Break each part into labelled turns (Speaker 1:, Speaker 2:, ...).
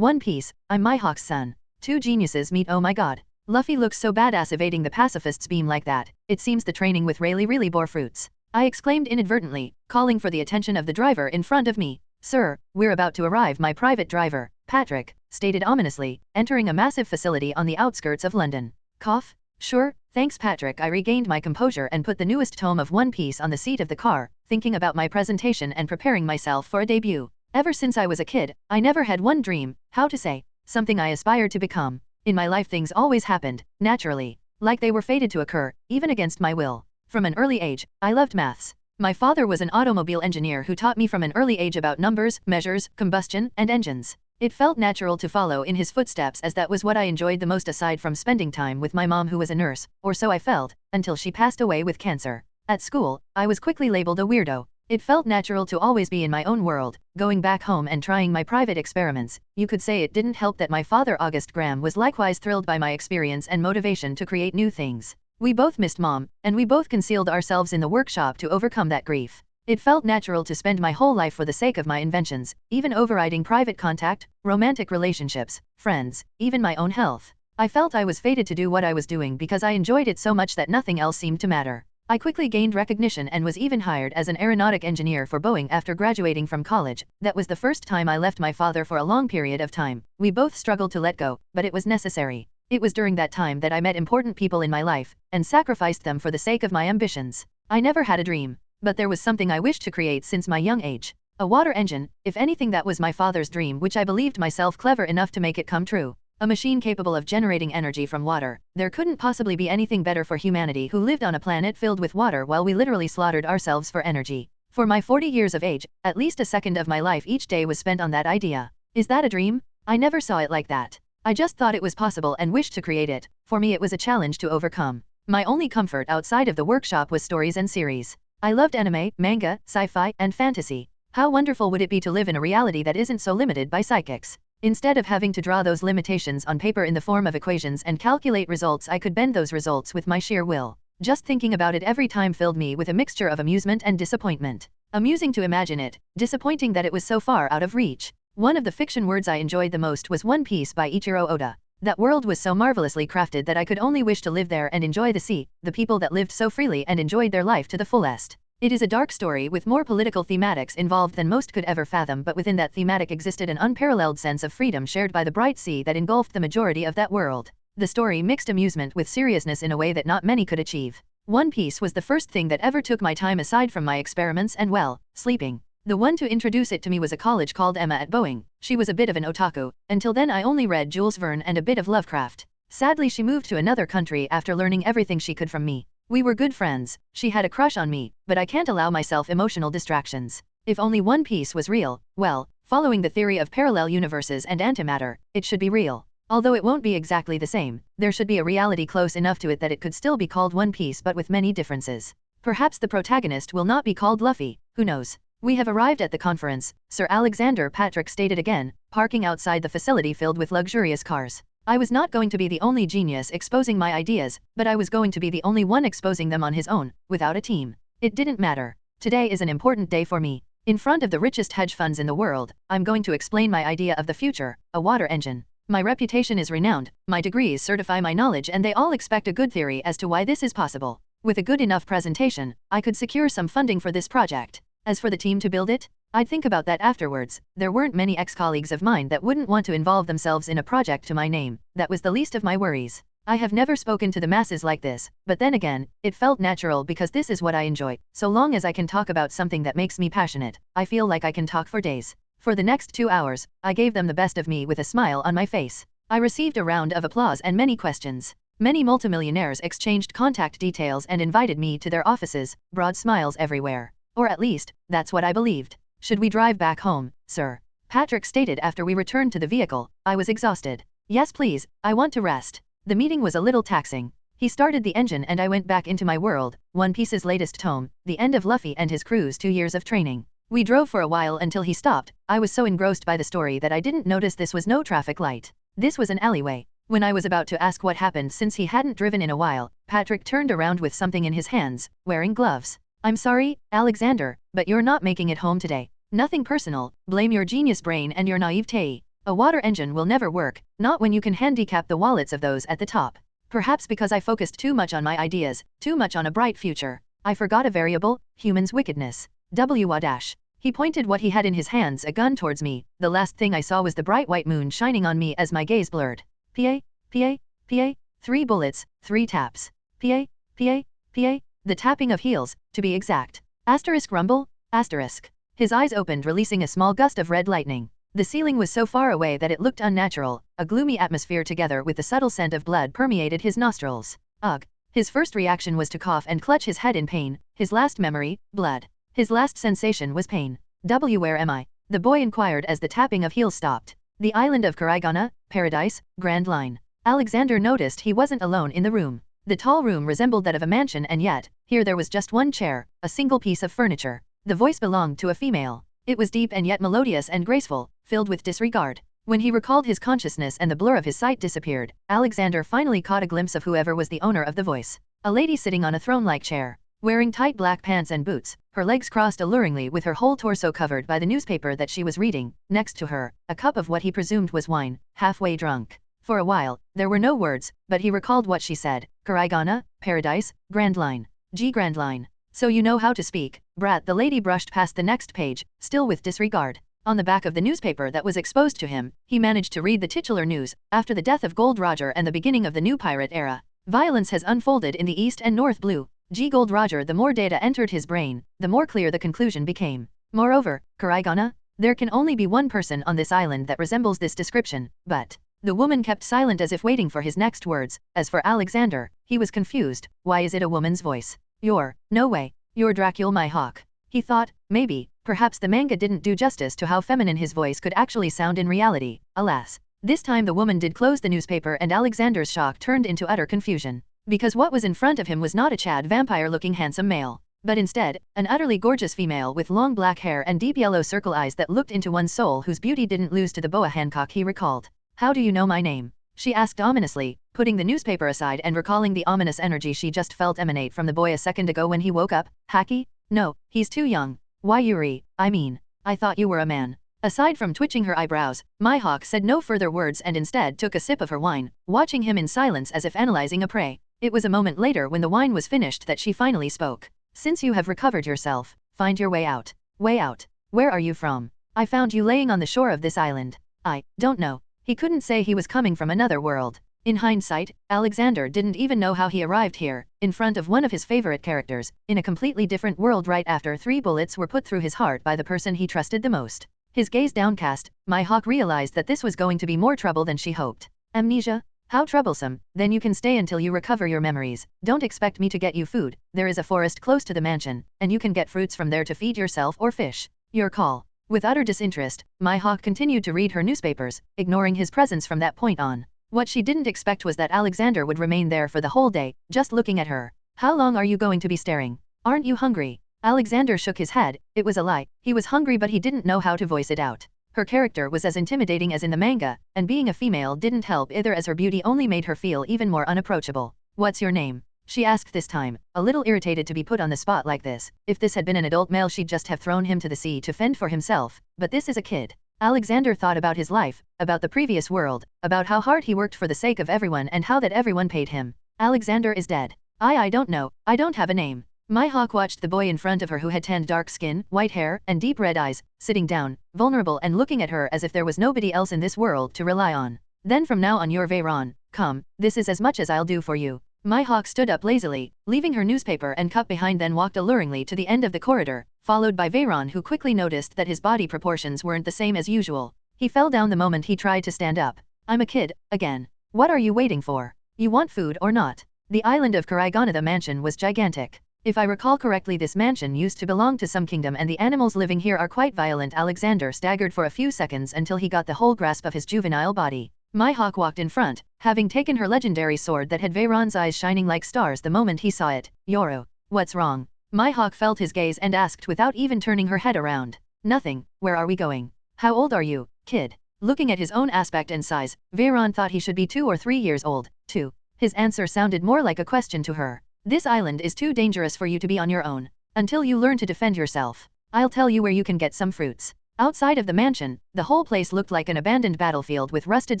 Speaker 1: One Piece, I'm Mihawk's son. Two geniuses meet, oh my god. Luffy looks so badass evading the pacifist's beam like that, it seems the training with Rayleigh really bore fruits. I exclaimed inadvertently, calling for the attention of the driver in front of me. Sir, we're about to arrive. My private driver, Patrick, stated ominously, entering a massive facility on the outskirts of London. Cough? Sure, thanks Patrick. I regained my composure and put the newest tome of One Piece on the seat of the car, thinking about my presentation and preparing myself for a debut. Ever since I was a kid, I never had one dream, how to say, something I aspired to become. In my life things always happened, naturally, like they were fated to occur, even against my will. From an early age, I loved maths. My father was an automobile engineer who taught me from an early age about numbers, measures, combustion, and engines. It felt natural to follow in his footsteps as that was what I enjoyed the most aside from spending time with my mom who was a nurse, or so I felt, until she passed away with cancer. At school, I was quickly labeled a weirdo. It felt natural to always be in my own world, going back home and trying my private experiments. You could say it didn't help that my father August Graham was likewise thrilled by my experience and motivation to create new things. We both missed mom, and we both concealed ourselves in the workshop to overcome that grief. It felt natural to spend my whole life for the sake of my inventions, even overriding private contact, romantic relationships, friends, even my own health. I felt I was fated to do what I was doing because I enjoyed it so much that nothing else seemed to matter. I quickly gained recognition and was even hired as an aeronautic engineer for Boeing after graduating from college. That was the first time I left my father for a long period of time. We both struggled to let go, but it was necessary. It was during that time that I met important people in my life, and sacrificed them for the sake of my ambitions. I never had a dream, but there was something I wished to create since my young age. A water engine, if anything that was my father's dream, which I believed myself clever enough to make it come true. A machine capable of generating energy from water. There couldn't possibly be anything better for humanity who lived on a planet filled with water while we literally slaughtered ourselves for energy. For my 40 years of age, at least a second of my life each day was spent on that idea. Is that a dream? I never saw it like that. I just thought it was possible and wished to create it. For me it was a challenge to overcome. My only comfort outside of the workshop was stories and series. I loved anime, manga, sci-fi, and fantasy. How wonderful would it be to live in a reality that isn't so limited by psychics? Instead of having to draw those limitations on paper in the form of equations and calculate results, I could bend those results with my sheer will. Just thinking about it every time filled me with a mixture of amusement and disappointment. Amusing to imagine it, disappointing that it was so far out of reach. One of the fiction words I enjoyed the most was One Piece by Ichiro Oda. That world was so marvelously crafted that I could only wish to live there and enjoy the sea, the people that lived so freely and enjoyed their life to the fullest. It is a dark story with more political thematics involved than most could ever fathom, but within that thematic existed an unparalleled sense of freedom shared by the bright sea that engulfed the majority of that world. The story mixed amusement with seriousness in a way that not many could achieve. One Piece was the first thing that ever took my time aside from my experiments and, well, sleeping. The one to introduce it to me was a college called Emma at Boeing. She was a bit of an otaku. Until then I only read Jules Verne and a bit of Lovecraft. Sadly she moved to another country after learning everything she could from me. We were good friends. She had a crush on me, but I can't allow myself emotional distractions. If only One Piece was real, well, following the theory of parallel universes and antimatter, it should be real. Although it won't be exactly the same, there should be a reality close enough to it that it could still be called One Piece but with many differences. Perhaps the protagonist will not be called Luffy, who knows? We have arrived at the conference, Sir Alexander, Patrick stated again, parking outside the facility filled with luxurious cars. I was not going to be the only genius exposing my ideas, but I was going to be the only one exposing them on his own, without a team. It didn't matter. Today is an important day for me. In front of the richest hedge funds in the world, I'm going to explain my idea of the future, a water engine. My reputation is renowned, my degrees certify my knowledge, and they all expect a good theory as to why this is possible. With a good enough presentation, I could secure some funding for this project. As for the team to build it, I'd think about that afterwards. There weren't many ex-colleagues of mine that wouldn't want to involve themselves in a project to my name. That was the least of my worries. I have never spoken to the masses like this, but then again, it felt natural because this is what I enjoy. So long as I can talk about something that makes me passionate, I feel like I can talk for days. For the next 2 hours, I gave them the best of me with a smile on my face. I received a round of applause and many questions. Many multimillionaires exchanged contact details and invited me to their offices, broad smiles everywhere. Or at least, that's what I believed. Should we drive back home, sir? Patrick stated after we returned to the vehicle. I was exhausted. Yes please, I want to rest. The meeting was a little taxing. He started the engine and I went back into my world, One Piece's latest tome, the end of Luffy and his crew's 2 years of training. We drove for a while until he stopped. I was so engrossed by the story that I didn't notice this was no traffic light. This was an alleyway. When I was about to ask what happened since he hadn't driven in a while, Patrick turned around with something in his hands, wearing gloves. I'm sorry, Alexander, but you're not making it home today. Nothing personal, blame your genius brain and your naivete. A water engine will never work, not when you can handicap the wallets of those at the top. Perhaps because I focused too much on my ideas, too much on a bright future. I forgot a variable, human's wickedness. W-dash. He pointed what he had in his hands, a gun, towards me. The last thing I saw was the bright white moon shining on me as my gaze blurred. PA, PA, PA, 3 bullets, 3 taps. PA, PA, PA, the tapping of heels, to be exact. Asterisk rumble, asterisk. His eyes opened, releasing a small gust of red lightning. The ceiling was so far away that it looked unnatural. A gloomy atmosphere together with the subtle scent of blood permeated his nostrils. Ugh. His first reaction was to cough and clutch his head in pain. His last memory, blood. His last sensation was pain. Where am I? The boy inquired as the tapping of heels stopped. The island of Karaigana, Paradise, Grand Line. Alexander noticed he wasn't alone in the room. The tall room resembled that of a mansion, and yet, here there was just one chair, a single piece of furniture. The voice belonged to a female. It was deep and yet melodious and graceful, filled with disregard. When he recalled his consciousness and the blur of his sight disappeared, Alexander finally caught a glimpse of whoever was the owner of the voice. A lady sitting on a throne-like chair. Wearing tight black pants and boots, her legs crossed alluringly with her whole torso covered by the newspaper that she was reading. Next to her, a cup of what he presumed was wine, halfway drunk. For a while, there were no words, but he recalled what she said. Karaigana, Paradise, Grand Line. Grand Line. So you know how to speak, brat. The lady brushed past the next page, still with disregard. On the back of the newspaper that was exposed to him, he managed to read the titular news. After the death of Gold Roger and the beginning of the new pirate era, violence has unfolded in the East and North Blue. Gold Roger. The more data entered his brain, the more clear the conclusion became. Moreover, Karaigana, there can only be one person on this island that resembles this description, but... The woman kept silent as if waiting for his next words. As for Alexander, he was confused. Why is it a woman's voice? No way. You're Dracula Mihawk. He thought, maybe, perhaps the manga didn't do justice to how feminine his voice could actually sound in reality. Alas. This time the woman did close the newspaper, and Alexander's shock turned into utter confusion. Because what was in front of him was not a Chad vampire-looking handsome male, but instead, an utterly gorgeous female with long black hair and deep yellow circle eyes that looked into one's soul, whose beauty didn't lose to the boa Hancock he recalled. How do you know my name? She asked ominously, putting the newspaper aside and recalling the ominous energy she just felt emanate from the boy a second ago when he woke up. Haki? No, he's too young. Why Yuri? I thought you were a man. Aside from twitching her eyebrows, Mihawk said no further words and instead took a sip of her wine, watching him in silence as if analyzing a prey. It was a moment later, when the wine was finished, that she finally spoke. Since you have recovered yourself, find your way out. Way out. Where are you from? I found you laying on the shore of this island. I don't know. He couldn't say he was coming from another world. In hindsight, Alexander didn't even know how he arrived here, in front of one of his favorite characters, in a completely different world right after 3 bullets were put through his heart by the person he trusted the most. His gaze downcast, Mihawk realized that this was going to be more trouble than she hoped. Amnesia? How troublesome. Then you can stay until you recover your memories. Don't expect me to get you food. There is a forest close to the mansion, and you can get fruits from there to feed yourself or fish. Your call. With utter disinterest, Mihawk continued to read her newspapers, ignoring his presence from that point on. What she didn't expect was that Alexander would remain there for the whole day, just looking at her. How long are you going to be staring? Aren't you hungry? Alexander shook his head. It was a lie. He was hungry, but he didn't know how to voice it out. Her character was as intimidating as in the manga, and being a female didn't help either, as her beauty only made her feel even more unapproachable. What's your name? She asked this time, a little irritated to be put on the spot like this. If this had been an adult male, she'd just have thrown him to the sea to fend for himself, but this is a kid. Alexander thought about his life, about the previous world, about how hard he worked for the sake of everyone and how that everyone paid him. Alexander is dead. I don't know. I don't have a name. Mihawk watched the boy in front of her, who had tanned dark skin, white hair, and deep red eyes, sitting down, vulnerable and looking at her as if there was nobody else in this world to rely on. Then from now on you're Veyron. Come, this is as much as I'll do for you. Mihawk stood up lazily, leaving her newspaper and cup behind, then walked alluringly to the end of the corridor, followed by Veyron, who quickly noticed that his body proportions weren't the same as usual. He fell down the moment he tried to stand up. I'm a kid, again. What are you waiting for? You want food or not? The island of Karaigana, the mansion, was gigantic. If I recall correctly, this mansion used to belong to some kingdom, and the animals living here are quite violent. Alexander staggered for a few seconds until he got the whole grasp of his juvenile body. Mihawk walked in front, having taken her legendary sword that had Veyron's eyes shining like stars the moment he saw it. Yoru. What's wrong? Mihawk felt his gaze and asked without even turning her head around. Nothing. Where are we going? How old are you, kid? Looking at his own aspect and size, Veyron thought he should be 2 or 3 years old. 2. His answer sounded more like a question to her. This island is too dangerous for you to be on your own. Until you learn to defend yourself. I'll tell you where you can get some fruits. Outside of the mansion, the whole place looked like an abandoned battlefield with rusted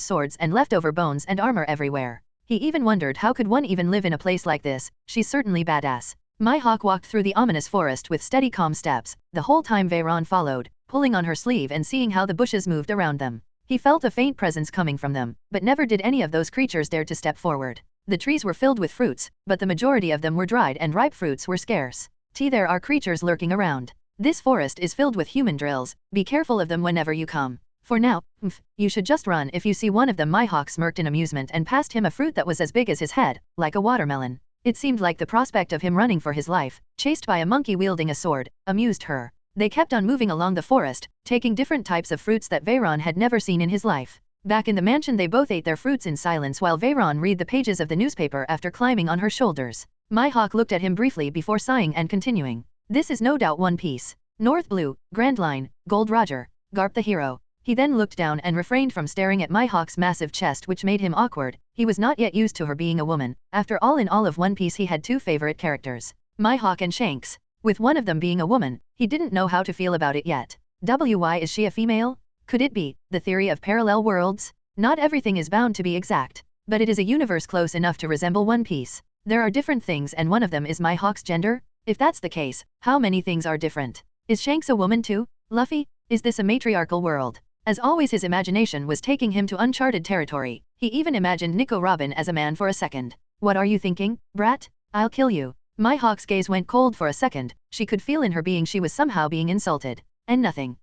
Speaker 1: swords and leftover bones and armor everywhere. He even wondered how could one even live in a place like this. She's certainly badass. Mihawk walked through the ominous forest with steady calm steps. The whole time Veyron followed, pulling on her sleeve and seeing how the bushes moved around them. He felt a faint presence coming from them, but never did any of those creatures dare to step forward. The trees were filled with fruits, but the majority of them were dried and ripe fruits were scarce. There are creatures lurking around. This forest is filled with human drills, be careful of them whenever you come. For now, you should just run if you see one of them. Mihawk smirked in amusement and passed him a fruit that was as big as his head, like a watermelon. It seemed like the prospect of him running for his life, chased by a monkey wielding a sword, amused her. They kept on moving along the forest, taking different types of fruits that Veyron had never seen in his life. Back in the mansion they both ate their fruits in silence while Veyron read the pages of the newspaper after climbing on her shoulders. Mihawk looked at him briefly before sighing and continuing. This is no doubt One Piece. North Blue, Grand Line, Gold Roger, Garp the hero. He then looked down and refrained from staring at Mihawk's massive chest, which made him awkward. He was not yet used to her being a woman. After all, in all of One Piece he had two favorite characters, Mihawk and Shanks. With one of them being a woman, he didn't know how to feel about it yet. Why is she a female? Could it be the theory of parallel worlds? Not everything is bound to be exact, but it is a universe close enough to resemble One Piece. There are different things and one of them is Mihawk's gender? If that's the case, how many things are different? Is Shanks a woman too? Luffy? Is this a matriarchal world? As always, his imagination was taking him to uncharted territory. He even imagined Nico Robin as a man for a second. What are you thinking, brat? I'll kill you. Mihawk's gaze went cold for a second. She could feel in her being she was somehow being insulted. And nothing.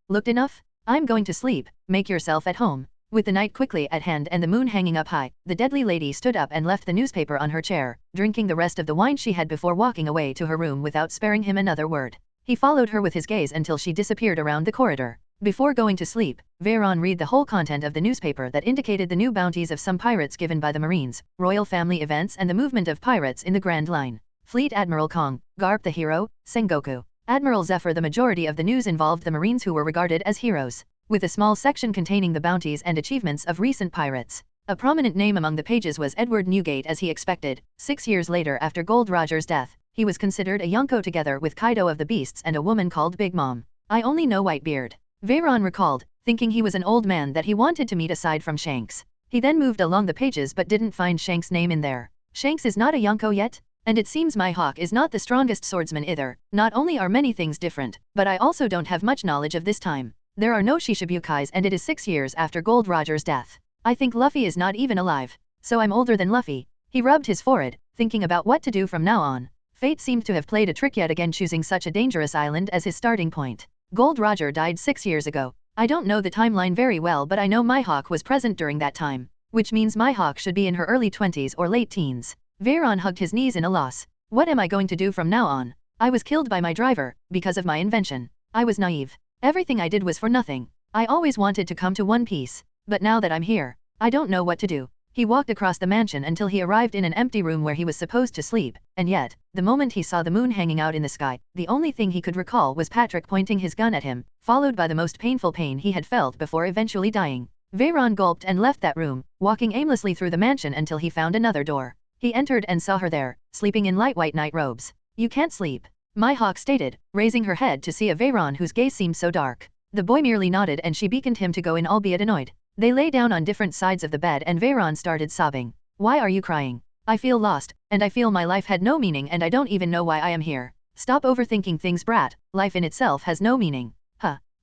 Speaker 1: Looked enough? I'm going to sleep. Make yourself at home. With the night quickly at hand and the moon hanging up high, the deadly lady stood up and left the newspaper on her chair, drinking the rest of the wine she had before walking away to her room without sparing him another word. He followed her with his gaze until she disappeared around the corridor. Before going to sleep, Veyron read the whole content of the newspaper that indicated the new bounties of some pirates given by the Marines, royal family events and the movement of pirates in the Grand Line. Fleet Admiral Kong, Garp the hero, Sengoku, Admiral Zephyr. The majority of the news involved the Marines who were regarded as heroes, with a small section containing the bounties and achievements of recent pirates. A prominent name among the pages was Edward Newgate, as he expected. 6 years later, after Gold Roger's death, he was considered a Yonko together with Kaido of the Beasts and a woman called Big Mom. I only know Whitebeard. Veyron recalled, thinking he was an old man that he wanted to meet aside from Shanks. He then moved along the pages but didn't find Shanks' name in there. Shanks is not a Yonko yet? And it seems Mihawk is not the strongest swordsman either. Not only are many things different, but I also don't have much knowledge of this time. There are no Shishibukai and it is 6 years after Gold Roger's death. I think Luffy is not even alive. So I'm older than Luffy. He rubbed his forehead, thinking about what to do from now on. Fate seemed to have played a trick yet again, choosing such a dangerous island as his starting point. Gold Roger died 6 years ago. I don't know the timeline very well, but I know Mihawk was present during that time, which means Mihawk should be in her early 20s or late teens. Veyron hugged his knees in a loss. What am I going to do from now on? I was killed by my driver, because of my invention. I was naive. Everything I did was for nothing. I always wanted to come to One Piece. But now that I'm here, I don't know what to do. He walked across the mansion until he arrived in an empty room where he was supposed to sleep, and yet, the moment he saw the moon hanging out in the sky, the only thing he could recall was Patrick pointing his gun at him, followed by the most painful pain he had felt before eventually dying. Veyron gulped and left that room, walking aimlessly through the mansion until he found another door. He entered and saw her there, sleeping in light white night robes. You can't sleep, Mihawk stated, raising her head to see a Veyron whose gaze seemed so dark. The boy merely nodded and she beckoned him to go in, albeit annoyed. They lay down on different sides of the bed and Veyron started sobbing. Why are you crying? I feel lost, and I feel my life had no meaning and I don't even know why I am here. Stop overthinking things, brat. Life in itself has no meaning.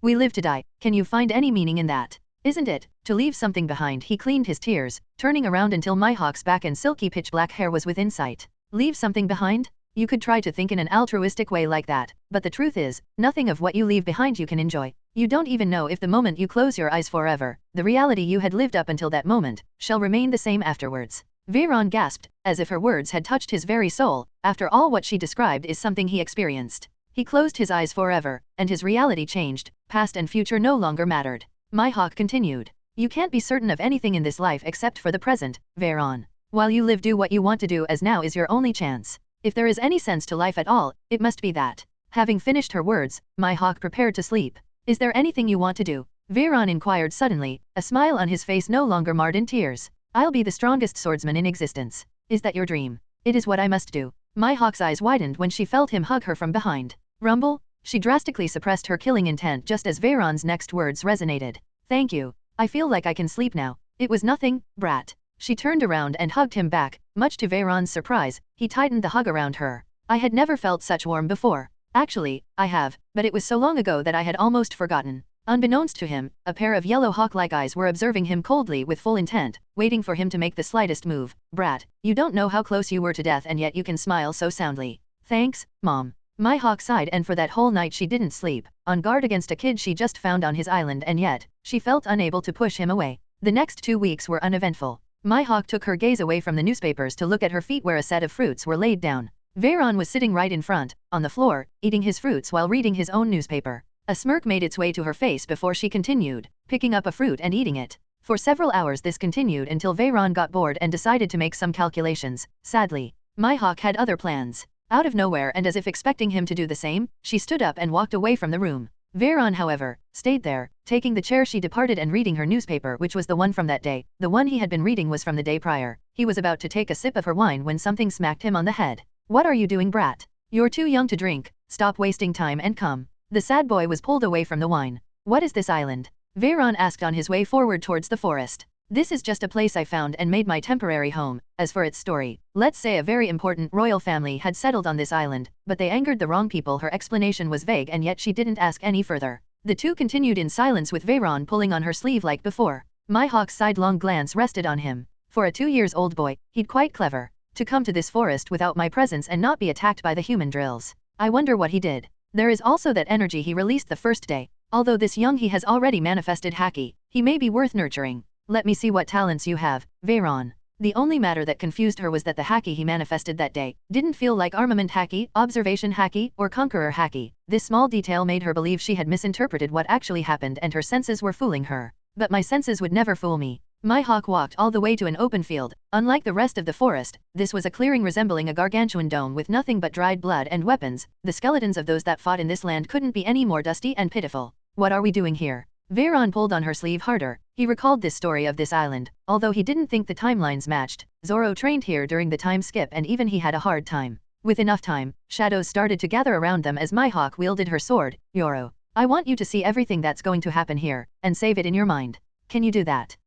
Speaker 1: We live to die. Can you find any meaning in that? Isn't it to leave something behind? He cleaned his tears, turning around until Mihawk's back and silky pitch black hair was within sight. Leave something behind? You could try to think in an altruistic way like that, but the truth is, nothing of what you leave behind you can enjoy. You don't even know if the moment you close your eyes forever, the reality you had lived up until that moment, shall remain the same afterwards. Veyron gasped, as if her words had touched his very soul. After all, what she described is something he experienced. He closed his eyes forever, and his reality changed. Past and future no longer mattered. Mihawk continued. You can't be certain of anything in this life except for the present, Veyron. While you live, do what you want to do, as now is your only chance. If there is any sense to life at all, it must be that. Having finished her words, Mihawk prepared to sleep. Is there anything you want to do? Veyron inquired suddenly, a smile on his face no longer marred in tears. I'll be the strongest swordsman in existence. Is that your dream? It is what I must do. Mihawk's eyes widened when she felt him hug her from behind. Rumble? She drastically suppressed her killing intent just as Veyron's next words resonated. Thank you. I feel like I can sleep now. It was nothing, brat. She turned around and hugged him back. Much to Veyron's surprise, he tightened the hug around her. I had never felt such warmth before. Actually, I have, but it was so long ago that I had almost forgotten. Unbeknownst to him, a pair of yellow hawk-like eyes were observing him coldly with full intent, waiting for him to make the slightest move. Brat, you don't know how close you were to death and yet you can smile so soundly. Thanks, Mom. Mihawk sighed, and for that whole night she didn't sleep, on guard against a kid she just found on his island, and yet, she felt unable to push him away. The next 2 weeks were uneventful. Mihawk took her gaze away from the newspapers to look at her feet where a set of fruits were laid down. Veyron was sitting right in front, on the floor, eating his fruits while reading his own newspaper. A smirk made its way to her face before she continued, picking up a fruit and eating it. For several hours this continued until Veyron got bored and decided to make some calculations. Sadly, Mihawk had other plans. Out of nowhere and as if expecting him to do the same, she stood up and walked away from the room. Veyron, however, stayed there, taking the chair she departed and reading her newspaper, which was the one from that day. The one he had been reading was from the day prior. He was about to take a sip of her wine when something smacked him on the head. What are you doing, brat? You're too young to drink. Stop wasting time and come. The sad boy was pulled away from the wine. What is this island? Veyron asked on his way forward towards the forest. This is just a place I found and made my temporary home. As for its story, let's say a very important royal family had settled on this island, but they angered the wrong people. Her explanation was vague and yet she didn't ask any further. The two continued in silence with Veyron pulling on her sleeve like before. Mihawk's sidelong glance rested on him. For a 2-year-old boy, he'd quite clever. To come to this forest without my presence and not be attacked by the human drills. I wonder what he did. There is also that energy he released the first day. Although this young he has already manifested haki, he may be worth nurturing. Let me see what talents you have, Veyron. The only matter that confused her was that the haki he manifested that day didn't feel like armament haki, observation haki, or conqueror haki. This small detail made her believe she had misinterpreted what actually happened and her senses were fooling her. But my senses would never fool me. Mihawk walked all the way to an open field. Unlike the rest of the forest, this was a clearing resembling a gargantuan dome with nothing but dried blood and weapons. The skeletons of those that fought in this land couldn't be any more dusty and pitiful. What are we doing here? Veyron pulled on her sleeve harder. He recalled this story of this island. Although he didn't think the timelines matched, Zoro trained here during the time skip and even he had a hard time. With enough time, shadows started to gather around them as Mihawk wielded her sword. Yoro, I want you to see everything that's going to happen here, and save it in your mind. Can you do that?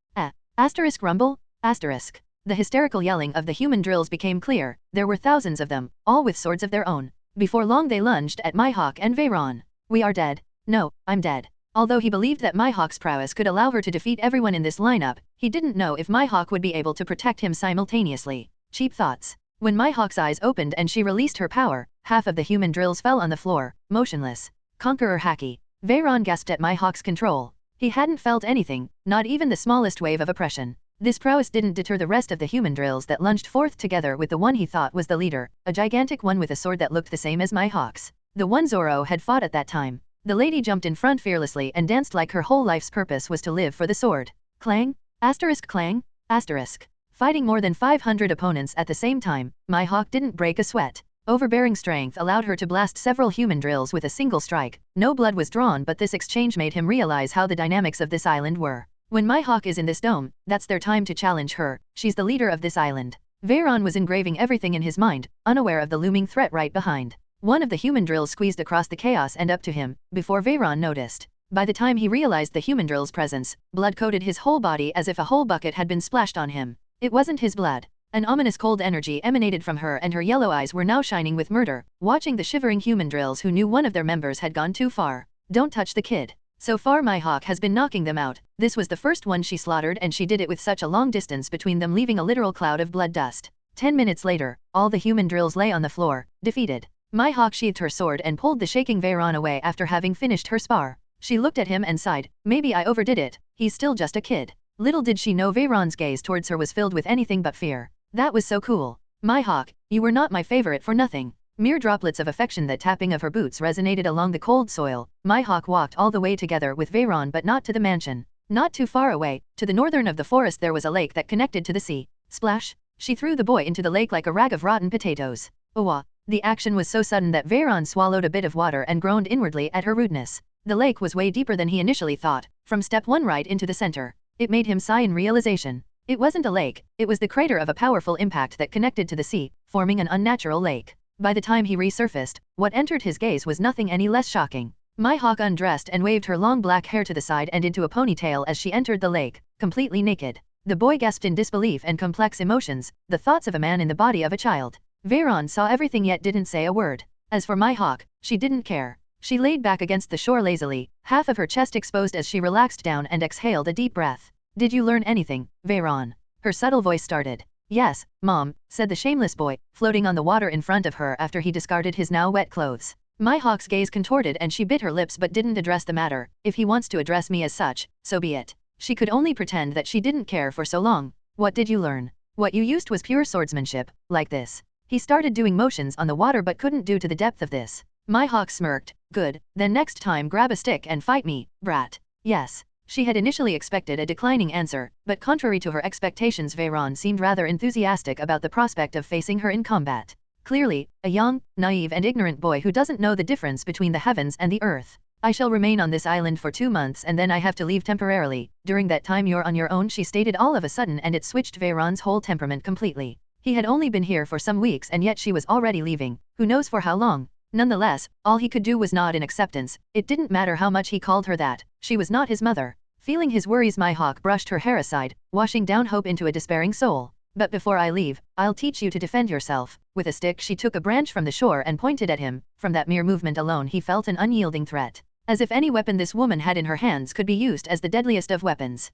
Speaker 1: Asterisk rumble? Asterisk. The hysterical yelling of the human drills became clear. There were thousands of them, all with swords of their own. Before long they lunged at Mihawk and Veyron. We are dead. No, I'm dead. Although he believed that Mihawk's prowess could allow her to defeat everyone in this lineup, he didn't know if Mihawk would be able to protect him simultaneously. Cheap thoughts. When Mihawk's eyes opened and she released her power, half of the human drills fell on the floor, motionless. Conqueror haki. Veyron gasped at Mihawk's control. He hadn't felt anything, not even the smallest wave of oppression. This prowess didn't deter the rest of the human drills that lunged forth together with the one he thought was the leader, a gigantic one with a sword that looked the same as Mihawk's. The one Zoro had fought at that time. The lady jumped in front fearlessly and danced like her whole life's purpose was to live for the sword. Clang? Asterisk clang? Asterisk. Fighting more than 500 opponents at the same time, Mihawk didn't break a sweat. Overbearing strength allowed her to blast several human drills with a single strike. No blood was drawn, but this exchange made him realize how the dynamics of this island were. When Mihawk is in this dome, that's their time to challenge her. She's the leader of this island. Veyron was engraving everything in his mind, unaware of the looming threat right behind. One of the human drills squeezed across the chaos and up to him, before Veyron noticed. By the time he realized the human drill's presence, blood coated his whole body as if a whole bucket had been splashed on him. It wasn't his blood. An ominous cold energy emanated from her and her yellow eyes were now shining with murder, watching the shivering human drills who knew one of their members had gone too far. Don't touch the kid. So far Mihawk has been knocking them out. This was the first one she slaughtered and she did it with such a long distance between them, leaving a literal cloud of blood dust. 10 minutes later, all the human drills lay on the floor, defeated. Mihawk sheathed her sword and pulled the shaking Veyron away after having finished her spar. She looked at him and sighed. Maybe I overdid it. He's still just a kid. Little did she know Veyron's gaze towards her was filled with anything but fear. That was so cool. Mihawk, you were not my favorite for nothing. Mere droplets of affection. The tapping of her boots resonated along the cold soil. Mihawk walked all the way together with Veyron but not to the mansion. Not too far away, to the northern of the forest there was a lake that connected to the sea. Splash! She threw the boy into the lake like a rag of rotten potatoes. Owa! The action was so sudden that Veyron swallowed a bit of water and groaned inwardly at her rudeness. The lake was way deeper than he initially thought, from step 1 right into the center. It made him sigh in realization. It wasn't a lake, it was the crater of a powerful impact that connected to the sea, forming an unnatural lake. By the time he resurfaced, what entered his gaze was nothing any less shocking. Mihawk undressed and waved her long black hair to the side and into a ponytail as she entered the lake, completely naked. The boy gasped in disbelief and complex emotions, the thoughts of a man in the body of a child. Veyron saw everything yet didn't say a word. As for Mihawk, she didn't care. She laid back against the shore lazily, half of her chest exposed as she relaxed down and exhaled a deep breath. Did you learn anything, Veyron? Her subtle voice started. Yes, Mom, said the shameless boy, floating on the water in front of her after he discarded his now wet clothes. Mihawk's gaze contorted and she bit her lips but didn't address the matter. If he wants to address me as such, so be it. She could only pretend that she didn't care for so long. What did you learn? What you used was pure swordsmanship, like this. He started doing motions on the water but couldn't do to the depth of this. Mihawk smirked. Good, then next time grab a stick and fight me, brat. Yes. She had initially expected a declining answer, but contrary to her expectations Veyron seemed rather enthusiastic about the prospect of facing her in combat. Clearly, a young, naive and ignorant boy who doesn't know the difference between the heavens and the earth. I shall remain on this island for 2 months and then I have to leave temporarily. During that time you're on your own, she stated all of a sudden, and it switched Veyron's whole temperament completely. He had only been here for some weeks and yet she was already leaving, who knows for how long. Nonetheless, all he could do was nod in acceptance. It didn't matter how much he called her that, she was not his mother. Feeling his worries, Mihawk brushed her hair aside, washing down hope into a despairing soul. But before I leave, I'll teach you to defend yourself. With a stick she took a branch from the shore and pointed at him. From that mere movement alone he felt an unyielding threat. As if any weapon this woman had in her hands could be used as the deadliest of weapons.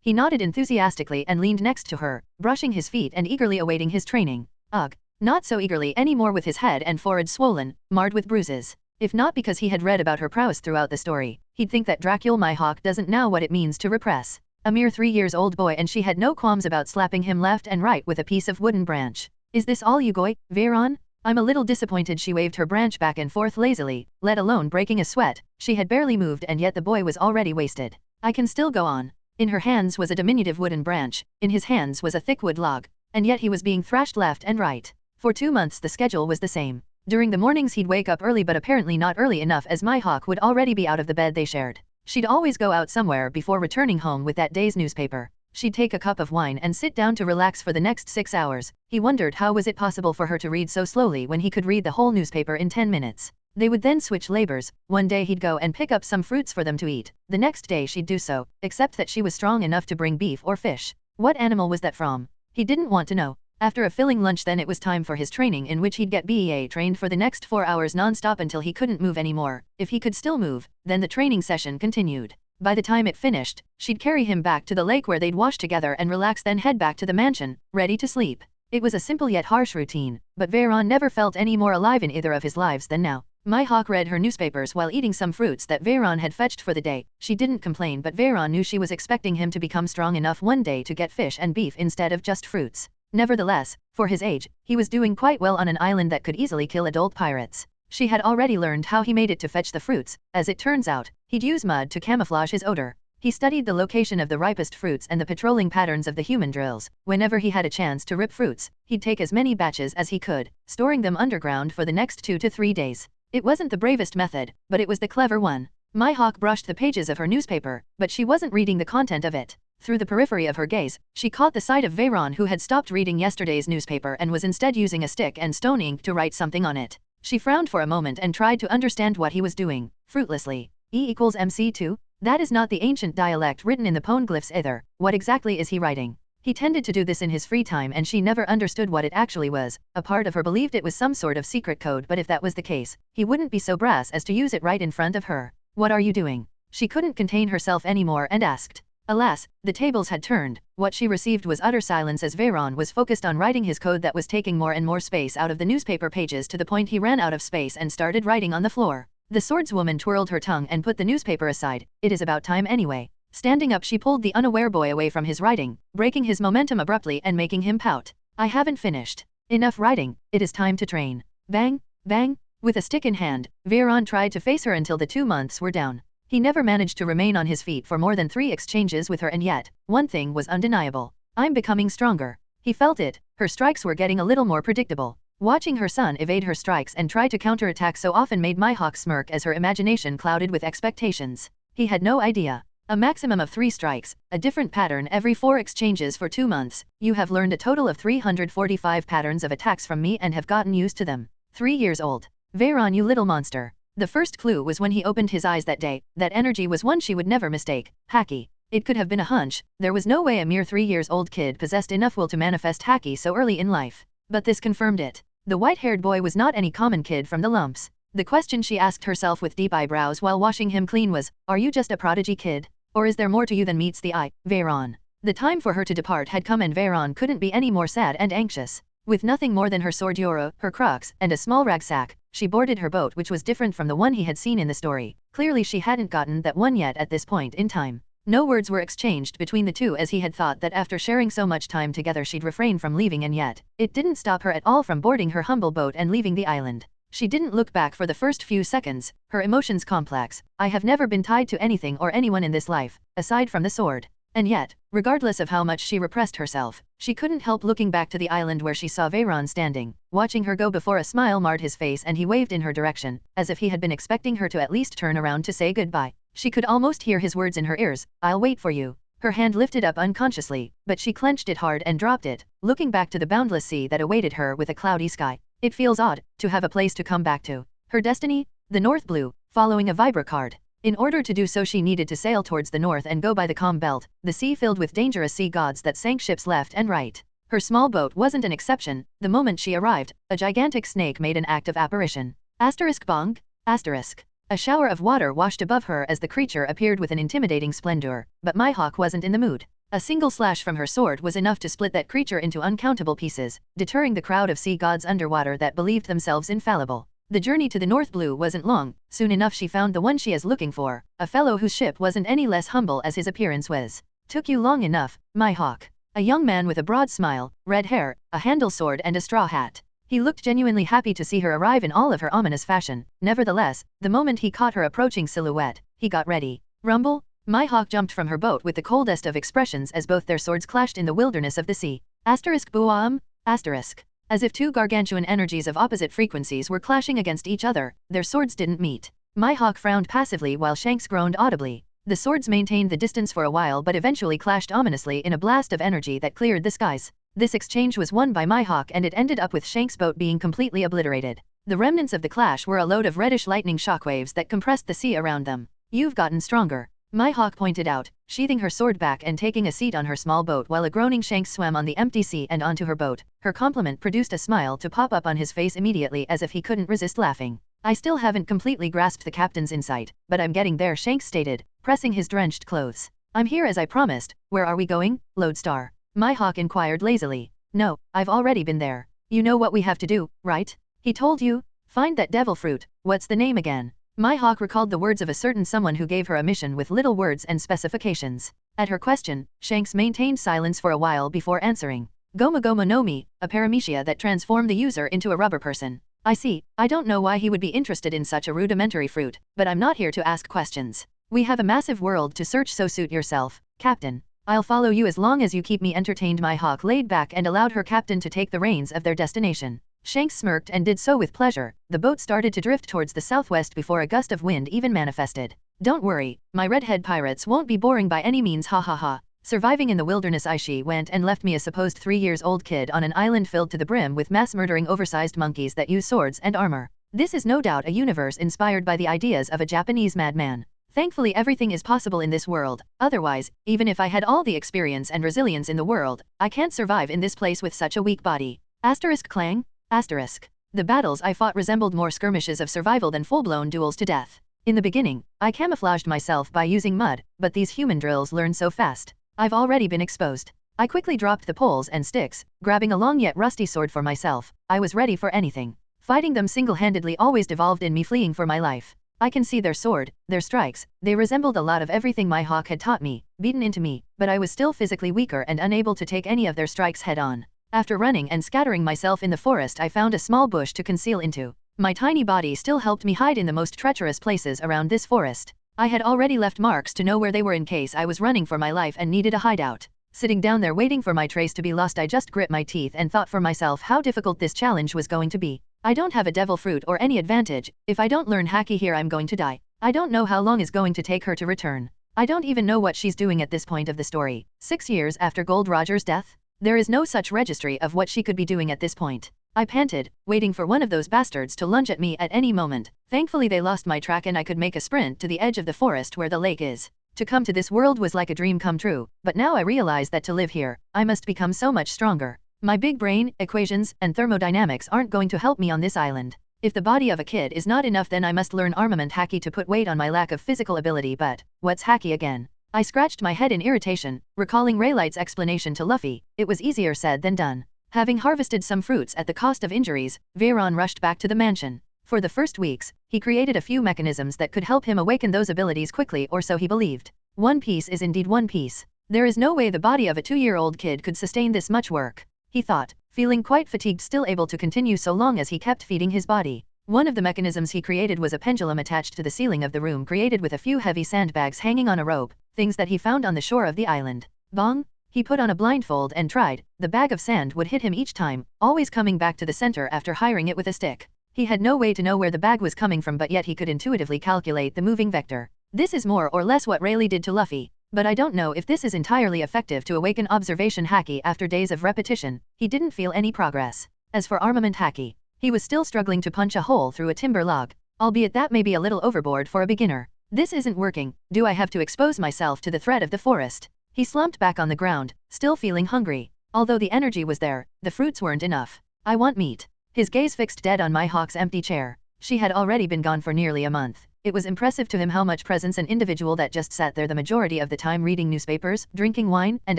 Speaker 1: He nodded enthusiastically and leaned next to her, brushing his feet and eagerly awaiting his training. Ugh. Not so eagerly anymore, with his head and forehead swollen, marred with bruises. If not because he had read about her prowess throughout the story, he'd think that Dracula Mihawk doesn't know what it means to repress. A mere 3 years old boy, and she had no qualms about slapping him left and right with a piece of wooden branch. Is this all you got, Veyron? I'm a little disappointed. She waved her branch back and forth lazily, let alone breaking a sweat. She had barely moved and yet the boy was already wasted. I can still go on. In her hands was a diminutive wooden branch, in his hands was a thick wood log, and yet he was being thrashed left and right. For 2 months the schedule was the same. During the mornings he'd wake up early, but apparently not early enough, as Mihawk would already be out of the bed they shared. She'd always go out somewhere before returning home with that day's newspaper. She'd take a cup of wine and sit down to relax for the next 6 hours. He wondered how was it possible for her to read so slowly when he could read the whole newspaper in 10 minutes. They would then switch labors. One day he'd go and pick up some fruits for them to eat. The next day she'd do so, except that she was strong enough to bring beef or fish. What animal was that from? He didn't want to know. After a filling lunch then it was time for his training, in which he'd get BEA trained for the next 4 hours non-stop until he couldn't move anymore. If he could still move, then the training session continued. By the time it finished, she'd carry him back to the lake where they'd wash together and relax, then head back to the mansion, ready to sleep. It was a simple yet harsh routine, but Veyron never felt any more alive in either of his lives than now. Mihawk read her newspapers while eating some fruits that Veyron had fetched for the day. She didn't complain, but Veyron knew she was expecting him to become strong enough one day to get fish and beef instead of just fruits. Nevertheless, for his age, he was doing quite well on an island that could easily kill adult pirates. She had already learned how he made it to fetch the fruits. As it turns out, he'd use mud to camouflage his odor. He studied the location of the ripest fruits and the patrolling patterns of the human drills. Whenever he had a chance to rip fruits, he'd take as many batches as he could, storing them underground for the next 2 to 3 days. It wasn't the bravest method, but it was the clever one. Mihawk brushed the pages of her newspaper, but she wasn't reading the content of it. Through the periphery of her gaze, she caught the sight of Veyron, who had stopped reading yesterday's newspaper and was instead using a stick and stone ink to write something on it. She frowned for a moment and tried to understand what he was doing, fruitlessly. E=mc2? That is not the ancient dialect written in the poneglyphs either. What exactly is he writing? He tended to do this in his free time and she never understood what it actually was. A part of her believed it was some sort of secret code, but if that was the case, he wouldn't be so brass as to use it right in front of her. What are you doing? She couldn't contain herself anymore and asked. Alas, the tables had turned. What she received was utter silence as Veyron was focused on writing his code that was taking more and more space out of the newspaper pages, to the point he ran out of space and started writing on the floor. The swordswoman twirled her tongue and put the newspaper aside. It is about time anyway. Standing up, she pulled the unaware boy away from his writing, breaking his momentum abruptly and making him pout. I haven't finished. Enough writing, it is time to train. Bang, bang. With a stick in hand, Veyron tried to face her until the 2 months were down. He never managed to remain on his feet for more than 3 exchanges with her, and yet, one thing was undeniable. I'm becoming stronger. He felt it. Her strikes were getting a little more predictable. Watching her son evade her strikes and try to counterattack so often made Mihawk smirk as her imagination clouded with expectations. He had no idea. A maximum of 3 strikes, a different pattern every 4 exchanges for 2 months. You have learned a total of 345 patterns of attacks from me and have gotten used to them. 3 years old. Veyron, you little monster. The first clue was when he opened his eyes that day. That energy was one she would never mistake. Haki. It could have been a hunch. There was no way a mere 3 years old kid possessed enough will to manifest Haki so early in life. But this confirmed it. The white-haired boy was not any common kid from the lumps. The question she asked herself with deep eyebrows while washing him clean was, are you just a prodigy kid? Or is there more to you than meets the eye, Veyron? The time for her to depart had come and Veyron couldn't be any more sad and anxious. With nothing more than her sword Yoro, her crocs, and a small rucksack, she boarded her boat which was different from the one he had seen in the story. Clearly she hadn't gotten that one yet at this point in time. No words were exchanged between the two as he had thought that after sharing so much time together she'd refrain from leaving, and yet, it didn't stop her at all from boarding her humble boat and leaving the island. She didn't look back for the first few seconds, her emotions complex. I have never been tied to anything or anyone in this life, aside from the sword. And yet, regardless of how much she repressed herself, she couldn't help looking back to the island where she saw Veyron standing. Watching her go before a smile marred his face and he waved in her direction, as if he had been expecting her to at least turn around to say goodbye. She could almost hear his words in her ears, I'll wait for you. Her hand lifted up unconsciously, but she clenched it hard and dropped it, looking back to the boundless sea that awaited her with a cloudy sky. It feels odd, to have a place to come back to. Her destiny? The North Blue, following a Vibra card. In order to do so she needed to sail towards the north and go by the calm belt, the sea filled with dangerous sea gods that sank ships left and right. Her small boat wasn't an exception. The moment she arrived, a gigantic snake made an act of apparition. Asterisk bonk? Asterisk. A shower of water washed above her as the creature appeared with an intimidating splendor, but Mihawk wasn't in the mood. A single slash from her sword was enough to split that creature into uncountable pieces, deterring the crowd of sea gods underwater that believed themselves infallible. The journey to the North Blue wasn't long. Soon enough she found the one she is looking for, a fellow whose ship wasn't any less humble as his appearance was. Took you long enough, Mihawk. A young man with a broad smile, red hair, a handle sword and a straw hat. He looked genuinely happy to see her arrive in all of her ominous fashion. Nevertheless, the moment he caught her approaching silhouette, he got ready. Rumble? Mihawk jumped from her boat with the coldest of expressions as both their swords clashed in the wilderness of the sea. Asterisk buam? Asterisk. As if two gargantuan energies of opposite frequencies were clashing against each other, their swords didn't meet. Mihawk frowned passively while Shanks groaned audibly. The swords maintained the distance for a while but eventually clashed ominously in a blast of energy that cleared the skies. This exchange was won by Mihawk and it ended up with Shanks' boat being completely obliterated. The remnants of the clash were a load of reddish lightning shockwaves that compressed the sea around them. You've gotten stronger, Mihawk pointed out, sheathing her sword back and taking a seat on her small boat while a groaning Shanks swam on the empty sea and onto her boat. Her compliment produced a smile to pop up on his face immediately as if he couldn't resist laughing. I still haven't completely grasped the captain's insight, but I'm getting there, Shanks stated, pressing his drenched clothes. I'm here as I promised. Where are we going, Lodestar? Mihawk inquired lazily. No, I've already been there. You know what we have to do, right? He told you? Find that devil fruit. What's the name again? Mihawk recalled the words of a certain someone who gave her a mission with little words and specifications. At her question, Shanks maintained silence for a while before answering. Goma Goma no Mi, a paramecia that transformed the user into a rubber person. I see. I don't know why he would be interested in such a rudimentary fruit, but I'm not here to ask questions. We have a massive world to search, so suit yourself, Captain. I'll follow you as long as you keep me entertained. Mihawk laid back and allowed her captain to take the reins of their destination. Shanks smirked and did so with pleasure. The boat started to drift towards the southwest before a gust of wind even manifested. Don't worry, my redhead pirates won't be boring by any means, ha ha ha. Surviving in the wilderness, she went and left me a supposed 3-year-old kid on an island filled to the brim with mass-murdering oversized monkeys that use swords and armor. This is no doubt a universe inspired by the ideas of a Japanese madman. Thankfully everything is possible in this world, otherwise, even if I had all the experience and resilience in the world, I can't survive in this place with such a weak body. Asterisk clang? Asterisk. The battles I fought resembled more skirmishes of survival than full-blown duels to death. In the beginning, I camouflaged myself by using mud, but these human drills learn so fast. I've already been exposed. I quickly dropped the poles and sticks, grabbing a long yet rusty sword for myself. I was ready for anything. Fighting them single-handedly always devolved in me fleeing for my life. I can see their sword, their strikes, they resembled a lot of everything Mihawk had taught me, beaten into me, but I was still physically weaker and unable to take any of their strikes head-on. After running and scattering myself in the forest, I found a small bush to conceal into. My tiny body still helped me hide in the most treacherous places around this forest. I had already left marks to know where they were in case I was running for my life and needed a hideout. Sitting down there waiting for my trace to be lost, I just grit my teeth and thought for myself how difficult this challenge was going to be. I don't have a devil fruit or any advantage. If I don't learn Haki here, I'm going to die. I don't know how long is going to take her to return. I don't even know what she's doing at this point of the story. 6 years after Gold Roger's death? There is no such registry of what she could be doing at this point. I panted, waiting for one of those bastards to lunge at me at any moment. Thankfully they lost my track and I could make a sprint to the edge of the forest where the lake is. To come to this world was like a dream come true, but now I realize that to live here, I must become so much stronger. My big brain, equations, and thermodynamics aren't going to help me on this island. If the body of a kid is not enough, then I must learn armament haki to put weight on my lack of physical ability. But what's haki again? I scratched my head in irritation, recalling Raylight's explanation to Luffy. It was easier said than done. Having harvested some fruits at the cost of injuries, Veyron rushed back to the mansion. For the first weeks, he created a few mechanisms that could help him awaken those abilities quickly, or so he believed. One Piece is indeed One Piece. There is no way the body of a 2-year-old kid could sustain this much work, he thought, feeling quite fatigued, still able to continue so long as he kept feeding his body. One of the mechanisms he created was a pendulum attached to the ceiling of the room, created with a few heavy sandbags hanging on a rope, things that he found on the shore of the island. Bong! He put on a blindfold and tried. The bag of sand would hit him each time, always coming back to the center after hiring it with a stick. He had no way to know where the bag was coming from, but yet he could intuitively calculate the moving vector. This is more or less what Rayleigh did to Luffy, but I don't know if this is entirely effective to awaken observation haki. After days of repetition, he didn't feel any progress. As for armament haki, he was still struggling to punch a hole through a timber log, albeit that may be a little overboard for a beginner. This isn't working. Do I have to expose myself to the threat of the forest? He slumped back on the ground, still feeling hungry. Although the energy was there, the fruits weren't enough. I want meat. His gaze fixed dead on Mihawk's empty chair. She had already been gone for nearly a month. It was impressive to him how much presence an individual that just sat there the majority of the time, reading newspapers, drinking wine, and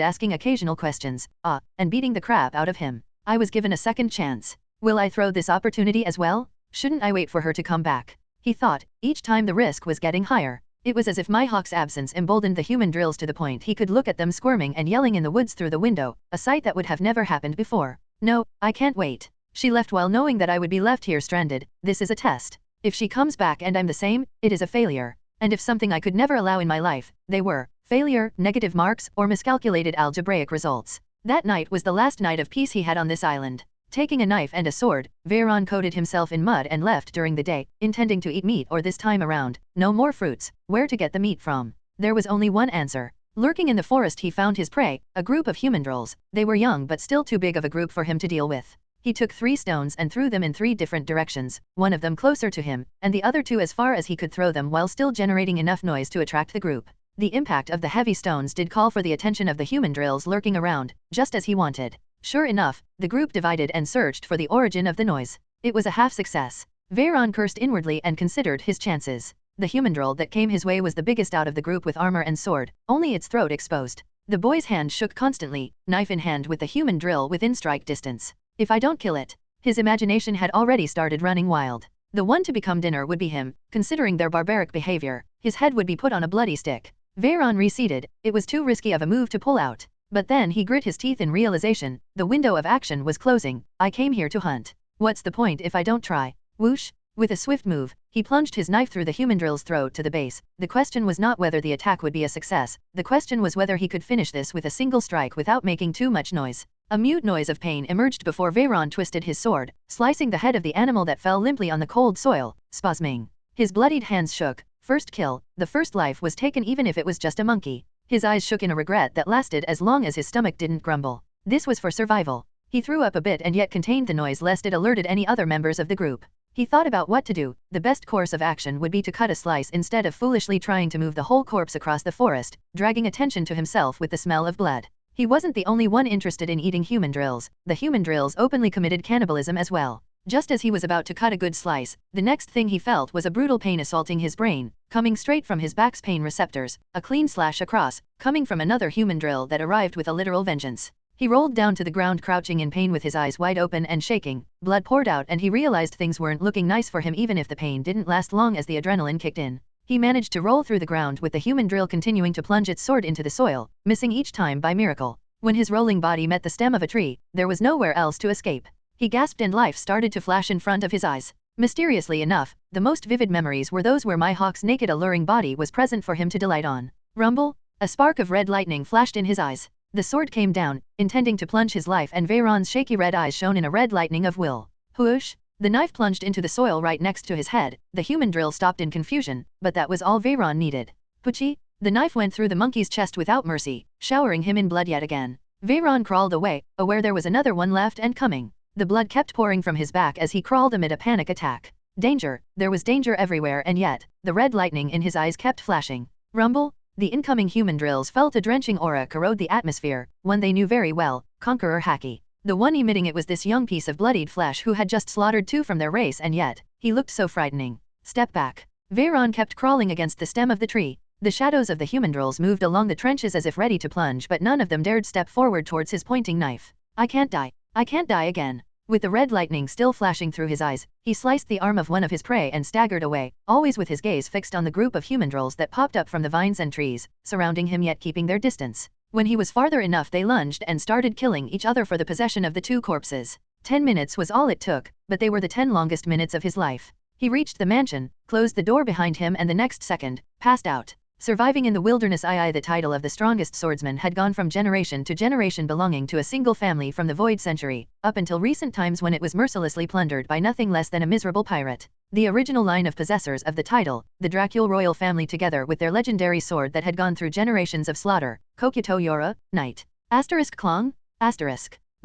Speaker 1: asking occasional questions, and beating the crap out of him. I was given a second chance. Will I throw this opportunity as well? Shouldn't I wait for her to come back? He thought. Each time the risk was getting higher. It was as if Mihawk's absence emboldened the human drills to the point he could look at them squirming and yelling in the woods through the window, a sight that would have never happened before. No, I can't wait. She left while knowing that I would be left here stranded. This is a test. If she comes back and I'm the same, it is a failure. And if something I could never allow in my life, they were failure, negative marks, or miscalculated algebraic results. That night was the last night of peace he had on this island. Taking a knife and a sword, Veyron coated himself in mud and left during the day, intending to eat meat, or this time around, no more fruits. Where to get the meat from? There was only one answer. Lurking in the forest he found his prey, a group of human drolls. They were young but still too big of a group for him to deal with. He took 3 stones and threw them in 3 different directions, one of them closer to him, and the other 2 as far as he could throw them while still generating enough noise to attract the group. The impact of the heavy stones did call for the attention of the human drills lurking around, just as he wanted. Sure enough, the group divided and searched for the origin of the noise. It was a half success. Veyron cursed inwardly and considered his chances. The human droll that came his way was the biggest out of the group, with armor and sword, only its throat exposed. The boy's hand shook constantly, knife in hand, with the human drill within strike distance. If I don't kill it. His imagination had already started running wild. The one to become dinner would be him. Considering their barbaric behavior, his head would be put on a bloody stick. Veyron receded. It was too risky of a move to pull out. But then he grit his teeth in realization. The window of action was closing. I came here to hunt. What's the point if I don't try? Whoosh! With a swift move, he plunged his knife through the human drill's throat to the base. The question was not whether the attack would be a success. The question was whether he could finish this with a single strike without making too much noise. A mute noise of pain emerged before Veyron twisted his sword, slicing the head of the animal that fell limply on the cold soil, spasming. His bloodied hands shook. First kill. The first life was taken, even if it was just a monkey. His eyes shook in a regret that lasted as long as his stomach didn't grumble. This was for survival. He threw up a bit and yet contained the noise lest it alerted any other members of the group. He thought about what to do. The best course of action would be to cut a slice instead of foolishly trying to move the whole corpse across the forest, dragging attention to himself with the smell of blood. He wasn't the only one interested in eating human drills. The human drills openly committed cannibalism as well. Just as he was about to cut a good slice, the next thing he felt was a brutal pain assaulting his brain, coming straight from his back's pain receptors, a clean slash across, coming from another human drill that arrived with a literal vengeance. He rolled down to the ground, crouching in pain with his eyes wide open and shaking. Blood poured out and he realized things weren't looking nice for him, even if the pain didn't last long as the adrenaline kicked in. He managed to roll through the ground with the human drill continuing to plunge its sword into the soil, missing each time by miracle. When his rolling body met the stem of a tree, there was nowhere else to escape. He gasped and life started to flash in front of his eyes. Mysteriously enough, the most vivid memories were those where Mihawk's naked alluring body was present for him to delight on. Rumble! A spark of red lightning flashed in his eyes. The sword came down, intending to plunge his life, and Veyron's shaky red eyes shone in a red lightning of will. Whoosh! The knife plunged into the soil right next to his head. The human drill stopped in confusion, but that was all Veyron needed. Pucci! The knife went through the monkey's chest without mercy, showering him in blood yet again. Veyron crawled away, aware there was another one left and coming. The blood kept pouring from his back as he crawled amid a panic attack. Danger, there was danger everywhere, and yet, the red lightning in his eyes kept flashing. Rumble? The incoming human drills felt a drenching aura corrode the atmosphere, one they knew very well, Conqueror Haki. The one emitting it was this young piece of bloodied flesh who had just slaughtered 2 from their race, and yet, he looked so frightening. Step back. Veyron kept crawling against the stem of the tree. The shadows of the human drills moved along the trenches as if ready to plunge, but none of them dared step forward towards his pointing knife. I can't die. I can't die again. With the red lightning still flashing through his eyes, he sliced the arm of one of his prey and staggered away, always with his gaze fixed on the group of human drills that popped up from the vines and trees, surrounding him yet keeping their distance. When he was farther enough, they lunged and started killing each other for the possession of the 2 corpses. 10 minutes was all it took, but they were the 10 longest minutes of his life. He reached the mansion, closed the door behind him, and the next second, passed out. Surviving in the wilderness, the title of the strongest swordsman had gone from generation to generation, belonging to a single family from the Void Century, up until recent times when it was mercilessly plundered by nothing less than a miserable pirate. The original line of possessors of the title, the Dracul royal family, together with their legendary sword that had gone through generations of slaughter, Kokuto Yora, Knight. Klong?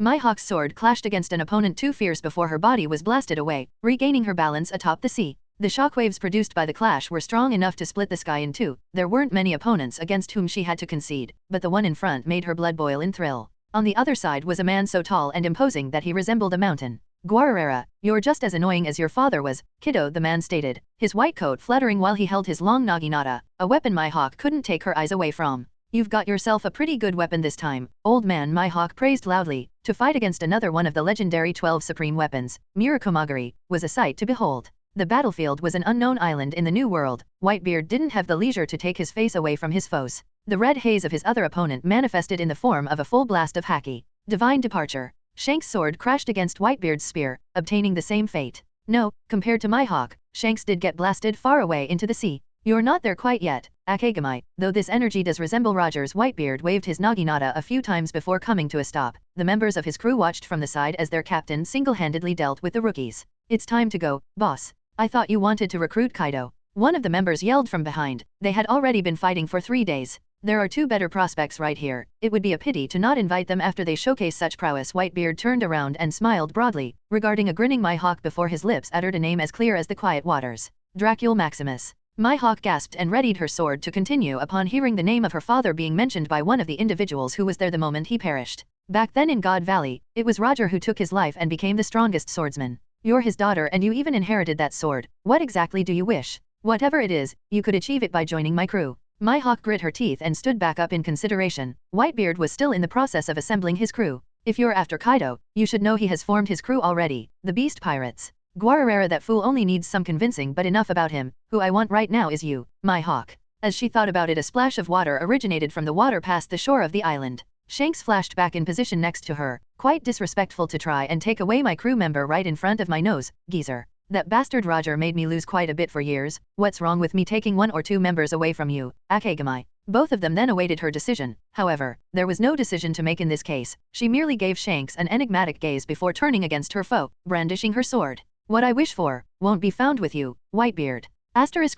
Speaker 1: Mihawk's sword clashed against an opponent too fierce before her body was blasted away, regaining her balance atop the sea. The shockwaves produced by the clash were strong enough to split the sky in 2. There weren't many opponents against whom she had to concede, but the one in front made her blood boil in thrill. On the other side was a man so tall and imposing that he resembled a mountain. Guararera, you're just as annoying as your father was, kiddo, the man stated, his white coat fluttering while he held his long naginata, a weapon Mihawk couldn't take her eyes away from. You've got yourself a pretty good weapon this time, old man, Mihawk praised loudly. To fight against another one of the legendary 12 supreme weapons, Murakomagari, was a sight to behold. The battlefield was an unknown island in the New World. Whitebeard didn't have the leisure to take his face away from his foes. The red haze of his other opponent manifested in the form of a full blast of haki. Divine departure. Shanks' sword crashed against Whitebeard's spear, obtaining the same fate. No, compared to Mihawk, Shanks did get blasted far away into the sea. You're not there quite yet, Akagami, though this energy does resemble Roger's. Whitebeard waved his naginata a few times before coming to a stop. The members of his crew watched from the side as their captain single-handedly dealt with the rookies. It's time to go, boss. I thought you wanted to recruit Kaido. One of the members yelled from behind. They had already been fighting for 3 days. There are 2 better prospects right here. It would be a pity to not invite them after they showcase such prowess. Whitebeard turned around and smiled broadly, regarding a grinning Mihawk before his lips uttered a name as clear as the quiet waters. Dracul Maximus. Mihawk gasped and readied her sword to continue upon hearing the name of her father being mentioned by one of the individuals who was there the moment he perished. Back then in God Valley, it was Roger who took his life and became the strongest swordsman. You're his daughter and you even inherited that sword. What exactly do you wish? Whatever it is, you could achieve it by joining my crew. Mihawk grit her teeth and stood back up in consideration. Whitebeard was still in the process of assembling his crew. If you're after Kaido, you should know he has formed his crew already, the Beast Pirates. Guararera, that fool only needs some convincing, but enough about him. Who I want right now is you, Mihawk. As she thought about it, a splash of water originated from the water past the shore of the island. Shanks flashed back in position next to her. Quite disrespectful to try and take away my crew member right in front of my nose, geezer. That bastard Roger made me lose quite a bit for years. What's wrong with me taking 1 or 2 members away from you, Akagami? Both of them then awaited her decision. However, there was no decision to make in this case. She merely gave Shanks an enigmatic gaze before turning against her foe, brandishing her sword. What I wish for, won't be found with you, Whitebeard.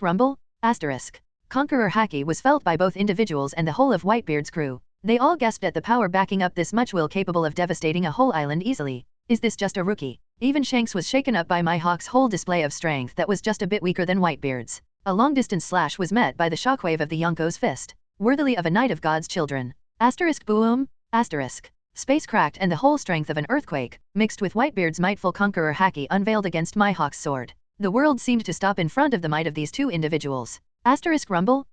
Speaker 1: Rumble? Conqueror Haki was felt by both individuals and the whole of Whitebeard's crew. They all gasped at the power backing up this much will, capable of devastating a whole island easily. Is this just a rookie? Even Shanks was shaken up by Mihawk's whole display of strength that was just a bit weaker than Whitebeard's. A long-distance slash was met by the shockwave of the Yonko's fist. Worthily of a knight of God's children. Boom. Space cracked and the whole strength of an earthquake, mixed with Whitebeard's mightful Conqueror Haki, unveiled against Mihawk's sword. The world seemed to stop in front of the might of these 2 individuals. Rumble?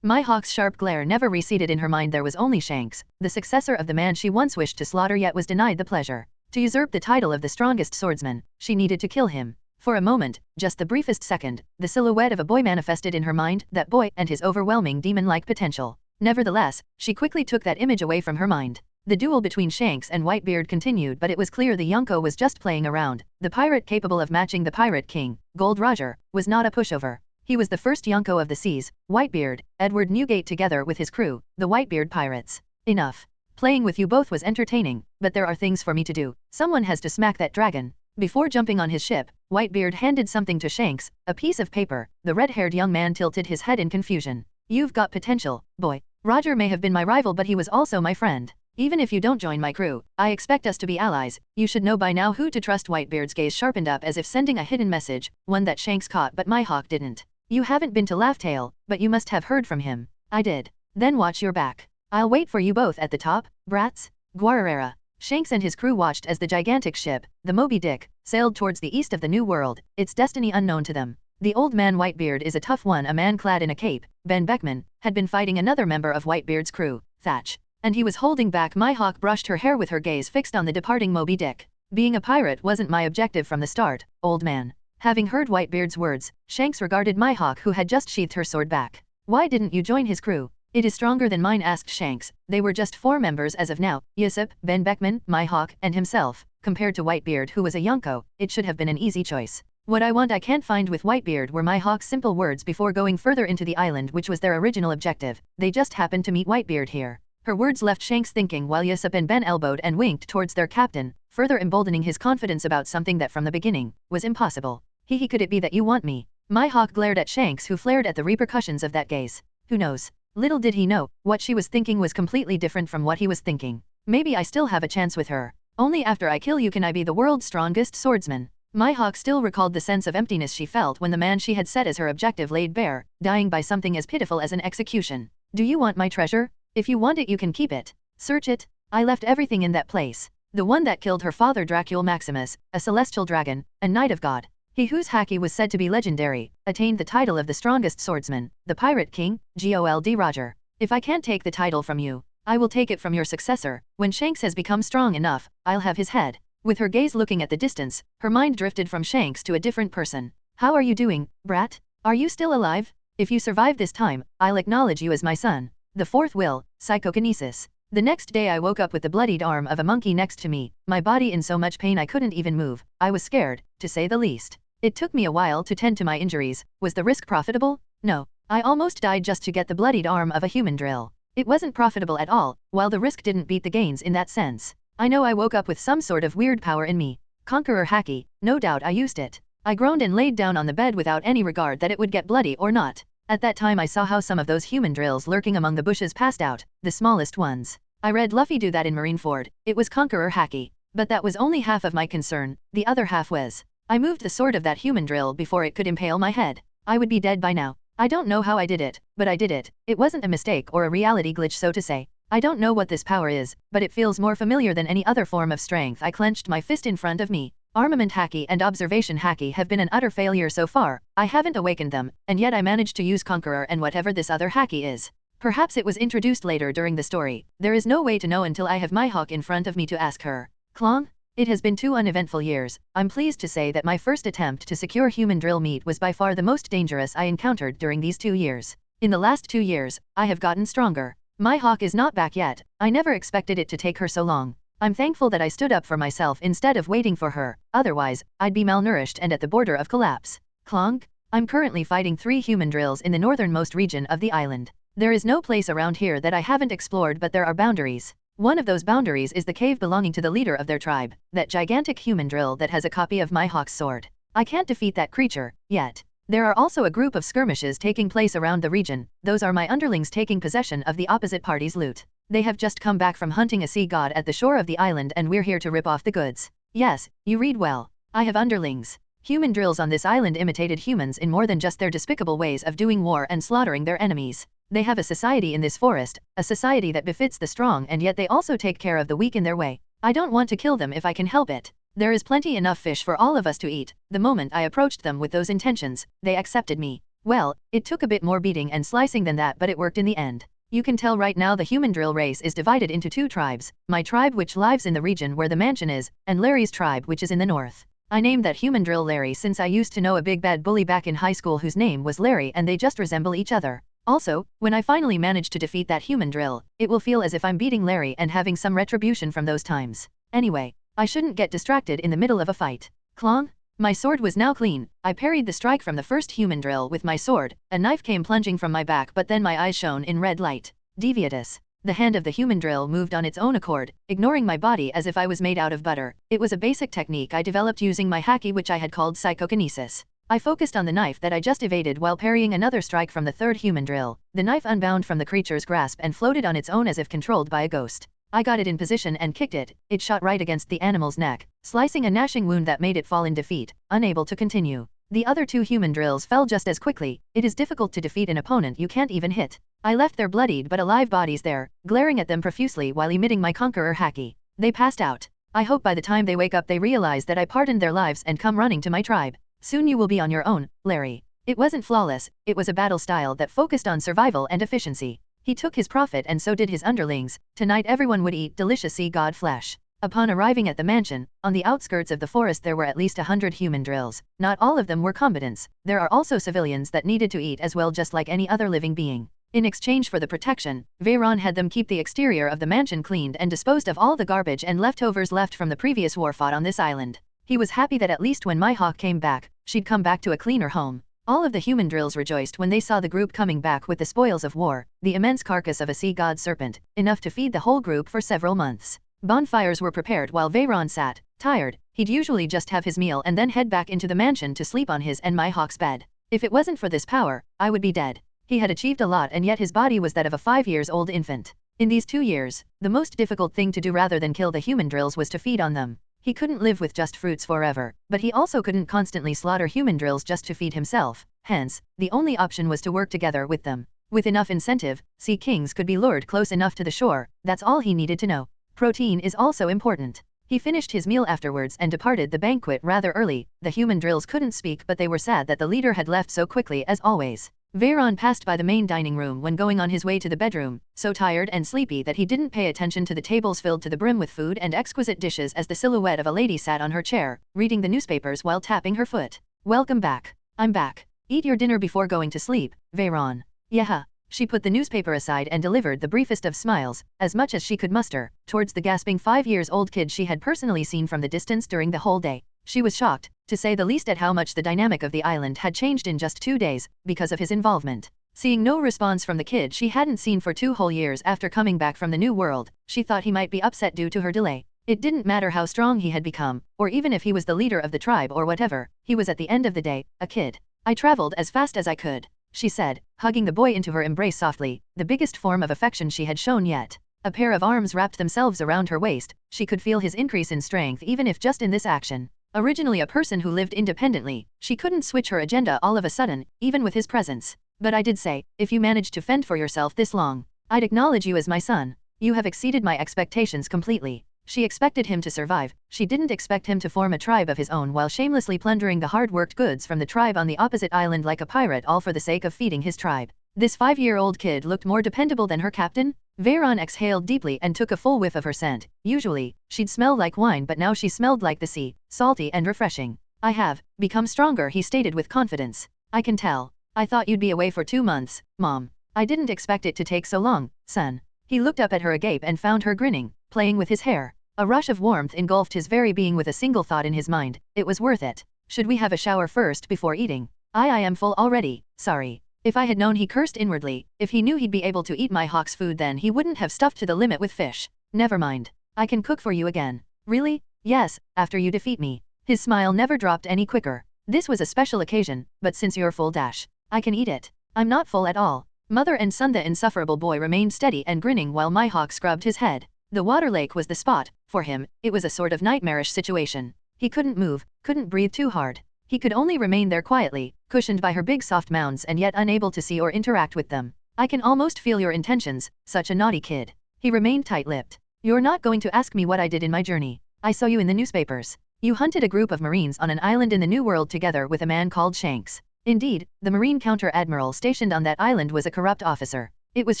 Speaker 1: Mihawk's sharp glare never receded in her mind. There was only Shanks, the successor of the man she once wished to slaughter yet was denied the pleasure. To usurp the title of the strongest swordsman, she needed to kill him. For a moment, just the briefest second, the silhouette of a boy manifested in her mind, that boy and his overwhelming demon-like potential. Nevertheless, she quickly took that image away from her mind. The duel between Shanks and Whitebeard continued, but it was clear the Yonko was just playing around. The pirate capable of matching the Pirate King, Gold Roger, was not a pushover. He was the first Yonko of the seas. Whitebeard, Edward Newgate together with his crew, the Whitebeard Pirates. Enough. Playing with you both was entertaining, but there are things for me to do. Someone has to smack that dragon. Before jumping on his ship, Whitebeard handed something to Shanks, a piece of paper. The red-haired young man tilted his head in confusion. You've got potential, boy. Roger may have been my rival, but he was also my friend. Even if you don't join my crew, I expect us to be allies. You should know by now who to trust. Whitebeard's gaze sharpened up as if sending a hidden message, one that Shanks caught but Mihawk didn't. You haven't been to Laughtail, but you must have heard from him. I did. Then watch your back. I'll wait for you both at the top, brats. Guararera. Shanks and his crew watched as the gigantic ship, the Moby Dick, sailed towards the east of the New World, its destiny unknown to them. The old man Whitebeard is a tough one. A man clad in a cape, Ben Beckman, had been fighting another member of Whitebeard's crew, Thatch. And he was holding back. Mihawk brushed her hair with her gaze fixed on the departing Moby Dick. Being a pirate wasn't my objective from the start, old man. Having heard Whitebeard's words, Shanks regarded Mihawk, who had just sheathed her sword, back. Why didn't you join his crew? It is stronger than mine, asked Shanks. They were just 4 members as of now, Yusuf, Ben Beckman, Mihawk, and himself. Compared to Whitebeard, who was a Yonko, it should have been an easy choice. What I want I can't find with Whitebeard, were Mihawk's simple words before going further into the island, which was their original objective. They just happened to meet Whitebeard here. Her words left Shanks thinking, while Yusuf and Ben elbowed and winked towards their captain, further emboldening his confidence about something that from the beginning was impossible. He could it be that you want me? Mihawk glared at Shanks, who flared at the repercussions of that gaze. Who knows? Little did he know, what she was thinking was completely different from what he was thinking. Maybe I still have a chance with her. Only after I kill you can I be the world's strongest swordsman. Mihawk still recalled the sense of emptiness she felt when the man she had set as her objective laid bare, dying by something as pitiful as an execution. Do you want my treasure? If you want it you can keep it. Search it. I left everything in that place. The one that killed her father, Dracul Maximus, a celestial dragon, a knight of God. He whose haki was said to be legendary, attained the title of the strongest swordsman, the Pirate King, Gold Roger. If I can't take the title from you, I will take it from your successor. When Shanks has become strong enough, I'll have his head. With her gaze looking at the distance, her mind drifted from Shanks to a different person. How are you doing, brat? Are you still alive? If you survive this time, I'll acknowledge you as my son. The fourth will, psychokinesis. The next day I woke up with the bloodied arm of a monkey next to me, my body in so much pain I couldn't even move. I was scared, to say the least. It took me a while to tend to my injuries. Was the risk profitable? No. I almost died just to get the bloodied arm of a human drill. It wasn't profitable at all, while the risk didn't beat the gains in that sense. I know I woke up with some sort of weird power in me. Conqueror haki, no doubt I used it. I groaned and laid down on the bed without any regard that it would get bloody or not. At that time I saw how some of those human drills lurking among the bushes passed out, the smallest ones. I read Luffy do that in Marineford. It was Conqueror haki. But that was only half of my concern, the other half was, I moved the sword of that human drill before it could impale my head. I would be dead by now. I don't know how I did it, but I did it. It wasn't a mistake or a reality glitch, so to say. I don't know what this power is, but it feels more familiar than any other form of strength. I clenched my fist in front of me. Armament haki and observation haki have been an utter failure so far. I haven't awakened them, and yet I managed to use Conqueror and whatever this other haki is. Perhaps it was introduced later during the story. There is no way to know until I have Mihawk in front of me to ask her. Klong? It has been 2 uneventful years. I'm pleased to say that my first attempt to secure human drill meat was by far the most dangerous I encountered during these 2 years. In the last 2 years, I have gotten stronger. Mihawk is not back yet. I never expected it to take her so long. I'm thankful that I stood up for myself instead of waiting for her, otherwise, I'd be malnourished and at the border of collapse. Clonk? I'm currently fighting 3 human drills in the northernmost region of the island. There is no place around here that I haven't explored, but there are boundaries. One of those boundaries is the cave belonging to the leader of their tribe, that gigantic human drill that has a copy of Mihawk's sword. I can't defeat that creature, yet. There are also a group of skirmishes taking place around the region. Those are my underlings taking possession of the opposite party's loot. They have just come back from hunting a sea god at the shore of the island, and we're here to rip off the goods. Yes, you read well. I have underlings. Human drills on this island imitated humans in more than just their despicable ways of doing war and slaughtering their enemies. They have a society in this forest, a society that befits the strong, and yet they also take care of the weak in their way. I don't want to kill them if I can help it. There is plenty enough fish for all of us to eat. The moment I approached them with those intentions, they accepted me. Well, it took a bit more beating and slicing than that, but it worked in the end. You can tell right now the human drill race is divided into 2 tribes, my tribe which lives in the region where the mansion is, and Larry's tribe which is in the north. I named that human drill Larry since I used to know a big bad bully back in high school whose name was Larry, and they just resemble each other. Also, when I finally manage to defeat that human drill, it will feel as if I'm beating Larry and having some retribution from those times. Anyway, I shouldn't get distracted in the middle of a fight. Clong? My sword was now clean. I parried the strike from the first human drill with my sword. A knife came plunging from my back, but then my eyes shone in red light. Deviatus. The hand of the human drill moved on its own accord, ignoring my body as if I was made out of butter. It was a basic technique I developed using my haki, which I had called psychokinesis. I focused on the knife that I just evaded while parrying another strike from the third human drill. The knife unbound from the creature's grasp and floated on its own as if controlled by a ghost. I got it in position and kicked it. It shot right against the animal's neck, slicing a gnashing wound that made it fall in defeat, unable to continue. The other 2 human drills fell just as quickly. It is difficult to defeat an opponent you can't even hit. I left their bloodied but alive bodies there, glaring at them profusely while emitting my conqueror haki. They passed out. I hope by the time they wake up they realize that I pardoned their lives and come running to my tribe. Soon you will be on your own, Larry. It wasn't flawless, it was a battle style that focused on survival and efficiency. He took his profit and so did his underlings. Tonight everyone would eat delicious sea god flesh. Upon arriving at the mansion, on the outskirts of the forest there were at least 100 human drills. Not all of them were combatants. There are also civilians that needed to eat as well, just like any other living being. In exchange for the protection, Veyron had them keep the exterior of the mansion cleaned and disposed of all the garbage and leftovers left from the previous war fought on this island. He was happy that at least when Mihawk came back, she'd come back to a cleaner home. All of the human drills rejoiced when they saw the group coming back with the spoils of war, the immense carcass of a sea god serpent, enough to feed the whole group for several months. Bonfires were prepared while Veyron sat, tired. He'd usually just have his meal and then head back into the mansion to sleep on his and Mihawk's bed. If it wasn't for this power, I would be dead. He had achieved a lot and yet his body was that of a 5-year-old infant. In these 2 years, the most difficult thing to do rather than kill the human drills was to feed on them. He couldn't live with just fruits forever, but he also couldn't constantly slaughter human drills just to feed himself. Hence, the only option was to work together with them. With enough incentive, sea kings could be lured close enough to the shore. That's all he needed to know. Protein is also important. He finished his meal afterwards and departed the banquet rather early. The human drills couldn't speak but they were sad that the leader had left so quickly as always. Veyron passed by the main dining room when going on his way to the bedroom, so tired and sleepy that he didn't pay attention to the tables filled to the brim with food and exquisite dishes as the silhouette of a lady sat on her chair, reading the newspapers while tapping her foot. Welcome back. I'm back. Eat your dinner before going to sleep, Veyron. Yeah. She put the newspaper aside and delivered the briefest of smiles, as much as she could muster, towards the gasping 5-year-old kid she had personally seen from the distance during the whole day. She was shocked, to say the least, at how much the dynamic of the island had changed in just 2 days, because of his involvement. Seeing no response from the kid she hadn't seen for 2 whole years after coming back from the New World, she thought he might be upset due to her delay. It didn't matter how strong he had become, or even if he was the leader of the tribe or whatever, he was at the end of the day, a kid. I traveled as fast as I could, she said, hugging the boy into her embrace softly, the biggest form of affection she had shown yet. A pair of arms wrapped themselves around her waist. She could feel his increase in strength even if just in this action. Originally a person who lived independently, she couldn't switch her agenda all of a sudden, even with his presence. But I did say, if you managed to fend for yourself this long, I'd acknowledge you as my son. You have exceeded my expectations completely. She expected him to survive. She didn't expect him to form a tribe of his own while shamelessly plundering the hard-worked goods from the tribe on the opposite island like a pirate, all for the sake of feeding his tribe. This 5-year-old kid looked more dependable than her captain. Veyron exhaled deeply and took a full whiff of her scent. Usually, she'd smell like wine but now she smelled like the sea, salty and refreshing. I have become stronger, he stated with confidence. I can tell. I thought you'd be away for 2 months, Mom. I didn't expect it to take so long, son. He looked up at her agape and found her grinning, playing with his hair. A rush of warmth engulfed his very being with a single thought in his mind. It was worth it. Should we have a shower first before eating? I am full already, sorry. If I had known, he cursed inwardly, if he knew he'd be able to eat Mihawk's food then he wouldn't have stuffed to the limit with fish. Never mind. I can cook for you again. Really? Yes, after you defeat me. His smile never dropped any quicker. This was a special occasion, but since you're full dash, I can eat it. I'm not full at all. Mother and son, the insufferable boy remained steady and grinning while Mihawk scrubbed his head. The water lake was the spot. For him, it was a sort of nightmarish situation. He couldn't move, couldn't breathe too hard. He could only remain there quietly, cushioned by her big soft mounds and yet unable to see or interact with them. I can almost feel your intentions, such a naughty kid. He remained tight-lipped. You're not going to ask me what I did in my journey. I saw you in the newspapers. You hunted a group of Marines on an island in the New World together with a man called Shanks. Indeed, the Marine counter-admiral stationed on that island was a corrupt officer. It was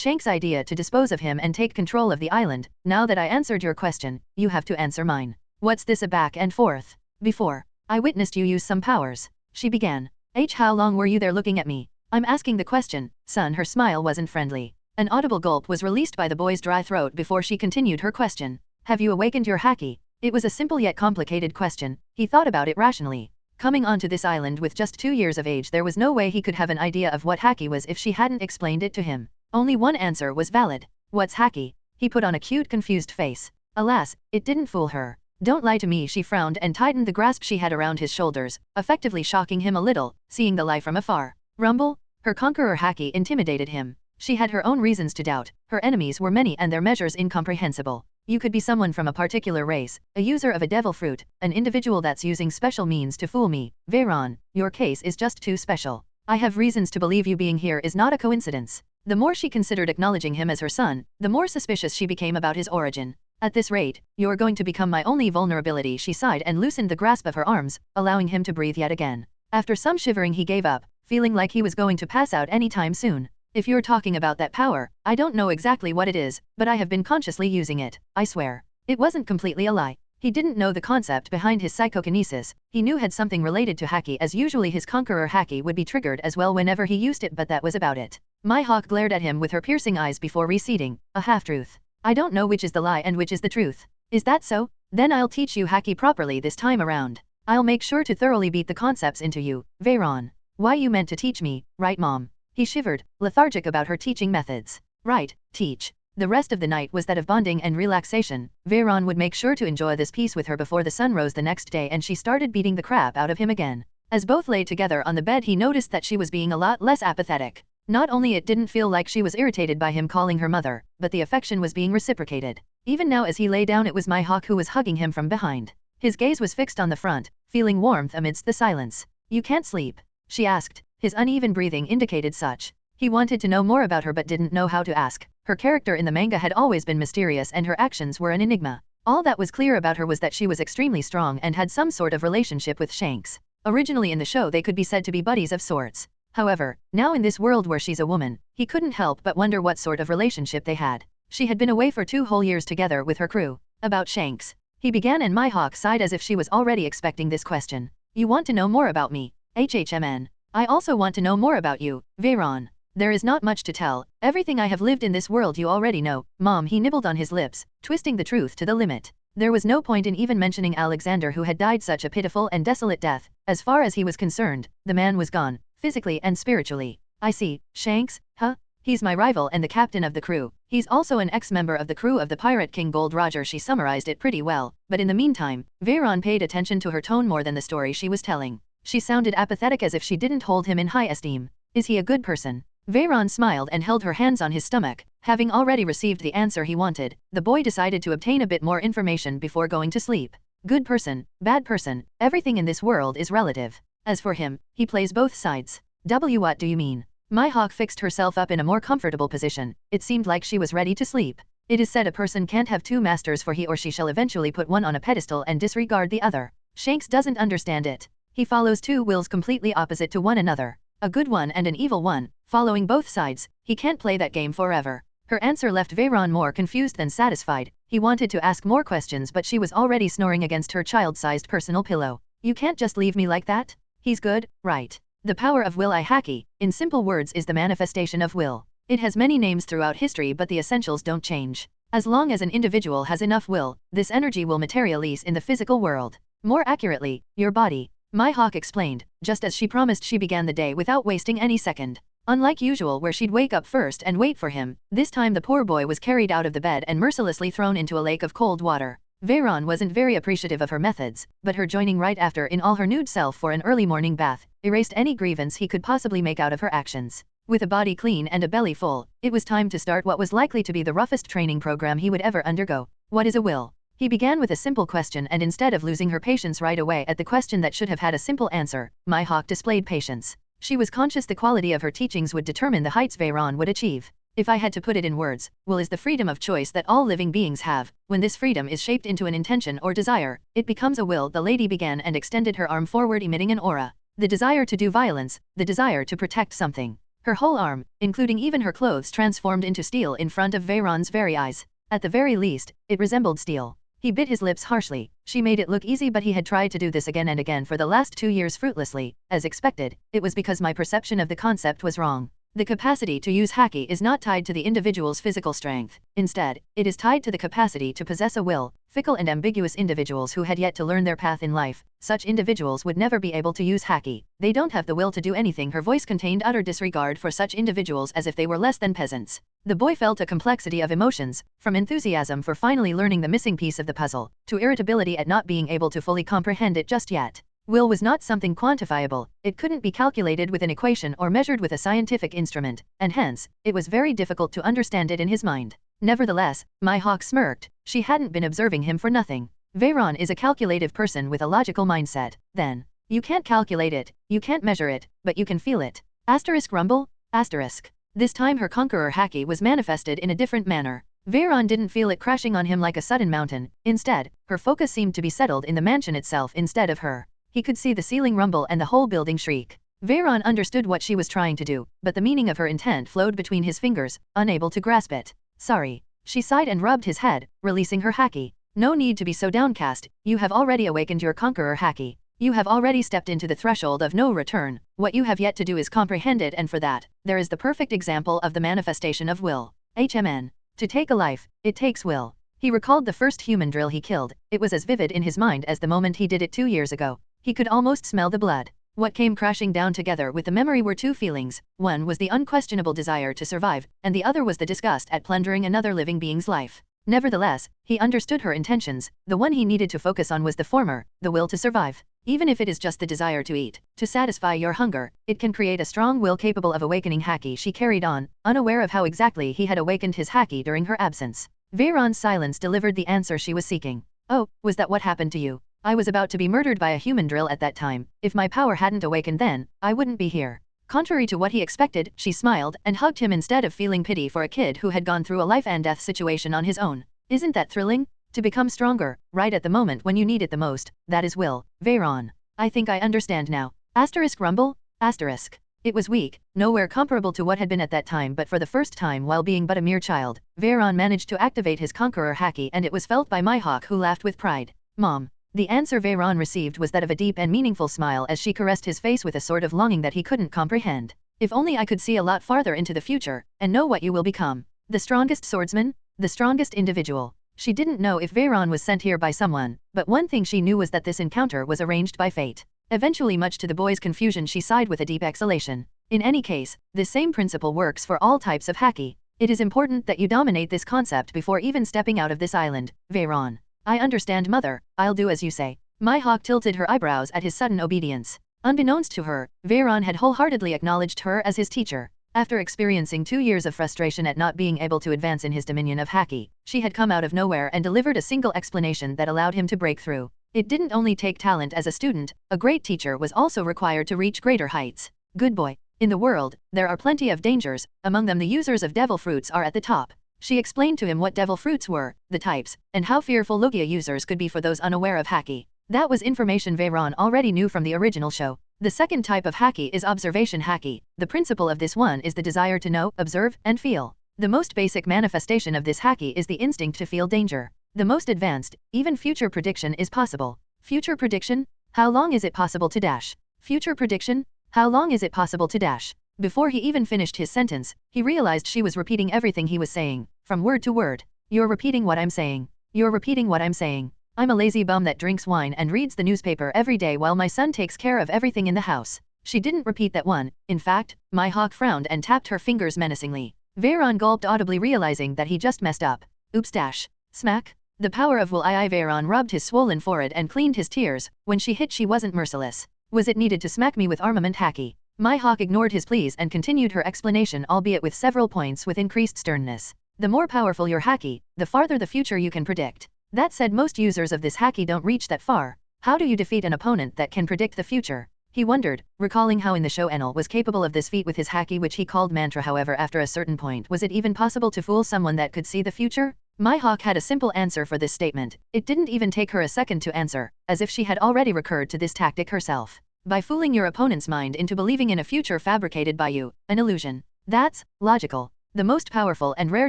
Speaker 1: Shanks' idea to dispose of him and take control of the island. Now that I answered your question, you have to answer mine. What's this a back and forth? Before, I witnessed you use some powers, she began. How long were you there looking at me? I'm asking the question, son. Her smile wasn't friendly. An audible gulp was released by the boy's dry throat before she continued her question. Have you awakened your haki? It was a simple yet complicated question. He thought about it rationally. Coming onto this island with just 2 years of age, there was no way he could have an idea of what haki was if she hadn't explained it to him. Only one answer was valid. What's haki? He put on a cute, confused face. Alas, it didn't fool her. Don't lie to me, she frowned and tightened the grasp she had around his shoulders, effectively shocking him a little, seeing the lie from afar. Rumble? Her conqueror haki intimidated him. She had her own reasons to doubt. Her enemies were many and their measures incomprehensible. You could be someone from a particular race, a user of a devil fruit, an individual that's using special means to fool me. Veyron, your case is just too special. I have reasons to believe you being here is not a coincidence. The more she considered acknowledging him as her son, the more suspicious she became about his origin. At this rate, you're going to become my only vulnerability, she sighed and loosened the grasp of her arms, allowing him to breathe yet again. After some shivering he gave up, feeling like he was going to pass out any time soon. If you're talking about that power, I don't know exactly what it is, but I have been consciously using it, I swear. It wasn't completely a lie. He didn't know the concept behind his psychokinesis, he knew had something related to haki, as usually his conqueror haki would be triggered as well whenever he used it, but that was about it. Mihawk glared at him with her piercing eyes before receding, a half-truth. I don't know which is the lie and which is the truth. Is that so? Then I'll teach you haki properly this time around. I'll make sure to thoroughly beat the concepts into you, Veyron. Why, you meant to teach me, right mom? He shivered, lethargic about her teaching methods. Right, teach. The rest of the night was that of bonding and relaxation. Veyron would make sure to enjoy this peace with her before the sun rose the next day, and she started beating the crap out of him again. As both lay together on the bed, he noticed that she was being a lot less apathetic. Not only it didn't feel like she was irritated by him calling her mother, but the affection was being reciprocated. Even now as he lay down, it was Mihawk who was hugging him from behind. His gaze was fixed on the front, feeling warmth amidst the silence. You can't sleep? She asked. His uneven breathing indicated such. He wanted to know more about her but didn't know how to ask. Her character in the manga had always been mysterious and her actions were an enigma. All that was clear about her was that she was extremely strong and had some sort of relationship with Shanks. Originally in the show they could be said to be buddies of sorts. However, now in this world where she's a woman, he couldn't help but wonder what sort of relationship they had. She had been away for 2 whole years together with her crew. About Shanks. He began and Mihawk sighed as if she was already expecting this question. You want to know more about me? HHMN. I also want to know more about you, Veyron. There is not much to tell, everything I have lived in this world you already know, Mom. He nibbled on his lips, twisting the truth to the limit. There was no point in even mentioning Alexander, who had died such a pitiful and desolate death. As far as he was concerned, the man was gone, physically and spiritually. I see, Shanks, huh? He's my rival and the captain of the crew. He's also an ex-member of the crew of the Pirate King Gold Roger. She summarized it pretty well, but in the meantime, Veyron paid attention to her tone more than the story she was telling. She sounded apathetic, as if she didn't hold him in high esteem. Is he a good person? Veyron smiled and held her hands on his stomach. Having already received the answer he wanted, the boy decided to obtain a bit more information before going to sleep. Good person, bad person, everything in this world is relative. As for him, he plays both sides. What do you mean? Mihawk fixed herself up in a more comfortable position. It seemed like she was ready to sleep. It is said a person can't have 2 masters, for he or she shall eventually put one on a pedestal and disregard the other. Shanks doesn't understand it. He follows 2 wills completely opposite to one another. A good one and an evil one, following both sides. He can't play that game forever. Her answer left Veyron more confused than satisfied. He wanted to ask more questions, but she was already snoring against her child-sized personal pillow. You can't just leave me like that? He's good, right? The power of will, haki, in simple words, is the manifestation of will. It has many names throughout history, but the essentials don't change. As long as an individual has enough will, this energy will materialize in the physical world. More accurately, your body. Mihawk explained. Just as she promised, she began the day without wasting any second. Unlike usual, where she'd wake up first and wait for him, this time the poor boy was carried out of the bed and mercilessly thrown into a lake of cold water. Veyron wasn't very appreciative of her methods, but her joining right after in all her nude self for an early morning bath erased any grievance he could possibly make out of her actions. With a body clean and a belly full, it was time to start what was likely to be the roughest training program he would ever undergo. What is a will? He began with a simple question, and instead of losing her patience right away at the question that should have had a simple answer, Mihawk displayed patience. She was conscious the quality of her teachings would determine the heights Veyron would achieve. If I had to put it in words, will is the freedom of choice that all living beings have. When this freedom is shaped into an intention or desire, it becomes a will. The lady began and extended her arm forward, emitting an aura. The desire to do violence, the desire to protect something. Her whole arm, including even her clothes, transformed into steel in front of Veyron's very eyes. At the very least, it resembled steel. He bit his lips harshly. She made it look easy, but he had tried to do this again and again for the last 2 years fruitlessly. As expected, it was because my perception of the concept was wrong. The capacity to use haki is not tied to the individual's physical strength. Instead, it is tied to the capacity to possess a will. Fickle and ambiguous individuals who had yet to learn their path in life, such individuals would never be able to use haki. They don't have the will to do anything. Her voice contained utter disregard for such individuals, as if they were less than peasants. The boy felt a complexity of emotions, from enthusiasm for finally learning the missing piece of the puzzle, to irritability at not being able to fully comprehend it just yet. Will was not something quantifiable. It couldn't be calculated with an equation or measured with a scientific instrument, and hence, it was very difficult to understand it in his mind. Nevertheless, Mihawk smirked. She hadn't been observing him for nothing. Veyron is a calculative person with a logical mindset. Then, you can't calculate it, you can't measure it, but you can feel it. Asterisk rumble? Asterisk. This time her conqueror haki was manifested in a different manner. Veyron didn't feel it crashing on him like a sudden mountain. Instead, her focus seemed to be settled in the mansion itself instead of her. He could see the ceiling rumble and the whole building shriek. Veyron understood what she was trying to do, but the meaning of her intent flowed between his fingers, unable to grasp it. Sorry. She sighed and rubbed his head, releasing her haki. No need to be so downcast, you have already awakened your conqueror haki. You have already stepped into the threshold of no return. What you have yet to do is comprehend it, and for that, there is the perfect example of the manifestation of will. HMN. To take a life, it takes will. He recalled the first human drill he killed. It was as vivid in his mind as the moment he did it 2 years ago. He could almost smell the blood. What came crashing down together with the memory were two feelings. One was the unquestionable desire to survive, and the other was the disgust at plundering another living being's life. Nevertheless, he understood her intentions. The one he needed to focus on was the former, the will to survive. Even if it is just the desire to eat, to satisfy your hunger, it can create a strong will capable of awakening haki. She carried on, unaware of how exactly he had awakened his haki during her absence. Veyron's silence delivered the answer she was seeking. Oh, was that what happened to you? I was about to be murdered by a human drill at that time. If my power hadn't awakened then, I wouldn't be here. Contrary to what he expected, she smiled and hugged him instead of feeling pity for a kid who had gone through a life and death situation on his own. Isn't that thrilling? To become stronger, right at the moment when you need it the most, that is will. Veyron. I think I understand now. Asterisk rumble? Asterisk. It was weak, nowhere comparable to what had been at that time, but for the first time while being but a mere child, Veyron managed to activate his conqueror haki, and it was felt by Mihawk, who laughed with pride. Mom. The answer Veyron received was that of a deep and meaningful smile as she caressed his face with a sort of longing that he couldn't comprehend. If only I could see a lot farther into the future, and know what you will become. The strongest swordsman? The strongest individual. She didn't know if Veyron was sent here by someone, but one thing she knew was that this encounter was arranged by fate. Eventually, much to the boy's confusion, she sighed with a deep exhalation. In any case, this same principle works for all types of haki. It is important that you dominate this concept before even stepping out of this island, Veyron. I understand, mother, I'll do as you say. Mihawk tilted her eyebrows at his sudden obedience. Unbeknownst to her, Veyron had wholeheartedly acknowledged her as his teacher. After experiencing 2 years of frustration at not being able to advance in his dominion of haki, she had come out of nowhere and delivered a single explanation that allowed him to break through. It didn't only take talent as a student, a great teacher was also required to reach greater heights. Good boy. In the world, there are plenty of dangers, among them the users of devil fruits are at the top. She explained to him what devil fruits were, the types, and how fearful Logia users could be for those unaware of haki. That was information Veyron already knew from the original show. The second type of haki is observation haki. The principle of this one is the desire to know, observe, and feel. The most basic manifestation of this haki is the instinct to feel danger. The most advanced, even future prediction is possible. Future prediction? How long is it possible to dash? Future prediction? How long is it possible to dash? Before he even finished his sentence, he realized she was repeating everything he was saying, from word to word. You're repeating what I'm saying. You're repeating what I'm saying. I'm a lazy bum that drinks wine and reads the newspaper every day while my son takes care of everything in the house. She didn't repeat that one. In fact, Mihawk frowned and tapped her fingers menacingly. Veyron gulped audibly, realizing that he just messed up. Oops dash. Smack. The power of will. Veyron rubbed his swollen forehead and cleaned his tears. When she hit, she wasn't merciless. Was it needed to smack me with armament haki? Mihawk ignored his pleas and continued her explanation, albeit with several points with increased sternness. The more powerful your haki, the farther the future you can predict. That said, most users of this haki don't reach that far. How do you defeat an opponent that can predict the future? He wondered, recalling how in the show Enel was capable of this feat with his haki, which he called mantra. However, after a certain point, was it even possible to fool someone that could see the future? Mihawk had a simple answer for this statement. It didn't even take her a second to answer, as if she had already recurred to this tactic herself. By fooling your opponent's mind into believing in a future fabricated by you, an illusion. That's logical. The most powerful and rare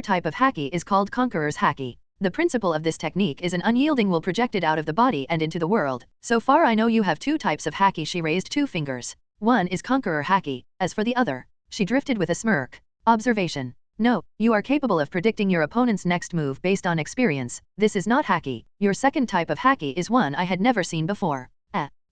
Speaker 1: type of haki is called Conqueror's haki. The principle of this technique is an unyielding will projected out of the body and into the world. So far I know you have 2 types of haki. She raised 2 fingers. One is Conqueror haki, as for the other, she drifted with a smirk. Observation. No, you are capable of predicting your opponent's next move based on experience. This is not haki. Your second type of haki is one I had never seen before.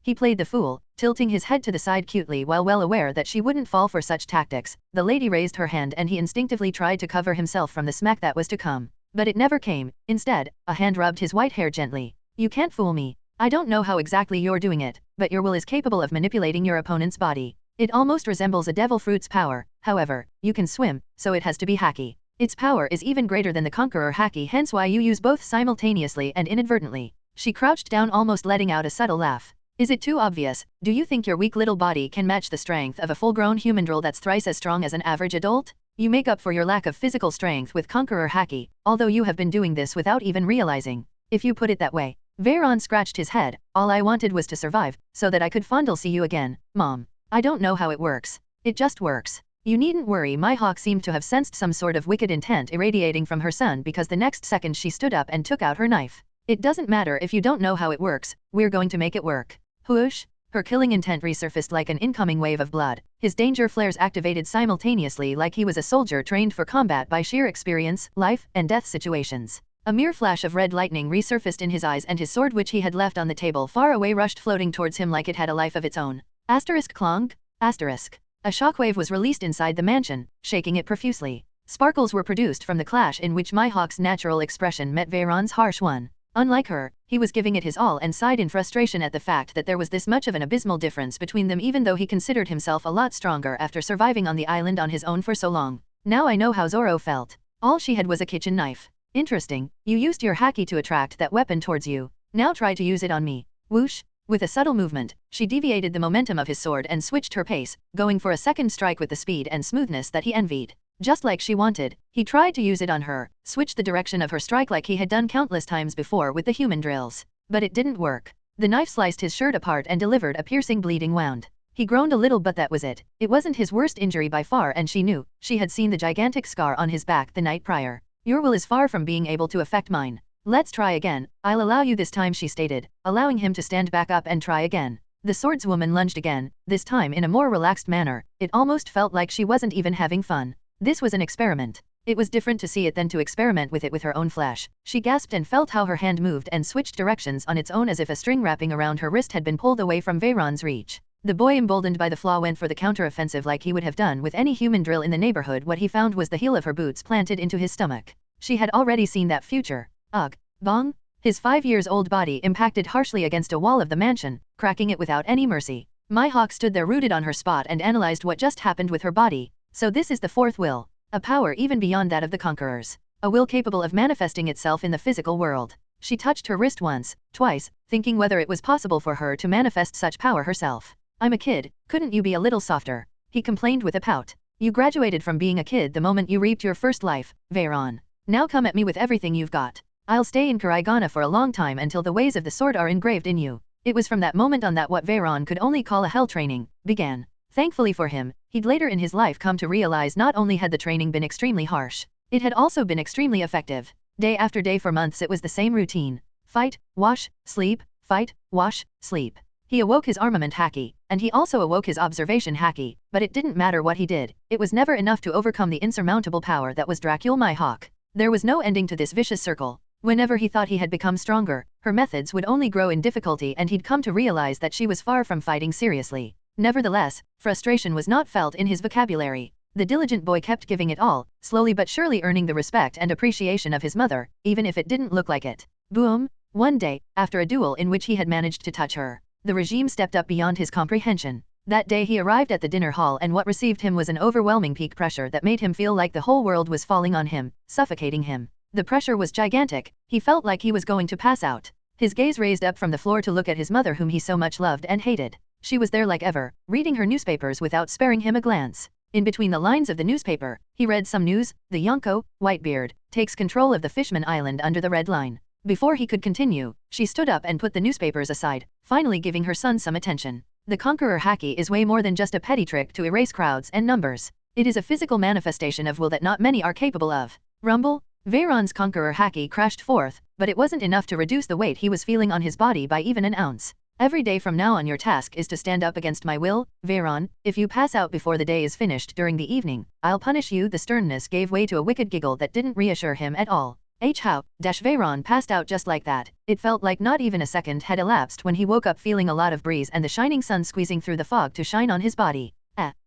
Speaker 1: He played the fool, tilting his head to the side cutely while well aware that she wouldn't fall for such tactics. The lady raised her hand and he instinctively tried to cover himself from the smack that was to come. But it never came. Instead, a hand rubbed his white hair gently. You can't fool me. I don't know how exactly you're doing it, but your will is capable of manipulating your opponent's body. It almost resembles a devil fruit's power. However, you can swim, so it has to be haki. Its power is even greater than the Conqueror Haki, hence why you use both simultaneously and inadvertently. She crouched down, almost letting out a subtle laugh. Is it too obvious? Do you think your weak little body can match the strength of a full-grown human drill that's thrice as strong as an average adult? You make up for your lack of physical strength with Conqueror Haki, although you have been doing this without even realizing. If you put it that way. Veyron scratched his head. All I wanted was to survive, so that I could fondle see you again, Mom. I don't know how it works. It just works. You needn't worry. Mihawk seemed to have sensed some sort of wicked intent irradiating from her son, because the next second she stood up and took out her knife. It doesn't matter if you don't know how it works, we're going to make it work. Whoosh! Her killing intent resurfaced like an incoming wave of blood. His danger flares activated simultaneously like he was a soldier trained for combat by sheer experience, life and death situations. A mere flash of red lightning resurfaced in his eyes, and his sword, which he had left on the table far away, rushed floating towards him like it had a life of its own. Asterisk clonk? Asterisk. A shockwave was released inside the mansion, shaking it profusely. Sparkles were produced from the clash in which Mihawk's natural expression met Veyron's harsh one. Unlike her, he was giving it his all and sighed in frustration at the fact that there was this much of an abysmal difference between them, even though he considered himself a lot stronger after surviving on the island on his own for so long. Now I know how Zoro felt. All she had was a kitchen knife. Interesting, you used your haki to attract that weapon towards you. Now try to use it on me. Whoosh! With a subtle movement, she deviated the momentum of his sword and switched her pace, going for a second strike with the speed and smoothness that he envied. Just like she wanted, he tried to use it on her, switched the direction of her strike like he had done countless times before with the human drills. But it didn't work. The knife sliced his shirt apart and delivered a piercing bleeding wound. He groaned a little, but that was it. It wasn't his worst injury by far, and she knew. She had seen the gigantic scar on his back the night prior. Your will is far from being able to affect mine. Let's try again. I'll allow you this time, she stated, allowing him to stand back up and try again. The swordswoman lunged again, this time in a more relaxed manner. It almost felt like she wasn't even having fun. This was an experiment. It was different to see it than to experiment with it with her own flesh. She gasped and felt how her hand moved and switched directions on its own, as if a string wrapping around her wrist had been pulled away from Veyron's reach. The boy, emboldened by the flaw, went for the counter-offensive like he would have done with any human drill in the neighborhood. What he found was the heel of her boots planted into his stomach. She had already seen that future. Ugh. Bong? His 5-year-old body impacted harshly against a wall of the mansion, cracking it without any mercy. Mihawk stood there rooted on her spot and analyzed what just happened with her body. So this is the fourth will. A power even beyond that of the conquerors. A will capable of manifesting itself in the physical world. She touched her wrist once, twice, thinking whether it was possible for her to manifest such power herself. I'm a kid, couldn't you be a little softer? He complained with a pout. You graduated from being a kid the moment you reaped your first life, Veyron. Now come at me with everything you've got. I'll stay in Karaigana for a long time until the ways of the sword are engraved in you. It was from that moment on that what Veyron could only call a hell training began. Thankfully for him, he'd later in his life come to realize not only had the training been extremely harsh, it had also been extremely effective. Day after day for months it was the same routine. Fight, wash, sleep, fight, wash, sleep. He awoke his armament haki, and he also awoke his observation haki, but it didn't matter what he did, it was never enough to overcome the insurmountable power that was Dracul Mihawk. There was no ending to this vicious circle. Whenever he thought he had become stronger, her methods would only grow in difficulty, and he'd come to realize that she was far from fighting seriously. Nevertheless, frustration was not felt in his vocabulary. The diligent boy kept giving it all, slowly but surely earning the respect and appreciation of his mother, even if it didn't look like it. Boom! One day, after a duel in which he had managed to touch her, the regime stepped up beyond his comprehension. That day he arrived at the dinner hall, and what received him was an overwhelming peak pressure that made him feel like the whole world was falling on him, suffocating him. The pressure was gigantic. He felt like he was going to pass out. His gaze raised up from the floor to look at his mother, whom he so much loved and hated. She was there like ever, reading her newspapers without sparing him a glance. In between the lines of the newspaper, he read some news. The Yonko, Whitebeard, takes control of the Fishman Island under the Red Line. Before he could continue, she stood up and put the newspapers aside, finally giving her son some attention. The Conqueror Haki is way more than just a petty trick to erase crowds and numbers. It is a physical manifestation of will that not many are capable of. Rumble? Veyron's Conqueror Haki crashed forth, but it wasn't enough to reduce the weight he was feeling on his body by even an ounce. Every day from now on your task is to stand up against my will, Veyron. If you pass out before the day is finished during the evening, I'll punish you. The sternness gave way to a wicked giggle that didn't reassure him at all. How? Veyron passed out just like that. It felt like not even a second had elapsed when he woke up feeling a lot of breeze and the shining sun squeezing through the fog to shine on his body.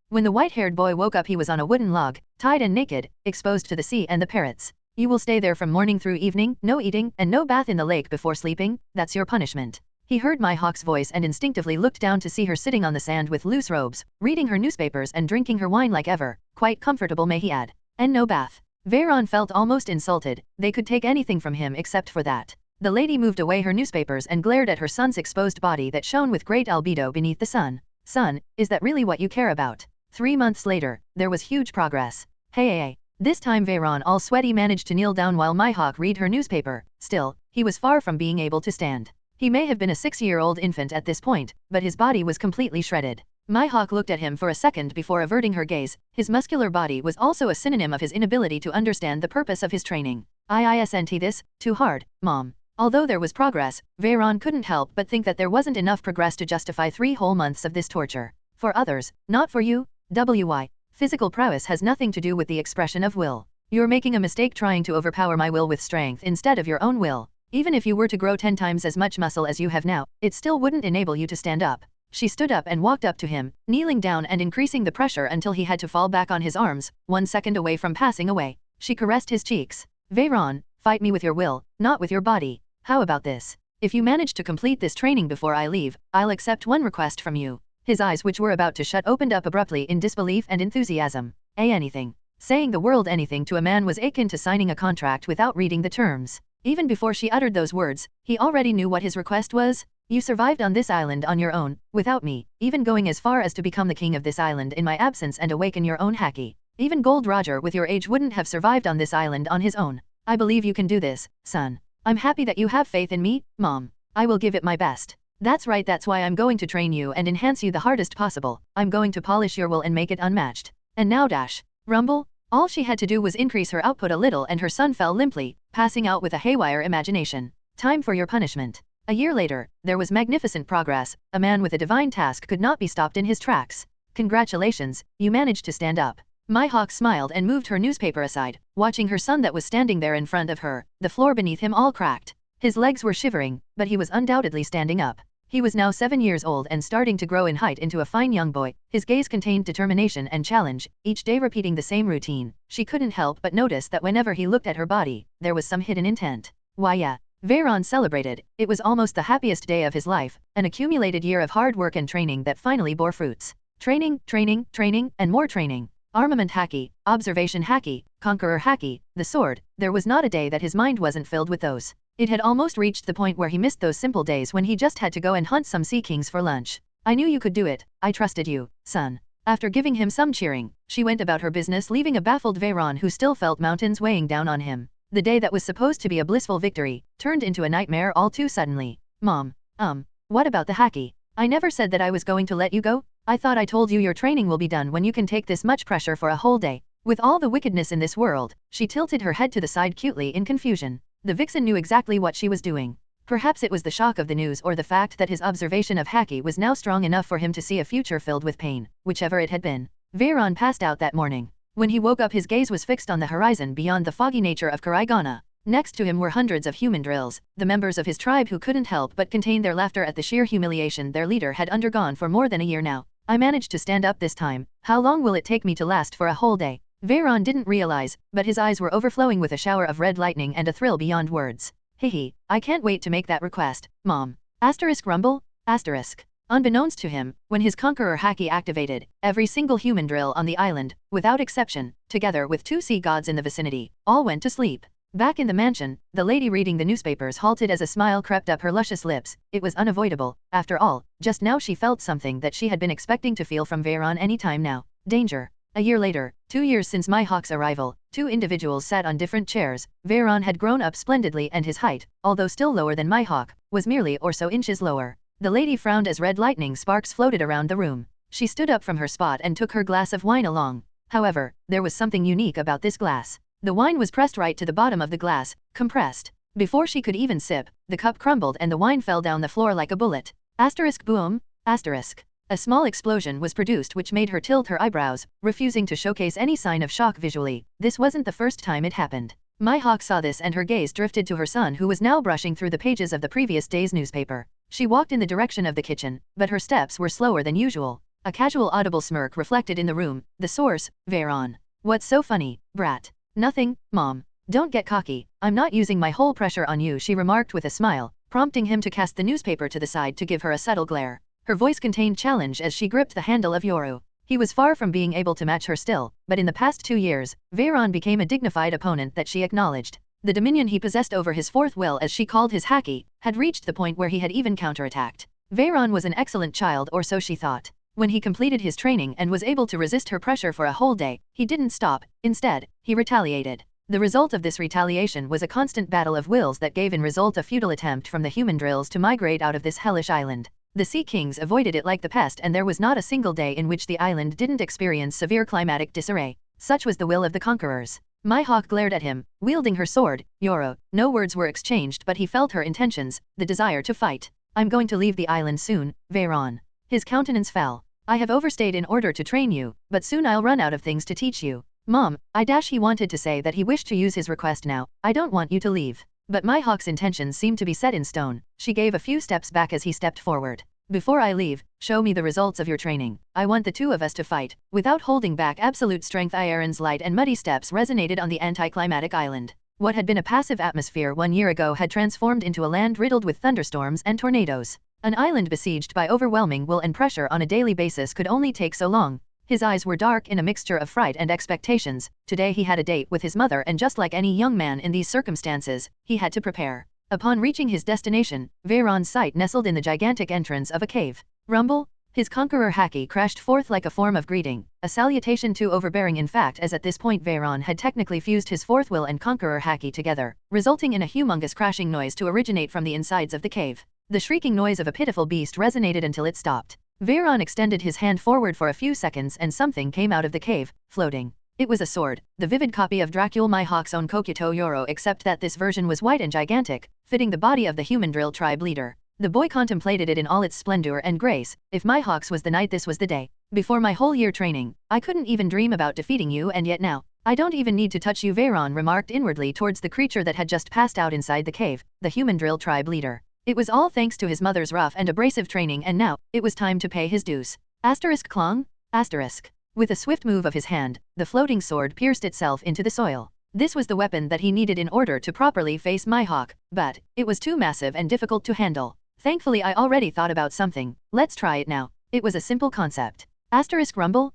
Speaker 1: When the white-haired boy woke up he was on a wooden log, tied and naked, exposed to the sea and the parrots. You will stay there from morning through evening, no eating, and no bath in the lake before sleeping. That's your punishment. He heard Mihawk's voice and instinctively looked down to see her sitting on the sand with loose robes, reading her newspapers and drinking her wine like ever. Quite comfortable, may he add. And no bath. Veyron felt almost insulted. They could take anything from him except for that. The lady moved away her newspapers and glared at her son's exposed body that shone with great albedo beneath the sun. Son, is that really what you care about? 3 months later, there was huge progress. Hey. This time Veyron, all sweaty, managed to kneel down while Mihawk read her newspaper. Still, he was far from being able to stand. He may have been a 6-year-old infant at this point, but his body was completely shredded. Mihawk looked at him for a second before averting her gaze. His muscular body was also a synonym of his inability to understand the purpose of his training. Isn't this too hard, Mom? Although there was progress, Veyron couldn't help but think that there wasn't enough progress to justify 3 whole months of this torture. For others, not for you. WY. Physical prowess has nothing to do with the expression of will. You're making a mistake trying to overpower my will with strength instead of your own will. Even if you were to grow 10 times as much muscle as you have now, it still wouldn't enable you to stand up. She stood up and walked up to him, kneeling down and increasing the pressure until he had to fall back on his arms, 1 second away from passing away. She caressed his cheeks. Veyron, fight me with your will, not with your body. How about this? If you manage to complete this training before I leave, I'll accept one request from you. His eyes, which were about to shut, opened up abruptly in disbelief and enthusiasm. Anything. Saying the world anything to a man was akin to signing a contract without reading the terms. Even before she uttered those words, he already knew what his request was. You survived on this island on your own, without me, even going as far as to become the king of this island in my absence and awaken your own haki. Even Gold Roger with your age wouldn't have survived on this island on his own. I believe you can do this, son. I'm happy that you have faith in me, Mom. I will give it my best. That's right, that's why I'm going to train you and enhance you the hardest possible. I'm going to polish your will and make it unmatched. And now dash. Rumble? All she had to do was increase her output a little and her son fell limply, passing out with a haywire imagination. Time for your punishment. A year later, there was magnificent progress. A man with a divine task could not be stopped in his tracks. Congratulations, you managed to stand up. Mihawk smiled and moved her newspaper aside, watching her son that was standing there in front of her, the floor beneath him all cracked. His legs were shivering, but he was undoubtedly standing up. He was now 7 years old and starting to grow in height into a fine young boy. His gaze contained determination and challenge, each day repeating the same routine. She couldn't help but notice that whenever he looked at her body, there was some hidden intent. Why yeah. Veyron celebrated. It was almost the happiest day of his life, an accumulated year of hard work and training that finally bore fruits. Training, and more training. Armament haki, observation haki, conqueror haki, the sword. There was not a day that his mind wasn't filled with those. It had almost reached the point where he missed those simple days when he just had to go and hunt some sea kings for lunch. I knew you could do it. I trusted you, son. After giving him some cheering, she went about her business, leaving a baffled Veyron who still felt mountains weighing down on him. The day that was supposed to be a blissful victory turned into a nightmare all too suddenly. Mom, what about the haki? I never said that I was going to let you go. I thought I told you your training will be done when you can take this much pressure for a whole day. With all the wickedness in this world, she tilted her head to the side cutely in confusion. The vixen knew exactly what she was doing. Perhaps it was the shock of the news or the fact that his observation of haki was now strong enough for him to see a future filled with pain, whichever it had been. Veyron passed out that morning. When he woke up, his gaze was fixed on the horizon beyond the foggy nature of Karaigana. Next to him were hundreds of human drills, the members of his tribe who couldn't help but contain their laughter at the sheer humiliation their leader had undergone for more than a year now. I managed to stand up this time. How long will it take me to last for a whole day? Veyron didn't realize, but his eyes were overflowing with a shower of red lightning and a thrill beyond words. Hehe, I can't wait to make that request, Mom. Rumble? Unbeknownst to him, when his conqueror haki activated, every single human drill on the island, without exception, together with 2 sea gods in the vicinity, all went to sleep. Back in the mansion, the lady reading the newspapers halted as a smile crept up her luscious lips. It was unavoidable. After all, just now she felt something that she had been expecting to feel from Veyron any time now. Danger. A year later, 2 years since Mihawk's arrival, 2 individuals sat on different chairs. Veyron had grown up splendidly and his height, although still lower than Mihawk, was merely or so inches lower. The lady frowned as red lightning sparks floated around the room. She stood up from her spot and took her glass of wine along. However, there was something unique about this glass. The wine was pressed right to the bottom of the glass, compressed. Before she could even sip, the cup crumbled and the wine fell down the floor like a bullet. Boom. A small explosion was produced which made her tilt her eyebrows, refusing to showcase any sign of shock visually. This wasn't the first time it happened. Mihawk saw this and her gaze drifted to her son who was now brushing through the pages of the previous day's newspaper. She walked in the direction of the kitchen, but her steps were slower than usual. A casual audible smirk reflected in the room. The source, Veyron. What's so funny, brat? Nothing, Mom. Don't get cocky. I'm not using my whole pressure on you, she remarked with a smile, prompting him to cast the newspaper to the side to give her a subtle glare. Her voice contained challenge as she gripped the handle of Yoru. He was far from being able to match her still, but in the past 2 years, Veyron became a dignified opponent that she acknowledged. The dominion he possessed over his fourth will, as she called his haki, had reached the point where he had even counterattacked. Veyron was an excellent child, or so she thought. When he completed his training and was able to resist her pressure for a whole day, he didn't stop. Instead, he retaliated. The result of this retaliation was a constant battle of wills that gave in result a futile attempt from the human drills to migrate out of this hellish island. The Sea Kings avoided it like the pest, and there was not a single day in which the island didn't experience severe climatic disarray. Such was the will of the conquerors. Mihawk glared at him, wielding her sword. Yoro. No words were exchanged, but he felt her intentions, the desire to fight. I'm going to leave the island soon, Veyron. His countenance fell. I have overstayed in order to train you, but soon I'll run out of things to teach you. Mom, he wanted to say that he wished to use his request now. I don't want you to leave. But Mihawk's intentions seemed to be set in stone. She gave a few steps back as he stepped forward. Before I leave, show me the results of your training. I want the two of us to fight. Without holding back absolute strength, Aaron's light and muddy steps resonated on the anticlimactic island. What had been a passive atmosphere 1 year ago had transformed into a land riddled with thunderstorms and tornadoes. An island besieged by overwhelming will and pressure on a daily basis could only take so long. His eyes were dark in a mixture of fright and expectations. Today he had a date with his mother, and just like any young man in these circumstances, he had to prepare. Upon reaching his destination, Veyron's sight nestled in the gigantic entrance of a cave. Rumble? His conqueror haki crashed forth like a form of greeting, a salutation too overbearing in fact, as at this point Veyron had technically fused his fourth will and conqueror haki together, resulting in a humongous crashing noise to originate from the insides of the cave. The shrieking noise of a pitiful beast resonated until it stopped. Veyron extended his hand forward for a few seconds and something came out of the cave, floating. It was a sword, the vivid copy of Dracul Mihawk's own Kokuto Yoro, except that this version was white and gigantic, fitting the body of the human drill tribe leader. The boy contemplated it in all its splendor and grace. If Mihawk's was the night, this was the day. Before my whole year training, I couldn't even dream about defeating you, and yet now, I don't even need to touch you, Veyron remarked inwardly towards the creature that had just passed out inside the cave, the human drill tribe leader. It was all thanks to his mother's rough and abrasive training, and now, it was time to pay his dues. Klong? With a swift move of his hand, the floating sword pierced itself into the soil. This was the weapon that he needed in order to properly face Mihawk, but it was too massive and difficult to handle. Thankfully I already thought about something. Let's try it now. It was a simple concept. Rumble?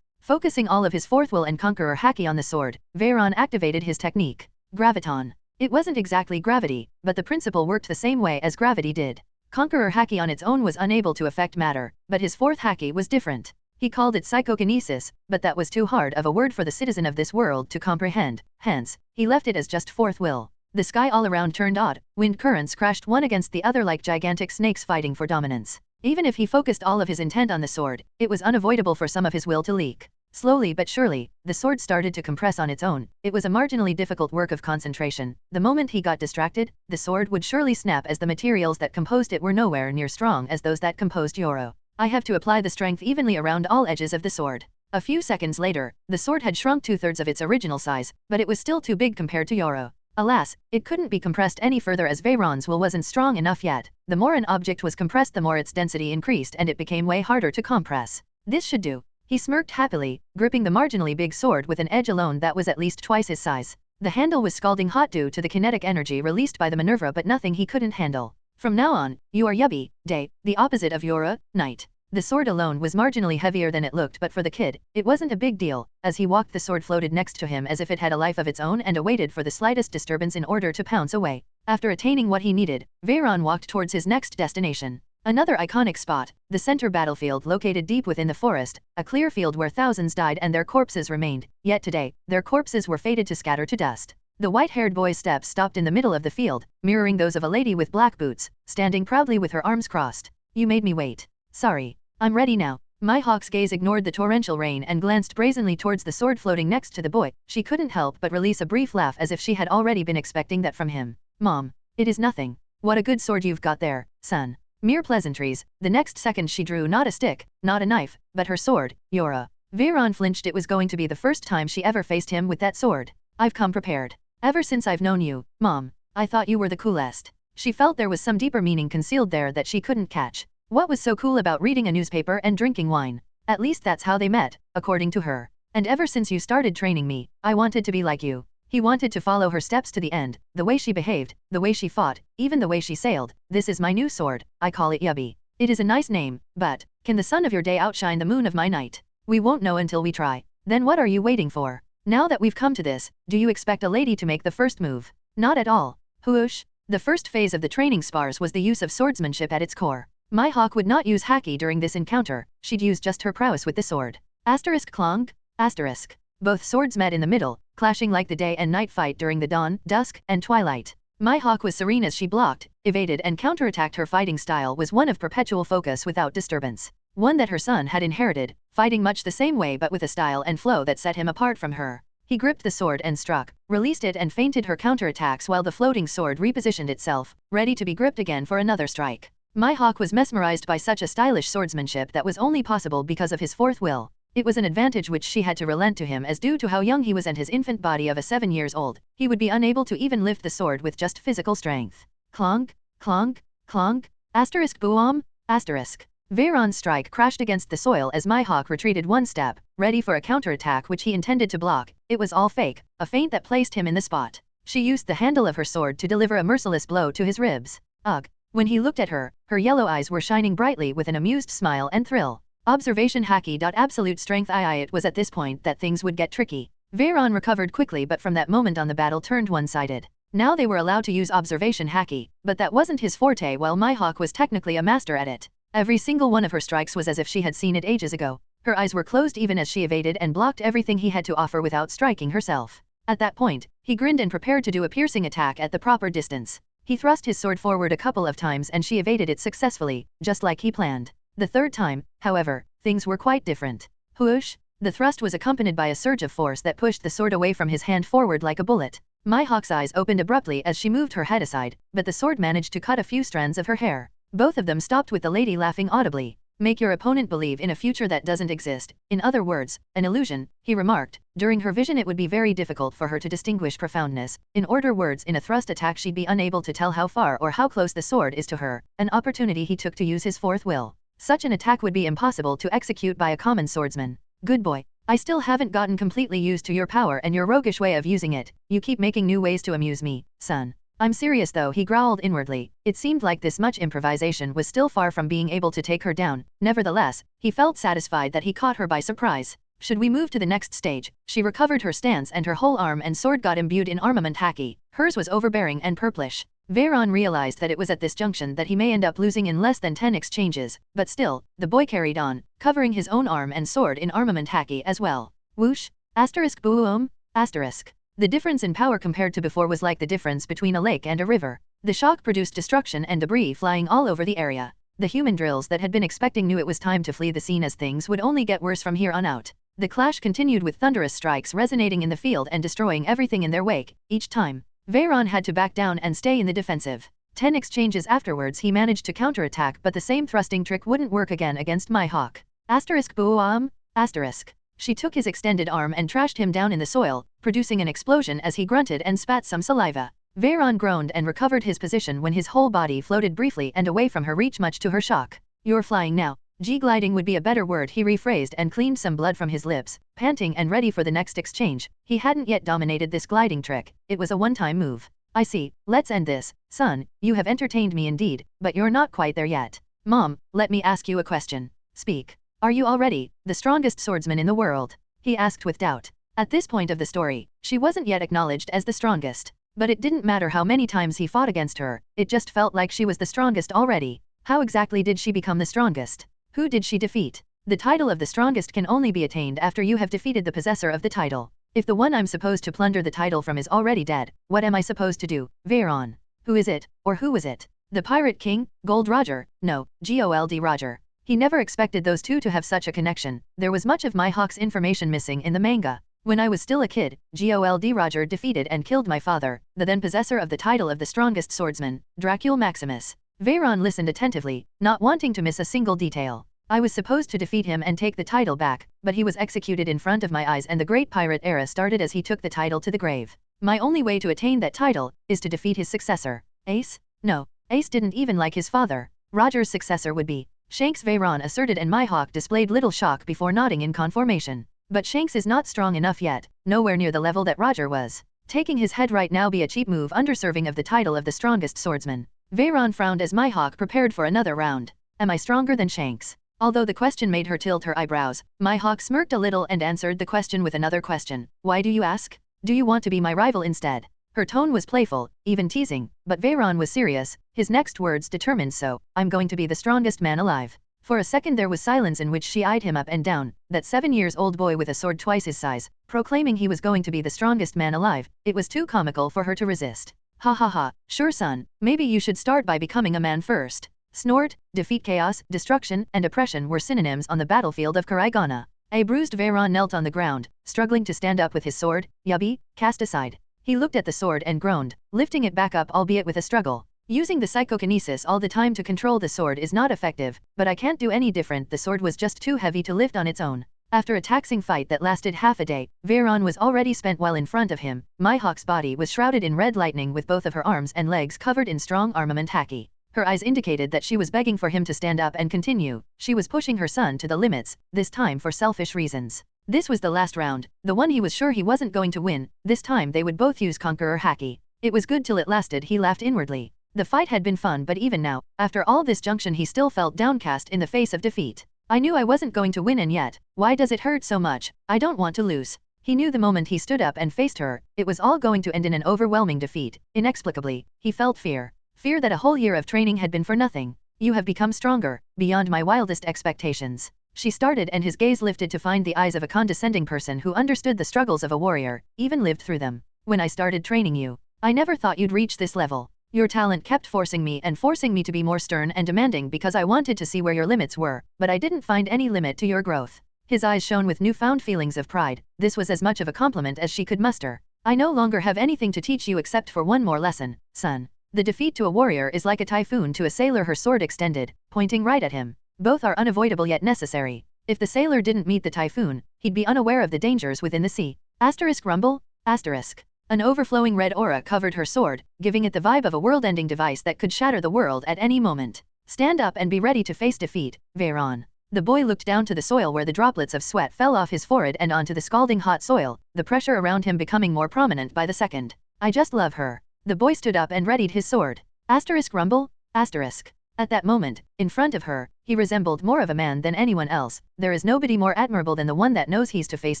Speaker 1: Focusing all of his fourth will and conqueror haki on the sword, Veyron activated his technique. Graviton. It wasn't exactly gravity, but the principle worked the same way as gravity did. Conqueror haki on its own was unable to affect matter, but his fourth haki was different. He called it psychokinesis, but that was too hard of a word for the citizen of this world to comprehend, hence, he left it as just fourth will. The sky all around turned odd, wind currents crashed one against the other like gigantic snakes fighting for dominance. Even if he focused all of his intent on the sword, it was unavoidable for some of his will to leak. Slowly but surely, the sword started to compress on its own. It was a marginally difficult work of concentration. The moment he got distracted, the sword would surely snap, as the materials that composed it were nowhere near strong as those that composed Yoro. I have to apply the strength evenly around all edges of the sword. A few seconds later, the sword had shrunk 2/3 of its original size, but it was still too big compared to Yoro. Alas, it couldn't be compressed any further as Veyron's will wasn't strong enough yet. The more an object was compressed, the more its density increased, and it became way harder to compress. This should do. He smirked happily, gripping the marginally big sword with an edge alone that was at least twice his size. The handle was scalding hot due to the kinetic energy released by the Minerva, but nothing he couldn't handle. From now on, you are Yubi, day, the opposite of Yora, night. The sword alone was marginally heavier than it looked, but for the kid, it wasn't a big deal. As he walked, the sword floated next to him as if it had a life of its own and awaited for the slightest disturbance in order to pounce away. After attaining what he needed, Veyron walked towards his next destination. Another iconic spot, the center battlefield located deep within the forest, a clear field where thousands died and their corpses remained, yet today, their corpses were fated to scatter to dust. The white-haired boy's steps stopped in the middle of the field, mirroring those of a lady with black boots, standing proudly with her arms crossed. You made me wait. Sorry. I'm ready now. Mihawk's gaze ignored the torrential rain and glanced brazenly towards the sword floating next to the boy. She couldn't help but release a brief laugh as if she had already been expecting that from him. Mom. It is nothing. What a good sword you've got there, son. Mere pleasantries. The next second she drew not a stick, not a knife, but her sword, Yora. Veyron flinched. It was going to be the first time she ever faced him with that sword. I've come prepared. Ever since I've known you, Mom, I thought you were the coolest. She felt there was some deeper meaning concealed there that she couldn't catch. What was so cool about reading a newspaper and drinking wine? At least that's how they met, according to her. And ever since you started training me, I wanted to be like you. He wanted to follow her steps to the end, the way she behaved, the way she fought, even the way she sailed. This is my new sword, I call it Yubi. It is a nice name, but, can the sun of your day outshine the moon of my night? We won't know until we try. Then what are you waiting for? Now that we've come to this, do you expect a lady to make the first move? Not at all. Whoosh! The first phase of the training spars was the use of swordsmanship at its core. Mihawk would not use haki during this encounter, she'd use just her prowess with the sword. Asterisk clonk? Asterisk. Both swords met in the middle, clashing like the day and night fight during the dawn, dusk, and twilight. Mihawk was serene as she blocked, evaded and counterattacked. Her fighting style was one of perpetual focus without disturbance. One that her son had inherited, fighting much the same way but with a style and flow that set him apart from her. He gripped the sword and struck, released it and feinted her counterattacks while the floating sword repositioned itself, ready to be gripped again for another strike. Mihawk was mesmerized by such a stylish swordsmanship that was only possible because of his fourth will. It was an advantage which she had to relent to him as due to how young he was and his infant body of a 7 years old, he would be unable to even lift the sword with just physical strength. Clonk, clonk, clonk, asterisk boom, asterisk. Veyron's strike crashed against the soil as Mihawk retreated one step, ready for a counterattack which he intended to block. It was all fake, a feint that placed him in the spot. She used the handle of her sword to deliver a merciless blow to his ribs. Ugh. When he looked at her, her yellow eyes were shining brightly with an amused smile and thrill. Observation haki. Absolute strength. It was at this point that things would get tricky. Veyron recovered quickly, but from that moment on the battle turned one-sided. Now they were allowed to use observation haki, but that wasn't his forte while Mihawk was technically a master at it. Every single one of her strikes was as if she had seen it ages ago. Her eyes were closed even as she evaded and blocked everything he had to offer without striking herself. At that point, he grinned and prepared to do a piercing attack at the proper distance. He thrust his sword forward a couple of times and she evaded it successfully, just like he planned. The third time, however, things were quite different. Whoosh! The thrust was accompanied by a surge of force that pushed the sword away from his hand forward like a bullet. Mihawk's eyes opened abruptly as she moved her head aside, but the sword managed to cut a few strands of her hair. Both of them stopped with the lady laughing audibly. Make your opponent believe in a future that doesn't exist. In other words, an illusion, he remarked. During her vision it would be very difficult for her to distinguish profoundness. In other words, in a thrust attack she'd be unable to tell how far or how close the sword is to her, an opportunity he took to use his fourth will. Such an attack would be impossible to execute by a common swordsman. Good boy. I still haven't gotten completely used to your power and your roguish way of using it. You keep making new ways to amuse me, son. I'm serious though, he growled inwardly. It seemed like this much improvisation was still far from being able to take her down. Nevertheless, he felt satisfied that he caught her by surprise. Should we move to the next stage? She recovered her stance and her whole arm and sword got imbued in armament haki. Hers was overbearing and purplish. Veyron realized that it was at this junction that he may end up losing in less than 10 exchanges, but still, the boy carried on, covering his own arm and sword in armament haki as well. Whoosh! Asterisk boom! Asterisk. The difference in power compared to before was like the difference between a lake and a river. The shock produced destruction and debris flying all over the area. The human drills that had been expecting knew it was time to flee the scene as things would only get worse from here on out. The clash continued with thunderous strikes resonating in the field and destroying everything in their wake. Each time, Veyron had to back down and stay in the defensive. 10 exchanges afterwards he managed to counterattack, but the same thrusting trick wouldn't work again against Mihawk. Asterisk boom! Asterisk. She took his extended arm and trashed him down in the soil, producing an explosion as he grunted and spat some saliva. Veyron groaned and recovered his position when his whole body floated briefly and away from her reach, much to her shock. You're flying now. Gliding would be a better word, he rephrased and cleaned some blood from his lips, panting and ready for the next exchange. He hadn't yet dominated this gliding trick. It was a one-time move. I see. Let's end this. Son, you have entertained me indeed, but you're not quite there yet. Mom, let me ask you a question. Speak. Are you already the strongest swordsman in the world? He asked with doubt. At this point of the story, she wasn't yet acknowledged as the strongest. But it didn't matter how many times he fought against her, it just felt like she was the strongest already. How exactly did she become the strongest? Who did she defeat? The title of the strongest can only be attained after you have defeated the possessor of the title. If the one I'm supposed to plunder the title from is already dead, what am I supposed to do? Veyron. Who is it, or who was it? The Pirate King? Gold Roger? No, Gold Roger. He never expected those two to have such a connection. There was much of Mihawk's information missing in the manga. When I was still a kid, Gold Roger defeated and killed my father, the then possessor of the title of the strongest swordsman, Dracul Maximus. Veyron listened attentively, not wanting to miss a single detail. I was supposed to defeat him and take the title back, but he was executed in front of my eyes and the great pirate era started as he took the title to the grave. My only way to attain that title is to defeat his successor. Ace? No, Ace didn't even like his father. Roger's successor would be Shanks, Veyron asserted, and Mihawk displayed little shock before nodding in confirmation. But Shanks is not strong enough yet, nowhere near the level that Roger was. Taking his head right now be a cheap move, underserving of the title of the strongest swordsman. Veyron frowned as Mihawk prepared for another round. Am I stronger than Shanks? Although the question made her tilt her eyebrows, Mihawk smirked a little and answered the question with another question. Why do you ask? Do you want to be my rival instead? Her tone was playful, even teasing, but Veyron was serious, his next words determined. So, I'm going to be the strongest man alive. For a second there was silence in which she eyed him up and down, that 7-year-old boy with a sword twice his size, proclaiming he was going to be the strongest man alive. It was too comical for her to resist. Ha ha ha, sure son, maybe you should start by becoming a man first. Snort, defeat, chaos, destruction, and oppression were synonyms on the battlefield of Karaigana. A bruised Veyron knelt on the ground, struggling to stand up with his sword, Yubby, cast aside. He looked at the sword and groaned, lifting it back up albeit with a struggle. Using the psychokinesis all the time to control the sword is not effective, but I can't do any different. The sword was just too heavy to lift on its own. After a taxing fight that lasted half a day, Veyron was already spent while in front of him. Mihawk's body was shrouded in red lightning with both of her arms and legs covered in strong armament haki. Her eyes indicated that she was begging for him to stand up and continue. She was pushing her son to the limits, this time for selfish reasons. This was the last round, the one he was sure he wasn't going to win. This time they would both use Conqueror Haki. It was good till it lasted. He laughed inwardly. The fight had been fun, but even now, after all this junction, he still felt downcast in the face of defeat. I knew I wasn't going to win, and yet, why does it hurt so much? I don't want to lose. He knew the moment he stood up and faced her, it was all going to end in an overwhelming defeat. Inexplicably, he felt fear. Fear that a whole year of training had been for nothing. You have become stronger, beyond my wildest expectations. She started, and his gaze lifted to find the eyes of a condescending person who understood the struggles of a warrior, even lived through them. When I started training you, I never thought you'd reach this level. Your talent kept forcing me to be more stern and demanding because I wanted to see where your limits were, but I didn't find any limit to your growth. His eyes shone with newfound feelings of pride. This was as much of a compliment as she could muster. I no longer have anything to teach you except for one more lesson, son. The defeat to a warrior is like a typhoon to a sailor. Her sword extended, pointing right at him. Both are unavoidable yet necessary. If the sailor didn't meet the typhoon, he'd be unaware of the dangers within the sea. Asterisk rumble? Asterisk. An overflowing red aura covered her sword, giving it the vibe of a world-ending device that could shatter the world at any moment. Stand up and be ready to face defeat, Veyron. The boy looked down to the soil where the droplets of sweat fell off his forehead and onto the scalding hot soil, the pressure around him becoming more prominent by the second. I just love her. The boy stood up and readied his sword. Asterisk rumble? Asterisk. At that moment, in front of her, he resembled more of a man than anyone else. There is nobody more admirable than the one that knows he's to face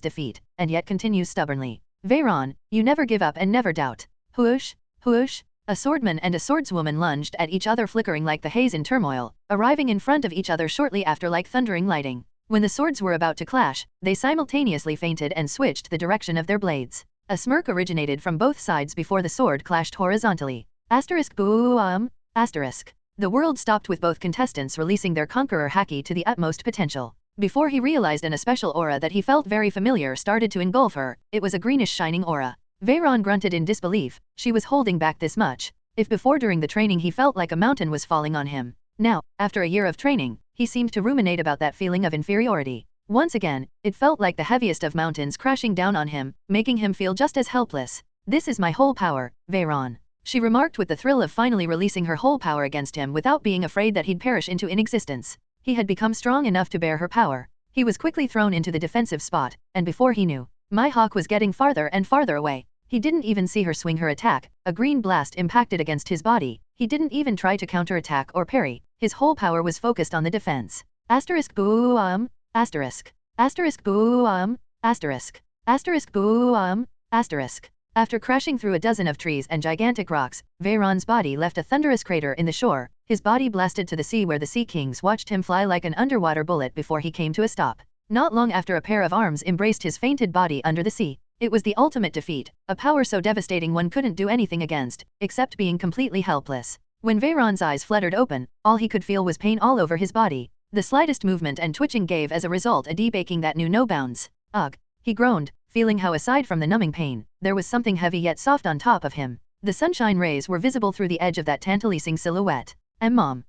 Speaker 1: defeat, and yet continues stubbornly. Veyron, you never give up and never doubt. Whoosh, whoosh. A swordman and a swordswoman lunged at each other, flickering like the haze in turmoil, arriving in front of each other shortly after like thundering lightning. When the swords were about to clash, they simultaneously feinted and switched the direction of their blades. A smirk originated from both sides before the sword clashed horizontally. Asterisk boom, asterisk. The world stopped with both contestants releasing their Conqueror Haki to the utmost potential. Before he realized, a special aura that he felt very familiar started to engulf her. It was a greenish shining aura. Veyron grunted in disbelief. She was holding back this much. If before during the training he felt like a mountain was falling on him, now, after a year of training, he seemed to ruminate about that feeling of inferiority. Once again, it felt like the heaviest of mountains crashing down on him, making him feel just as helpless. This is my whole power, Veyron. She remarked with the thrill of finally releasing her whole power against him without being afraid that he'd perish into inexistence. He had become strong enough to bear her power. He was quickly thrown into the defensive spot, and before he knew, Mihawk was getting farther and farther away. He didn't even see her swing her attack. A green blast impacted against his body. He didn't even try to counterattack or parry. His whole power was focused on the defense. Asterisk boom, asterisk. Asterisk boom, asterisk. Asterisk boom, asterisk. After crashing through a dozen of trees and gigantic rocks, Veyron's body left a thunderous crater in the shore. His body blasted to the sea where the Sea Kings watched him fly like an underwater bullet before he came to a stop. Not long after, a pair of arms embraced his fainted body under the sea. It was the ultimate defeat, a power so devastating one couldn't do anything against, except being completely helpless. When Veyron's eyes fluttered open, all he could feel was pain all over his body. The slightest movement and twitching gave as a result a deep aching that knew no bounds. Ugh! He groaned, feeling how aside from the numbing pain, there was something heavy yet soft on top of him. The sunshine rays were visible through the edge of that tantalizing silhouette. Mom.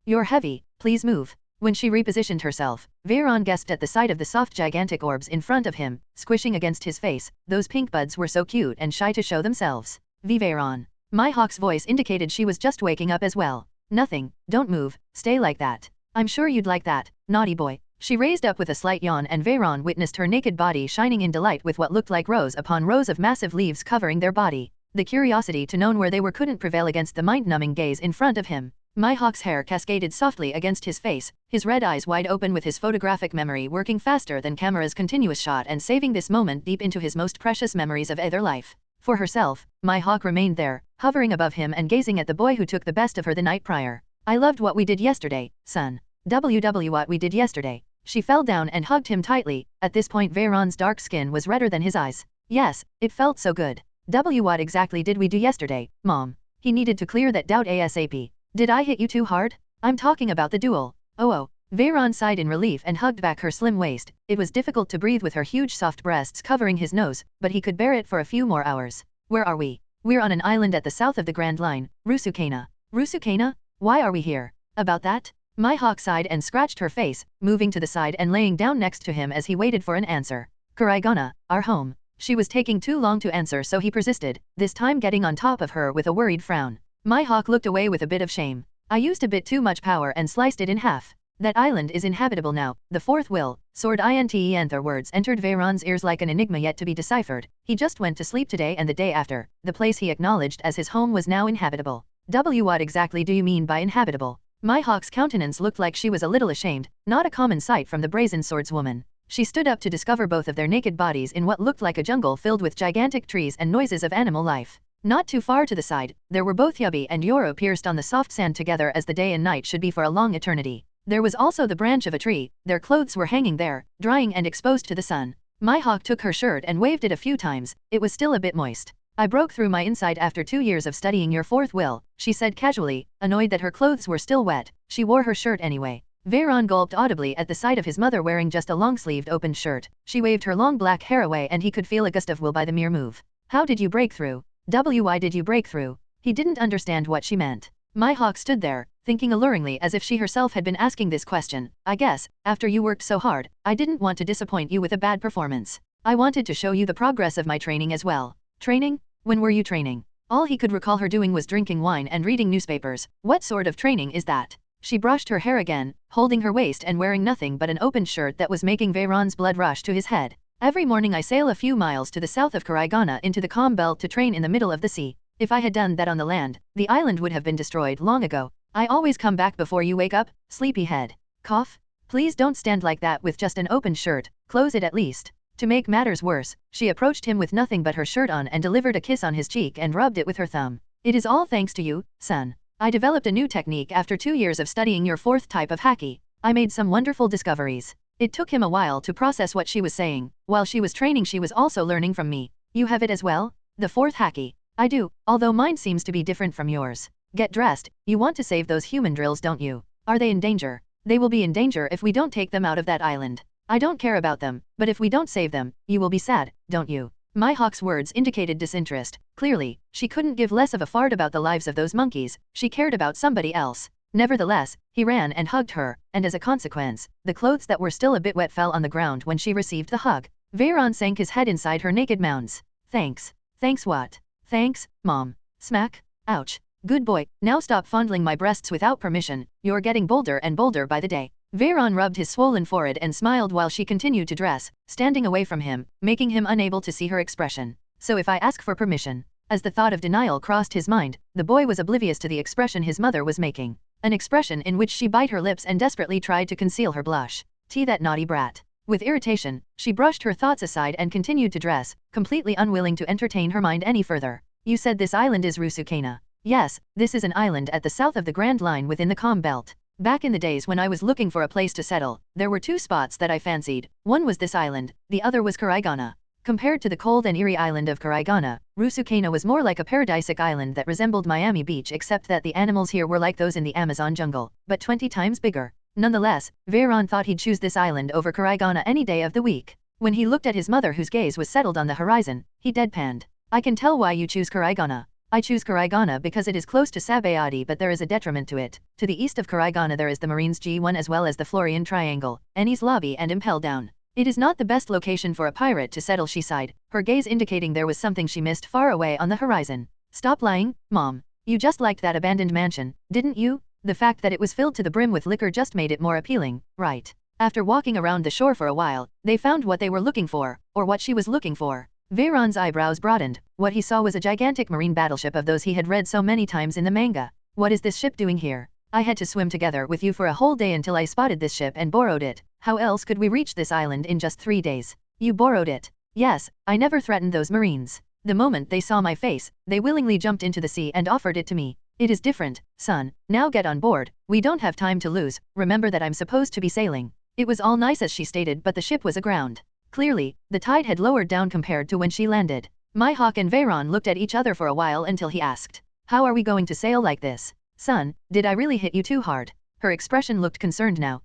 Speaker 1: You're heavy, please move. When she repositioned herself, Veyron gasped at the sight of the soft gigantic orbs in front of him, squishing against his face. Those pink buds were so cute and shy to show themselves. Veyron. Mihawk's voice indicated she was just waking up as well. Nothing, don't move, stay like that. I'm sure you'd like that, naughty boy. She raised up with a slight yawn, and Veyron witnessed her naked body shining in delight with what looked like rows upon rows of massive leaves covering their body. The curiosity to know where they were couldn't prevail against the mind-numbing gaze in front of him. Mihawk's hair cascaded softly against his face, his red eyes wide open with his photographic memory working faster than camera's continuous shot and saving this moment deep into his most precious memories of either life. For herself, Mihawk remained there, hovering above him and gazing at the boy who took the best of her the night prior. I loved what we did yesterday, son. What we did yesterday. She fell down and hugged him tightly. At this point Veyron's dark skin was redder than his eyes. Yes, it felt so good. What exactly did we do yesterday, Mom? He needed to clear that doubt ASAP. Did I hit you too hard? I'm talking about the duel. Oh. Veyron sighed in relief and hugged back her slim waist. It was difficult to breathe with her huge soft breasts covering his nose, but he could bear it for a few more hours. Where are we? We're on an island at the south of the Grand Line, Rusukana. Rusukana? Why are we here? About that? Mihawk sighed and scratched her face, moving to the side and laying down next to him as he waited for an answer. Kuraigana, our home. She was taking too long to answer so he persisted, this time getting on top of her with a worried frown. Mihawk looked away with a bit of shame. I used a bit too much power and sliced it in half. That island is inhabitable now, the fourth will, sword Inther words entered Veyron's ears like an enigma yet to be deciphered. He just went to sleep today and the day after, the place he acknowledged as his home was now inhabitable. What exactly do you mean by inhabitable? Mihawk's countenance looked like she was a little ashamed, not a common sight from the brazen swordswoman. She stood up to discover both of their naked bodies in what looked like a jungle filled with gigantic trees and noises of animal life. Not too far to the side, there were both Yubi and Yoro pierced on the soft sand together as the day and night should be for a long eternity. There was also the branch of a tree, their clothes were hanging there, drying and exposed to the sun. Mihawk took her shirt and waved it a few times, it was still a bit moist. I broke through my inside after 2 years of studying your fourth will, she said casually, annoyed that her clothes were still wet. She wore her shirt anyway. Veyron gulped audibly at the sight of his mother wearing just a long-sleeved open shirt. She waved her long black hair away and he could feel a gust of will by the mere move. How did you break through? Why did you break through? He didn't understand what she meant. Mihawk stood there, thinking alluringly as if she herself had been asking this question. I guess, after you worked so hard, I didn't want to disappoint you with a bad performance. I wanted to show you the progress of my training as well. Training? When were you training? All he could recall her doing was drinking wine and reading newspapers. What sort of training is that? She brushed her hair again, holding her waist and wearing nothing but an open shirt that was making Veyron's blood rush to his head. Every morning I sail a few miles to the south of Kuraigana into the calm belt to train in the middle of the sea. If I had done that on the land, the island would have been destroyed long ago. I always come back before you wake up, sleepyhead. Cough? Please don't stand like that with just an open shirt, close it at least. To make matters worse, she approached him with nothing but her shirt on and delivered a kiss on his cheek and rubbed it with her thumb. It is all thanks to you, son. I developed a new technique after 2 years of studying your fourth type of haki. I made some wonderful discoveries. It took him a while to process what she was saying. While she was training she was also learning from me. You have it as well? The fourth haki. I do, although mine seems to be different from yours. Get dressed, you want to save those human drills don't you? Are they in danger? They will be in danger if we don't take them out of that island. I don't care about them, but if we don't save them, you will be sad, don't you? Mihawk's words indicated disinterest. Clearly, she couldn't give less of a fart about the lives of those monkeys, she cared about somebody else. Nevertheless, he ran and hugged her, and as a consequence, the clothes that were still a bit wet fell on the ground when she received the hug. Veyron sank his head inside her naked mounds. Thanks. Thanks what? Thanks, Mom. Smack. Ouch. Good boy, now stop fondling my breasts without permission, you're getting bolder and bolder by the day. Veyron rubbed his swollen forehead and smiled while she continued to dress, standing away from him, making him unable to see her expression. So if I ask for permission? As the thought of denial crossed his mind, the boy was oblivious to the expression his mother was making. An expression in which she bit her lips and desperately tried to conceal her blush. That naughty brat. With irritation, she brushed her thoughts aside and continued to dress, completely unwilling to entertain her mind any further. You said this island is Rusukana. Yes, this is an island at the south of the Grand Line within the calm belt. Back in the days when I was looking for a place to settle, there were 2 spots that I fancied. One was this island, the other was Kuraigana. Compared to the cold and eerie island of Kuraigana, Rusukana was more like a paradisic island that resembled Miami Beach except that the animals here were like those in the Amazon jungle, but 20 times bigger. Nonetheless, Veyron thought he'd choose this island over Kuraigana any day of the week. When he looked at his mother whose gaze was settled on the horizon, he deadpanned. I can tell why you choose Kuraigana. I choose Kuraigana because it is close to Sabayadi but there is a detriment to it. To the east of Kuraigana there is the Marines G1 as well as the Florian Triangle, Eni's Lobby and Impel Down. It is not the best location for a pirate to settle, she sighed, her gaze indicating there was something she missed far away on the horizon. Stop lying, Mom. You just liked that abandoned mansion, didn't you? The fact that it was filled to the brim with liquor just made it more appealing, right? After walking around the shore for a while, they found what they were looking for, or what she was looking for. Veyron's eyebrows broadened. What he saw was a gigantic marine battleship of those he had read so many times in the manga. What is this ship doing here? I had to swim together with you for a whole day until I spotted this ship and borrowed it. How else could we reach this island in just 3 days? You borrowed it. Yes, I never threatened those Marines. The moment they saw my face, they willingly jumped into the sea and offered it to me. It is different, son. Now get on board. We don't have time to lose. Remember that I'm supposed to be sailing. It was all nice as she stated, but the ship was aground. Clearly, the tide had lowered down compared to when she landed. Mihawk and Veyron looked at each other for a while until he asked, "How are we going to sail like this? Son, did I really hit you too hard?" Her expression looked concerned now.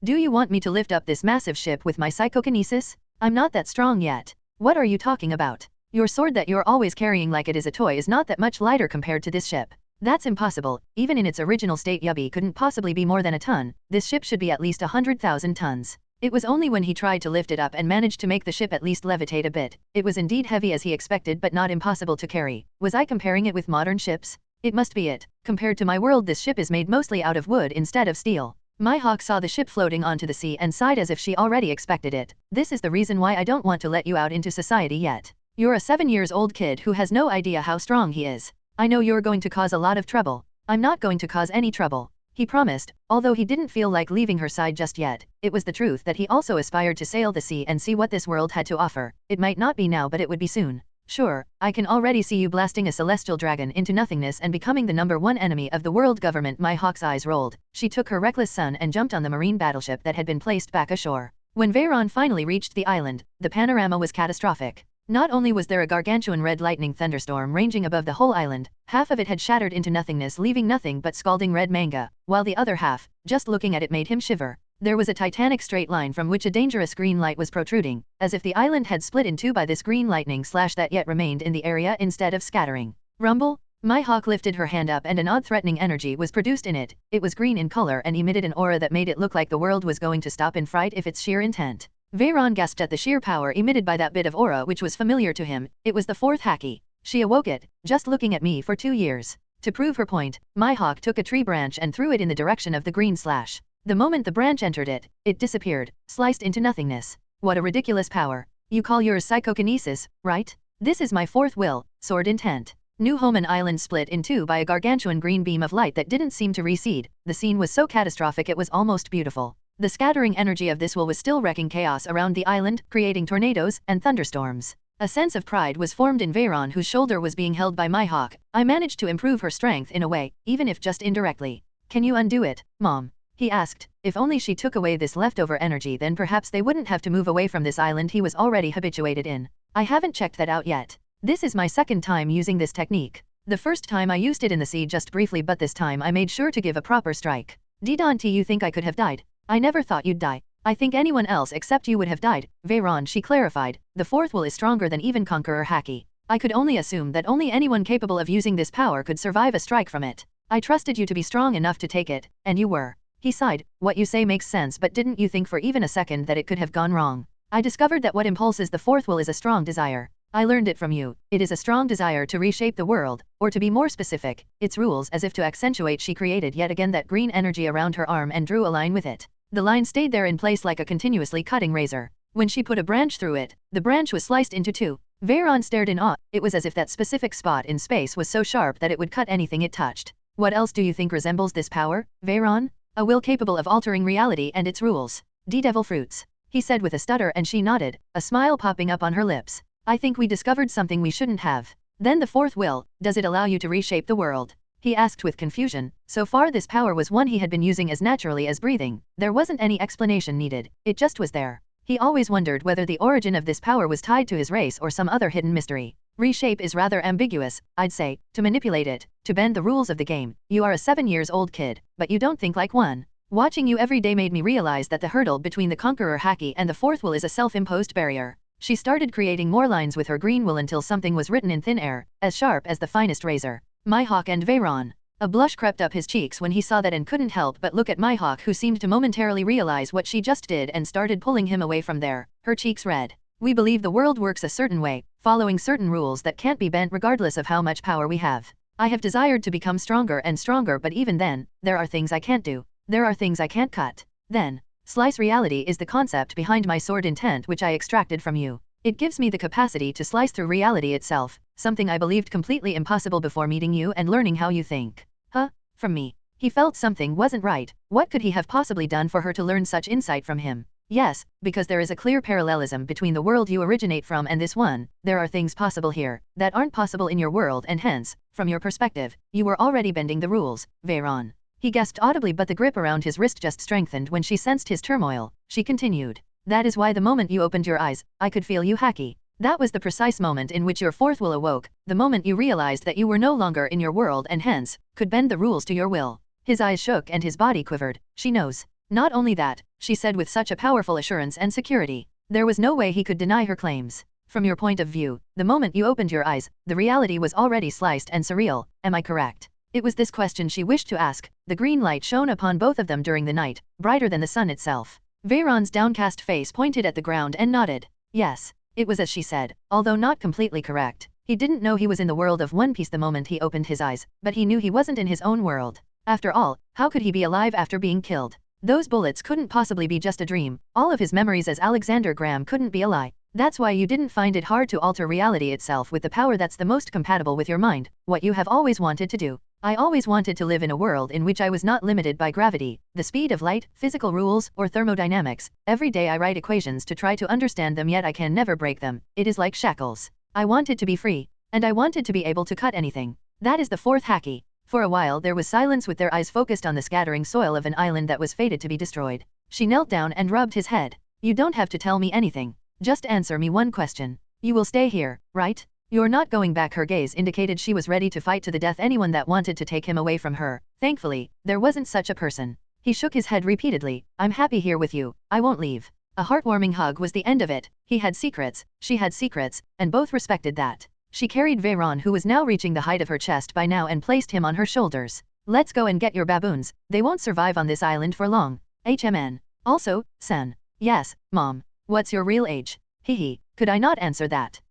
Speaker 1: Do you want me to lift up this massive ship with my psychokinesis? I'm not that strong yet. What are you talking about? Your sword that you're always carrying like it is a toy is not that much lighter compared to this ship. That's impossible. Even in its original state, Yubby couldn't possibly be more than a ton. This ship should be at least 100,000 tons. It was only when he tried to lift it up and managed to make the ship at least levitate a bit. It was indeed heavy as he expected, but not impossible to carry. Was I comparing it with modern ships? It must be it. Compared to my world, this ship is made mostly out of wood instead of steel. Mihawk saw the ship floating onto the sea and sighed as if she already expected it. This is the reason why I don't want to let you out into society yet. You're a 7-year-old kid who has no idea how strong he is. I know you're going to cause a lot of trouble. I'm not going to cause any trouble, he promised, although he didn't feel like leaving her side just yet. It was the truth that he also aspired to sail the sea and see what this world had to offer. It might not be now, but it would be soon. Sure, I can already see you blasting a celestial dragon into nothingness and becoming the #1 enemy of the world government. Mihawk's eyes rolled. She took her reckless son and jumped on the marine battleship that had been placed back ashore. When Veyron finally reached the island, the panorama was catastrophic. Not only was there a gargantuan red lightning thunderstorm ranging above the whole island, half of it had shattered into nothingness, leaving nothing but scalding red manga, while the other half, just looking at it, made him shiver. There was a titanic straight line from which a dangerous green light was protruding, as if the island had split in two by this green lightning slash that yet remained in the area instead of scattering. Rumble? Mihawk lifted her hand up and an odd threatening energy was produced in it. It was green in color and emitted an aura that made it look like the world was going to stop in fright if its sheer intent. Veyron gasped at the sheer power emitted by that bit of aura, which was familiar to him. It was the fourth haki. She awoke it, just looking at me for 2 years. To prove her point, Mihawk took a tree branch and threw it in the direction of the green slash. The moment the branch entered it, it disappeared, sliced into nothingness. What a ridiculous power. You call yours psychokinesis, right? This is my fourth will, sword intent. New Homan Island split in two by a gargantuan green beam of light that didn't seem to recede. The scene was so catastrophic it was almost beautiful. The scattering energy of this will was still wrecking chaos around the island, creating tornadoes and thunderstorms. A sense of pride was formed in Veyron, whose shoulder was being held by Mihawk. I managed to improve her strength in a way, even if just indirectly. Can you undo it, Mom? He asked. If only she took away this leftover energy, then perhaps they wouldn't have to move away from this island he was already habituated in. I haven't checked that out yet. This is my second time using this technique. The first time I used it in the sea just briefly, but this time I made sure to give a proper strike. Didon't you think I could have died? I never thought you'd die. I think anyone else except you would have died, Veyron, she clarified. The fourth will is stronger than even Conqueror Haki. I could only assume that only anyone capable of using this power could survive a strike from it. I trusted you to be strong enough to take it, and you were. He sighed. What you say makes sense, but didn't you think for even a second that it could have gone wrong? I discovered that what impulses the fourth will is a strong desire. I learned it from you. It is a strong desire to reshape the world, or to be more specific, its rules. As if to accentuate, she created yet again that green energy around her arm and drew a line with it. The line stayed there in place like a continuously cutting razor. When she put a branch through it, the branch was sliced into two. Veyron stared in awe. It was as if that specific spot in space was so sharp that it would cut anything it touched. What else do you think resembles this power, Veyron? A will capable of altering reality and its rules. D-Devil fruits, he said with a stutter, and she nodded, a smile popping up on her lips. I think we discovered something we shouldn't have. Then the fourth will, does it allow you to reshape the world? He asked with confusion. So far this power was one he had been using as naturally as breathing. There wasn't any explanation needed. It just was there. He always wondered whether the origin of this power was tied to his race or some other hidden mystery. Reshape is rather ambiguous, I'd say. To manipulate it, to bend the rules of the game. You are a 7-year-old kid, but you don't think like one. Watching you every day made me realize that the hurdle between the Conqueror Haki and the fourth will is a self-imposed barrier. She started creating more lines with her green will until something was written in thin air, as sharp as the finest razor. Mihawk and Veyron. A blush crept up his cheeks when he saw that and couldn't help but look at Mihawk, who seemed to momentarily realize what she just did and started pulling him away from there, her cheeks red. We believe the world works a certain way, following certain rules that can't be bent regardless of how much power we have. I have desired to become stronger and stronger, but even then, there are things I can't do. There are things I can't cut. Then, slice reality is the concept behind my sword intent, which I extracted from you. It gives me the capacity to slice through reality itself, something I believed completely impossible before meeting you and learning how you think. Huh? From me? He felt something wasn't right. What could he have possibly done for her to learn such insight from him? Yes, because there is a clear parallelism between the world you originate from and this one. There are things possible here that aren't possible in your world, and hence, from your perspective, you were already bending the rules, Veyron. He gasped audibly, but the grip around his wrist just strengthened when she sensed his turmoil. She continued. That is why the moment you opened your eyes, I could feel you hacky. That was the precise moment in which your fourth will awoke, the moment you realized that you were no longer in your world and hence, could bend the rules to your will. His eyes shook and his body quivered. She knows. Not only that, she said with such a powerful assurance and security. There was no way he could deny her claims. From your point of view, the moment you opened your eyes, the reality was already sliced and surreal, am I correct? It was this question she wished to ask. The green light shone upon both of them during the night, brighter than the sun itself. Veyron's downcast face pointed at the ground and nodded. Yes. It was as she said, although not completely correct. He didn't know he was in the world of One Piece the moment he opened his eyes, but he knew he wasn't in his own world. After all, how could he be alive after being killed? Those bullets couldn't possibly be just a dream. All of his memories as Alexander Graham couldn't be a lie. That's why you didn't find it hard to alter reality itself with the power that's the most compatible with your mind, what you have always wanted to do. I always wanted to live in a world in which I was not limited by gravity, the speed of light, physical rules, or thermodynamics. Every day I write equations to try to understand them, yet I can never break them. It is like shackles. I wanted to be free. And I wanted to be able to cut anything. That is the fourth haki. For a while there was silence with their eyes focused on the scattering soil of an island that was fated to be destroyed. She knelt down and rubbed his head. You don't have to tell me anything. Just answer me one question. You will stay here, right? You're not going back. Her gaze indicated she was ready to fight to the death anyone that wanted to take him away from her. Thankfully, there wasn't such a person. He shook his head repeatedly. I'm happy here with you. I won't leave. A heartwarming hug was the end of it. He had secrets, she had secrets, and both respected that. She carried Veyron, who was now reaching the height of her chest by now, and placed him on her shoulders. Let's go and get your baboons. They won't survive on this island for long. HMN. Also, Sen. Yes, Mom. What's your real age? Hehe. Could I not answer that?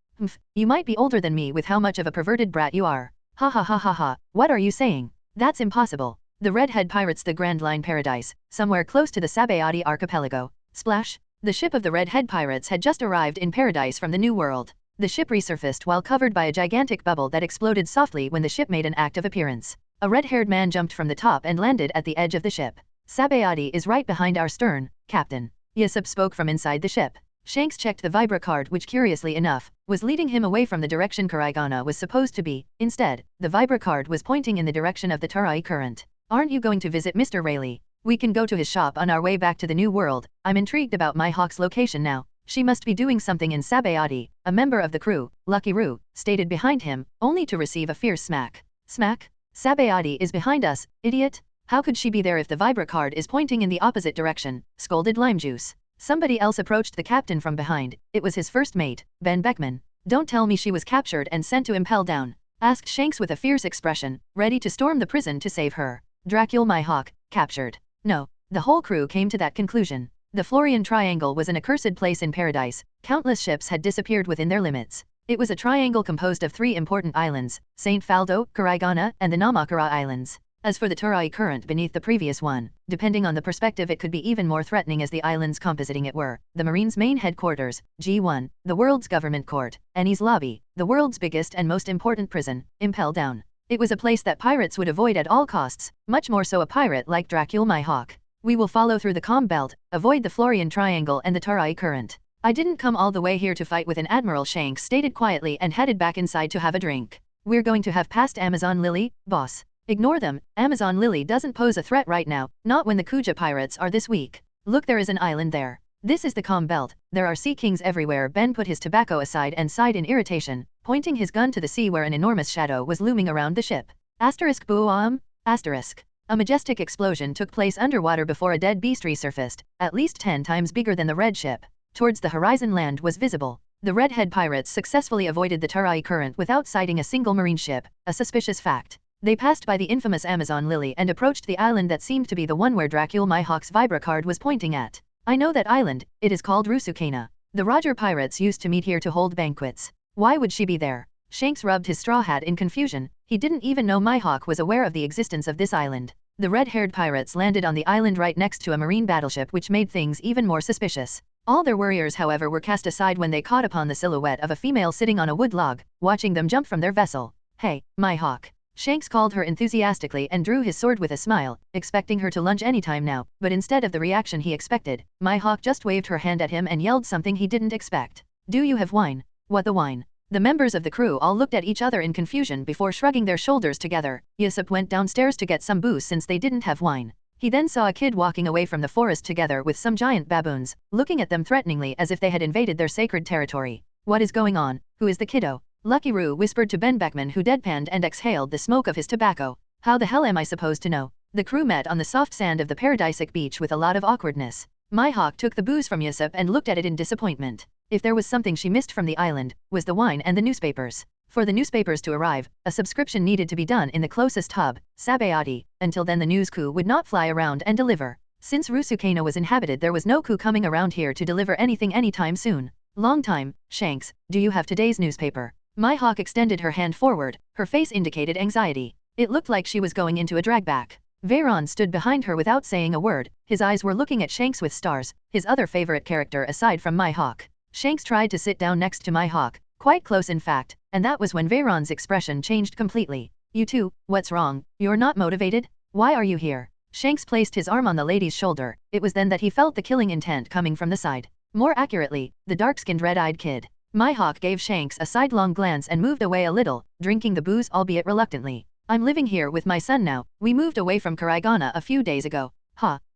Speaker 1: You might be older than me with how much of a perverted brat you are. Ha ha ha ha ha, what are you saying? That's impossible. The Redhead Pirates, the Grand Line Paradise, somewhere close to the Sabayati archipelago. Splash. The ship of the Redhead Pirates had just arrived in paradise from the New World. The ship resurfaced while covered by a gigantic bubble that exploded softly when the ship made an active appearance. A red-haired man jumped from the top and landed at the edge of the ship. Sabayati is right behind our stern, Captain. Yasub spoke from inside the ship. Shanks checked the Vibra card, which curiously enough, was leading him away from the direction Karaigana was supposed to be. Instead, the Vibra card was pointing in the direction of the Tarai current. Aren't you going to visit Mr. Rayleigh? We can go to his shop on our way back to the New World. I'm intrigued about Mihawk's location now. She must be doing something in Sabayati. A member of the crew, Lucky Roo, stated behind him, only to receive a fierce smack. Smack? Sabayati is behind us, idiot? How could she be there if the Vibra card is pointing in the opposite direction? Scolded Limejuice. Somebody else approached the captain from behind. It was his first mate, Ben Beckman. Don't tell me she was captured and sent to impel down, asked Shanks with a fierce expression, ready to storm the prison to save her. Dracula Mihawk, captured. No, the whole crew came to that conclusion. The Florian Triangle was an accursed place in paradise. Countless ships had disappeared within their limits. It was a triangle composed of 3 important islands, St. Faldo, Karaigana, and the Namakara Islands. As for the Tarai current beneath the previous one, depending on the perspective, it could be even more threatening, as the islands compositing it were the Marine's main headquarters, G1, the world's government court, Annie's lobby, the world's biggest and most important prison, Impel Down. It was a place that pirates would avoid at all costs, much more so a pirate like Dracula Mihawk. We will follow through the calm belt, avoid the Florian Triangle and the Tarai current. I didn't come all the way here to fight with an admiral, Shanks stated quietly and headed back inside to have a drink. We're going to have past Amazon Lily, boss. Ignore them. Amazon Lily doesn't pose a threat right now, not when the Kuja pirates are this weak. Look, there is an island there. This is the calm belt. There are sea kings everywhere. Ben put his tobacco aside and sighed in irritation, pointing his gun to the sea where an enormous shadow was looming around the ship. Asterisk boom. Asterisk. A majestic explosion took place underwater before a dead beast resurfaced, at least 10 times bigger than the red ship. Towards the horizon, land was visible. The Redhead Pirates successfully avoided the Tarai current without sighting a single marine ship, a suspicious fact. They passed by the infamous Amazon Lily and approached the island that seemed to be the one where Dracula Mihawk's Vibra card was pointing at. I know that island, it is called Rusukana. The Roger pirates used to meet here to hold banquets. Why would she be there? Shanks rubbed his straw hat in confusion. He didn't even know Mihawk was aware of the existence of this island. The red-haired pirates landed on the island right next to a marine battleship, which made things even more suspicious. All their worries, however, were cast aside when they caught upon the silhouette of a female sitting on a wood log, watching them jump from their vessel. Hey, Mihawk. Shanks called her enthusiastically and drew his sword with a smile, expecting her to lunge any time now, but instead of the reaction he expected, Mihawk just waved her hand at him and yelled something he didn't expect. Do you have wine? What the wine? The members of the crew all looked at each other in confusion before shrugging their shoulders together. Yusuf went downstairs to get some booze since they didn't have wine. He then saw a kid walking away from the forest together with some giant baboons, looking at them threateningly as if they had invaded their sacred territory. What is going on? Who is the kiddo? Lucky Roo whispered to Ben Beckman, who deadpanned and exhaled the smoke of his tobacco. How the hell am I supposed to know? The crew met on the soft sand of the paradisic beach with a lot of awkwardness. Mihawk took the booze from Yusuf and looked at it in disappointment. If there was something she missed from the island, was the wine and the newspapers. For the newspapers to arrive, a subscription needed to be done in the closest hub, Sabayati. Until then the news coup would not fly around and deliver. Since Rusukano was inhabited, there was no coup coming around here to deliver anything anytime soon. Long time. Shanks, do you have today's newspaper? Mihawk extended her hand forward, her face indicated anxiety. It looked like she was going into a dragback. Veyron stood behind her without saying a word, his eyes were looking at Shanks with stars, his other favorite character aside from Mihawk. Shanks tried to sit down next to Mihawk, quite close in fact, and that was when Veyron's expression changed completely. You two, what's wrong? You're not motivated? Why are you here? Shanks placed his arm on the lady's shoulder. It was then that he felt the killing intent coming from the side. More accurately, the dark-skinned red-eyed kid. Mihawk gave Shanks a sidelong glance and moved away a little, drinking the booze albeit reluctantly. I'm living here with my son now. We moved away from Karaigana a few days ago.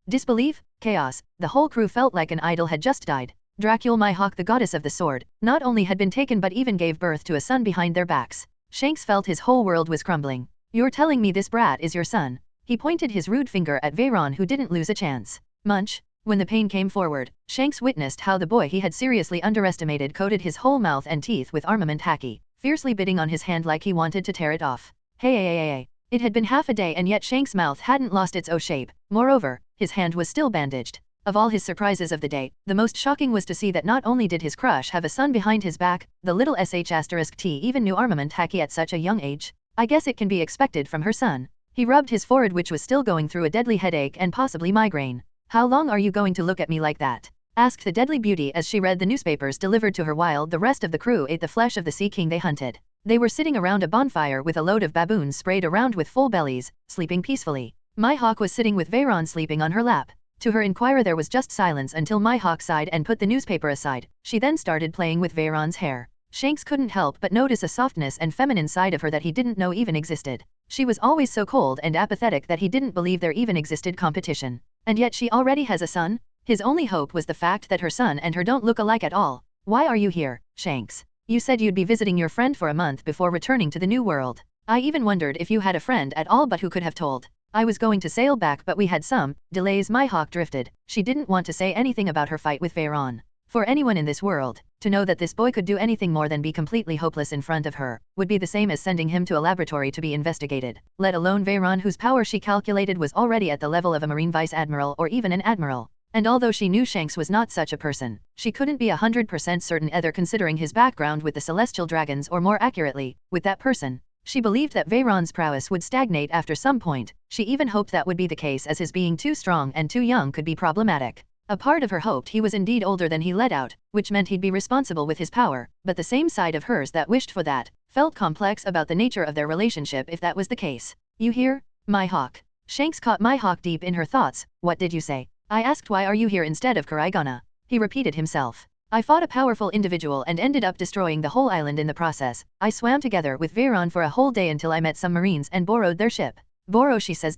Speaker 1: Disbelief? Chaos. The whole crew felt like an idol had just died. Dracule Mihawk, the goddess of the sword, not only had been taken but even gave birth to a son behind their backs. Shanks felt his whole world was crumbling. You're telling me this brat is your son? He pointed his rude finger at Veyron, who didn't lose a chance. Munch. When the pain came forward, Shanks witnessed how the boy he had seriously underestimated coated his whole mouth and teeth with armament haki, fiercely biting on his hand like he wanted to tear it off. Hey. It had been half a day and yet Shanks' mouth hadn't lost its O shape. Moreover, his hand was still bandaged. Of all his surprises of the day, the most shocking was to see that not only did his crush have a son behind his back, the little sh*t even knew armament haki at such a young age. I guess it can be expected from her son. He rubbed his forehead, which was still going through a deadly headache and possibly migraine. How long are you going to look at me like that? Asked the deadly beauty as she read the newspapers delivered to her while the rest of the crew ate the flesh of the sea king they hunted. They were sitting around a bonfire with a load of baboons sprayed around with full bellies, sleeping peacefully. Mihawk was sitting with Veyron sleeping on her lap. To her inquirer there was just silence until Mihawk sighed and put the newspaper aside. She then started playing with Veyron's hair. Shanks couldn't help but notice a softness and feminine side of her that he didn't know even existed. She was always so cold and apathetic that he didn't believe there even existed competition. And yet she already has a son? His only hope was the fact that her son and her don't look alike at all. Why are you here, Shanks? You said you'd be visiting your friend for a month before returning to the New World. I even wondered if you had a friend at all, but who could have told? I was going to sail back but we had some delays. Mihawk drifted. She didn't want to say anything about her fight with Veyron. For anyone in this world, to know that this boy could do anything more than be completely hopeless in front of her, would be the same as sending him to a laboratory to be investigated, let alone Veyron, whose power she calculated was already at the level of a Marine Vice Admiral or even an Admiral. And although she knew Shanks was not such a person, she couldn't be 100% certain either, considering his background with the Celestial Dragons, or more accurately, with that person. She believed that Veyron's prowess would stagnate after some point. She even hoped that would be the case, as his being too strong and too young could be problematic. A part of her hoped he was indeed older than he let out, which meant he'd be responsible with his power, but the same side of hers that wished for that, felt complex about the nature of their relationship if that was the case. You here, Mihawk? Shanks caught Mihawk deep in her thoughts. What did you say? I asked why are you here instead of Karaigana. He repeated himself. I fought a powerful individual and ended up destroying the whole island in the process. I swam together with Veyron for a whole day until I met some Marines and borrowed their ship. Borrow, she says.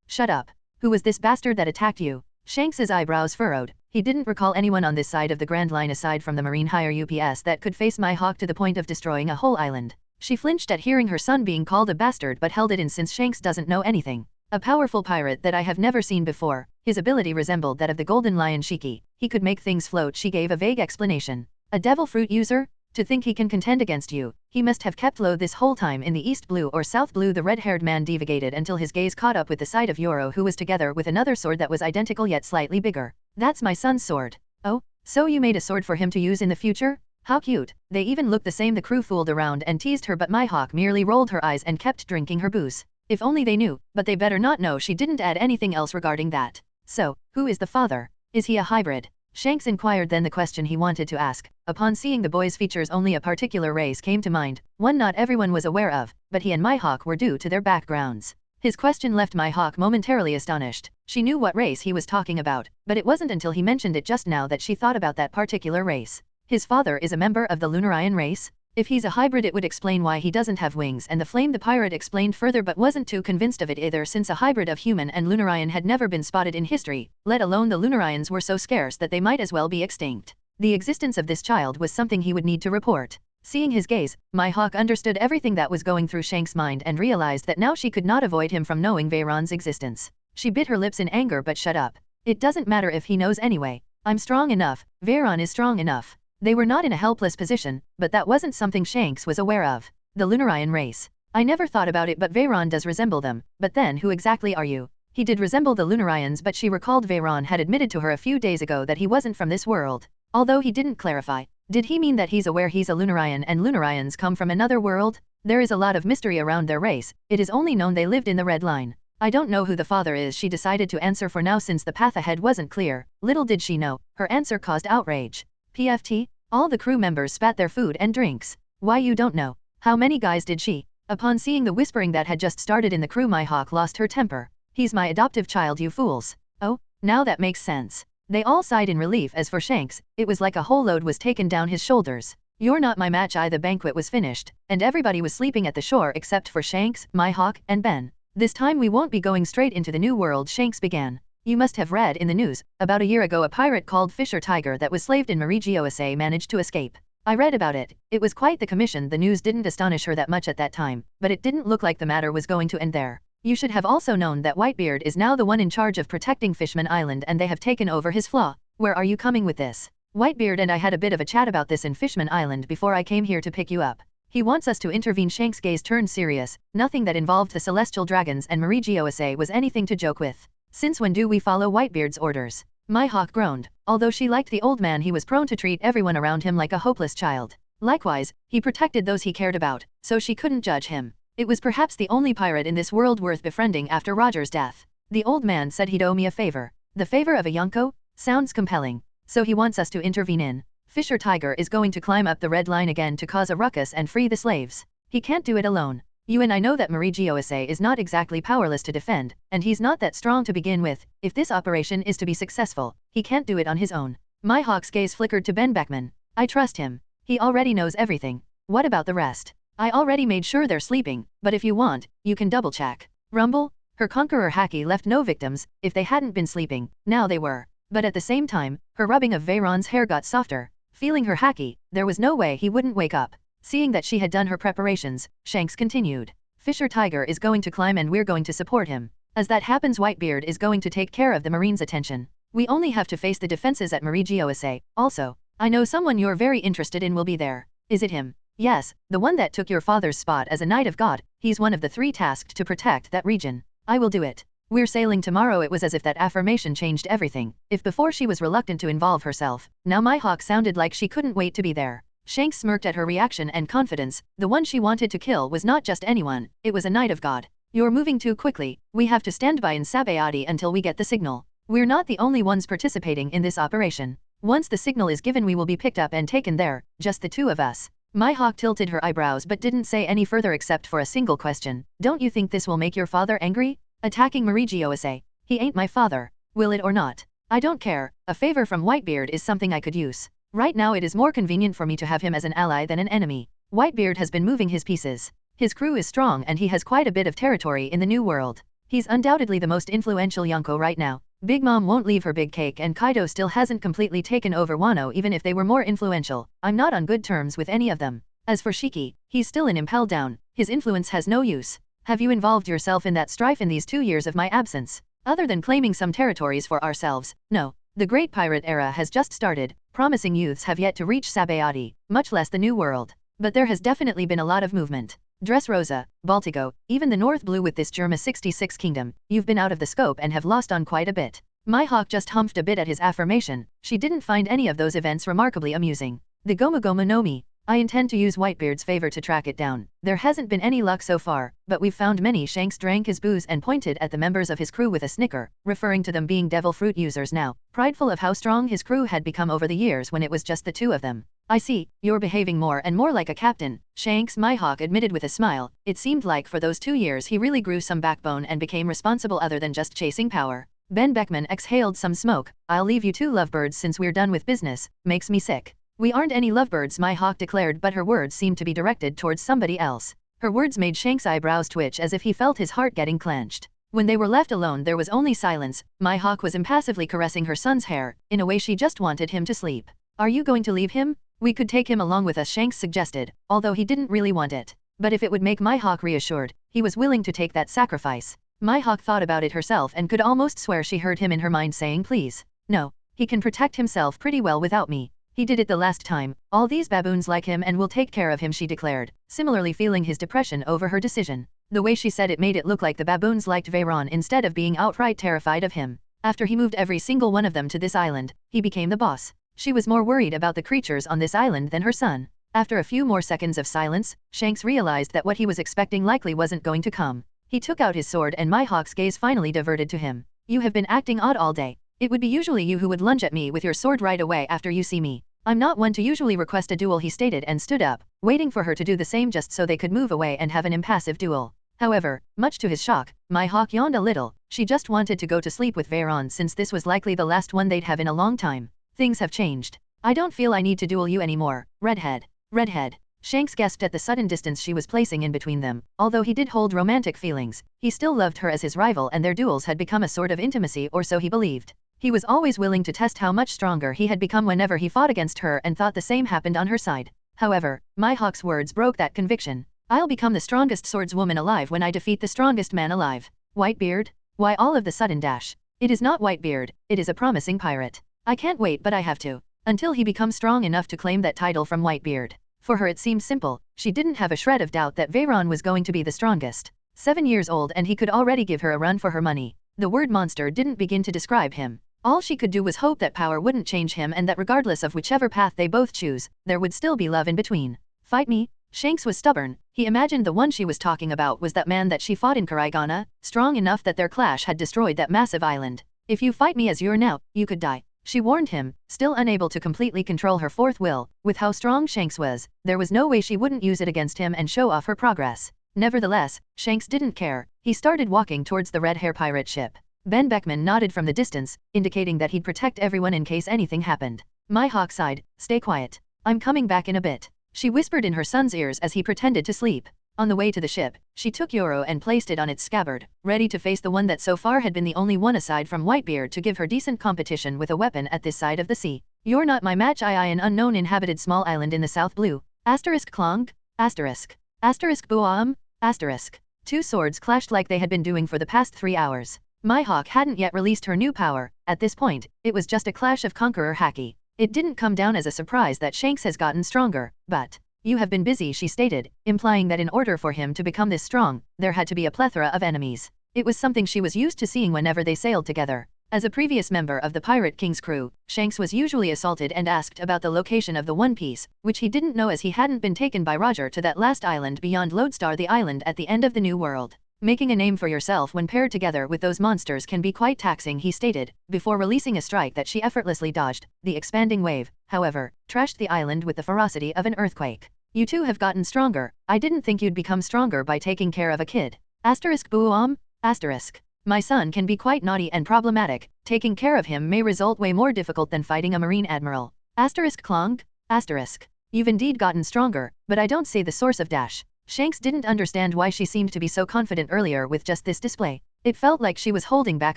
Speaker 1: Shut up. Who was this bastard that attacked you? Shanks's eyebrows furrowed. He didn't recall anyone on this side of the Grand Line aside from the Marine Higher UPS that could face Mihawk to the point of destroying a whole island. She flinched at hearing her son being called a bastard but held it in since Shanks doesn't know anything. A powerful pirate that I have never seen before. His ability resembled that of the Golden Lion Shiki. He could make things float. She gave a vague explanation. A devil fruit user? To think he can contend against you. He must have kept low this whole time in the East Blue or South Blue. The red-haired man divagated until his gaze caught up with the sight of Yoro, who was together with another sword that was identical yet slightly bigger. That's my son's sword. Oh, so you made a sword for him to use in the future? How cute. They even looked the same. The crew fooled around and teased her, but Mihawk merely rolled her eyes and kept drinking her booze. If only they knew, but they better not know. She didn't add anything else regarding that. So, who is the father? Is he a hybrid? Shanks inquired then the question he wanted to ask. Upon seeing the boy's features only a particular race came to mind, one not everyone was aware of, but he and Mihawk were due to their backgrounds. His question left Mihawk momentarily astonished. She knew what race he was talking about, but it wasn't until he mentioned it just now that she thought about that particular race. His father is a member of the Lunarian race? If he's a hybrid it would explain why he doesn't have wings, and the Flame the pirate explained further but wasn't too convinced of it either, since a hybrid of human and Lunarian had never been spotted in history, let alone the Lunarians were so scarce that they might as well be extinct. The existence of this child was something he would need to report. Seeing his gaze, Mihawk understood everything that was going through Shanks' mind and realized that now she could not avoid him from knowing Veyron's existence. She bit her lips in anger but shut up. It doesn't matter if he knows anyway. I'm strong enough, Veyron is strong enough. They were not in a helpless position, but that wasn't something Shanks was aware of. The Lunarian race. I never thought about it, but Veyron does resemble them. But then who exactly are you? He did resemble the Lunarians, but she recalled Veyron had admitted to her a few days ago that he wasn't from this world. Although he didn't clarify. Did he mean that he's aware he's a Lunarian and Lunarians come from another world? There is a lot of mystery around their race. It is only known they lived in the Red Line. I don't know who the father is, she decided to answer for now since the path ahead wasn't clear. Little did she know, her answer caused outrage. PFT? All the crew members spat their food and drinks. Why, you don't know? How many guys did she? Upon seeing the whispering that had just started in the crew, Mihawk lost her temper. He's my adoptive child, you fools. Oh, now that makes sense. They all sighed in relief. As for Shanks, it was like a whole load was taken down his shoulders. You're not my match. The banquet was finished, and everybody was sleeping at the shore except for Shanks, Mihawk, and Ben. This time we won't be going straight into the new world, Shanks began. You must have read in the news, about a year ago a pirate called Fisher Tiger that was slaved in Mihawk managed to escape. I read about it. It was quite the commission. The news didn't astonish her that much at that time, but it didn't look like the matter was going to end there. You should have also known that Whitebeard is now the one in charge of protecting Fishman Island and they have taken over his flaw. Where are you coming with this? Whitebeard and I had a bit of a chat about this in Fishman Island before I came here to pick you up. He wants us to intervene. Shanks' gaze turned serious. Nothing that involved the celestial dragons and Mihawk was anything to joke with. Since when do we follow Whitebeard's orders? Mihawk groaned. Although she liked the old man, he was prone to treat everyone around him like a hopeless child. Likewise, he protected those he cared about, so she couldn't judge him. It was perhaps the only pirate in this world worth befriending after Roger's death. The old man said he'd owe me a favor. The favor of a Yonko? Sounds compelling. So he wants us to intervene in. Fisher Tiger is going to climb up the Red Line again to cause a ruckus and free the slaves. He can't do it alone. You and I know that Mihawk is not exactly powerless to defend, and he's not that strong to begin with. If this operation is to be successful, he can't do it on his own. Mihawk's gaze flickered to Ben Beckman. I trust him. He already knows everything. What about the rest? I already made sure they're sleeping, but if you want, you can double check. Rumble? Her conqueror Haki left no victims. If they hadn't been sleeping, now they were. But at the same time, her rubbing of Veyron's hair got softer. Feeling her Haki, there was no way he wouldn't wake up. Seeing that she had done her preparations, Shanks continued. Fisher Tiger is going to climb and we're going to support him. As that happens, Whitebeard is going to take care of the Marines' attention. We only have to face the defenses at Mihawk. Also, I know someone you're very interested in will be there. Is it him? Yes, the one that took your father's spot as a Knight of God. He's one of the 3 tasked to protect that region. I will do it. We're sailing tomorrow. It was as if that affirmation changed everything. If before she was reluctant to involve herself, now Mihawk sounded like she couldn't wait to be there. Shanks smirked at her reaction and confidence. The one she wanted to kill was not just anyone, it was a Knight of God. You're moving too quickly. We have to stand by in Sabayati until we get the signal. We're not the only ones participating in this operation. Once the signal is given, we will be picked up and taken there, just the 2 of us. Mihawk tilted her eyebrows but didn't say any further except for a single question. Don't you think this will make your father angry? Attacking Mihawk? He ain't my father. Will it or not? I don't care. A favor from Whitebeard is something I could use. Right now it is more convenient for me to have him as an ally than an enemy. Whitebeard has been moving his pieces. His crew is strong and he has quite a bit of territory in the New World. He's undoubtedly the most influential Yonko right now. Big Mom won't leave her big cake and Kaido still hasn't completely taken over Wano. Even if they were more influential, I'm not on good terms with any of them. As for Shiki, he's still an Impel Down. His influence has no use. Have you involved yourself in that strife in these 2 years of my absence? Other than claiming some territories for ourselves, no. The Great Pirate Era has just started. Promising youths have yet to reach Sabayati, much less the New World. But there has definitely been a lot of movement. Dressrosa, Baltigo, even the North Blue with this Germa 66 kingdom, you've been out of the scope and have lost on quite a bit. Mihawk just humphed a bit at his affirmation. She didn't find any of those events remarkably amusing. The Gomu Gomu no Mi. I intend to use Whitebeard's favor to track it down. There hasn't been any luck so far, but we've found many. Shanks drank his booze and pointed at the members of his crew with a snicker, referring to them being devil fruit users now, prideful of how strong his crew had become over the years when it was just the two of them. I see, you're behaving more and more like a captain, Shanks, Mihawk admitted with a smile. It seemed like for those 2 years he really grew some backbone and became responsible other than just chasing power. Ben Beckman exhaled some smoke. I'll leave you two lovebirds since we're done with business, makes me sick. We aren't any lovebirds, Mihawk declared, but her words seemed to be directed towards somebody else. Her words made Shanks' eyebrows twitch as if he felt his heart getting clenched. When they were left alone there was only silence. Mihawk was impassively caressing her son's hair, in a way she just wanted him to sleep. Are you going to leave him? We could take him along with us, Shanks suggested, although he didn't really want it. But if it would make Mihawk reassured, he was willing to take that sacrifice. Mihawk thought about it herself and could almost swear she heard him in her mind saying please. No, he can protect himself pretty well without me. He did it the last time. All these baboons like him and will take care of him, she declared, similarly feeling his depression over her decision. The way she said it made it look like the baboons liked Veyron instead of being outright terrified of him. After he moved every single one of them to this island, he became the boss. She was more worried about the creatures on this island than her son. After a few more seconds of silence, Shanks realized that what he was expecting likely wasn't going to come. He took out his sword and Mihawk's gaze finally diverted to him. You have been acting odd all day. It would be usually you who would lunge at me with your sword right away after you see me. I'm not one to usually request a duel, he stated and stood up, waiting for her to do the same just so they could move away and have an impassive duel. However, much to his shock, Mihawk yawned a little. She just wanted to go to sleep with Veyron since this was likely the last one they'd have in a long time. Things have changed. I don't feel I need to duel you anymore, redhead. Redhead. Shanks gasped at the sudden distance she was placing in between them. Although he did hold romantic feelings, he still loved her as his rival and their duels had become a sort of intimacy, or so he believed. He was always willing to test how much stronger he had become whenever he fought against her and thought the same happened on her side. However, Mihawk's words broke that conviction. I'll become the strongest swordswoman alive when I defeat the strongest man alive. Whitebeard? Why all of the sudden dash? It is not Whitebeard, it is a promising pirate. I can't wait, but I have to. Until he becomes strong enough to claim that title from Whitebeard. For her it seemed simple, she didn't have a shred of doubt that Veyron was going to be the strongest. 7 years old and he could already give her a run for her money. The word monster didn't begin to describe him. All she could do was hope that power wouldn't change him and that regardless of whichever path they both choose, there would still be love in between. Fight me? Shanks was stubborn. He imagined the one she was talking about was that man that she fought in Karaigana, strong enough that their clash had destroyed that massive island. If you fight me as you're now, you could die. She warned him, still unable to completely control her fourth will. With how strong Shanks was, there was no way she wouldn't use it against him and show off her progress. Nevertheless, Shanks didn't care. He started walking towards the red hair pirate ship. Ben Beckman nodded from the distance, indicating that he'd protect everyone in case anything happened. Mihawk sighed, stay quiet. I'm coming back in a bit. She whispered in her son's ears as he pretended to sleep. On the way to the ship, she took Yoro and placed it on its scabbard, ready to face the one that so far had been the only one aside from Whitebeard to give her decent competition with a weapon at this side of the sea. You're not my match, an unknown inhabited small island in the South Blue. Asterisk Klong? Asterisk. Asterisk Buam? Asterisk. Two swords clashed like they had been doing for the past 3 hours. Mihawk hadn't yet released her new power. At this point, it was just a clash of conqueror haki. It didn't come down as a surprise that Shanks has gotten stronger, but you have been busy, she stated, implying that in order for him to become this strong, there had to be a plethora of enemies. It was something she was used to seeing whenever they sailed together. As a previous member of the Pirate King's crew, Shanks was usually assaulted and asked about the location of the One Piece, which he didn't know as he hadn't been taken by Roger to that last island beyond Lodestar, the island at the end of the New World. Making a name for yourself when paired together with those monsters can be quite taxing, he stated, before releasing a strike that she effortlessly dodged. The expanding wave, however, trashed the island with the ferocity of an earthquake. You two have gotten stronger. I didn't think you'd become stronger by taking care of a kid. Asterisk Buam? Asterisk. My son can be quite naughty and problematic. Taking care of him may result way more difficult than fighting a marine admiral. Asterisk Klong? Asterisk. You've indeed gotten stronger, but I don't see the source of dash. Shanks didn't understand why she seemed to be so confident earlier with just this display. It felt like she was holding back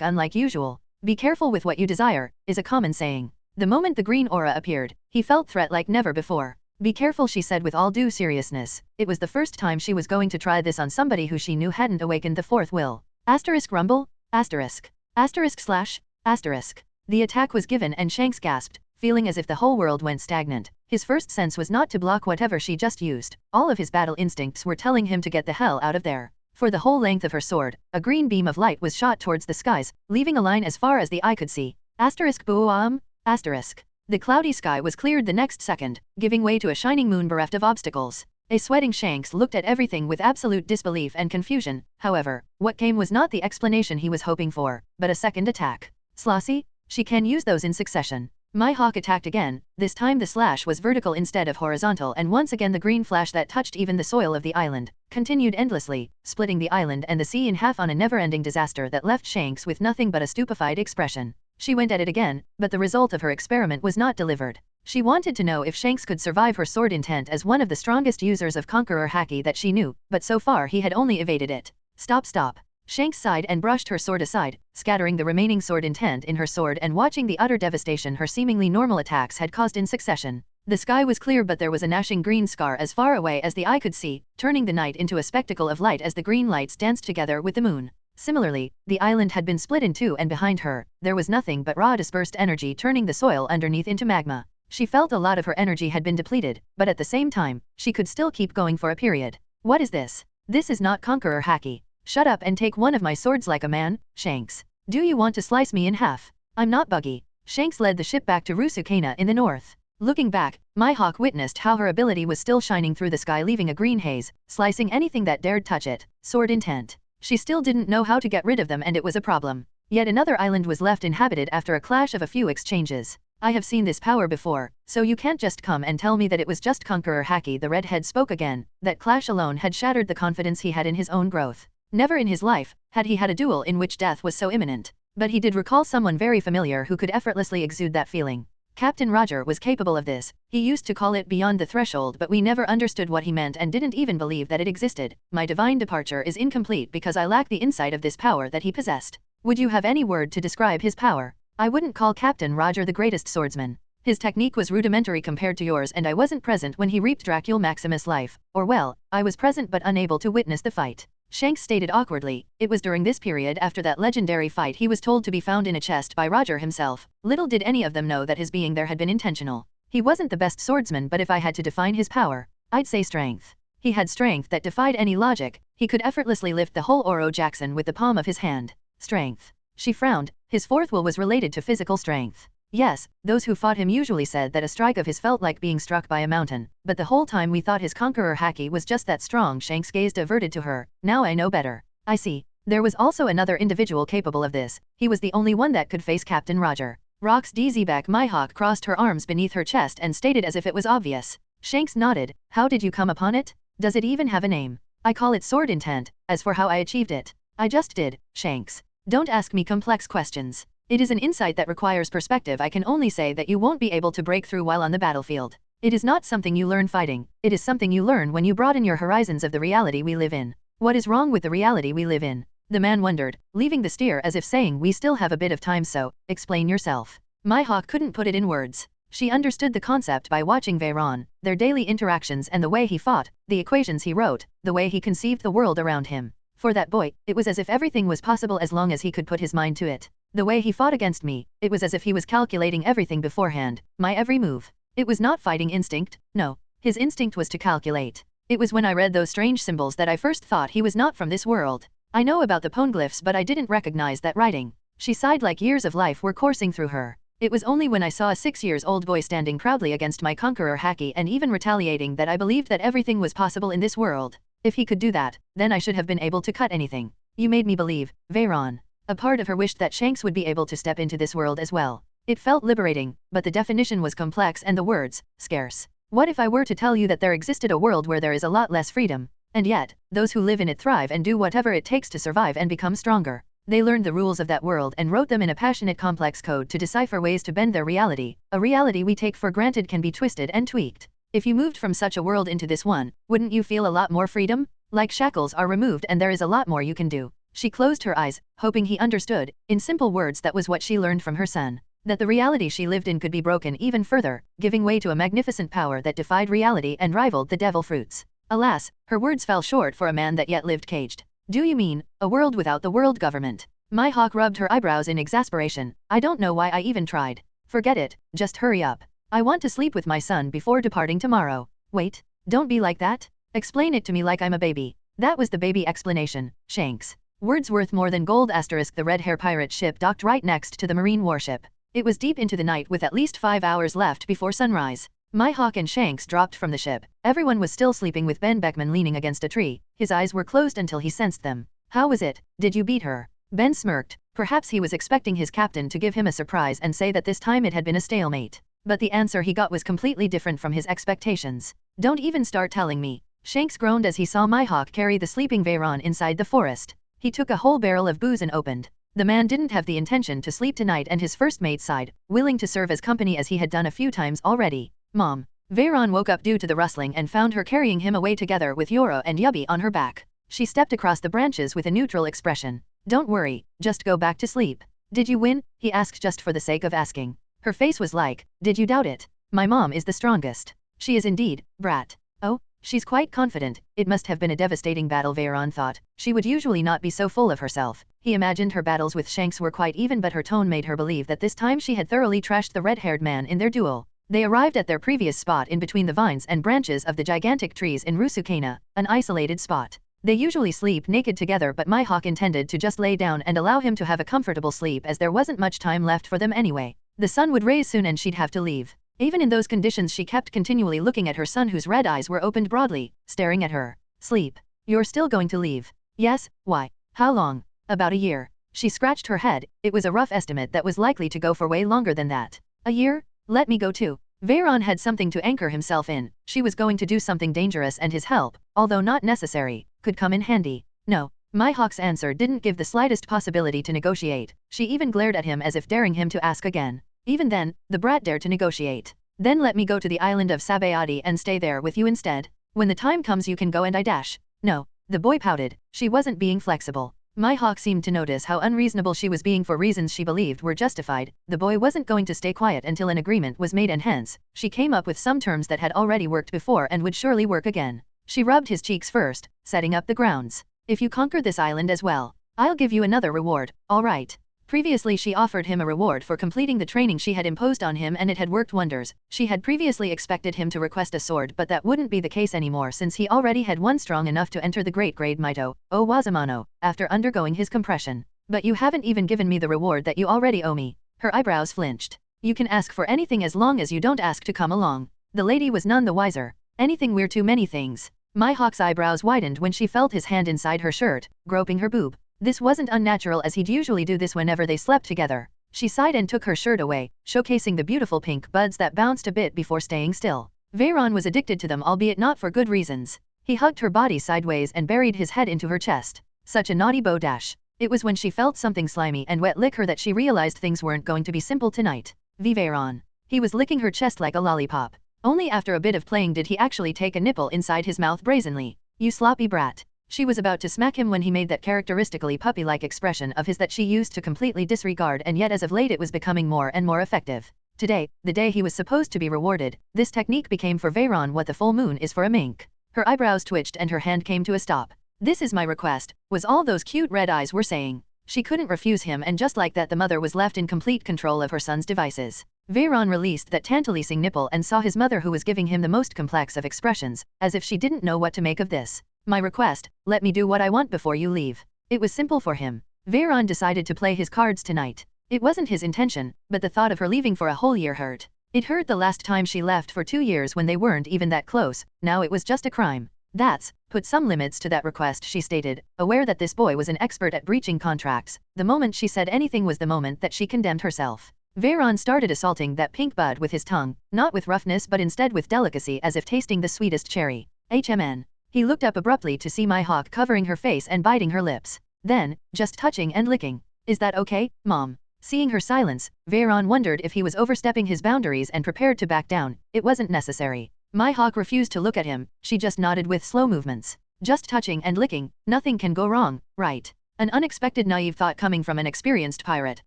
Speaker 1: unlike usual. Be careful with what you desire, is a common saying. The moment the green aura appeared, he felt threat like never before. Be careful, she said with all due seriousness. It was the first time she was going to try this on somebody who she knew hadn't awakened the fourth will. Asterisk rumble? Asterisk. Asterisk slash? Asterisk. The attack was given and Shanks gasped, feeling as if the whole world went stagnant. His first sense was not to block whatever she just used. All of his battle instincts were telling him to get the hell out of there. For the whole length of her sword, a green beam of light was shot towards the skies, leaving a line as far as the eye could see. Asterisk Buam? Asterisk. The cloudy sky was cleared the next second, giving way to a shining moon bereft of obstacles. A sweating Shanks looked at everything with absolute disbelief and confusion. However, what came was not the explanation he was hoping for, but a second attack. Slossy? She can use those in succession. Mihawk attacked again. This time the slash was vertical instead of horizontal, and once again the green flash that touched even the soil of the island continued endlessly, splitting the island and the sea in half on a never-ending disaster that left Shanks with nothing but a stupefied expression. She went at it again, but the result of her experiment was not delivered. She wanted to know if Shanks could survive her sword intent as one of the strongest users of Conqueror Haki that she knew, but so far he had only evaded it. Stop. Shanks sighed and brushed her sword aside, scattering the remaining sword intent in her sword and watching the utter devastation her seemingly normal attacks had caused in succession. The sky was clear, but there was a gnashing green scar as far away as the eye could see, turning the night into a spectacle of light as the green lights danced together with the moon. Similarly, the island had been split in two, and behind her, there was nothing but raw dispersed energy turning the soil underneath into magma. She felt a lot of her energy had been depleted, but at the same time, she could still keep going for a period. What is this? This is not Conqueror Haki. Shut up and take one of my swords like a man, Shanks. Do you want to slice me in half? I'm not buggy. Shanks led the ship back to Rusukana in the north. Looking back, Mihawk witnessed how her ability was still shining through the sky, leaving a green haze, slicing anything that dared touch it. Sword intent. She still didn't know how to get rid of them, and it was a problem. Yet another island was left inhabited after a clash of a few exchanges. I have seen this power before, so you can't just come and tell me that it was just Conqueror Haki. The redhead spoke again. That clash alone had shattered the confidence he had in his own growth. Never in his life had he had a duel in which death was so imminent. But he did recall someone very familiar who could effortlessly exude that feeling. Captain Roger was capable of this. He used to call it beyond the threshold, but we never understood what he meant and didn't even believe that it existed. My divine departure is incomplete because I lack the insight of this power that he possessed. Would you have any word to describe his power? I wouldn't call Captain Roger the greatest swordsman. His technique was rudimentary compared to yours, and I wasn't present when he reaped Dracul Maximus' life. Or well, I was present but unable to witness the fight. Shanks stated awkwardly. It was during this period after that legendary fight he was told to be found in a chest by Roger himself. Little did any of them know that his being there had been intentional. He wasn't the best swordsman, but if I had to define his power, I'd say strength. He had strength that defied any logic. He could effortlessly lift the whole Oro Jackson with the palm of his hand. Strength. She frowned. His fourth will was related to physical strength. Yes, those who fought him usually said that a strike of his felt like being struck by a mountain, but the whole time we thought his Conqueror Haki was just that strong. Shanks gazed averted to her. Now I know better. I see. There was also another individual capable of this. He was the only one that could face Captain Roger. Rox DZ-back. Mihawk crossed her arms beneath her chest and stated as if it was obvious. Shanks nodded. How did you come upon it? Does it even have a name? I call it sword intent. As for how I achieved it, I just did, Shanks. Don't ask me complex questions. It is an insight that requires perspective. I can only say that you won't be able to break through while on the battlefield. It is not something you learn fighting. It is something you learn when you broaden your horizons of the reality we live in. What is wrong with the reality we live in? The man wondered, leaving the steer as if saying we still have a bit of time, so explain yourself. Mihawk couldn't put it in words. She understood the concept by watching Veyron, their daily interactions and the way he fought, the equations he wrote, the way he conceived the world around him. For that boy, it was as if everything was possible as long as he could put his mind to it. The way he fought against me, it was as if he was calculating everything beforehand, my every move. It was not fighting instinct, no. His instinct was to calculate. It was when I read those strange symbols that I first thought he was not from this world. I know about the poneglyphs, but I didn't recognize that writing. She sighed like years of life were coursing through her. It was only when I saw a 6-year-old boy standing proudly against my Conqueror Haki and even retaliating that I believed that everything was possible in this world. If he could do that, then I should have been able to cut anything. You made me believe, Veyron. A part of her wished that Shanks would be able to step into this world as well. It felt liberating, but the definition was complex and the words, scarce. What if I were to tell you that there existed a world where there is a lot less freedom? And yet, those who live in it thrive and do whatever it takes to survive and become stronger. They learned the rules of that world and wrote them in a passionate complex code to decipher ways to bend their reality. A reality we take for granted can be twisted and tweaked. If you moved from such a world into this one, wouldn't you feel a lot more freedom? Like shackles are removed and there is a lot more you can do. She closed her eyes, hoping he understood. In simple words, that was what she learned from her son. That the reality she lived in could be broken even further, giving way to a magnificent power that defied reality and rivaled the devil fruits. Alas, her words fell short for a man that yet lived caged. Do you mean, a world without the world government? Mihawk rubbed her eyebrows in exasperation. I don't know why I even tried. Forget it, just hurry up. I want to sleep with my son before departing tomorrow. Wait, don't be like that. Explain it to me like I'm a baby. That was the baby explanation, Shanks. Words worth more than gold. The red hair pirate ship docked right next to the marine warship. It was deep into the night with at least 5 hours left before sunrise. Mihawk and Shanks dropped from the ship. Everyone was still sleeping with Ben Beckman leaning against a tree. His eyes were closed until he sensed them. How was it? Did you beat her? Ben smirked. Perhaps he was expecting his captain to give him a surprise and say that this time it had been a stalemate. But the answer he got was completely different from his expectations. Don't even start telling me. Shanks groaned as he saw Mihawk carry the sleeping Veyron inside the forest. He took a whole barrel of booze and opened. The man didn't have the intention to sleep tonight, and his first mate sighed, willing to serve as company as he had done a few times already. Mom. Veyron woke up due to the rustling and found her carrying him away together with Yoro and Yubby on her back. She stepped across the branches with a neutral expression. Don't worry, just go back to sleep. Did you win? He asked just for the sake of asking. Her face was like, did you doubt it? My mom is the strongest. She is indeed, brat. Oh? She's quite confident. It must have been a devastating battle, Veyron thought. She would usually not be so full of herself. He imagined her battles with Shanks were quite even, but her tone made her believe that this time she had thoroughly trashed the red-haired man in their duel. They arrived at their previous spot in between the vines and branches of the gigantic trees in Rusukana, an isolated spot. They usually sleep naked together, but Mihawk intended to just lay down and allow him to have a comfortable sleep, as there wasn't much time left for them anyway. The sun would rise soon and she'd have to leave. Even in those conditions she kept continually looking at her son, whose red eyes were opened broadly, staring at her. Sleep. You're still going to leave? Yes, why? How long? About a year. She scratched her head. It was a rough estimate that was likely to go for way longer than that. A year? Let me go too. Veyron had something to anchor himself in. She was going to do something dangerous, and his help, although not necessary, could come in handy. No. Mihawk's answer didn't give the slightest possibility to negotiate. She even glared at him as if daring him to ask again. Even then, the brat dared to negotiate. Then let me go to the island of Sabayati and stay there with you instead. When the time comes you can go and I dash. No. The boy pouted. She wasn't being flexible. Mihawk seemed to notice how unreasonable she was being for reasons she believed were justified. The boy wasn't going to stay quiet until an agreement was made, and hence, she came up with some terms that had already worked before and would surely work again. She rubbed his cheeks first, setting up the grounds. If you conquer this island as well, I'll give you another reward, all right? Previously she offered him a reward for completing the training she had imposed on him, and it had worked wonders. She had previously expected him to request a sword, but that wouldn't be the case anymore since he already had one strong enough to enter the great grade Mito, O Wazamano, after undergoing his compression. But you haven't even given me the reward that you already owe me. Her eyebrows flinched. You can ask for anything as long as you don't ask to come along. The lady was none the wiser. Anything? We're too many things. Mihawk's eyebrows widened when she felt his hand inside her shirt, groping her boob. This wasn't unnatural, as he'd usually do this whenever they slept together. She sighed and took her shirt away, showcasing the beautiful pink buds that bounced a bit before staying still. Veyron was addicted to them, albeit not for good reasons. He hugged her body sideways and buried his head into her chest. Such a naughty bow dash. It was when she felt something slimy and wet lick her that she realized things weren't going to be simple tonight. Veyron. He was licking her chest like a lollipop. Only after a bit of playing did he actually take a nipple inside his mouth brazenly. You sloppy brat. She was about to smack him when he made that characteristically puppy-like expression of his that she used to completely disregard, and yet as of late it was becoming more and more effective. Today, the day he was supposed to be rewarded, this technique became for Veyron what the full moon is for a mink. Her eyebrows twitched and her hand came to a stop. This is my request, was all those cute red eyes were saying. She couldn't refuse him, and just like that the mother was left in complete control of her son's devices. Veyron released that tantalizing nipple and saw his mother, who was giving him the most complex of expressions, as if she didn't know what to make of this. My request, let me do what I want before you leave. It was simple for him. Veyron decided to play his cards tonight. It wasn't his intention, but the thought of her leaving for a whole year hurt. It hurt the last time she left for 2 years when they weren't even that close. Now it was just a crime. That's, put some limits to that request, she stated, aware that this boy was an expert at breaching contracts. The moment she said anything was the moment that she condemned herself. Veyron started assaulting that pink bud with his tongue, not with roughness but instead with delicacy, as if tasting the sweetest cherry. HMN. He looked up abruptly to see Mihawk covering her face and biting her lips. Then, just touching and licking. Is that okay, Mom? Seeing her silence, Veyron wondered if he was overstepping his boundaries and prepared to back down. It wasn't necessary. Mihawk refused to look at him. She just nodded with slow movements. Just touching and licking, nothing can go wrong, right? An unexpected naive thought coming from an experienced pirate,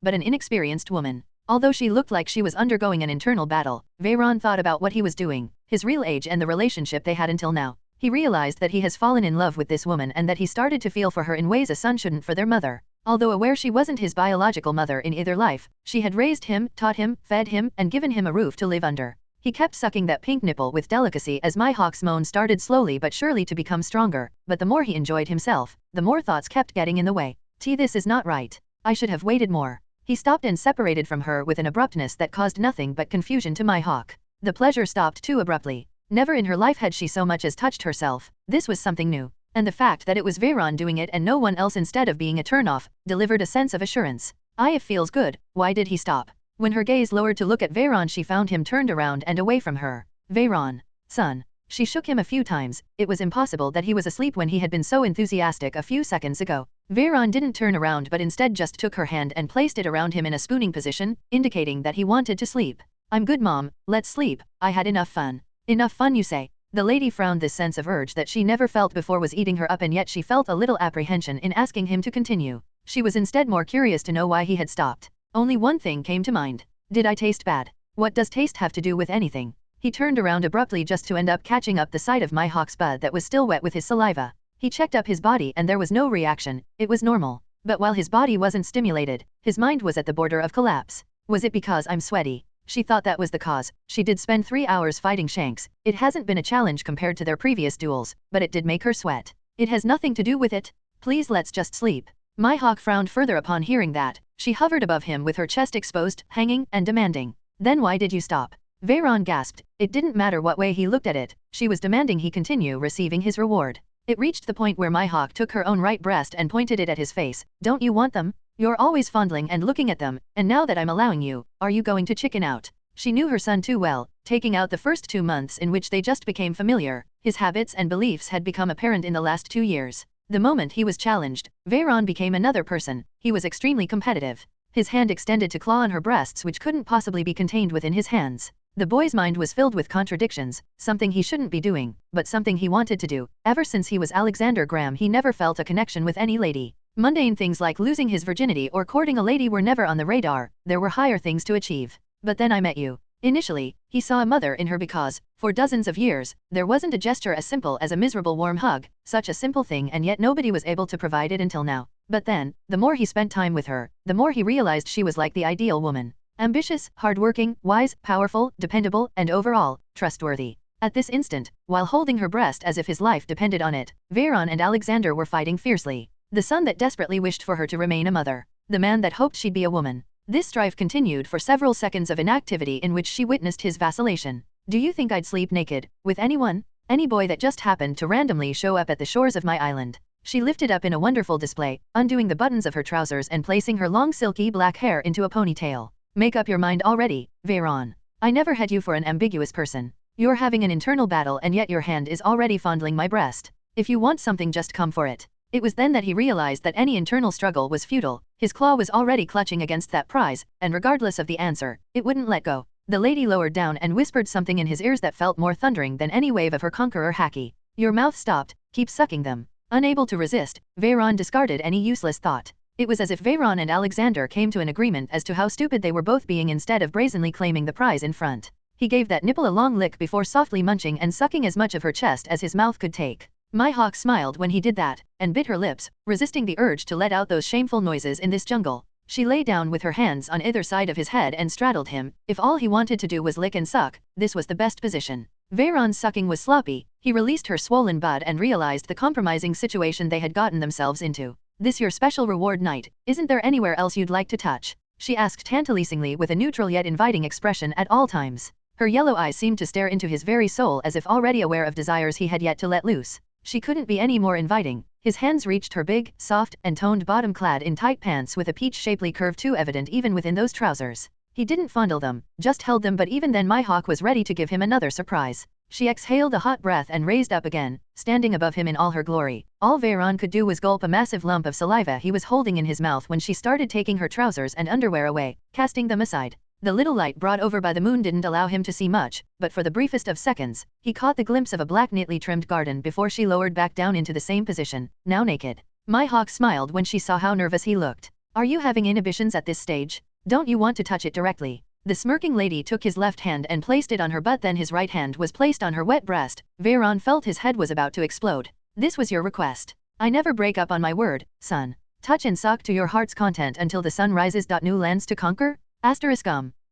Speaker 1: but an inexperienced woman. Although she looked like she was undergoing an internal battle, Veyron thought about what he was doing, his real age and the relationship they had until now. He realized that he has fallen in love with this woman and that he started to feel for her in ways a son shouldn't for their mother. Although aware she wasn't his biological mother in either life, she had raised him, taught him, fed him, and given him a roof to live under. He kept sucking that pink nipple with delicacy as Mihawk's moan started slowly but surely to become stronger, but the more he enjoyed himself, the more thoughts kept getting in the way. This is not right. I should have waited more. He stopped and separated from her with an abruptness that caused nothing but confusion to Mihawk. The pleasure stopped too abruptly. Never in her life had she so much as touched herself. This was something new. And the fact that it was Veyron doing it and no one else instead of being a turn-off, delivered a sense of assurance. It feels good. Why did he stop? When her gaze lowered to look at Veyron, she found him turned around and away from her. Veyron. Son. She shook him a few times. It was impossible that he was asleep when he had been so enthusiastic a few seconds ago. Veyron didn't turn around but instead just took her hand and placed it around him in a spooning position, indicating that he wanted to sleep. I'm good, Mom. Let's sleep. I had enough fun. Enough fun, you say? The lady frowned. This sense of urge that she never felt before was eating her up, and yet she felt a little apprehension in asking him to continue. She was instead more curious to know why he had stopped. Only one thing came to mind. Did I taste bad? What does taste have to do with anything? He turned around abruptly just to end up catching up the side of Mihawk's butt that was still wet with his saliva. He checked up his body and there was no reaction. It was normal. But while his body wasn't stimulated, his mind was at the border of collapse. Was it because I'm sweaty? She thought that was the cause. She did spend 3 hours fighting Shanks. It hasn't been a challenge compared to their previous duels, but it did make her sweat. It has nothing to do with it. Please, let's just sleep. Mihawk frowned further upon hearing that. She hovered above him with her chest exposed, hanging, and demanding. Then why did you stop? Veyron gasped. It didn't matter what way he looked at it. She was demanding he continue receiving his reward. It reached the point where Mihawk took her own right breast and pointed it at his face. Don't you want them? You're always fondling and looking at them, and now that I'm allowing you, are you going to chicken out? She knew her son too well, taking out the first 2 months in which they just became familiar. His habits and beliefs had become apparent in the last 2 years. The moment he was challenged, Veyron became another person. He was extremely competitive. His hand extended to claw on her breasts, which couldn't possibly be contained within his hands. The boy's mind was filled with contradictions, something he shouldn't be doing, but something he wanted to do. Ever since he was Alexander Graham, he never felt a connection with any lady. Mundane things like losing his virginity or courting a lady were never on the radar. There were higher things to achieve. But then I met you. Initially, he saw a mother in her because, for dozens of years, there wasn't a gesture as simple as a miserable warm hug, such a simple thing, and yet nobody was able to provide it until now. But then, the more he spent time with her, the more he realized she was like the ideal woman. Ambitious, hardworking, wise, powerful, dependable, and overall, trustworthy. At this instant, while holding her breast as if his life depended on it, Veyron and Alexander were fighting fiercely. The son that desperately wished for her to remain a mother. The man that hoped she'd be a woman. This strife continued for several seconds of inactivity in which she witnessed his vacillation. Do you think I'd sleep naked, with anyone? Any boy that just happened to randomly show up at the shores of my island? She lifted up in a wonderful display, undoing the buttons of her trousers and placing her long silky black hair into a ponytail. Make up your mind already, Veyron. I never had you for an ambiguous person. You're having an internal battle and yet your hand is already fondling my breast. If you want something, just come for it. It was then that he realized that any internal struggle was futile. His claw was already clutching against that prize, and regardless of the answer, it wouldn't let go. The lady lowered down and whispered something in his ears that felt more thundering than any wave of her conqueror haki. Your mouth stopped, keep sucking them. Unable to resist, Veyron discarded any useless thought. It was as if Veyron and Alexander came to an agreement as to how stupid they were both being instead of brazenly claiming the prize in front. He gave that nipple a long lick before softly munching and sucking as much of her chest as his mouth could take. Mihawk smiled when he did that, and bit her lips, resisting the urge to let out those shameful noises in this jungle. She lay down with her hands on either side of his head and straddled him. If all he wanted to do was lick and suck, this was the best position. Veyron's sucking was sloppy. He released her swollen bud and realized the compromising situation they had gotten themselves into. This your special reward night, isn't there anywhere else you'd like to touch? She asked tantalizingly with a neutral yet inviting expression at all times. Her yellow eyes seemed to stare into his very soul as if already aware of desires he had yet to let loose. She couldn't be any more inviting. His hands reached her big, soft, and toned bottom clad in tight pants with a peach-shapely curve too evident even within those trousers. He didn't fondle them, just held them, but even then Mihawk was ready to give him another surprise. She exhaled a hot breath and raised up again, standing above him in all her glory. All Veyron could do was gulp a massive lump of saliva he was holding in his mouth when she started taking her trousers and underwear away, casting them aside. The little light brought over by the moon didn't allow him to see much, but for the briefest of seconds, he caught the glimpse of a black neatly trimmed garden before she lowered back down into the same position, now naked. Mihawk smiled when she saw how nervous he looked. Are you having inhibitions at this stage? Don't you want to touch it directly? The smirking lady took his left hand and placed it on her butt, then his right hand was placed on her wet breast. Veyron felt his head was about to explode. This was your request. I never break up on my word, son. Touch and suck to your heart's content until the sun rises. New lands to conquer?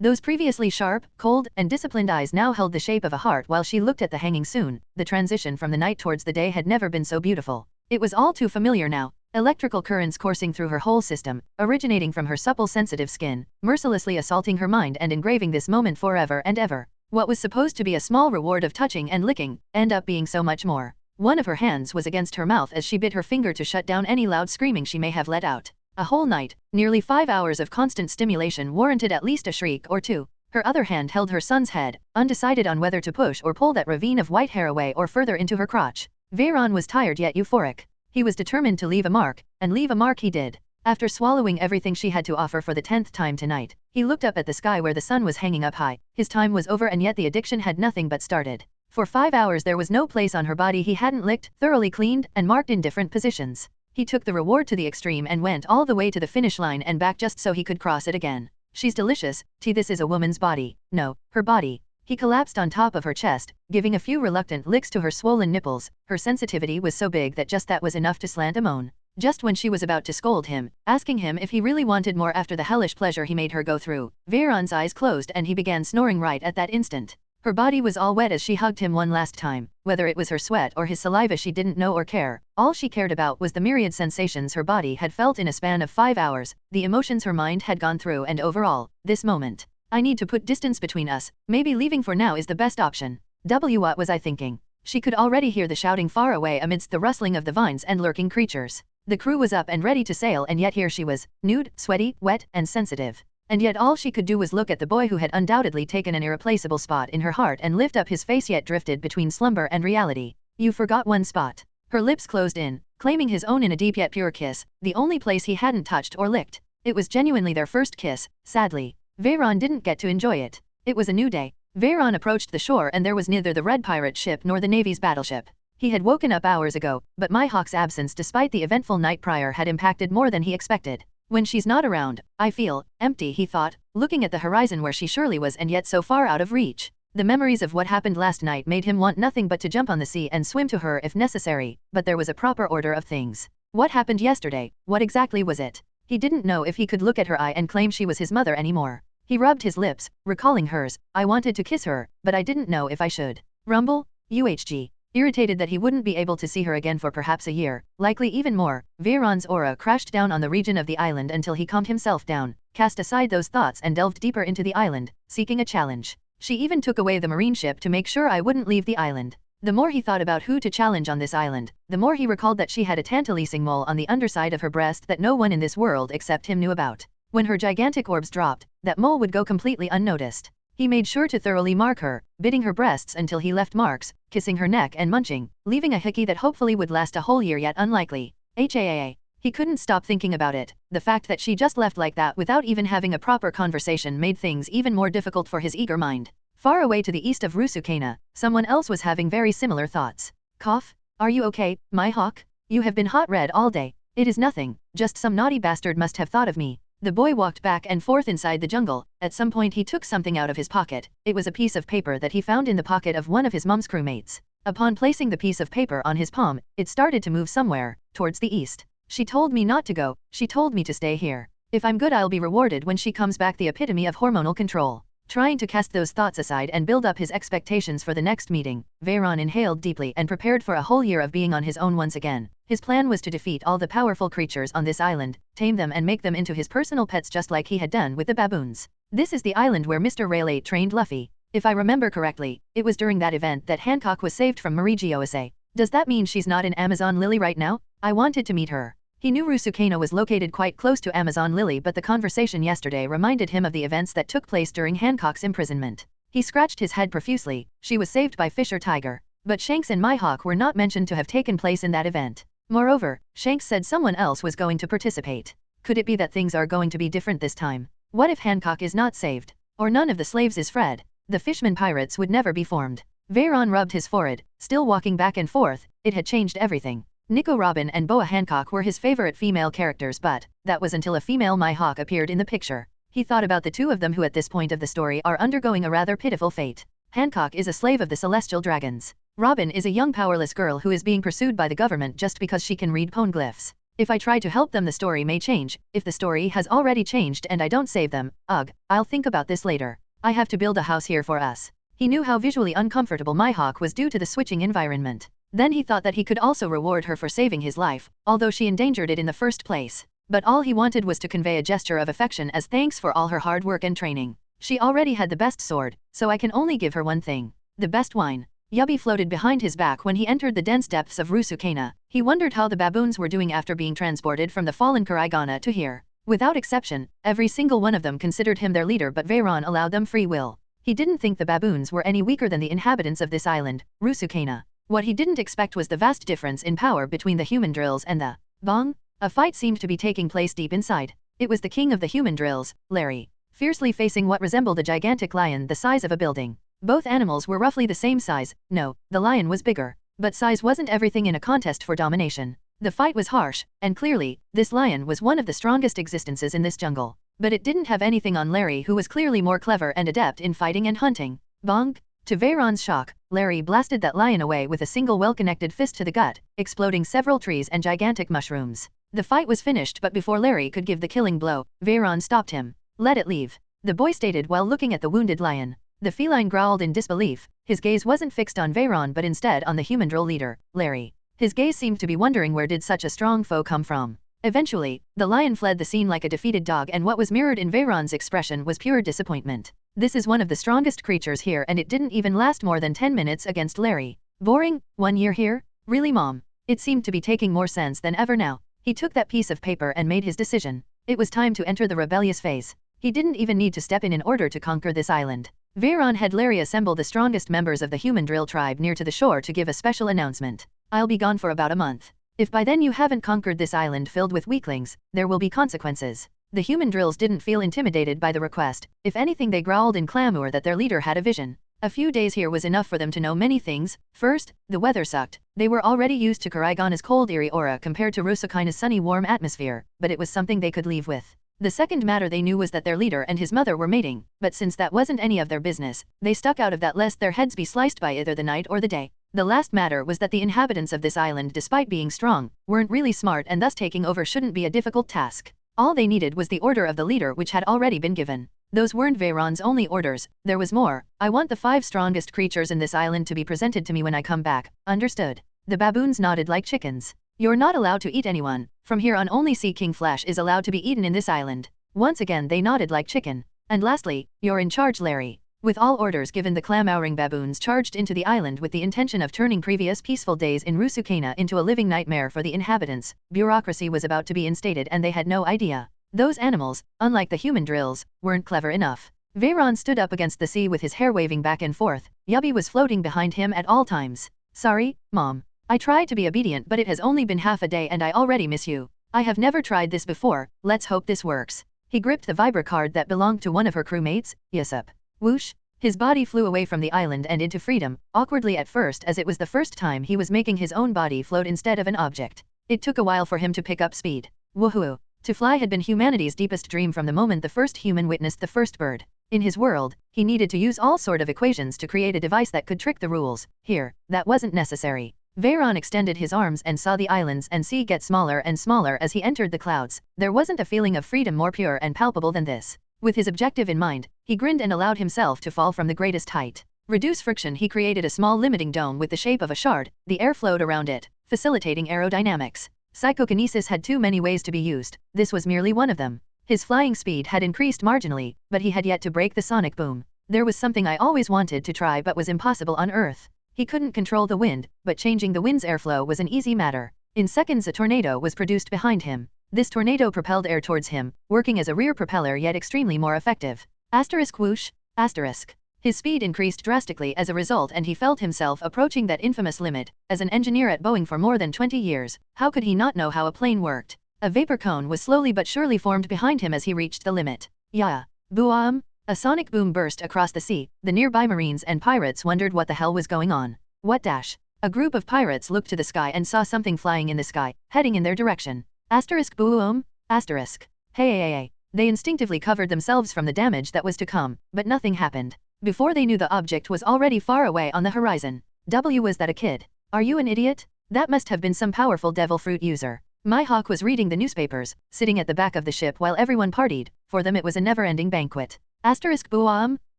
Speaker 1: Those previously sharp, cold, and disciplined eyes now held the shape of a heart while she looked at the hanging soon. The transition from the night towards the day had never been so beautiful. It was all too familiar now. Electrical currents coursing through her whole system, originating from her supple sensitive skin, mercilessly assaulting her mind and engraving this moment forever and ever. What was supposed to be a small reward of touching and licking, ended up being so much more. One of her hands was against her mouth as she bit her finger to shut down any loud screaming she may have let out. A whole night, nearly 5 hours of constant stimulation warranted at least a shriek or two. Her other hand held her son's head, undecided on whether to push or pull that ravine of white hair away or further into her crotch. Veyron was tired yet euphoric. He was determined to leave a mark, and leave a mark he did. After swallowing everything she had to offer for the 10th time tonight, he looked up at the sky where the sun was hanging up high. His time was over and yet the addiction had nothing but started. For 5 hours there was no place on her body he hadn't licked, thoroughly cleaned, and marked in different positions. He took the reward to the extreme and went all the way to the finish line and back just so he could cross it again. She's delicious, this is a woman's body. No, her body. He collapsed on top of her chest, giving a few reluctant licks to her swollen nipples. Her sensitivity was so big that just that was enough to slant a moan. Just when she was about to scold him, asking him if he really wanted more after the hellish pleasure he made her go through, Veyron's eyes closed and he began snoring right at that instant. Her body was all wet as she hugged him one last time. Whether it was her sweat or his saliva she didn't know or care. All she cared about was the myriad sensations her body had felt in a span of 5 hours, the emotions her mind had gone through and overall, this moment. I need to put distance between us, maybe leaving for now is the best option. What was I thinking? She could already hear the shouting far away amidst the rustling of the vines and lurking creatures. The crew was up and ready to sail and yet here she was, nude, sweaty, wet, and sensitive. And yet all she could do was look at the boy who had undoubtedly taken an irreplaceable spot in her heart and lift up his face yet drifted between slumber and reality. You forgot one spot. Her lips closed in, claiming his own in a deep yet pure kiss, the only place he hadn't touched or licked. It was genuinely their first kiss, sadly. Veyron didn't get to enjoy it. It was a new day. Veyron approached the shore and there was neither the red pirate ship nor the Navy's battleship. He had woken up hours ago, but Mihawk's absence despite the eventful night prior had impacted more than he expected. When she's not around, I feel empty, he thought, looking at the horizon where she surely was and yet so far out of reach. The memories of what happened last night made him want nothing but to jump on the sea and swim to her if necessary, but there was a proper order of things. What happened yesterday? What exactly was it? He didn't know if he could look at her eye and claim she was his mother anymore. He rubbed his lips, recalling hers. I wanted to kiss her, but I didn't know if I should. Rumble? UHG. Irritated that he wouldn't be able to see her again for perhaps a year, likely even more, Veyron's aura crashed down on the region of the island until he calmed himself down, cast aside those thoughts and delved deeper into the island, seeking a challenge. She even took away the marine ship to make sure I wouldn't leave the island. The more he thought about who to challenge on this island, the more he recalled that she had a tantalizing mole on the underside of her breast that no one in this world except him knew about. When her gigantic orbs dropped, that mole would go completely unnoticed. He made sure to thoroughly mark her, biting her breasts until he left marks, kissing her neck and munching, leaving a hickey that hopefully would last a whole year yet unlikely. HAAA. He couldn't stop thinking about it. The fact that she just left like that without even having a proper conversation made things even more difficult for his eager mind. Far away to the east of Rusukana, someone else was having very similar thoughts. Cough? Are you okay, Mihawk? You have been hot red all day. It is nothing, just some naughty bastard must have thought of me. The boy walked back and forth inside the jungle. At some point he took something out of his pocket. It was a piece of paper that he found in the pocket of one of his mom's crewmates. Upon placing the piece of paper on his palm, it started to move somewhere, towards the east. She told me not to go, she told me to stay here. If I'm good I'll be rewarded when she comes back, the epitome of hormonal control. Trying to cast those thoughts aside and build up his expectations for the next meeting, Veyron inhaled deeply and prepared for a whole year of being on his own once again. His plan was to defeat all the powerful creatures on this island, tame them and make them into his personal pets just like he had done with the baboons. This is the island where Mr. Rayleigh trained Luffy. If I remember correctly, it was during that event that Hancock was saved from Marigioase. Does that mean she's not in Amazon Lily right now? I wanted to meet her. He knew Rusukana was located quite close to Amazon Lily, but the conversation yesterday reminded him of the events that took place during Hancock's imprisonment. He scratched his head profusely. She was saved by Fisher Tiger. But Shanks and Mihawk were not mentioned to have taken place in that event. Moreover, Shanks said someone else was going to participate. Could it be that things are going to be different this time? What if Hancock is not saved? Or none of the slaves is freed? The Fishman pirates would never be formed. Veyron rubbed his forehead, still walking back and forth. It had changed everything. Nico Robin and Boa Hancock were his favorite female characters, but that was until a female Mihawk appeared in the picture. He thought about the two of them who at this point of the story are undergoing a rather pitiful fate. Hancock is a slave of the celestial dragons. Robin is a young powerless girl who is being pursued by the government just because she can read poneglyphs. If I try to help them the story may change. If the story has already changed and I don't save them, ugh, I'll think about this later. I have to build a house here for us. He knew how visually uncomfortable Mihawk was due to the switching environment. Then he thought that he could also reward her for saving his life, although she endangered it in the first place. But all he wanted was to convey a gesture of affection as thanks for all her hard work and training. She already had the best sword, so I can only give her one thing. The best wine. Yubby floated behind his back when he entered the dense depths of Rusukana. He wondered how the baboons were doing after being transported from the fallen Karaigana to here. Without exception, every single one of them considered him their leader, but Veyron allowed them free will. He didn't think the baboons were any weaker than the inhabitants of this island, Rusukana. What he didn't expect was the vast difference in power between the human drills and the Bong. A fight seemed to be taking place deep inside. It was the king of the human drills, Larry, fiercely facing what resembled a gigantic lion the size of a building. Both animals were roughly the same size. No, the lion was bigger. But size wasn't everything in a contest for domination. The fight was harsh, and clearly, this lion was one of the strongest existences in this jungle. But it didn't have anything on Larry, who was clearly more clever and adept in fighting and hunting. Bonk! To Veyron's shock, Larry blasted that lion away with a single well-connected fist to the gut, exploding several trees and gigantic mushrooms. The fight was finished, but before Larry could give the killing blow, Veyron stopped him. Let it leave, the boy stated while looking at the wounded lion. The feline growled in disbelief. His gaze wasn't fixed on Veyron but instead on the human drill leader, Larry. His gaze seemed to be wondering where did such a strong foe come from. Eventually, the lion fled the scene like a defeated dog, and what was mirrored in Veyron's expression was pure disappointment. This is one of the strongest creatures here, and it didn't even last more than 10 minutes against Larry. Boring? 1 year here? Really, Mom? It seemed to be taking more sense than ever now. He took that piece of paper and made his decision. It was time to enter the rebellious phase. He didn't even need to step in order to conquer this island. Veyron had Larry assemble the strongest members of the human drill tribe near to the shore to give a special announcement. I'll be gone for about a month. If by then you haven't conquered this island filled with weaklings, there will be consequences. The human drills didn't feel intimidated by the request. If anything, they growled in clamor that their leader had a vision. A few days here was enough for them to know many things. First, the weather sucked. They were already used to Karaigana's cold, eerie aura compared to Rusukana's sunny, warm atmosphere, but it was something they could leave with. The second matter they knew was that their leader and his mother were mating, but since that wasn't any of their business, they stuck out of that lest their heads be sliced by either the night or the day. The last matter was that the inhabitants of this island, despite being strong, weren't really smart, and thus taking over shouldn't be a difficult task. All they needed was the order of the leader, which had already been given. Those weren't Veyron's only orders, there was more. I want the 5 strongest creatures in this island to be presented to me when I come back. Understood? The baboons nodded like chickens. You're not allowed to eat anyone. From here on, only Sea King flesh is allowed to be eaten in this island. Once again they nodded like chicken. And lastly, you're in charge, Larry. With all orders given, the clamouring baboons charged into the island with the intention of turning previous peaceful days in Rusukana into a living nightmare for the inhabitants. Bureaucracy was about to be instated, and they had no idea. Those animals, unlike the human drills, weren't clever enough. Veyron stood up against the sea with his hair waving back and forth. Yubby was floating behind him at all times. Sorry, Mom. I tried to be obedient, but it has only been half a day and I already miss you. I have never tried this before, let's hope this works. He gripped the vibra card that belonged to one of her crewmates. Yasup. Whoosh. His body flew away from the island and into freedom, awkwardly at first, as it was the first time he was making his own body float instead of an object. It took a while for him to pick up speed. Woohoo. To fly had been humanity's deepest dream from the moment the first human witnessed the first bird. In his world, he needed to use all sort of equations to create a device that could trick the rules. Here, that wasn't necessary. Veyron extended his arms and saw the islands and sea get smaller and smaller as he entered the clouds. There wasn't a feeling of freedom more pure and palpable than this. With his objective in mind, he grinned and allowed himself to fall from the greatest height. Reduce friction, he created a small limiting dome with the shape of a shard. The air flowed around it, facilitating aerodynamics. Psychokinesis had too many ways to be used. This was merely one of them. His flying speed had increased marginally, but he had yet to break the sonic boom. There was something I always wanted to try but was impossible on Earth. He couldn't control the wind, but changing the wind's airflow was an easy matter. In seconds a tornado was produced behind him. This tornado propelled air towards him, working as a rear propeller yet extremely more effective. Asterisk whoosh, asterisk. His speed increased drastically as a result, and he felt himself approaching that infamous limit. As an engineer at Boeing for more than 20 years, how could he not know how a plane worked? A vapor cone was slowly but surely formed behind him as he reached the limit. Yeah. Boom! A sonic boom burst across the sea. The nearby Marines and pirates wondered what the hell was going on. What dash? A group of pirates looked to the sky and saw something flying in the sky, heading in their direction. Asterisk boom, asterisk. Hey. They instinctively covered themselves from the damage that was to come, but nothing happened. Before they knew, the object was already far away on the horizon. Was that a kid? Are you an idiot? That must have been some powerful devil fruit user. Mihawk was reading the newspapers, sitting at the back of the ship while everyone partied. For them it was a never-ending banquet. Asterisk boom,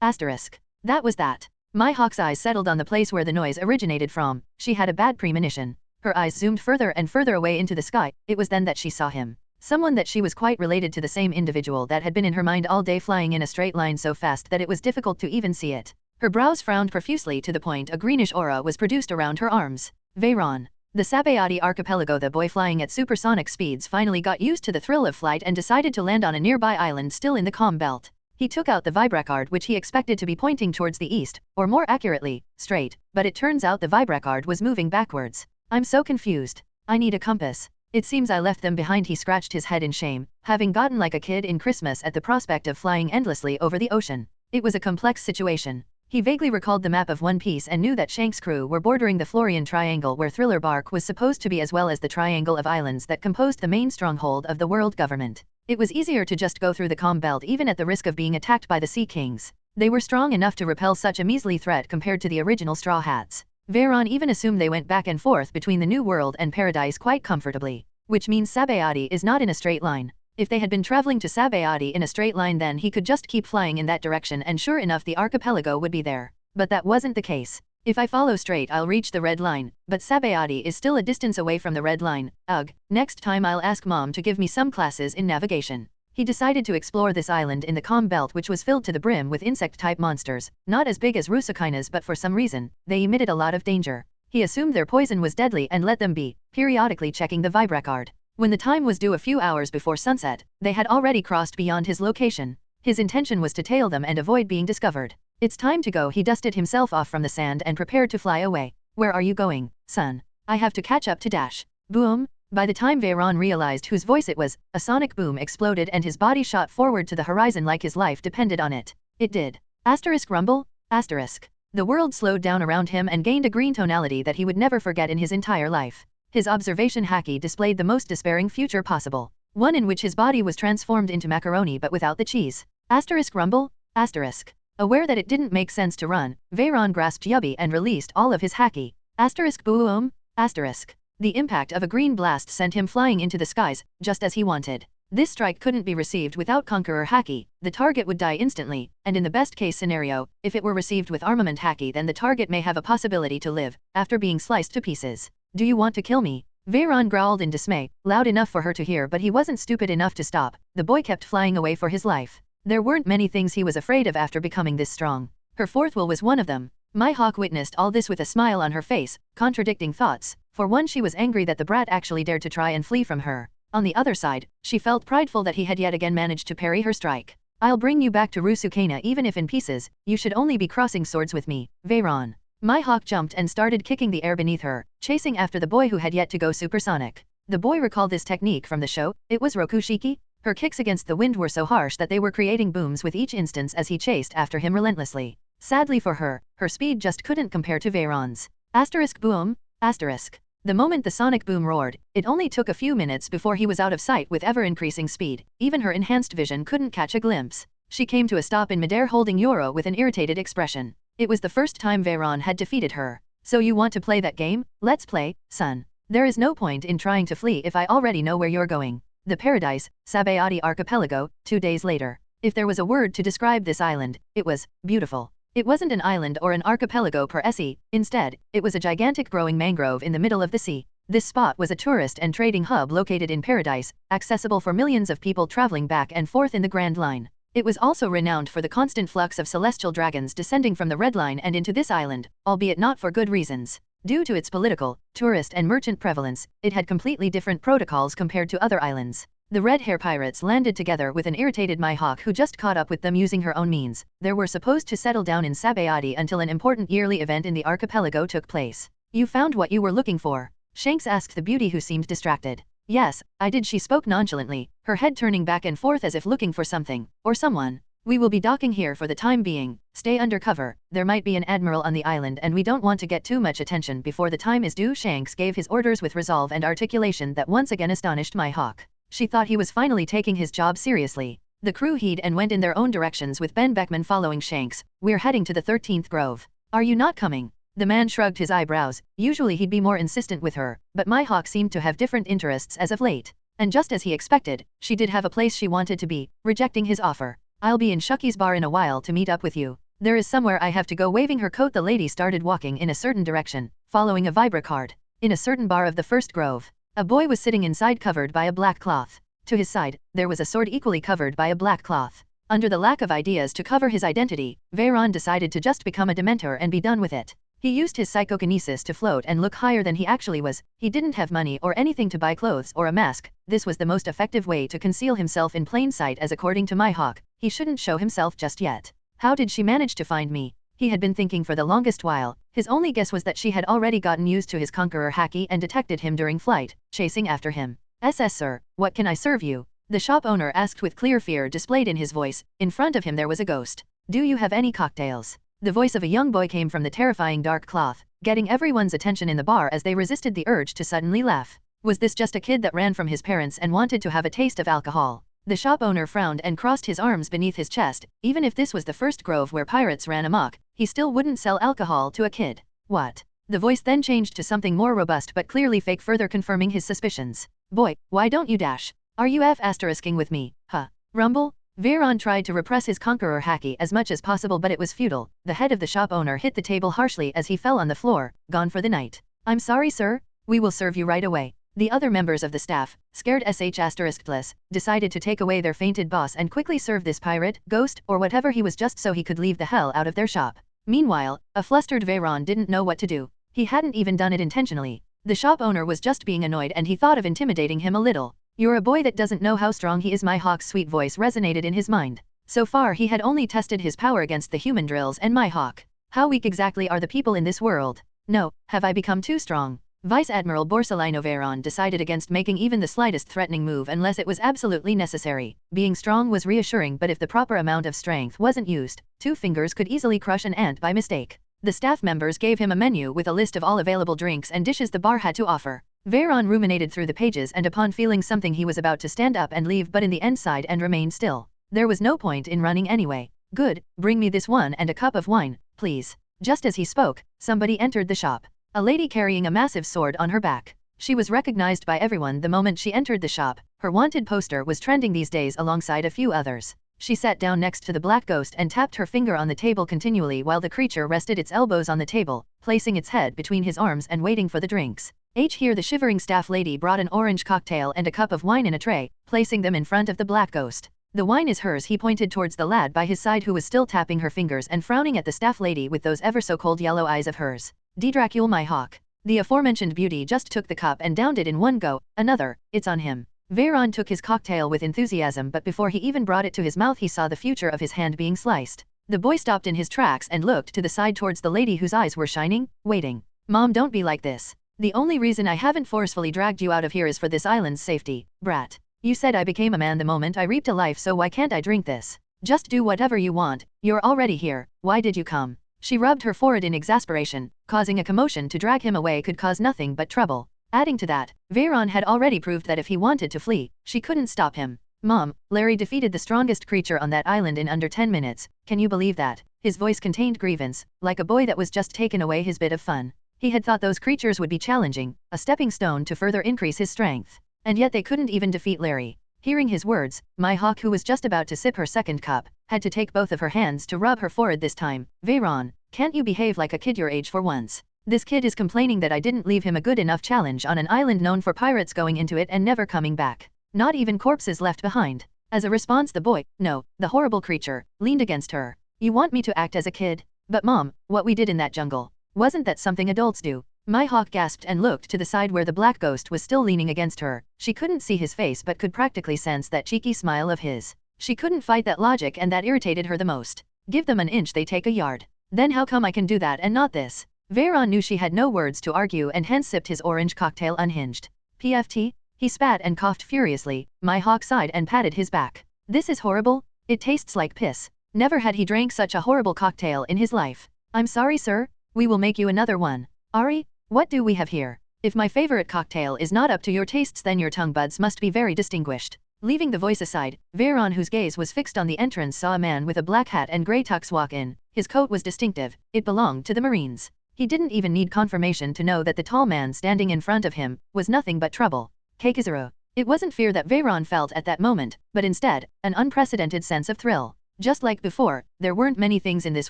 Speaker 1: asterisk. That was that. Mihawk's eyes settled on the place where the noise originated from. She had a bad premonition. Her eyes zoomed further and further away into the sky. It was then that she saw him. Someone that she was quite related to, the same individual that had been in her mind all day, flying in a straight line so fast that it was difficult to even see it. Her brows frowned profusely to the point a greenish aura was produced around her arms. Veyron. The Sabayati archipelago. The boy, flying at supersonic speeds, finally got used to the thrill of flight and decided to land on a nearby island still in the calm belt. He took out the vibracard, which he expected to be pointing towards the east, or more accurately, straight, but it turns out the vibracard was moving backwards. I'm so confused. I need a compass. It seems I left them behind. He scratched his head in shame, having gotten like a kid in Christmas at the prospect of flying endlessly over the ocean. It was a complex situation. He vaguely recalled the map of One Piece and knew that Shanks' crew were bordering the Florian Triangle, where Thriller Bark was supposed to be, as well as the triangle of islands that composed the main stronghold of the world government. It was easier to just go through the calm belt, even at the risk of being attacked by the Sea Kings. They were strong enough to repel such a measly threat compared to the original Straw Hats. Veyron even assumed they went back and forth between the New World and Paradise quite comfortably. Which means Sabayati is not in a straight line. If they had been traveling to Sabayati in a straight line, then he could just keep flying in that direction and sure enough the archipelago would be there. But that wasn't the case. If I follow straight I'll reach the red line, but Sabayati is still a distance away from the red line. Ugh, next time I'll ask Mom to give me some classes in navigation. He decided to explore this island in the calm belt, which was filled to the brim with insect-type monsters, not as big as Rusukainas, but for some reason, they emitted a lot of danger. He assumed their poison was deadly and let them be, periodically checking the vibracard. When the time was due a few hours before sunset, they had already crossed beyond his location. His intention was to tail them and avoid being discovered. It's time to go. He dusted himself off from the sand and prepared to fly away. Where are you going, son? I have to catch up to Dash. Boom! By the time Veyron realized whose voice it was, a sonic boom exploded and his body shot forward to the horizon like his life depended on it. It did. Asterisk rumble? Asterisk. The world slowed down around him and gained a green tonality that he would never forget in his entire life. His observation haki displayed the most despairing future possible. One in which his body was transformed into macaroni but without the cheese. Asterisk rumble? Asterisk. Aware that it didn't make sense to run, Veyron grasped Yubby and released all of his haki. Asterisk boom? Asterisk. The impact of a green blast sent him flying into the skies, just as he wanted. This strike couldn't be received without Conqueror haki. The target would die instantly, and in the best case scenario, if it were received with armament haki, then the target may have a possibility to live, after being sliced to pieces. Do you want to kill me? Veyron growled in dismay, loud enough for her to hear, but he wasn't stupid enough to stop. The boy kept flying away for his life. There weren't many things he was afraid of after becoming this strong. Her fourth will was one of them. Mihawk witnessed all this with a smile on her face, contradicting thoughts. For one, she was angry that the brat actually dared to try and flee from her. On the other side, she felt prideful that he had yet again managed to parry her strike. I'll bring you back to Rusukaina even if in pieces. You should only be crossing swords with me, Veyron. Mihawk jumped and started kicking the air beneath her, chasing after the boy who had yet to go supersonic. The boy recalled this technique from the show. It was Rokushiki. Her kicks against the wind were so harsh that they were creating booms with each instance as he chased after him relentlessly. Sadly for her, her speed just couldn't compare to Veyron's. Asterisk boom? Asterisk. The moment the sonic boom roared, it only took a few minutes before he was out of sight with ever-increasing speed. Even her enhanced vision couldn't catch a glimpse. She came to a stop in midair holding Yoro with an irritated expression. It was the first time Veyron had defeated her. So you want to play that game? Let's play, son. There is no point in trying to flee if I already know where you're going. The Paradise, Sabayati Archipelago, 2 days later. If there was a word to describe this island, it was beautiful. It wasn't an island or an archipelago per se, instead, it was a gigantic growing mangrove in the middle of the sea. This spot was a tourist and trading hub located in Paradise, accessible for millions of people traveling back and forth in the Grand Line. It was also renowned for the constant flux of celestial dragons descending from the Red Line and into this island, albeit not for good reasons. Due to its political, tourist and merchant prevalence, it had completely different protocols compared to other islands. The red hair pirates landed together with an irritated Mihawk who just caught up with them using her own means. They were supposed to settle down in Sabayati until an important yearly event in the archipelago took place. You found what you were looking for? Shanks asked the beauty who seemed distracted. Yes, I did, she spoke nonchalantly, her head turning back and forth as if looking for something, or someone. We will be docking here for the time being. Stay under cover. There might be an admiral on the island and we don't want to get too much attention before the time is due. Shanks gave his orders with resolve and articulation that once again astonished Mihawk. She thought he was finally taking his job seriously. The crew heed and went in their own directions with Ben Beckman following Shanks. We're heading to the 13th Grove. Are you not coming? The man shrugged his eyebrows. Usually he'd be more insistent with her, but Mihawk seemed to have different interests as of late. And just as he expected, she did have a place she wanted to be, rejecting his offer. I'll be in Shucky's bar in a while to meet up with you. There is somewhere I have to go. Waving her coat, the lady started walking in a certain direction, following a vibra card. In a certain bar of the first grove, a boy was sitting inside covered by a black cloth. To his side, there was a sword equally covered by a black cloth. Under the lack of ideas to cover his identity, Veyron decided to just become a dementor and be done with it. He used his psychokinesis to float and look higher than he actually was. He didn't have money or anything to buy clothes or a mask. This was the most effective way to conceal himself in plain sight, as according to Mihawk, he shouldn't show himself just yet. How did she manage to find me? He had been thinking for the longest while. His only guess was that she had already gotten used to his conqueror haki and detected him during flight, chasing after him. "SS sir, what can I serve you?" the shop owner asked with clear fear displayed in his voice. In front of him there was a ghost. "Do you have any cocktails?" The voice of a young boy came from the terrifying dark cloth, getting everyone's attention in the bar as they resisted the urge to suddenly laugh. Was this just a kid that ran from his parents and wanted to have a taste of alcohol? The shop owner frowned and crossed his arms beneath his chest. Even if this was the first grove where pirates ran amok, he still wouldn't sell alcohol to a kid. What? The voice then changed to something more robust but clearly fake, further confirming his suspicions. "Boy, why don't you dash? Are you f***ing with me, huh? Rumble?" Veyron tried to repress his conqueror haki as much as possible, but it was futile. The head of the shop owner hit the table harshly as he fell on the floor, gone for the night. "I'm sorry sir, we will serve you right away." The other members of the staff, scared ***, decided to take away their fainted boss and quickly serve this pirate, ghost, or whatever he was, just so he could leave the hell out of their shop. Meanwhile, a flustered Veyron didn't know what to do. He hadn't even done it intentionally. The shop owner was just being annoyed and he thought of intimidating him a little. "You're a boy that doesn't know how strong he is." Mihawk's sweet voice resonated in his mind. So far he had only tested his power against the human drills and Mihawk. How weak exactly are the people in this world? No, have I become too strong? Vice Admiral Borsellino Veyron decided against making even the slightest threatening move unless it was absolutely necessary. Being strong was reassuring, but if the proper amount of strength wasn't used, 2 fingers could easily crush an ant by mistake. The staff members gave him a menu with a list of all available drinks and dishes the bar had to offer. Veyron ruminated through the pages and upon feeling something he was about to stand up and leave, but in the end sighed and remained still. There was no point in running anyway. "Good, bring me this one and a cup of wine, please." Just as he spoke, somebody entered the shop. A lady carrying a massive sword on her back. She was recognized by everyone the moment she entered the shop. Her wanted poster was trending these days alongside a few others. She sat down next to the black ghost and tapped her finger on the table continually while the creature rested its elbows on the table, placing its head between his arms and waiting for the drinks. Here the shivering staff lady brought an orange cocktail and a cup of wine in a tray, placing them in front of the black ghost. "The wine is hers." He pointed towards the lad by his side who was still tapping her fingers and frowning at the staff lady with those ever so cold yellow eyes of hers. "Dracule Mihawk." The aforementioned beauty just took the cup and downed it in one go. "Another, it's on him." Veyron took his cocktail with enthusiasm, but before he even brought it to his mouth he saw the future of his hand being sliced. The boy stopped in his tracks and looked to the side towards the lady whose eyes were shining, waiting. "Mom, don't be like this. The only reason I haven't forcefully dragged you out of here is for this island's safety, brat. You said I became a man the moment I reaped a life, so why can't I drink this? Just do whatever you want, you're already here, why did you come?" She rubbed her forehead in exasperation. Causing a commotion to drag him away could cause nothing but trouble. Adding to that, Veyron had already proved that if he wanted to flee, she couldn't stop him. "Mom, Larry defeated the strongest creature on that island in under 10 minutes, can you believe that?" His voice contained grievance, like a boy that was just taken away his bit of fun. He had thought those creatures would be challenging, a stepping stone to further increase his strength. And yet they couldn't even defeat Larry. Hearing his words, Mihawk, who was just about to sip her second cup, had to take both of her hands to rub her forehead this time. "Veyron, can't you behave like a kid your age for once? This kid is complaining that I didn't leave him a good enough challenge on an island known for pirates going into it and never coming back. Not even corpses left behind." As a response, the boy, no, the horrible creature, leaned against her. "You want me to act as a kid? But Mom, what we did in that jungle, wasn't that something adults do?" Mihawk gasped and looked to the side where the black ghost was still leaning against her. She couldn't see his face but could practically sense that cheeky smile of his. She couldn't fight that logic, and that irritated her the most. Give them an inch, they take a yard. Then how come I can do that and not this? Veyron knew she had no words to argue and hence sipped his orange cocktail unhinged. "PFT?" He spat and coughed furiously. Mihawk sighed and patted his back. "This is horrible. It tastes like piss." Never had he drank such a horrible cocktail in his life. "I'm sorry sir, we will make you another one." "Ari, what do we have here? If my favorite cocktail is not up to your tastes, then your tongue buds must be very distinguished." Leaving the voice aside, Veyron, whose gaze was fixed on the entrance, saw a man with a black hat and grey tux walk in. His coat was distinctive, it belonged to the Marines. He didn't even need confirmation to know that the tall man standing in front of him was nothing but trouble. Keikizuru. It wasn't fear that Veyron felt at that moment, but instead, an unprecedented sense of thrill. Just like before, there weren't many things in this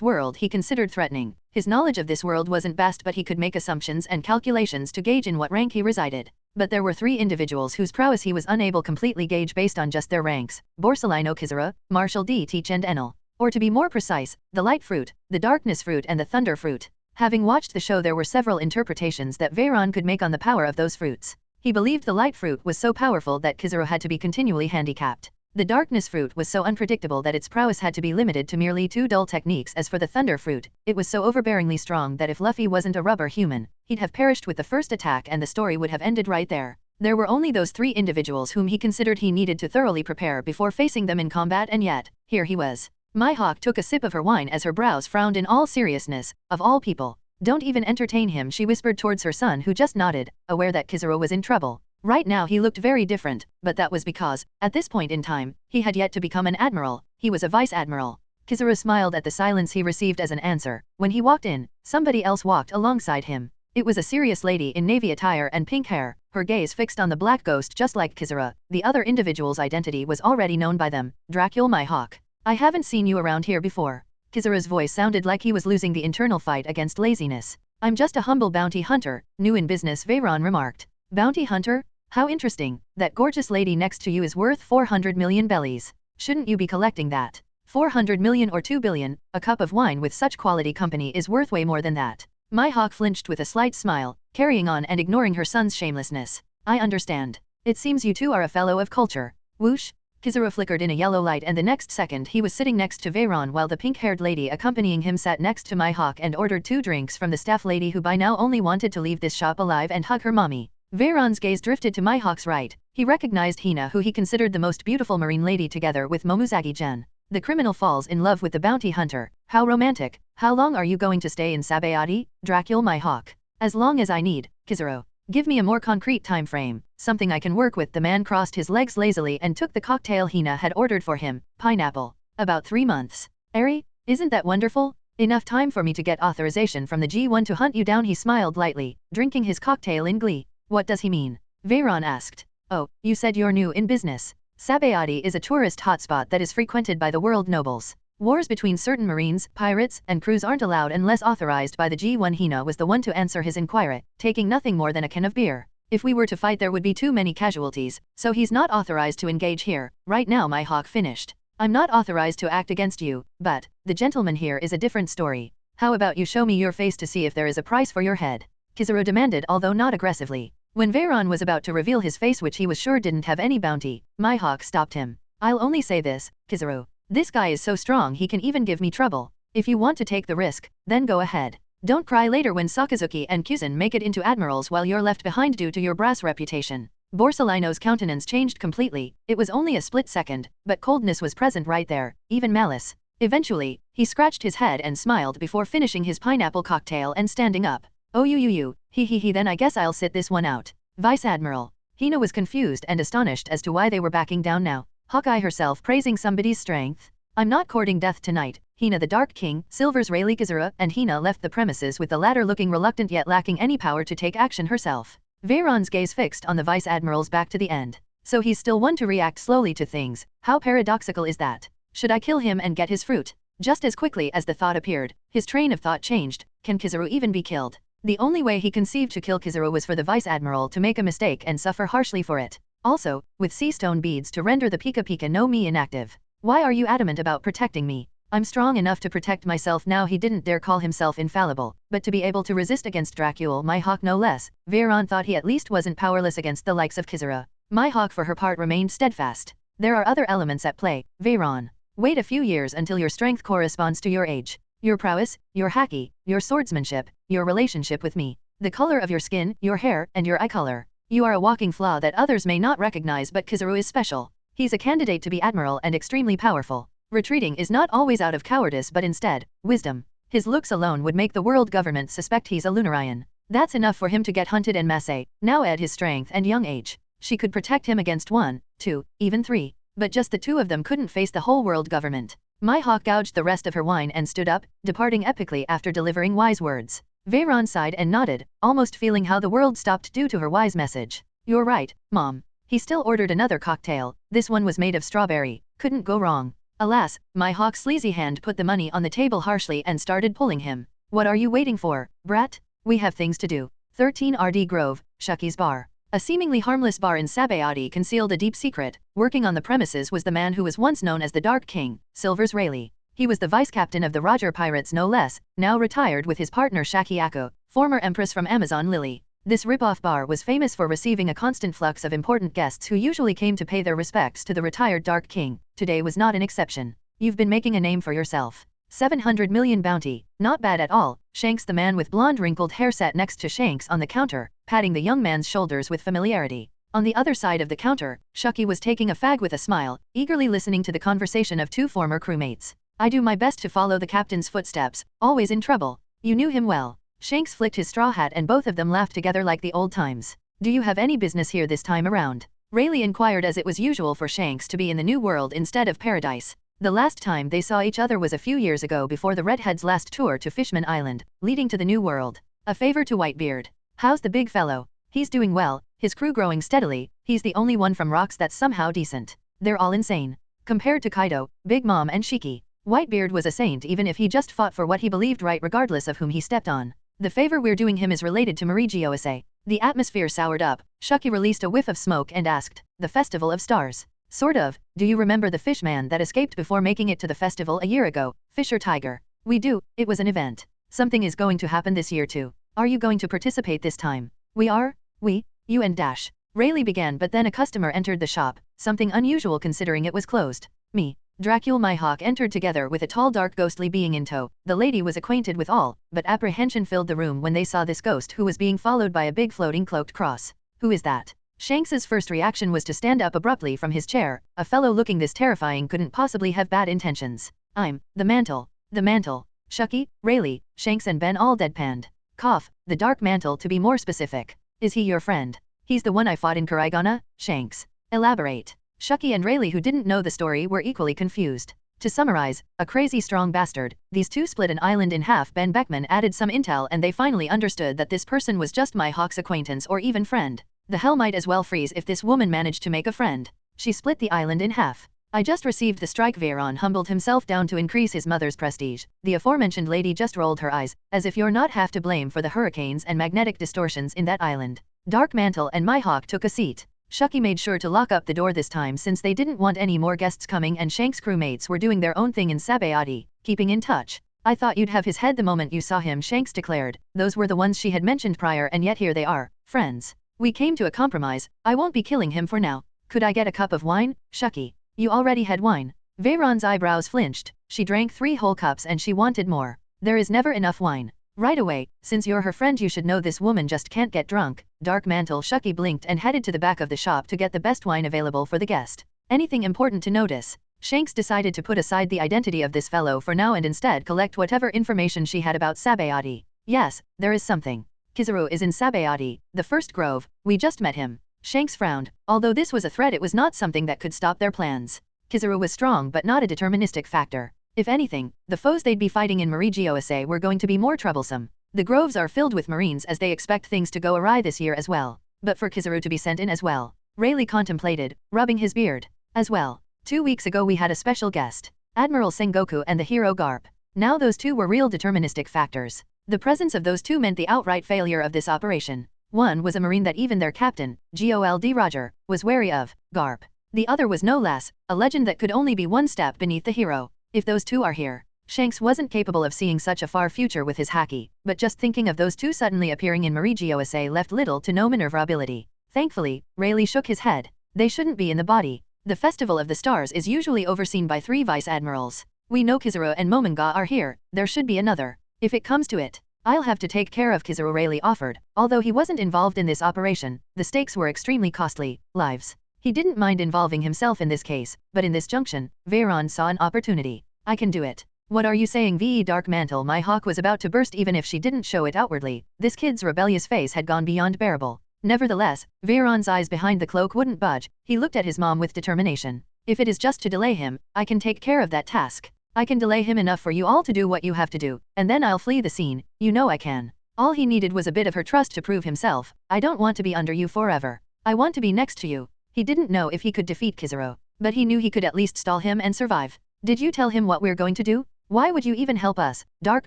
Speaker 1: world he considered threatening. His knowledge of this world wasn't vast, but he could make assumptions and calculations to gauge in what rank he resided. But there were 3 individuals whose prowess he was unable completely gauge based on just their ranks: Borsalino Kizura, Marshall D. Teach and Enel. Or to be more precise, the light fruit, the darkness fruit and the thunder fruit. Having watched the show, there were several interpretations that Veyron could make on the power of those fruits. He believed the light fruit was so powerful that Kizura had to be continually handicapped. The darkness fruit was so unpredictable that its prowess had to be limited to merely 2 dull techniques. As for the thunder fruit, it was so overbearingly strong that if Luffy wasn't a rubber human, he'd have perished with the first attack and the story would have ended right there. There were only those 3 individuals whom he considered he needed to thoroughly prepare before facing them in combat, and yet, here he was. Mihawk took a sip of her wine as her brows frowned in all seriousness. Of all people, don't even entertain him, she whispered towards her son, who just nodded, aware that Kizura was in trouble. Right now he looked very different, but that was because, at this point in time, he had yet to become an admiral. He was a vice admiral. Kizura smiled at the silence he received as an answer. When he walked in, somebody else walked alongside him. It was a serious lady in navy attire and pink hair, her gaze fixed on the black ghost just like Kizura. The other individual's identity was already known by them: Dracula Mihawk. I haven't seen you around here before. Kizura's voice sounded like he was losing the internal fight against laziness. I'm just a humble bounty hunter, new in business, Veyron remarked. Bounty hunter? How interesting. That gorgeous lady next to you is worth 400 million bellies. Shouldn't you be collecting that? 400 million or 2 billion, a cup of wine with such quality company is worth way more than that. Mihawk flinched with a slight smile, carrying on and ignoring her son's shamelessness. I understand. It seems you two are a fellow of culture. Whoosh! Kizura flickered in a yellow light, and the next second he was sitting next to Veyron, while the pink-haired lady accompanying him sat next to Mihawk and ordered 2 drinks from the staff lady, who by now only wanted to leave this shop alive and hug her mommy. Veyron's gaze drifted to Mihawk's right. He recognized Hina, who he considered the most beautiful marine lady, together with Momuzagi-gen. The criminal falls in love with the bounty hunter. How romantic. How long are you going to stay in Sabayati, Dracula Mihawk? As long as I need, Kizuro. Give me a more concrete time frame, something I can work with. The man crossed his legs lazily and took the cocktail Hina had ordered for him. Pineapple. About 3 months. Eri, isn't that wonderful? Enough time for me to get authorization from the G1 to hunt you down. He smiled lightly, drinking his cocktail in glee. What does he mean? Veyron asked. Oh, you said you're new in business. Sabayati is a tourist hotspot that is frequented by the world nobles. Wars between certain marines, pirates, and crews aren't allowed unless authorized by the G1. Hina was the one to answer his inquiry, taking nothing more than a can of beer. If we were to fight, there would be too many casualties, so he's not authorized to engage here. Right now, Mihawk finished. I'm not authorized to act against you, but the gentleman here is a different story. How about you show me your face to see if there is a price for your head? Kizuro demanded, although not aggressively. When Veyron was about to reveal his face, which he was sure didn't have any bounty, Mihawk stopped him. I'll only say this, Kizuro. This guy is so strong he can even give me trouble. If you want to take the risk, then go ahead. Don't cry later when Sakazuki and Kuzan make it into admirals while you're left behind due to your brass reputation. Borsalino's countenance changed completely. It was only a split second, but coldness was present right there, even malice. Eventually, he scratched his head and smiled before finishing his pineapple cocktail and standing up. Oh you, he, then I guess I'll sit this one out. Vice Admiral. Hina was confused and astonished as to why they were backing down now. Hawkeye herself praising somebody's strength. I'm not courting death tonight. Hina the Dark King, Silver's Rayleigh Kizura, and Hina left the premises with the latter looking reluctant yet lacking any power to take action herself. Veyron's gaze fixed on the Vice Admiral's back to the end. So he's still one to react slowly to things. How paradoxical is that? Should I kill him and get his fruit? Just as quickly as the thought appeared, his train of thought changed. Can Kizuru even be killed? The only way he conceived to kill Kizuru was for the Vice Admiral to make a mistake and suffer harshly for it. Also, with sea stone beads to render the Pika Pika no Mi inactive. Why are you adamant about protecting me? I'm strong enough to protect myself now. He didn't dare call himself infallible, but to be able to resist against Dracula Mihawk no less. Veyron thought he at least wasn't powerless against the likes of Kizura. Mihawk for her part remained steadfast. There are other elements at play, Veyron. Wait a few years until your strength corresponds to your age. Your prowess, your haki, your swordsmanship, your relationship with me, the color of your skin, your hair, and your eye color. You are a walking flaw that others may not recognize, but Kizuru is special. He's a candidate to be admiral and extremely powerful. Retreating is not always out of cowardice but instead, wisdom. His looks alone would make the world government suspect he's a Lunarian. That's enough for him to get hunted en masse. Now add his strength and young age. She could protect him against 1, 2, even 3. But just the 2 of them couldn't face the whole world government. Mihawk gouged the rest of her wine and stood up, departing epically after delivering wise words. Veyron sighed and nodded, almost feeling how the world stopped due to her wise message. You're right, Mom. He still ordered another cocktail. This one was made of strawberry. Couldn't go wrong. Alas, Mihawk's sleazy hand put the money on the table harshly and started pulling him. What are you waiting for, brat? We have things to do. 13 RD Grove, Shucky's bar. A seemingly harmless bar in Sabayati concealed a deep secret. Working on the premises was the man who was once known as the Dark King, Silver's Rayleigh. He was the vice-captain of the Roger Pirates no less, now retired with his partner Shakiako, former empress from Amazon Lily. This rip-off bar was famous for receiving a constant flux of important guests who usually came to pay their respects to the retired Dark King. Today was not an exception. You've been making a name for yourself. 700 million bounty, not bad at all. Shanks, the man with blonde wrinkled hair, sat next to Shanks on the counter, patting the young man's shoulders with familiarity. On the other side of the counter, Shucky was taking a fag with a smile, eagerly listening to the conversation of two former crewmates. I do my best to follow the captain's footsteps, always in trouble. You knew him well. Shanks flicked his straw hat and both of them laughed together like the old times. Do you have any business here this time around? Rayleigh inquired, as it was usual for Shanks to be in the New World instead of Paradise. The last time they saw each other was a few years ago before the Redhead's last tour to Fishman Island, leading to the New World. A favor to Whitebeard. How's the big fellow? He's doing well, his crew growing steadily. He's the only one from Rocks that's somehow decent. They're all insane. Compared to Kaido, Big Mom and Shiki, Whitebeard was a saint even if he just fought for what he believed right regardless of whom he stepped on. The favor we're doing him is related to Marigiose. The atmosphere soured up. Shucky released a whiff of smoke and asked, the Festival of Stars. Sort of. Do you remember the fishman that escaped before making it to the festival a year ago, Fisher Tiger? We do. It was an event. Something is going to happen this year too. Are you going to participate this time? We are? We? You and Dash. Rayleigh began, but then a customer entered the shop, something unusual considering it was closed. Me. Dracula Mihawk entered together with a tall dark ghostly being in tow. The lady was acquainted with all, but apprehension filled the room when they saw this ghost who was being followed by a big floating cloaked cross. Who is that? Shanks's first reaction was to stand up abruptly from his chair. A fellow looking this terrifying couldn't possibly have bad intentions. I'm the Mantle. The Mantle. Shucky, Rayleigh, Shanks and Ben all deadpanned. Cough, the Dark Mantle to be more specific. Is he your friend? He's the one I fought in Karaigana? Shanks. Elaborate. Shucky and Rayleigh, who didn't know the story, were equally confused. To summarize, a crazy strong bastard. These two split an island in half. Ben Beckman added some intel and they finally understood that this person was just Mihawk's acquaintance or even friend. The hell might as well freeze if this woman managed to make a friend. She split the island in half. I just received the strike. Veyron humbled himself down to increase his mother's prestige. The aforementioned lady just rolled her eyes, as if you're not half to blame for the hurricanes and magnetic distortions in that island. Dark Mantle and Mihawk took a seat. Shucky made sure to lock up the door this time since they didn't want any more guests coming, and Shanks' crewmates were doing their own thing in Sabayati, keeping in touch. I thought you'd have his head the moment you saw him, Shanks declared. Those were the ones she had mentioned prior, and yet here they are, friends. We came to a compromise. I won't be killing him for now. Could I get a cup of wine? Shucky. You already had wine. Veyron's eyebrows flinched. She drank 3 whole cups and she wanted more. There is never enough wine. Right away, since you're her friend you should know this woman just can't get drunk. Dark Mantle. Shucky blinked and headed to the back of the shop to get the best wine available for the guest. Anything important to notice? Shanks decided to put aside the identity of this fellow for now and instead collect whatever information she had about Sabayati. Yes, there is something. Kizaru is in Sabayati, the first grove. We just met him. Shanks frowned. Although this was a threat, it was not something that could stop their plans. Kizaru was strong but not a deterministic factor. If anything, the foes they'd be fighting in Marigiose were going to be more troublesome. The groves are filled with Marines as they expect things to go awry this year as well. But for Kizaru to be sent in as well. Rayleigh contemplated, rubbing his beard. As well. 2 weeks ago we had a special guest. Admiral Sengoku and the hero Garp. Now those two were real deterministic factors. The presence of those two meant the outright failure of this operation. One was a Marine that even their captain, Gold Roger, was wary of, Garp. The other was no less, a legend that could only be one step beneath the hero. If those two are here, Shanks wasn't capable of seeing such a far future with his haki, but just thinking of those two suddenly appearing in Marigiose left little to no maneuverability. Thankfully, Rayleigh shook his head. They shouldn't be in the body. The Festival of the Stars is usually overseen by 3 vice-admirals. We know Kizaru and Momonga are here, there should be another. If it comes to it, I'll have to take care of Kizaru, Rayleigh offered. Although he wasn't involved in this operation, the stakes were extremely costly, lives. He didn't mind involving himself in this case, but in this junction, Veyron saw an opportunity. I can do it. What are you saying? VE Dark Mantle. Mihawk was about to burst even if she didn't show it outwardly. This kid's rebellious face had gone beyond bearable. Nevertheless, Veyron's eyes behind the cloak wouldn't budge. He looked at his mom with determination. If it is just to delay him, I can take care of that task. I can delay him enough for you all to do what you have to do, and then I'll flee the scene. You know I can. All he needed was a bit of her trust to prove himself. I don't want to be under you forever. I want to be next to you. He didn't know if he could defeat Kizaru, but he knew he could at least stall him and survive. Did you tell him what we're going to do? Why would you even help us, Dark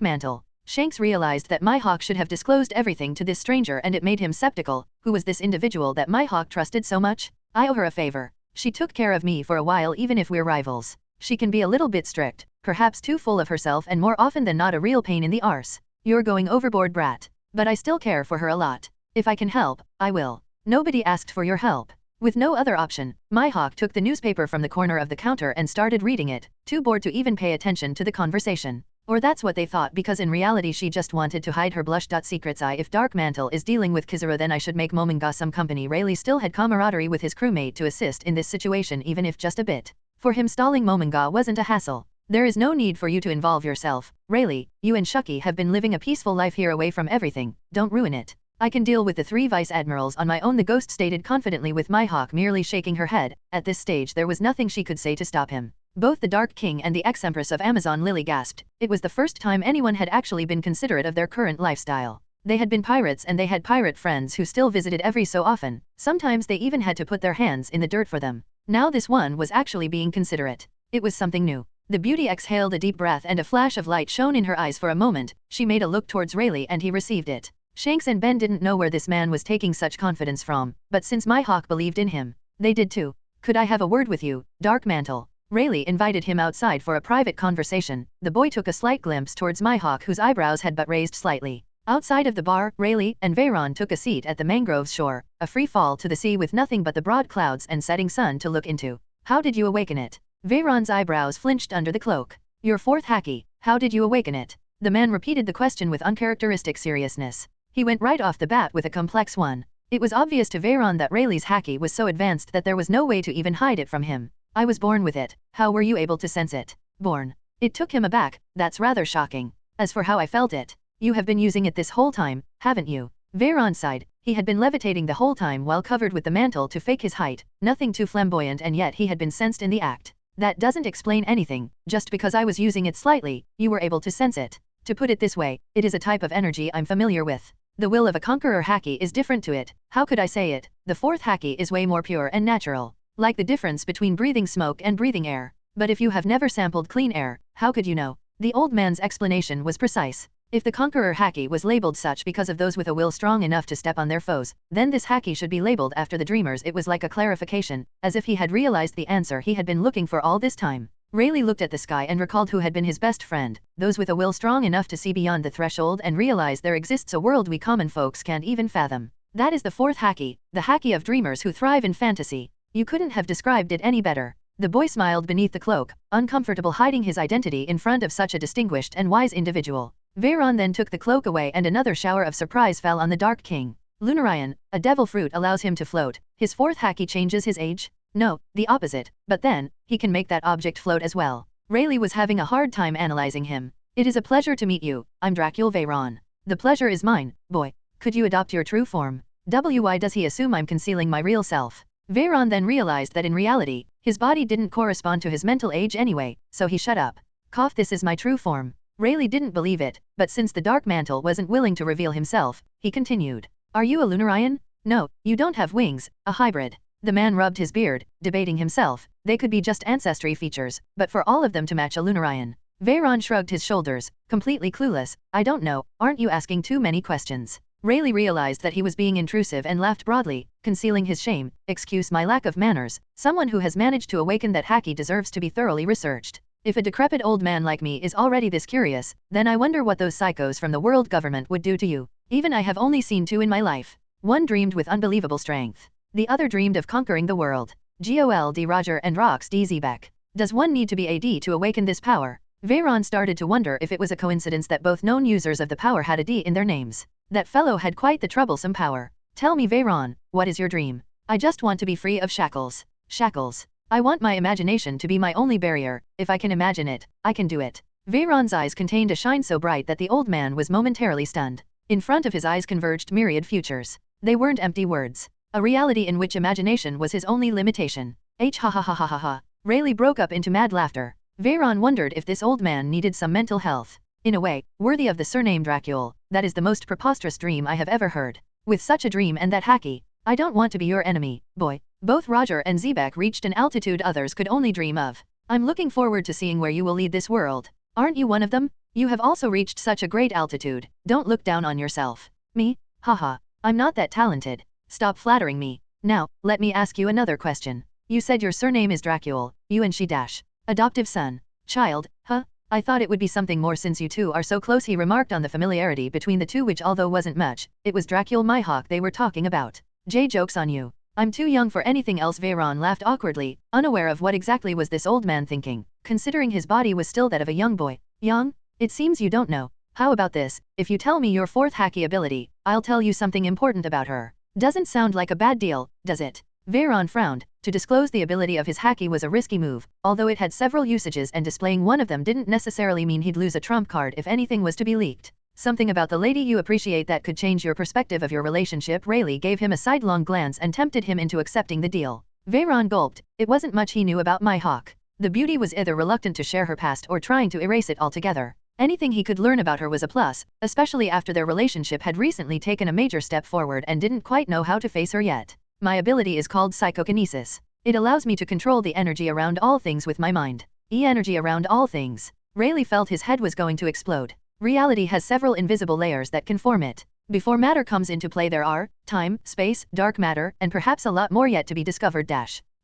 Speaker 1: Mantle? Shanks realized that Mihawk should have disclosed everything to this stranger, and it made him skeptical. Who was this individual that Mihawk trusted so much? I owe her a favor. She took care of me for a while even if we're rivals. She can be a little bit strict, perhaps too full of herself, and more often than not a real pain in the arse. You're going overboard, brat. But I still care for her a lot. If I can help, I will. Nobody asked for your help. With no other option, Mihawk took the newspaper from the corner of the counter and started reading it, too bored to even pay attention to the conversation. Or that's what they thought, because in reality she just wanted to hide her blush. Secrets. If Dark Mantle is dealing with Kizura, then I should make Momonga some company. Rayleigh still had camaraderie with his crewmate to assist in this situation, even if just a bit. For him, stalling Momonga wasn't a hassle. There is no need for you to involve yourself. Rayleigh, you and Shucky have been living a peaceful life here away from everything. Don't ruin it. I can deal with the 3 vice admirals on my own, the ghost stated confidently, with Mihawk merely shaking her head. At this stage there was nothing she could say to stop him. Both the Dark King and the ex-Empress of Amazon Lily gasped. It was the first time anyone had actually been considerate of their current lifestyle. They had been pirates, and they had pirate friends who still visited every so often. Sometimes they even had to put their hands in the dirt for them. Now this one was actually being considerate. It was something new. The beauty exhaled a deep breath, and a flash of light shone in her eyes for a moment. She made a look towards Rayleigh and he received it. Shanks and Ben didn't know where this man was taking such confidence from, but since Mihawk believed in him, they did too. Could I have a word with you, Dark Mantle? Rayleigh invited him outside for a private conversation. The boy took a slight glimpse towards Mihawk, whose eyebrows had but raised slightly. Outside of the bar, Rayleigh and Veyron took a seat at the mangroves shore, a free fall to the sea with nothing but the broad clouds and setting sun to look into. How did you awaken it? Veyron's eyebrows flinched under the cloak. Your 4th haki, how did you awaken it? The man repeated the question with uncharacteristic seriousness. He went right off the bat with a complex one. It was obvious to Veyron that Rayleigh's haki was so advanced that there was no way to even hide it from him. I was born with it. How were you able to sense it? Born. It took him aback. That's rather shocking. As for how I felt it, you have been using it this whole time, haven't you? Veyron sighed. He had been levitating the whole time while covered with the mantle to fake his height, nothing too flamboyant, and yet he had been sensed in the act. That doesn't explain anything. Just because I was using it slightly, you were able to sense it. To put it this way, it is a type of energy I'm familiar with. The will of a conqueror haki is different to it. How could I say it? The 4th haki is way more pure and natural. Like the difference between breathing smoke and breathing air. But if you have never sampled clean air, how could you know? The old man's explanation was precise. If the conqueror haki was labeled such because of those with a will strong enough to step on their foes, then this haki should be labeled after the dreamers. It was like a clarification, as if he had realized the answer he had been looking for all this time. Rayleigh looked at the sky and recalled who had been his best friend, those with a will strong enough to see beyond the threshold and realize there exists a world we common folks can't even fathom. That is the 4th haki, the haki of dreamers who thrive in fantasy. You couldn't have described it any better. The boy smiled beneath the cloak, uncomfortable hiding his identity in front of such a distinguished and wise individual. Veyron then took the cloak away and another shower of surprise fell on the Dark King. Lunarian, a devil fruit allows him to float. His 4th haki changes his age? No, the opposite, but then, he can make that object float as well. Rayleigh was having a hard time analyzing him. It is a pleasure to meet you, I'm Dracul Veyron. The pleasure is mine, boy. Could you adopt your true form? Why does he assume I'm concealing my real self? Veyron then realized that in reality, his body didn't correspond to his mental age anyway, so he shut up. Cough, this is my true form. Rayleigh didn't believe it, but since the Dark Mantle wasn't willing to reveal himself, he continued. Are you a Lunarian? No, you don't have wings, a hybrid. The man rubbed his beard, debating himself. They could be just ancestry features, but for all of them to match a Lunarian. Veyron shrugged his shoulders, completely clueless. I don't know, aren't you asking too many questions? Rayleigh realized that he was being intrusive and laughed broadly, concealing his shame. Excuse my lack of manners. Someone who has managed to awaken that haki deserves to be thoroughly researched. If a decrepit old man like me is already this curious, then I wonder what those psychos from the world government would do to you. Even I have only seen 2 in my life. One dreamed with unbelievable strength. The other dreamed of conquering the world. Gold Roger and Rox D Zebek. Does one need to be AD to awaken this power? Veyron started to wonder if it was a coincidence that both known users of the power had a D in their names. That fellow had quite the troublesome power. Tell me, Veyron, what is your dream? I just want to be free of shackles. Shackles. I want my imagination to be my only barrier. If I can imagine it, I can do it. Veyron's eyes contained a shine so bright that the old man was momentarily stunned. In front of his eyes converged myriad futures. They weren't empty words. A reality in which imagination was his only limitation. Ha ha ha ha ha ha. Rayleigh broke up into mad laughter. Veyron wondered if this old man needed some mental health. In a way, worthy of the surname Dracul, that is the most preposterous dream I have ever heard. With such a dream and that haki, I don't want to be your enemy, boy. Both Roger and Zebek reached an altitude others could only dream of. I'm looking forward to seeing where you will lead this world. Aren't you one of them? You have also reached such a great altitude. Don't look down on yourself. Me? Haha. I'm not that talented. Stop flattering me. Now, let me ask you another question. You said your surname is Dracule, you and she dash. Adoptive son. Child, huh? I thought it would be something more since you two are so close. He remarked on the familiarity between the two, which although wasn't much, it was Dracule Mihawk they were talking about. Jay, joke's on you. I'm too young for anything else. Veyron laughed awkwardly, unaware of what exactly was this old man thinking, considering his body was still that of a young boy. Young? It seems you don't know. How about this, if you tell me your fourth hacky ability, I'll tell you something important about her. Doesn't sound like a bad deal, does it? Veyron frowned. To disclose the ability of his hacky was a risky move, although it had several usages and displaying one of them didn't necessarily mean he'd lose a trump card if anything was to be leaked. Something about the lady you appreciate that could change your perspective of your relationship. Rayleigh gave him a sidelong glance and tempted him into accepting the deal. Veyron gulped. It wasn't much he knew about Mihawk. The beauty was either reluctant to share her past or trying to erase it altogether. Anything he could learn about her was a plus, especially after their relationship had recently taken a major step forward and didn't quite know how to face her yet. My ability is called psychokinesis. It allows me to control the energy around all things with my mind. Energy around all things. Rayleigh felt his head was going to explode. Reality has several invisible layers that can form it. Before matter comes into play there are time, space, dark matter, and perhaps a lot more yet to be discovered.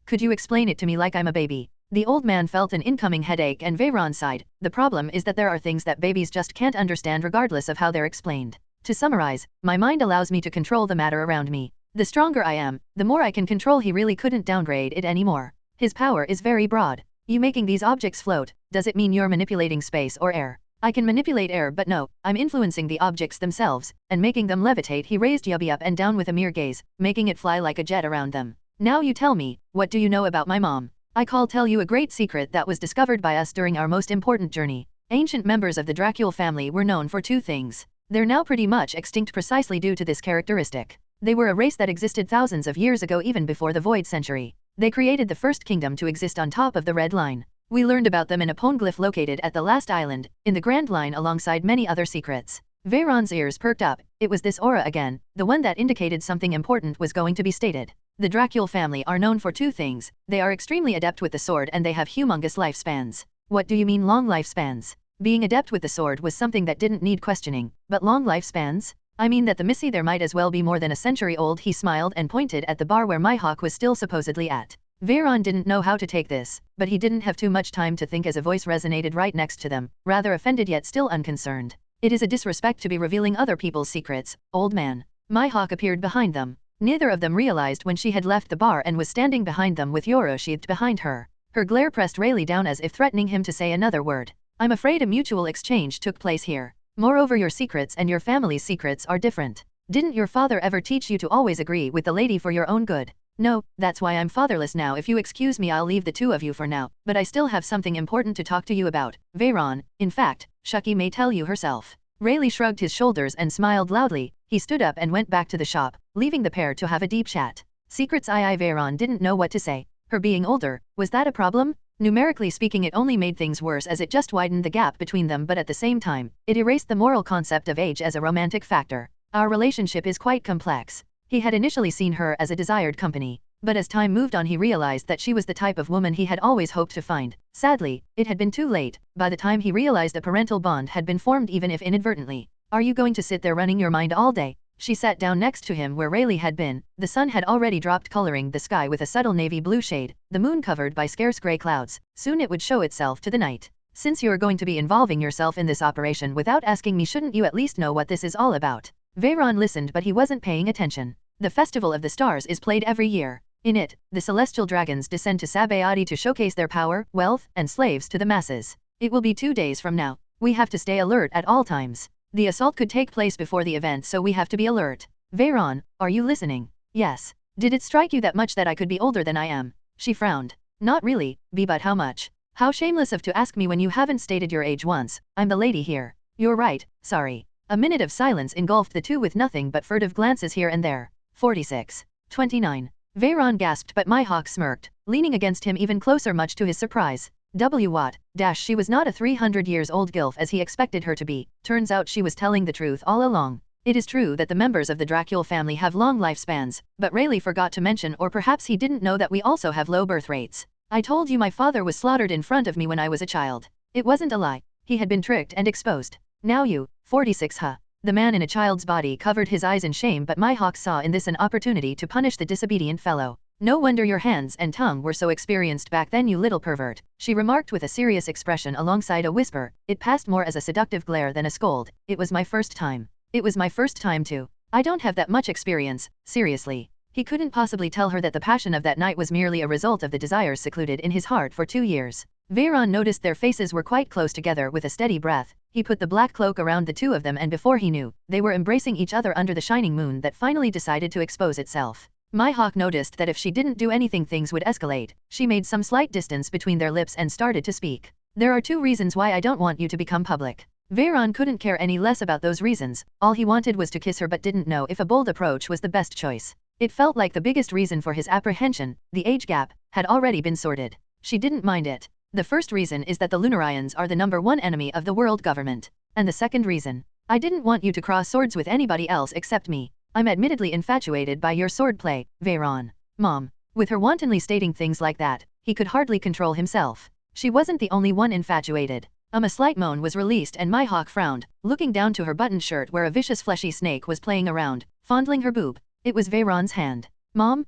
Speaker 1: Could you explain it to me like I'm a baby? The old man felt an incoming headache and Veyron sighed. The problem is that there are things that babies just can't understand regardless of how they're explained. To summarize, my mind allows me to control the matter around me. The stronger I am, the more I can control. He really couldn't downgrade it anymore. His power is very broad. You making these objects float, does it mean you're manipulating space or air? I can manipulate air, but no, I'm influencing the objects themselves, and making them levitate. He raised Yubby up and down with a mere gaze, making it fly like a jet around them. Now you tell me, what do you know about my mom? I'll tell you a great secret that was discovered by us during our most important journey. Ancient members of the Dracule family were known for two things. They're now pretty much extinct precisely due to this characteristic. They were a race that existed thousands of years ago, even before the Void Century. They created the first kingdom to exist on top of the Red Line. We learned about them in a poneglyph located at the last island, in the Grand Line alongside many other secrets. Veyron's ears perked up. It was this aura again, the one that indicated something important was going to be stated. The Dracule family are known for two things. They are extremely adept with the sword and they have humongous lifespans. What do you mean long lifespans? Being adept with the sword was something that didn't need questioning, but long lifespans? I mean that the Missy there might as well be more than a century old. He smiled and pointed at the bar where Mihawk was still supposedly at. Veyron didn't know how to take this, but he didn't have too much time to think as a voice resonated right next to them, rather offended yet still unconcerned. It is a disrespect to be revealing other people's secrets, old man. Mihawk appeared behind them. Neither of them realized when she had left the bar and was standing behind them with Yoro sheathed behind her. Her glare pressed Rayleigh down as if threatening him to say another word. I'm afraid a mutual exchange took place here. Moreover, your secrets and your family's secrets are different. Didn't your father ever teach you to always agree with the lady for your own good? No, that's why I'm fatherless now. If you excuse me, I'll leave the two of you for now, but I still have something important to talk to you about. Veyron, in fact, Shucky may tell you herself. Rayleigh shrugged his shoulders and smiled loudly. He stood up and went back to the shop, leaving the pair to have a deep chat. Secrets. Veyron didn't know what to say. Her being older, was that a problem? Numerically speaking, it only made things worse as it just widened the gap between them, but at the same time, it erased the moral concept of age as a romantic factor. Our relationship is quite complex. He had initially seen her as a desired company, but as time moved on he realized that she was the type of woman he had always hoped to find. Sadly, it had been too late. By the time he realized a parental bond had been formed, even if inadvertently. Are you going to sit there running your mind all day? She sat down next to him where Rayleigh had been. The sun had already dropped, coloring the sky with a subtle navy blue shade, the moon covered by scarce gray clouds. Soon it would show itself to the night. Since you're going to be involving yourself in this operation without asking me, shouldn't you at least know what this is all about? Veyron listened, but he wasn't paying attention. The Festival of the Stars is played every year. In it, the celestial dragons descend to Sabayati to showcase their power, wealth, and slaves to the masses. It will be 2 days from now. We have to stay alert at all times. The assault could take place before the event, so we have to be alert. Veyron, are you listening? Yes. Did it strike you that much that I could be older than I am? She frowned. Not really, but how much? How shameless of to ask me when you haven't stated your age once. I'm the lady here. You're right, sorry. A minute of silence engulfed the two with nothing but furtive glances here and there. 46. 29. Veyron gasped, but Mihawk smirked, leaning against him even closer much to his surprise. What? She was not a 300 years old gilf as he expected her to be. Turns out she was telling the truth all along. It is true that the members of the Dracule family have long lifespans, but Rayleigh forgot to mention, or perhaps he didn't know, that we also have low birth rates. I told you my father was slaughtered in front of me when I was a child. It wasn't a lie. He had been tricked and exposed. Now you, 46 huh? The man in a child's body covered his eyes in shame, but Mihawk saw in this an opportunity to punish the disobedient fellow. No wonder your hands and tongue were so experienced back then, you little pervert, she remarked with a serious expression alongside a whisper. It passed more as a seductive glare than a scold. It was my first time. It was my first time too. I don't have that much experience, seriously. He couldn't possibly tell her that the passion of that night was merely a result of the desires secluded in his heart for 2 years. Veyron noticed their faces were quite close together. With a steady breath, he put the black cloak around the two of them, and before he knew, they were embracing each other under the shining moon that finally decided to expose itself. Mihawk noticed that if she didn't do anything, things would escalate. She made some slight distance between their lips and started to speak. There are 2 reasons why I don't want you to become public. Veyron couldn't care any less about those reasons. All he wanted was to kiss her, but didn't know if a bold approach was the best choice. It felt like the biggest reason for his apprehension, the age gap, had already been sorted. She didn't mind it. The first reason is that the Lunarians are the #1 enemy of the world government. And the second reason? I didn't want you to cross swords with anybody else except me. I'm admittedly infatuated by your swordplay, Veyron. Mom. With her wantonly stating things like that, he could hardly control himself. She wasn't the only one infatuated. A slight moan was released and Mihawk frowned, looking down to her buttoned shirt where a vicious fleshy snake was playing around, fondling her boob. It was Veyron's hand. Mom?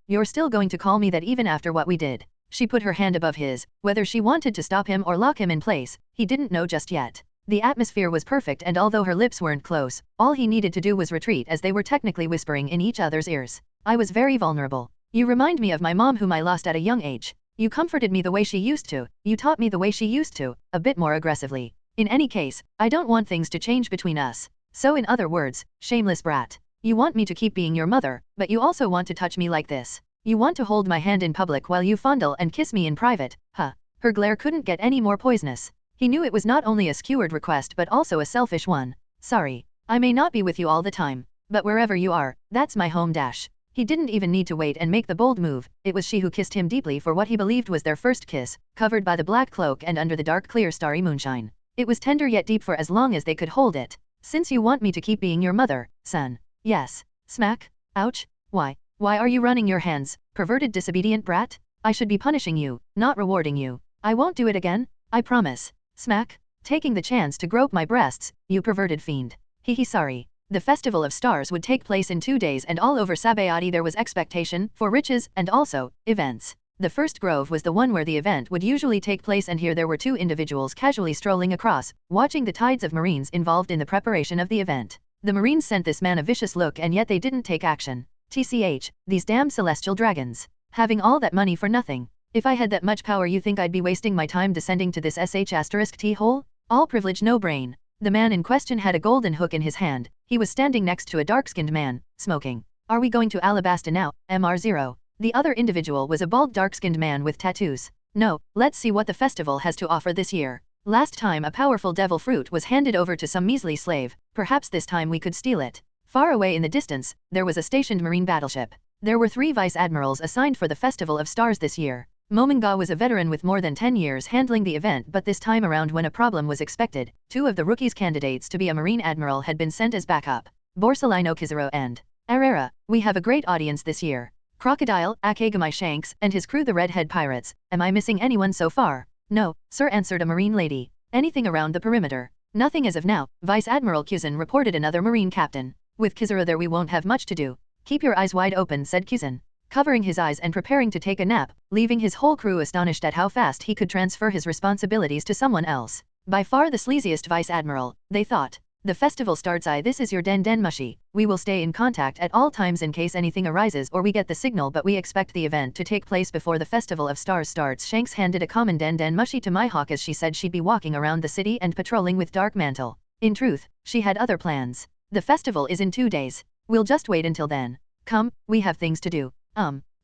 Speaker 1: You're still going to call me that even after what we did? She put her hand above his. Whether she wanted to stop him or lock him in place, he didn't know just yet. The atmosphere was perfect, and although her lips weren't close, all he needed to do was retreat, as they were technically whispering in each other's ears. I was very vulnerable. You remind me of my mom, whom I lost at a young age. You comforted me the way she used to. You taught me the way she used to, a bit more aggressively. In any case, I don't want things to change between us. So in other words, shameless brat. You want me to keep being your mother, but you also want to touch me like this. You want to hold my hand in public while you fondle and kiss me in private, huh? Her glare couldn't get any more poisonous. He knew it was not only a skewered request but also a selfish one. Sorry, I may not be with you all the time, but wherever you are, that's my home dash. He didn't even need to wait and make the bold move. It was she who kissed him deeply for what he believed was their first kiss, covered by the black cloak and under the dark clear starry moonshine. It was tender yet deep for as long as they could hold it. Since you want me to keep being your mother, son. Yes. Smack. Ouch. Why? Why are you running your hands, perverted disobedient brat? I should be punishing you, not rewarding you. I won't do it again, I promise. Smack. Taking the chance to grope my breasts, you perverted fiend. Sorry. The Festival of Stars would take place in 2 days, and all over Sabayati there was expectation for riches and also events. The first grove was the one where the event would usually take place, and here there were 2 individuals casually strolling across, watching the tides of Marines involved in the preparation of the event. The Marines sent this man a vicious look, and yet they didn't take action. TCH, these damn celestial dragons. Having all that money for nothing. If I had that much power, you think I'd be wasting my time descending to this sh*t hole? All privilege, no brain. The man in question had a golden hook in his hand. He was standing next to a dark-skinned man, smoking. Are we going to Alabasta now, MR0? The other individual was a bald dark-skinned man with tattoos. No, let's see what the festival has to offer this year. Last time a powerful devil fruit was handed over to some measly slave. Perhaps this time we could steal it. Far away in the distance, there was a stationed marine battleship. There were 3 vice admirals assigned for the Festival of Stars this year. Mominga was a veteran with more than 10 years handling the event, but this time around, when a problem was expected, 2 of the rookies candidates to be a marine admiral had been sent as backup. Borsalino Kizaru and Herrera. We have a great audience this year. Crocodile, Akagamai Shanks, and his crew, the Redhead Pirates. Am I missing anyone so far? No, sir, answered a marine lady. Anything around the perimeter? Nothing as of now, Vice Admiral Kuzan reported another marine captain. With Kizaru there we won't have much to do. Keep your eyes wide open, said Kuzan, covering his eyes and preparing to take a nap, leaving his whole crew astonished at how fast he could transfer his responsibilities to someone else. By far the sleaziest Vice Admiral, they thought. The festival starts. This is your den mushy. We will stay in contact at all times in case anything arises or we get the signal, but we expect the event to take place before the Festival of Stars starts. Shanks handed a common den mushy to Mihawk as she said she'd be walking around the city and patrolling with Dark Mantle. In truth, she had other plans. The festival is in 2 days. We'll just wait until then. Come, we have things to do.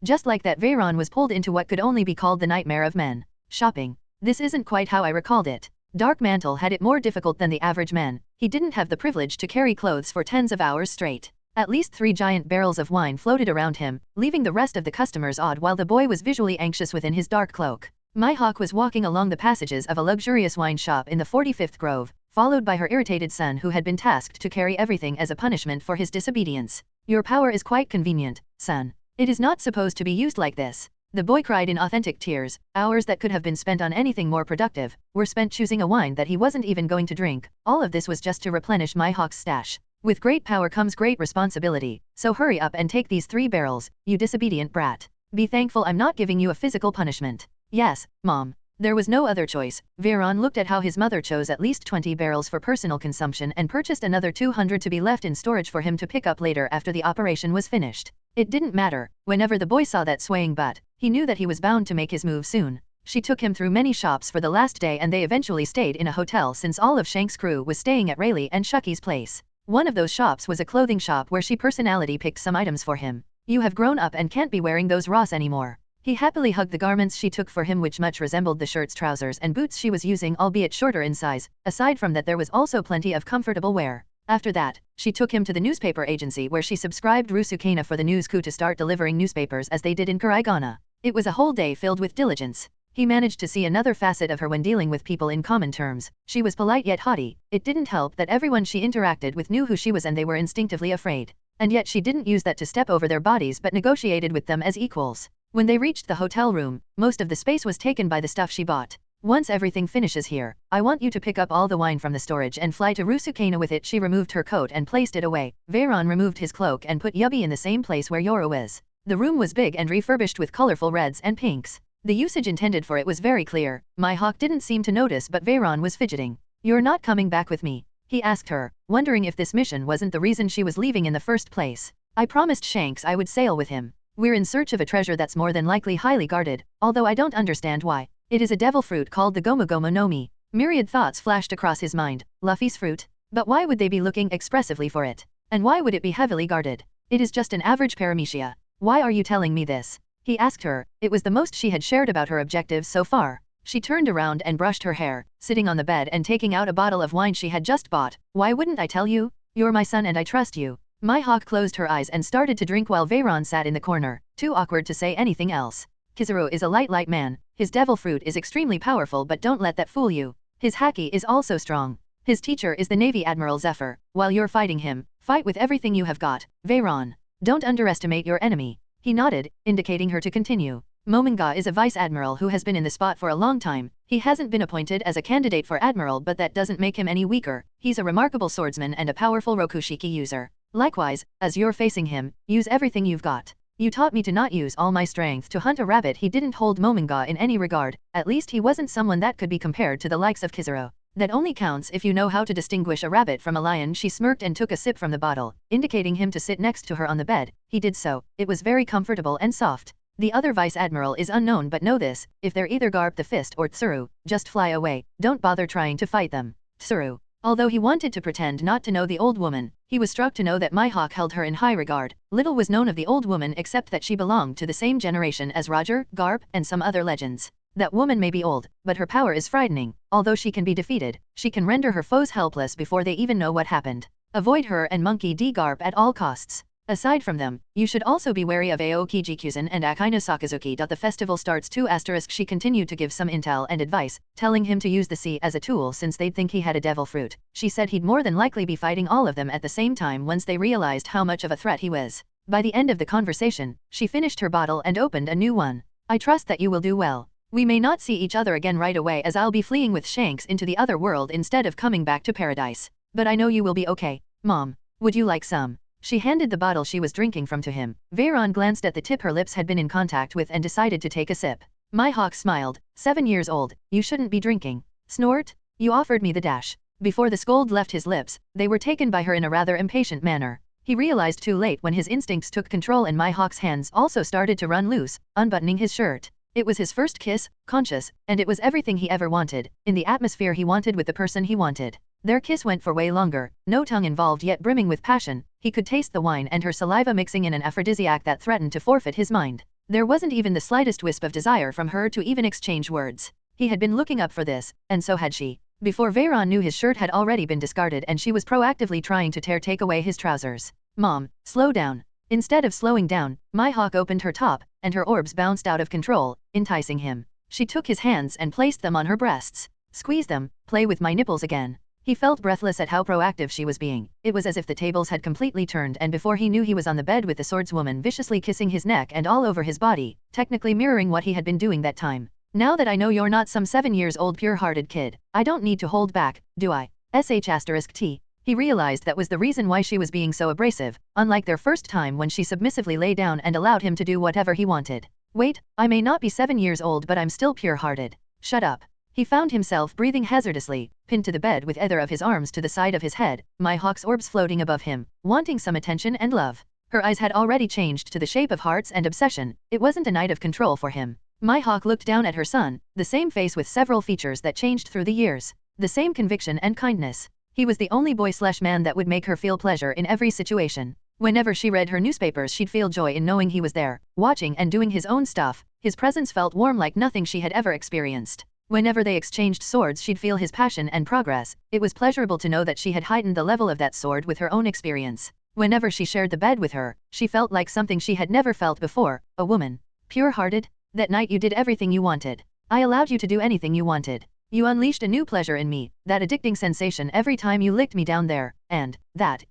Speaker 1: Just like that, Veyron was pulled into what could only be called the nightmare of men. Shopping. This isn't quite how I recalled it. Dark Mantle had it more difficult than the average man. He didn't have the privilege to carry clothes for tens of hours straight. At least 3 giant barrels of wine floated around him, leaving the rest of the customers awed while the boy was visually anxious within his dark cloak. Mihawk was walking along the passages of a luxurious wine shop in the 45th Grove, followed by her irritated son, who had been tasked to carry everything as a punishment for his disobedience. Your power is quite convenient, son. It is not supposed to be used like this. The boy cried in authentic tears. Hours that could have been spent on anything more productive were spent choosing a wine that he wasn't even going to drink. All of this was just to replenish Mihawk's stash. With great power comes great responsibility, so hurry up and take these 3 barrels, you disobedient brat. Be thankful I'm not giving you a physical punishment. Yes, Mom. There was no other choice. Veyron looked at how his mother chose at least 20 barrels for personal consumption and purchased another 200 to be left in storage for him to pick up later after the operation was finished. It didn't matter. Whenever the boy saw that swaying butt, he knew that he was bound to make his move soon. She took him through many shops for the last day and they eventually stayed in a hotel since all of Shank's crew was staying at Rayleigh and Shucky's place. One of those shops was a clothing shop where she personally picked some items for him. You have grown up and can't be wearing those Ross anymore. He happily hugged the garments she took for him, which much resembled the shirts, trousers and boots she was using, albeit shorter in size. Aside from that, there was also plenty of comfortable wear. After that, she took him to the newspaper agency where she subscribed Rusukana for the news crew to start delivering newspapers as they did in Karaigana. It was a whole day filled with diligence. He managed to see another facet of her when dealing with people in common terms. She was polite yet haughty. It didn't help that everyone she interacted with knew who she was and they were instinctively afraid. And yet she didn't use that to step over their bodies but negotiated with them as equals. When they reached the hotel room, most of the space was taken by the stuff she bought. Once everything finishes here, I want you to pick up all the wine from the storage and fly to Rusukana with it. She removed her coat and placed it away. Veyron removed his cloak and put Yubby in the same place where Yoru is. The room was big and refurbished with colorful reds and pinks. The usage intended for it was very clear. Mihawk didn't seem to notice, but Veyron was fidgeting. You're not coming back with me? He asked her, wondering if this mission wasn't the reason she was leaving in the first place. I promised Shanks I would sail with him. We're in search of a treasure that's more than likely highly guarded, although I don't understand why. It is a devil fruit called the Gomu Gomu no Mi. Myriad thoughts flashed across his mind. Luffy's fruit? But why would they be looking expressively for it? And why would it be heavily guarded? It is just an average paramecia. Why are you telling me this? He asked her. It was the most she had shared about her objectives so far. She turned around and brushed her hair, sitting on the bed and taking out a bottle of wine she had just bought. Why wouldn't I tell you? You're my son and I trust you. Mihawk closed her eyes and started to drink while Veyron sat in the corner, too awkward to say anything else. Kizaru is a light man. His devil fruit is extremely powerful, but don't let that fool you. His haki is also strong. His teacher is the Navy Admiral Zephyr. While you're fighting him, fight with everything you have got, Veyron. Don't underestimate your enemy. He nodded, indicating her to continue. Momonga is a vice admiral who has been in the spot for a long time. He hasn't been appointed as a candidate for admiral, but that doesn't make him any weaker. He's a remarkable swordsman and a powerful Rokushiki user. Likewise, as you're facing him, use everything you've got. You taught me to not use all my strength to hunt a rabbit. He didn't hold Momonga in any regard. At least he wasn't someone that could be compared to the likes of Kizaru. That only counts if you know how to distinguish a rabbit from a lion. She smirked and took a sip from the bottle, indicating him to sit next to her on the bed. He did so. It was very comfortable and soft. The other vice admiral is unknown, but know this, if they're either Garp the Fist or Tsuru, just fly away. Don't bother trying to fight them. Tsuru. Although he wanted to pretend not to know the old woman, he was struck to know that Mihawk held her in high regard. Little was known of the old woman except that she belonged to the same generation as Roger, Garp, and some other legends. That woman may be old, but her power is frightening. Although she can be defeated, she can render her foes helpless before they even know what happened. Avoid her and Monkey D. Garp at all costs. Aside from them, you should also be wary of Aoki Jikuzen and Akainu Sakazuki. The festival starts too. She continued to give some intel and advice, telling him to use the sea as a tool since they'd think he had a devil fruit. She said he'd more than likely be fighting all of them at the same time once they realized how much of a threat he was. By the end of the conversation, she finished her bottle and opened a new one. I trust that you will do well. We may not see each other again right away as I'll be fleeing with Shanks into the other world instead of coming back to paradise. But I know you will be okay. Mom, would you like some? She handed the bottle she was drinking from to him. Veyron glanced at the tip her lips had been in contact with and decided to take a sip. Mihawk smiled. 7 years old, you shouldn't be drinking. Snort? You offered me the dash. Before the scold left his lips, they were taken by her in a rather impatient manner. He realized too late when his instincts took control and Mihawk's hands also started to run loose, unbuttoning his shirt. It was his first kiss, conscious, and it was everything he ever wanted, in the atmosphere he wanted with the person he wanted. Their kiss went for way longer, no tongue involved yet brimming with passion. He could taste the wine and her saliva mixing in an aphrodisiac that threatened to forfeit his mind. There wasn't even the slightest wisp of desire from her to even exchange words. He had been looking up for this, and so had she. Before Veyron knew his shirt had already been discarded and she was proactively trying to take away his trousers. Mom, slow down. Instead of slowing down, Mihawk opened her top, and her orbs bounced out of control, enticing him. She took his hands and placed them on her breasts. Squeeze them, play with my nipples again. He felt breathless at how proactive she was being. It was as if the tables had completely turned, and before he knew he was on the bed with the swordswoman viciously kissing his neck and all over his body, technically mirroring what he had been doing that time. Now that I know you're not some 7 years old pure-hearted kid, I don't need to hold back, do I? *T. He realized that was the reason why she was being so abrasive, unlike their first time when she submissively lay down and allowed him to do whatever he wanted. Wait, I may not be 7 years old, but I'm still pure-hearted. Shut up. He found himself breathing hazardously, pinned to the bed with either of his arms to the side of his head, Mihawk's orbs floating above him, wanting some attention and love. Her eyes had already changed to the shape of hearts and obsession. It wasn't a night of control for him. Mihawk looked down at her son, the same face with several features that changed through the years. The same conviction and kindness. He was the only boy/man that would make her feel pleasure in every situation. Whenever she read her newspapers, she'd feel joy in knowing he was there, watching and doing his own stuff. His presence felt warm like nothing she had ever experienced. Whenever they exchanged swords, she'd feel his passion and progress. It was pleasurable to know that she had heightened the level of that sword with her own experience. Whenever she shared the bed with her, she felt like something she had never felt before, a woman. Pure-hearted? That night you did everything you wanted. I allowed you to do anything you wanted. You unleashed a new pleasure in me, that addicting sensation every time you licked me down there, and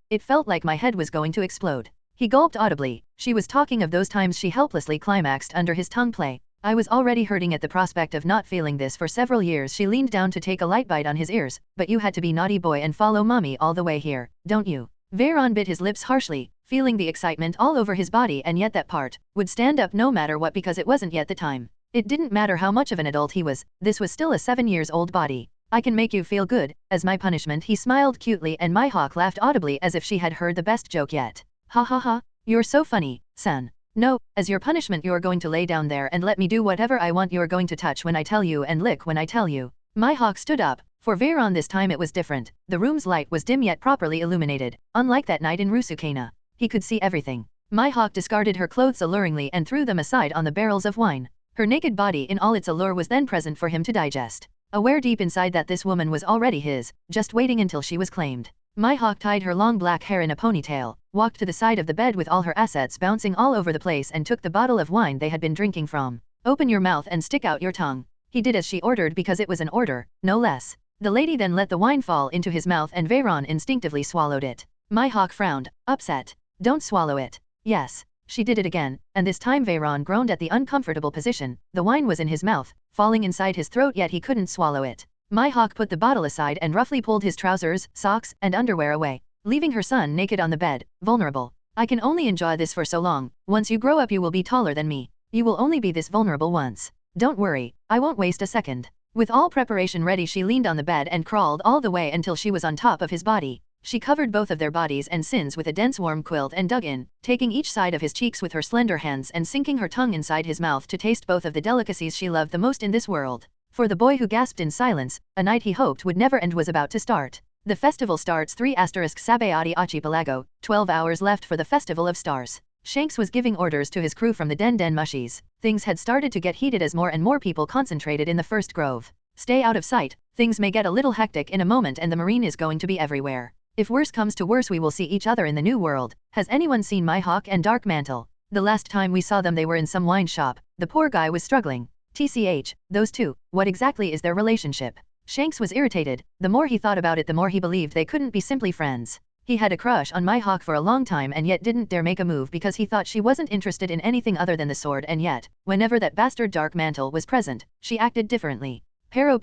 Speaker 1: it felt like my head was going to explode. He gulped audibly. She was talking of those times she helplessly climaxed under his tongue play. I was already hurting at the prospect of not feeling this for several years. She leaned down to take a light bite on his ears. But you had to be naughty boy and follow mommy all the way here, don't you? Veyron bit his lips harshly, feeling the excitement all over his body, and yet that part would stand up no matter what because it wasn't yet the time. It didn't matter how much of an adult he was, this was still a 7-year-old body. I can make you feel good, as my punishment. He smiled cutely and Mihawk laughed audibly as if she had heard the best joke yet. Ha ha ha, you're so funny, son. No, as your punishment you're going to lay down there and let me do whatever I want. You're going to touch when I tell you and lick when I tell you. Mihawk stood up. For Veyron this time it was different. The room's light was dim yet properly illuminated. Unlike that night in Rusukana, he could see everything. Mihawk discarded her clothes alluringly and threw them aside on the barrels of wine. Her naked body in all its allure was then present for him to digest. Aware deep inside that this woman was already his, just waiting until she was claimed. Mihawk tied her long black hair in a ponytail, walked to the side of the bed with all her assets bouncing all over the place, and took the bottle of wine they had been drinking from. Open your mouth and stick out your tongue. He did as she ordered because it was an order, no less. The lady then let the wine fall into his mouth and Veyron instinctively swallowed it. Mihawk frowned, upset. Don't swallow it. Yes. She did it again, and this time Veyron groaned at the uncomfortable position. The wine was in his mouth, falling inside his throat, yet he couldn't swallow it. Mihawk put the bottle aside and roughly pulled his trousers, socks, and underwear away, leaving her son naked on the bed, vulnerable. I can only enjoy this for so long. Once you grow up you will be taller than me. You will only be this vulnerable once. Don't worry, I won't waste a second. With all preparation ready, she leaned on the bed and crawled all the way until she was on top of his body. She covered both of their bodies and sins with a dense warm quilt and dug in, taking each side of his cheeks with her slender hands and sinking her tongue inside his mouth to taste both of the delicacies she loved the most in this world. For the boy who gasped in silence, a night he hoped would never end was about to start. The festival starts 3 Sabayati Archipelago, 12 hours left for the Festival of Stars. Shanks was giving orders to his crew from the Den Mushies. Things had started to get heated as more and more people concentrated in the first grove. Stay out of sight, things may get a little hectic in a moment and the marine is going to be everywhere. If worse comes to worse we will see each other in the new world. Has anyone seen Mihawk and Dark Mantle? The last time we saw them they were in some wine shop. The poor guy was struggling. TCH, those two, what exactly is their relationship? Shanks was irritated. The more he thought about it the more he believed they couldn't be simply friends. He had a crush on Mihawk for a long time and yet didn't dare make a move because he thought she wasn't interested in anything other than the sword, and yet, whenever that bastard Dark Mantle was present, she acted differently. Pero,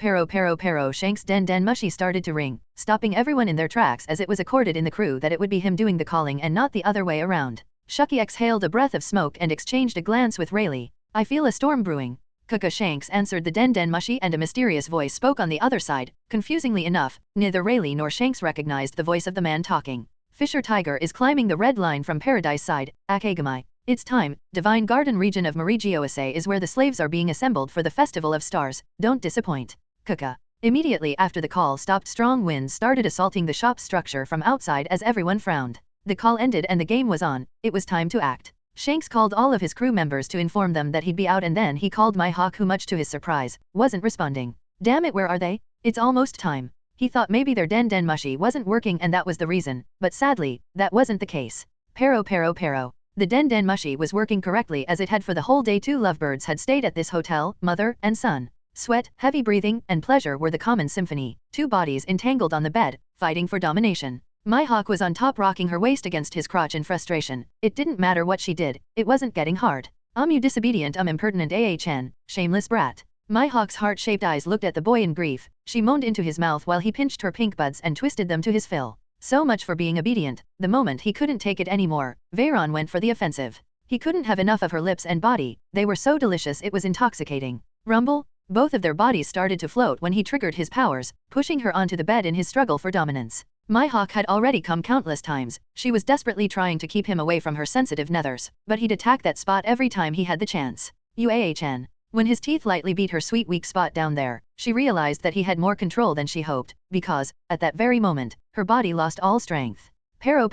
Speaker 1: Shanks' Den Mushi started to ring, stopping everyone in their tracks as it was accorded in the crew that it would be him doing the calling and not the other way around. Shucky exhaled a breath of smoke and exchanged a glance with Rayleigh. I feel a storm brewing. Kaka. Shanks answered the Den Mushi and a mysterious voice spoke on the other side. Confusingly enough, neither Rayleigh nor Shanks recognized the voice of the man talking. Fisher Tiger is climbing the red line from Paradise side, Akagamai. It's time. Divine Garden region of Marigioase is where the slaves are being assembled for the Festival of Stars. Don't disappoint. Kaka. Immediately after the call stopped, strong winds started assaulting the shop's structure from outside as everyone frowned. The call ended and the game was on. It was time to act. Shanks called all of his crew members to inform them that he'd be out, and then he called Mihawk, who much to his surprise, wasn't responding. Damn it, where are they? It's almost time. He thought maybe their Den Mushi wasn't working and that was the reason, but sadly, that wasn't the case. Pero. The Den Mushi was working correctly as it had for the whole day. 2 lovebirds had stayed at this hotel, mother and son. Sweat, heavy breathing, and pleasure were the common symphony, two bodies entangled on the bed, fighting for domination. Mihawk was on top rocking her waist against his crotch in frustration. It didn't matter what she did, it wasn't getting hard. You disobedient impertinent ahn, shameless brat. Mihawk's heart-shaped eyes looked at the boy in grief. She moaned into his mouth while he pinched her pink buds and twisted them to his fill. So much for being obedient. The moment he couldn't take it anymore, Veyron went for the offensive. He couldn't have enough of her lips and body, they were so delicious it was intoxicating. Rumble? Both of their bodies started to float when he triggered his powers, pushing her onto the bed in his struggle for dominance. Mihawk had already come countless times. She was desperately trying to keep him away from her sensitive nethers, but he'd attack that spot every time he had the chance. UAHN. When his teeth lightly beat her sweet weak spot down there, she realized that he had more control than she hoped, because, at that very moment, her body lost all strength. Pero.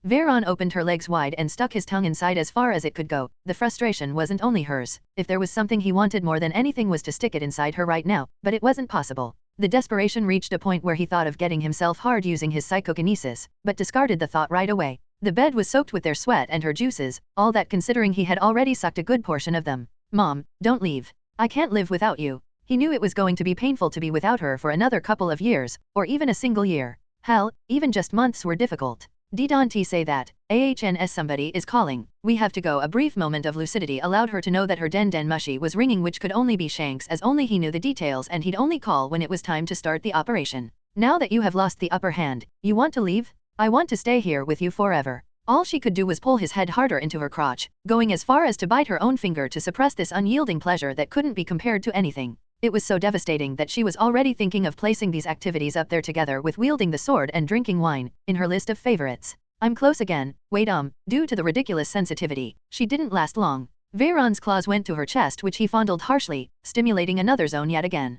Speaker 1: Veyron opened her legs wide and stuck his tongue inside as far as it could go. The frustration wasn't only hers. If there was something he wanted more than anything was to stick it inside her right now, but it wasn't possible. The desperation reached a point where he thought of getting himself hard using his psychokinesis, but discarded the thought right away. The bed was soaked with their sweat and her juices, all that considering he had already sucked a good portion of them. Mom, don't leave. I can't live without you. He knew it was going to be painful to be without her for another couple of years, or even a single year. Hell, even just months were difficult. Don't say that. Ahns somebody is calling. We have to go. A brief moment of lucidity allowed her to know that her den mushy was ringing, which could only be Shanks, as only he knew the details and he'd only call when it was time to start the operation. Now that you have lost the upper hand, you want to leave? I want to stay here with you forever. All she could do was pull his head harder into her crotch, going as far as to bite her own finger to suppress this unyielding pleasure that couldn't be compared to anything. It was so devastating that she was already thinking of placing these activities up there together with wielding the sword and drinking wine, in her list of favorites. I'm close again. Wait due to the ridiculous sensitivity, she didn't last long. Veyron's claws went to her chest, which he fondled harshly, stimulating another zone yet again.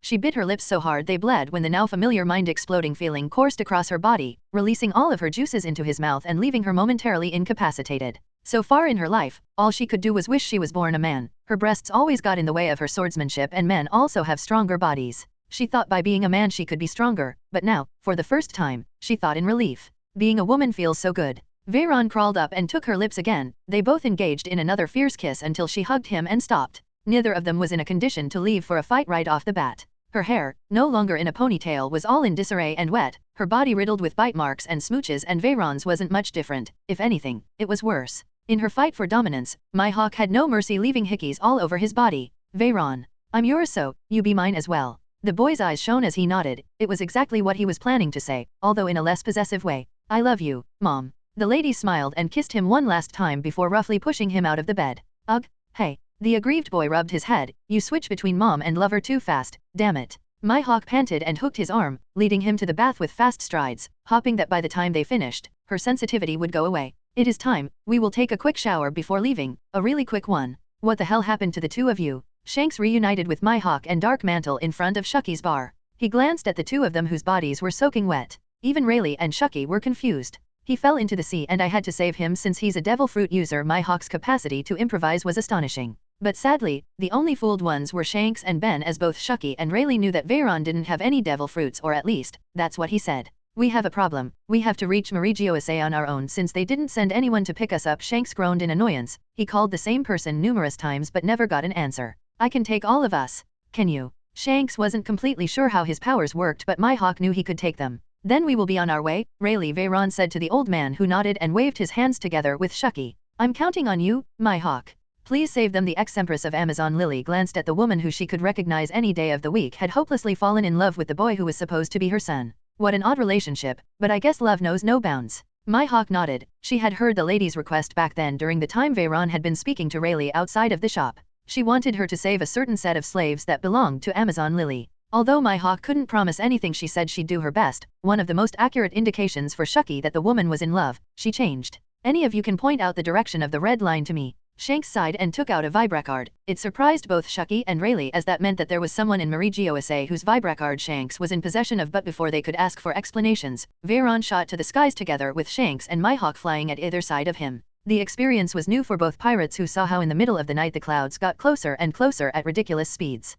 Speaker 1: She bit her lips so hard they bled when the now familiar mind-exploding feeling coursed across her body, releasing all of her juices into his mouth and leaving her momentarily incapacitated. So far in her life, all she could do was wish she was born a man. Her breasts always got in the way of her swordsmanship, and men also have stronger bodies. She thought by being a man she could be stronger, but now, for the first time, she thought in relief. Being a woman feels so good. Veyron crawled up and took her lips again. They both engaged in another fierce kiss until she hugged him and stopped. Neither of them was in a condition to leave for a fight right off the bat. Her hair, no longer in a ponytail, was all in disarray and wet, her body riddled with bite marks and smooches, and Veyron's wasn't much different. If anything, it was worse. In her fight for dominance, Mihawk had no mercy, leaving hickeys all over his body. Veyron, I'm yours, so you be mine as well. The boy's eyes shone as he nodded. It was exactly what he was planning to say, although in a less possessive way. I love you, Mom. The lady smiled and kissed him one last time before roughly pushing him out of the bed. Ugh, hey. The aggrieved boy rubbed his head. You switch between mom and lover too fast, damn it. Mihawk panted and hooked his arm, leading him to the bath with fast strides, hoping that by the time they finished, her sensitivity would go away. It is time. We will take a quick shower before leaving, a really quick one. What the hell happened to the two of you? Shanks reunited with Mihawk and Dark Mantle in front of Shucky's bar. He glanced at the two of them whose bodies were soaking wet. Even Rayleigh and Shucky were confused. He fell into the sea and I had to save him since he's a devil fruit user. Mihawk's capacity to improvise was astonishing. But sadly, the only fooled ones were Shanks and Ben, as both Shucky and Rayleigh knew that Veyron didn't have any devil fruits, or at least, that's what he said. We have a problem. We have to reach Mihawk on our own since they didn't send anyone to pick us up. Shanks groaned in annoyance. He called the same person numerous times but never got an answer. I can take all of us. Can you? Shanks wasn't completely sure how his powers worked, but Mihawk knew he could take them. Then we will be on our way, Rayleigh, Veyron said to the old man, who nodded and waved his hands together with Shucky. I'm counting on you, Mihawk. Please save them. The ex-empress of Amazon Lily glanced at the woman who she could recognize any day of the week had hopelessly fallen in love with the boy who was supposed to be her son. What an odd relationship, but I guess love knows no bounds. Mihawk nodded. She had heard the lady's request back then during the time Veyron had been speaking to Rayleigh outside of the shop. She wanted her to save a certain set of slaves that belonged to Amazon Lily. Although Mihawk couldn't promise anything, she said she'd do her best. One of the most accurate indications for Shucky that the woman was in love. She changed. Any of you can point out the direction of the red line to me. Shanks sighed and took out a vibracard. It surprised both Shucky and Rayleigh, as that meant that there was someone in Mihawk whose vibracard Shanks was in possession of. But before they could ask for explanations, Veyron shot to the skies together with Shanks and Mihawk flying at either side of him. The experience was new for both pirates, who saw how in the middle of the night the clouds got closer and closer at ridiculous speeds.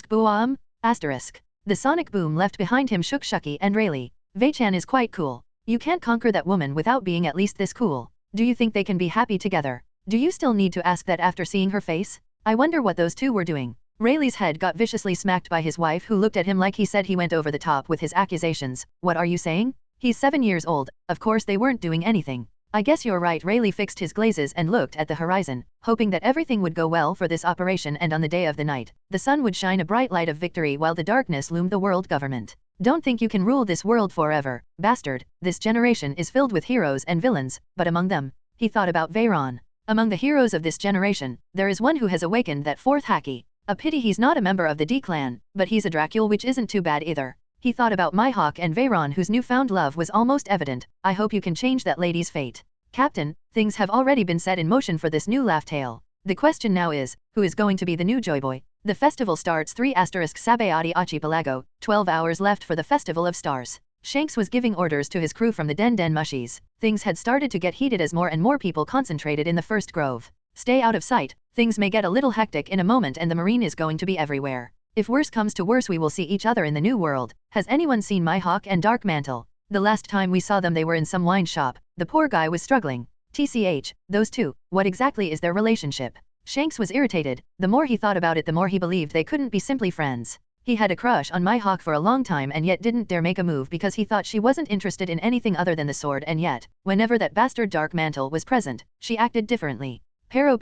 Speaker 1: Boom! The sonic boom left behind him shook Shucky and Rayleigh. Veychan is quite cool. You can't conquer that woman without being at least this cool. Do you think they can be happy together? Do you still need to ask that after seeing her face? I wonder what those two were doing. Rayleigh's head got viciously smacked by his wife, who looked at him like he said he went over the top with his accusations. What are you saying? He's 7 years old. Of course they weren't doing anything. I guess you're right. Rayleigh fixed his glazes and looked at the horizon, hoping that everything would go well for this operation, and on the day of the night, the sun would shine a bright light of victory while the darkness loomed the world government. Don't think you can rule this world forever, bastard. This generation is filled with heroes and villains, but among them, he thought about Veyron. Among the heroes of this generation, there is one who has awakened that fourth haki. A pity he's not a member of the D-clan, but he's a Dracul, which isn't too bad either. He thought about Mihawk and Veyron, whose newfound love was almost evident. I hope you can change that lady's fate. Captain, things have already been set in motion for this new laugh tale. The question now is, who is going to be the new Joy Boy? The festival starts 3 Sabayati Archipelago, 12 hours left for the Festival of Stars. Shanks was giving orders to his crew from the Den Den Mushies. Things had started to get heated as more and more people concentrated in the first grove. Stay out of sight, things may get a little hectic in a moment, and the marine is going to be everywhere. If worse comes to worse, we will see each other in the new world. Has anyone seen Mihawk and Dark Mantle? The last time we saw them they were in some wine shop. The poor guy was struggling. TCH, those two, what exactly is their relationship? Shanks was irritated. The more he thought about it, the more he believed they couldn't be simply friends. He had a crush on Mihawk for a long time and yet didn't dare make a move because he thought she wasn't interested in anything other than the sword, and yet, whenever that bastard Dark Mantle was present, she acted differently. Pero,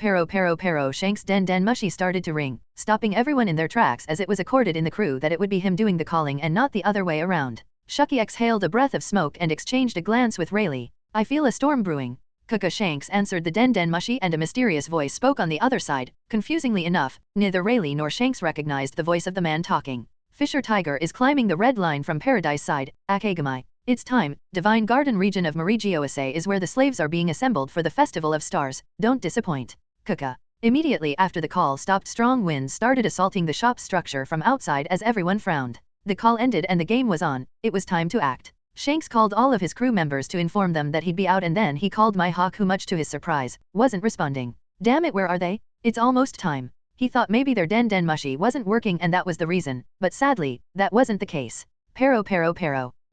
Speaker 1: Shanks' Den Den Mushi started to ring, stopping everyone in their tracks as it was accorded in the crew that it would be him doing the calling and not the other way around. Shucky exhaled a breath of smoke and exchanged a glance with Rayleigh. I feel a storm brewing. Kuka. Shanks answered the Den Den Mushi, and a mysterious voice spoke on the other side. Confusingly enough, neither Rayleigh nor Shanks recognized the voice of the man talking. Fisher Tiger is climbing the red line from Paradise side, Akagamai. It's time. Divine Garden region of Marigioase is where the slaves are being assembled for the Festival of Stars. Don't disappoint. Kuka. Immediately after the call stopped, strong winds started assaulting the shop's structure from outside as everyone frowned. The call ended and the game was on. It was time to act. Shanks called all of his crew members to inform them that he'd be out, and then he called Mihawk, who much to his surprise, wasn't responding. Damn it, where are they? It's almost time. He thought maybe their Den Den Mushi wasn't working and that was the reason, but sadly, that wasn't the case. Pero.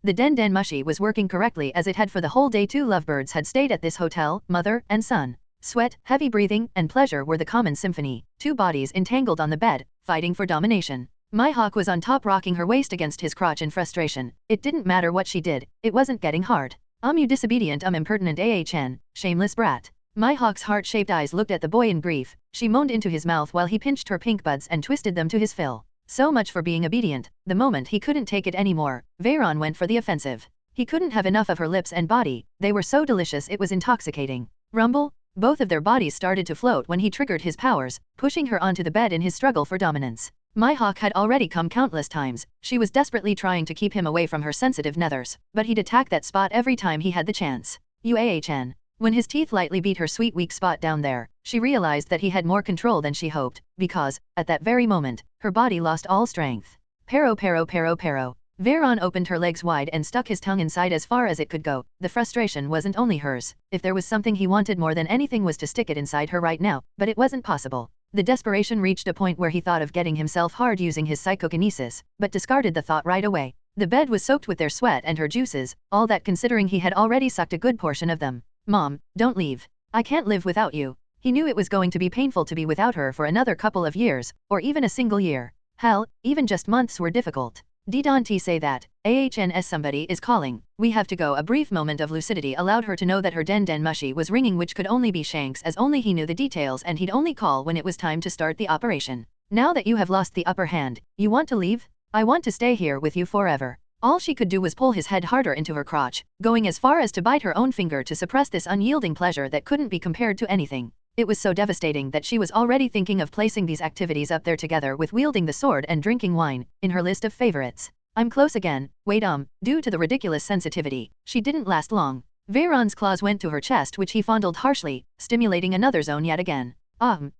Speaker 1: The Den Den Mushi was working correctly as it had for the whole day. 2 lovebirds had stayed at this hotel, mother and son. Sweat, heavy breathing, and pleasure were the common symphony. 2 bodies entangled on the bed, fighting for domination. Mihawk was on top, rocking her waist against his crotch in frustration. It didn't matter what she did, it wasn't getting hard. You disobedient, impertinent ahn, shameless brat. Mihawk's heart-shaped eyes looked at the boy in grief. She moaned into his mouth while he pinched her pink buds and twisted them to his fill. So much for being obedient. The moment he couldn't take it anymore, Veyron went for the offensive. He couldn't have enough of her lips and body. They were so delicious it was intoxicating. Rumble? Both of their bodies started to float when he triggered his powers, pushing her onto the bed in his struggle for dominance. Mihawk had already come countless times. She was desperately trying to keep him away from her sensitive nethers, but he'd attack that spot every time he had the chance. UAHN. When his teeth lightly beat her sweet weak spot down there, she realized that he had more control than she hoped, because, at that very moment, her body lost all strength. Pero. Veyron opened her legs wide and stuck his tongue inside as far as it could go. The frustration wasn't only hers. If there was something he wanted more than anything was to stick it inside her right now, but it wasn't possible. The desperation reached a point where he thought of getting himself hard using his psychokinesis, but discarded the thought right away. The bed was soaked with their sweat and her juices, all that considering he had already sucked a good portion of them. Mom, don't leave. I can't live without you. He knew it was going to be painful to be without her for another couple of years, or even a single year. Hell, even just months were difficult. Don't say that. Ahns, somebody is calling. We have to go. A brief moment of lucidity allowed her to know that her Den Den Mushi was ringing, which could only be Shanks, as only he knew the details and he'd only call when it was time to start the operation. Now that you have lost the upper hand, you want to leave? I want to stay here with you forever. All she could do was pull his head harder into her crotch, going as far as to bite her own finger to suppress this unyielding pleasure that couldn't be compared to anything. It was so devastating that she was already thinking of placing these activities up there together with wielding the sword and drinking wine, in her list of favorites. I'm close again. Wait, due to the ridiculous sensitivity, she didn't last long. Veyron's claws went to her chest, which he fondled harshly, stimulating another zone yet again.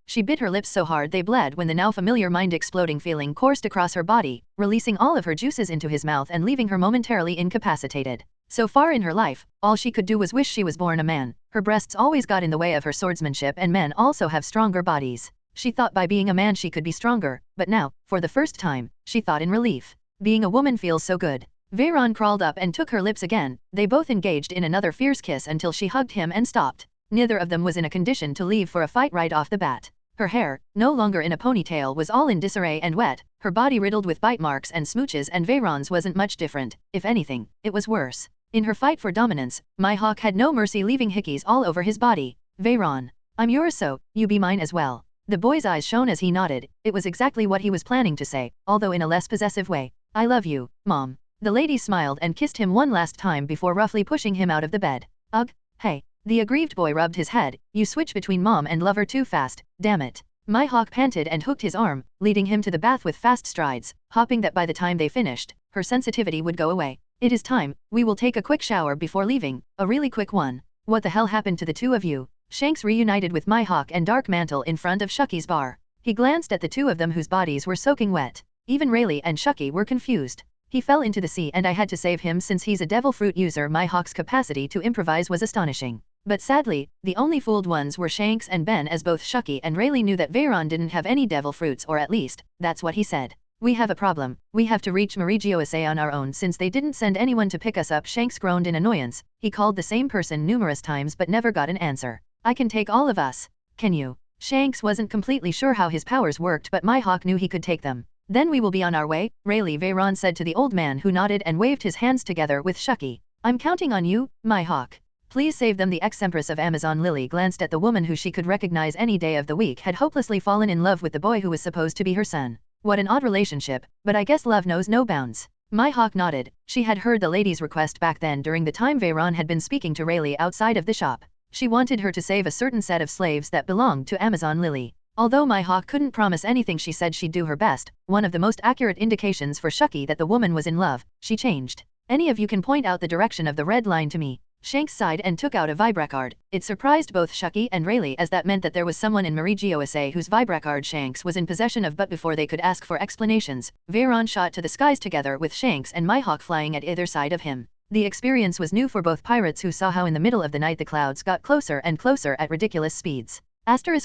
Speaker 1: She bit her lips so hard they bled when the now familiar mind-exploding feeling coursed across her body, releasing all of her juices into his mouth and leaving her momentarily incapacitated. So far in her life, all she could do was wish she was born a man. Her breasts always got in the way of her swordsmanship, and men also have stronger bodies. She thought by being a man she could be stronger, but now, for the first time, she thought in relief. Being a woman feels so good. Veyron crawled up and took her lips again. They both engaged in another fierce kiss until she hugged him and stopped. Neither of them was in a condition to leave for a fight right off the bat. Her hair, no longer in a ponytail, was all in disarray and wet, her body riddled with bite marks and smooches, and Veyron's wasn't much different. If anything, it was worse. In her fight for dominance, Mihawk had no mercy, leaving hickeys all over his body. Veyron, I'm yours, so you be mine as well. The boy's eyes shone as he nodded. It was exactly what he was planning to say, although in a less possessive way. I love you, Mom. The lady smiled and kissed him one last time before roughly pushing him out of the bed. Ugh, hey. The aggrieved boy rubbed his head. You switch between mom and lover too fast, damn it. Mihawk panted and hooked his arm, leading him to the bath with fast strides, hoping that by the time they finished, her sensitivity would go away. It is time, we will take a quick shower before leaving, a really quick one. What the hell happened to the two of you? Shanks reunited with Mihawk and Dark Mantle in front of Shucky's bar. He glanced at the two of them whose bodies were soaking wet. Even Rayleigh and Shucky were confused. He fell into the sea and I had to save him since he's a devil fruit user. Mihawk's capacity to improvise was astonishing. But sadly, the only fooled ones were Shanks and Ben, as both Shucky and Rayleigh knew that Veyron didn't have any devil fruits, or at least, that's what he said. We have a problem. We have to reach Mihawk on our own since they didn't send anyone to pick us up. Shanks groaned in annoyance. He called the same person numerous times but never got an answer. I can take all of us. Can you? Shanks wasn't completely sure how his powers worked, but Mihawk knew he could take them. Then we will be on our way, Rayleigh, Veyron said to the old man, who nodded and waved his hands together with Shucky. I'm counting on you, Mihawk. Please save them. The ex-empress of Amazon Lily glanced at the woman who she could recognize any day of the week had hopelessly fallen in love with the boy who was supposed to be her son. What an odd relationship, but I guess love knows no bounds. Mihawk nodded. She had heard the lady's request back then during the time Veyron had been speaking to Rayleigh outside of the shop. She wanted her to save a certain set of slaves that belonged to Amazon Lily. Although Mihawk couldn't promise anything, she said she'd do her best. One of the most accurate indications for Shucky that the woman was in love. She changed. Any of you can point out the direction of the red line to me. Shanks sighed and took out a vibracard. It surprised both Shucky and Rayleigh, as that meant that there was someone in Mihawk whose vibracard Shanks was in possession of. But before they could ask for explanations, Veyron shot to the skies together with Shanks and Mihawk flying at either side of him. The experience was new for both pirates, who saw how in the middle of the night the clouds got closer and closer at ridiculous speeds.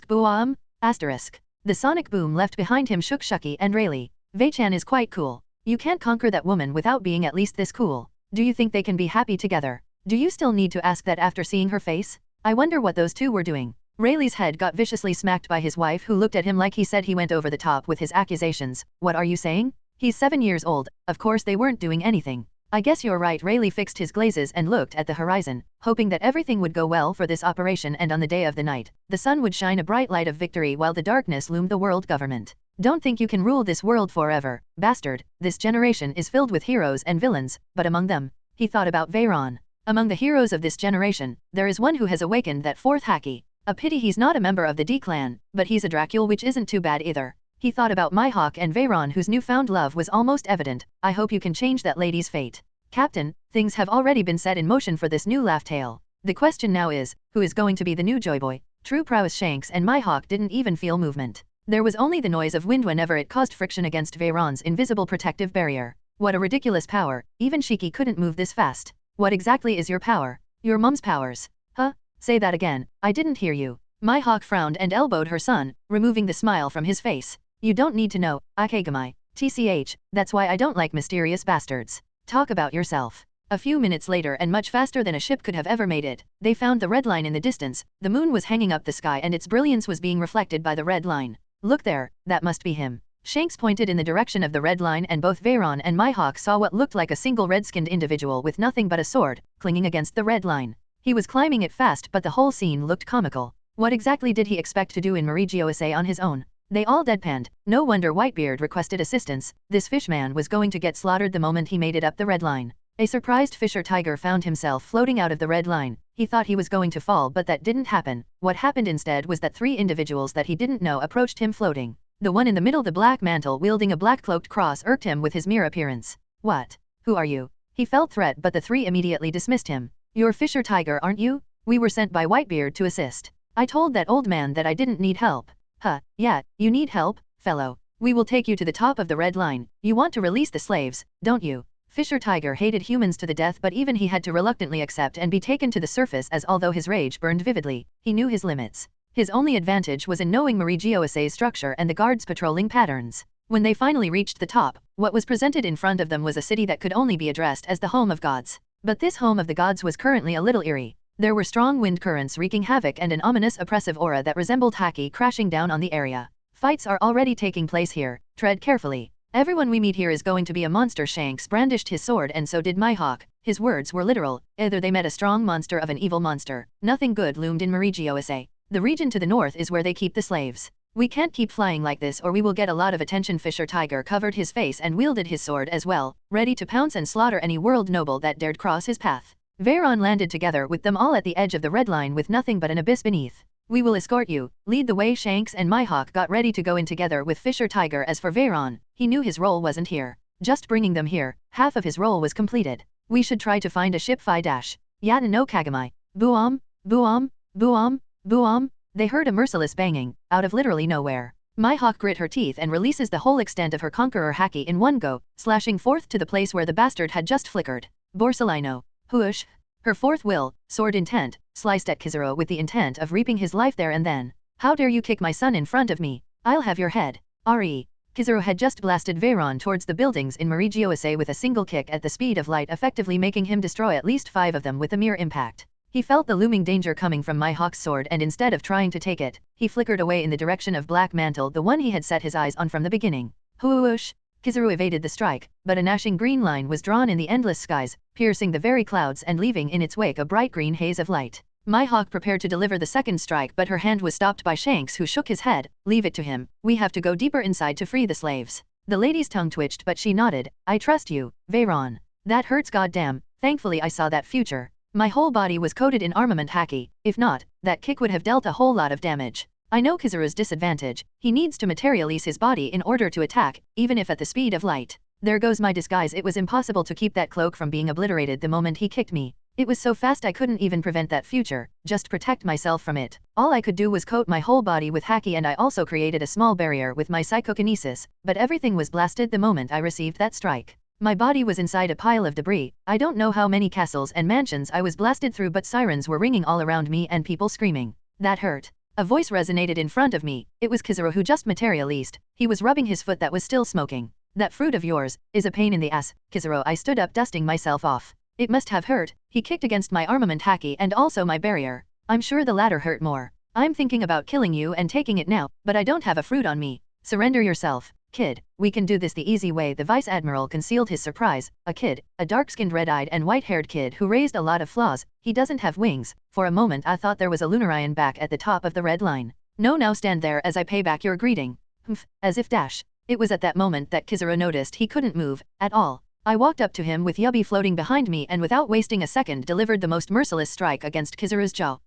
Speaker 1: Boom! The sonic boom left behind him shook Shucky and Rayleigh. Veychan is quite cool. You can't conquer that woman without being at least this cool. Do you think they can be happy together? Do you still need to ask that after seeing her face? I wonder what those two were doing. Rayleigh's head got viciously smacked by his wife, who looked at him like he said he went over the top with his accusations. What are you saying? He's 7 years old. Of course they weren't doing anything. I guess you're right. Rayleigh fixed his glazes and looked at the horizon, hoping that everything would go well for this operation, and on the day of the night, the sun would shine a bright light of victory while the darkness loomed the world government. Don't think you can rule this world forever, bastard. This generation is filled with heroes and villains, but among them, he thought about Veyron. Among the heroes of this generation, there is one who has awakened that fourth haki. A pity he's not a member of the D-clan, but he's a Dracul, which isn't too bad either. He thought about Mihawk and Veyron, whose newfound love was almost evident. I hope you can change that lady's fate. Captain, things have already been set in motion for this new laugh tale. The question now is, who is going to be the new Joy Boy? True prowess. Shanks and Mihawk didn't even feel movement. There was only the noise of wind whenever it caused friction against Veyron's invisible protective barrier. What a ridiculous power. Even Shiki couldn't move this fast. What exactly is your power? Your mom's powers. Huh? Say that again. I didn't hear you. Mihawk frowned and elbowed her son, removing the smile from his face. You don't need to know, Ikegamai. TCH, that's why I don't like mysterious bastards. Talk about yourself. A few minutes later, and much faster than a ship could have ever made it, they found the red line in the distance. The moon was hanging up the sky and its brilliance was being reflected by the red line. Look there, that must be him. Shanks pointed in the direction of the red line, and both Veyron and Mihawk saw what looked like a single red-skinned individual with nothing but a sword, clinging against the red line. He was climbing it fast, but the whole scene looked comical. What exactly did he expect to do in Mihawk on his own? They all deadpanned. No wonder Whitebeard requested assistance. This fishman was going to get slaughtered the moment he made it up the red line. A surprised fisher tiger found himself floating out of the red line. He thought he was going to fall, but that didn't happen. What happened instead was that 3 individuals that he didn't know approached him floating. The one in the middle, the black mantle wielding a black cloaked cross, irked him with his mere appearance. What? Who are you? He felt threat, but the 3 immediately dismissed him. You're Fisher Tiger, aren't you? We were sent by Whitebeard to assist. I told that old man that I didn't need help. Huh, yeah, you need help, fellow. We will take you to the top of the red line. You want to release the slaves, don't you? Fisher Tiger hated humans to the death, but even he had to reluctantly accept and be taken to the surface, as although his rage burned vividly, he knew his limits. His only advantage was in knowing Mihawk's structure and the guards' patrolling patterns. When they finally reached the top, what was presented in front of them was a city that could only be addressed as the home of gods. But this home of the gods was currently a little eerie. There were strong wind currents wreaking havoc and an ominous oppressive aura that resembled Haki crashing down on the area. Fights are already taking place here, tread carefully. Everyone we meet here is going to be a monster. Shanks brandished his sword and so did Mihawk. His words were literal, either they met a strong monster of an evil monster. Nothing good loomed in Mihawk. The region to the north is where they keep the slaves. We can't keep flying like this or we will get a lot of attention. Fisher Tiger covered his face and wielded his sword as well, ready to pounce and slaughter any world noble that dared cross his path. Veyron landed together with them all at the edge of the red line with nothing but an abyss beneath. We will escort you, lead the way. Shanks and Mihawk got ready to go in together with Fisher Tiger. As for Veyron, he knew his role wasn't here. Just bringing them here, half of his role was completed. We should try to find a ship. Yata no Kagami. Buom, buom, buom, buom. They heard a merciless banging, out of literally nowhere. Mihawk grit her teeth and releases the whole extent of her conqueror Haki in one go, slashing forth to the place where the bastard had just flickered. Borsalino. Whoosh. Her fourth will, sword intent, sliced at Kizaru with the intent of reaping his life there and then. How dare you kick my son in front of me? I'll have your head. Re. Kizaru had just blasted Veyron towards the buildings in Mihawk with a single kick at the speed of light, effectively making him destroy at least 5 of them with a mere impact. He felt the looming danger coming from Mihawk's sword and instead of trying to take it, he flickered away in the direction of Black Mantle, the one he had set his eyes on from the beginning. Whoosh! Kizaru evaded the strike, but a gnashing green line was drawn in the endless skies, piercing the very clouds and leaving in its wake a bright green haze of light. Mihawk prepared to deliver the second strike, but her hand was stopped by Shanks, who shook his head. Leave it to him. We have to go deeper inside to free the slaves. The lady's tongue twitched, but she nodded. I trust you, Veyron. That hurts. Goddamn. Thankfully I saw that future. My whole body was coated in armament Haki. If not, that kick would have dealt a whole lot of damage. I know Kizaru's disadvantage. He needs to materialize his body in order to attack, even if at the speed of light. There goes my disguise. It was impossible to keep that cloak from being obliterated the moment he kicked me. It was so fast I couldn't even prevent that future, just protect myself from it. All I could do was coat my whole body with Haki, and I also created a small barrier with my psychokinesis, but everything was blasted the moment I received that strike. My body was inside a pile of debris. I don't know how many castles and mansions I was blasted through, but sirens were ringing all around me and people screaming. That hurt. A voice resonated in front of me. It was Kizaru, who just materialized. He was rubbing his foot that was still smoking. That fruit of yours is a pain in the ass, Kizaru. I stood up, dusting myself off. It must have hurt. He kicked against my armament Haki and also my barrier. I'm sure the latter hurt more. I'm thinking about killing you and taking it now, but I don't have a fruit on me. Surrender yourself, kid. We can do this the easy way. The Vice Admiral concealed his surprise. A kid, a dark-skinned, red-eyed and white-haired kid who raised a lot of flaws. He doesn't have wings. For a moment I thought there was a Lunarian back at the top of the red line. No, now stand there as I pay back your greeting. Humph, as if dash. It was at that moment that Kizaru noticed he couldn't move, at all. I walked up to him with Yubby floating behind me and without wasting a second delivered the most merciless strike against Kizaru's jaw.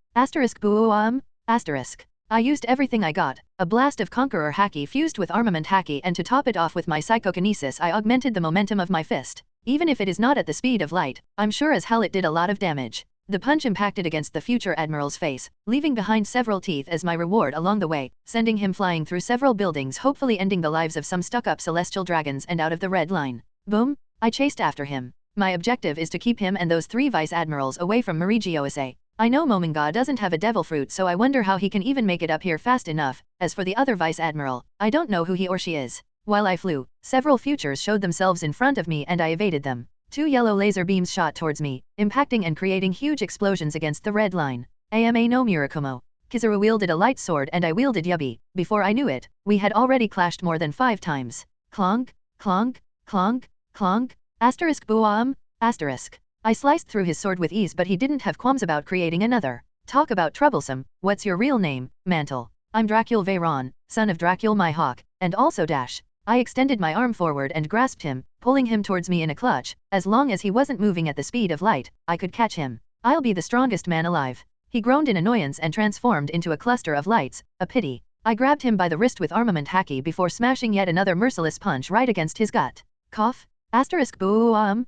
Speaker 1: Boom. I used everything I got, a blast of Conqueror Haki fused with armament Haki, and to top it off with my psychokinesis I augmented the momentum of my fist. Even if it is not at the speed of light, I'm sure as hell it did a lot of damage. The punch impacted against the future admiral's face, leaving behind several teeth as my reward along the way, sending him flying through several buildings, hopefully ending the lives of some stuck-up celestial dragons and out of the red line. Boom! I chased after him. My objective is to keep him and those 3 vice admirals away from Mihawk. I know Mominga doesn't have a devil fruit, so I wonder how he can even make it up here fast enough. As for the other vice admiral, I don't know who he or she is. While I flew, several futures showed themselves in front of me and I evaded them. 2 yellow laser beams shot towards me, impacting and creating huge explosions against the red line. Ama no Murakumo. Kizaru wielded a light sword and I wielded Yubby. Before I knew it, we had already clashed more than 5 times. Clonk, clonk, clonk, clonk, boom, I sliced through his sword with ease, but he didn't have qualms about creating another. Talk about troublesome. What's your real name, Mantle? I'm Dracul Veyron, son of Dracul Mihawk, and also Dash. I extended my arm forward and grasped him, pulling him towards me in a clutch. As long as he wasn't moving at the speed of light, I could catch him. I'll be the strongest man alive. He groaned in annoyance and transformed into a cluster of lights. A pity. I grabbed him by the wrist with armament Haki before smashing yet another merciless punch right against his gut. Cough. Boom.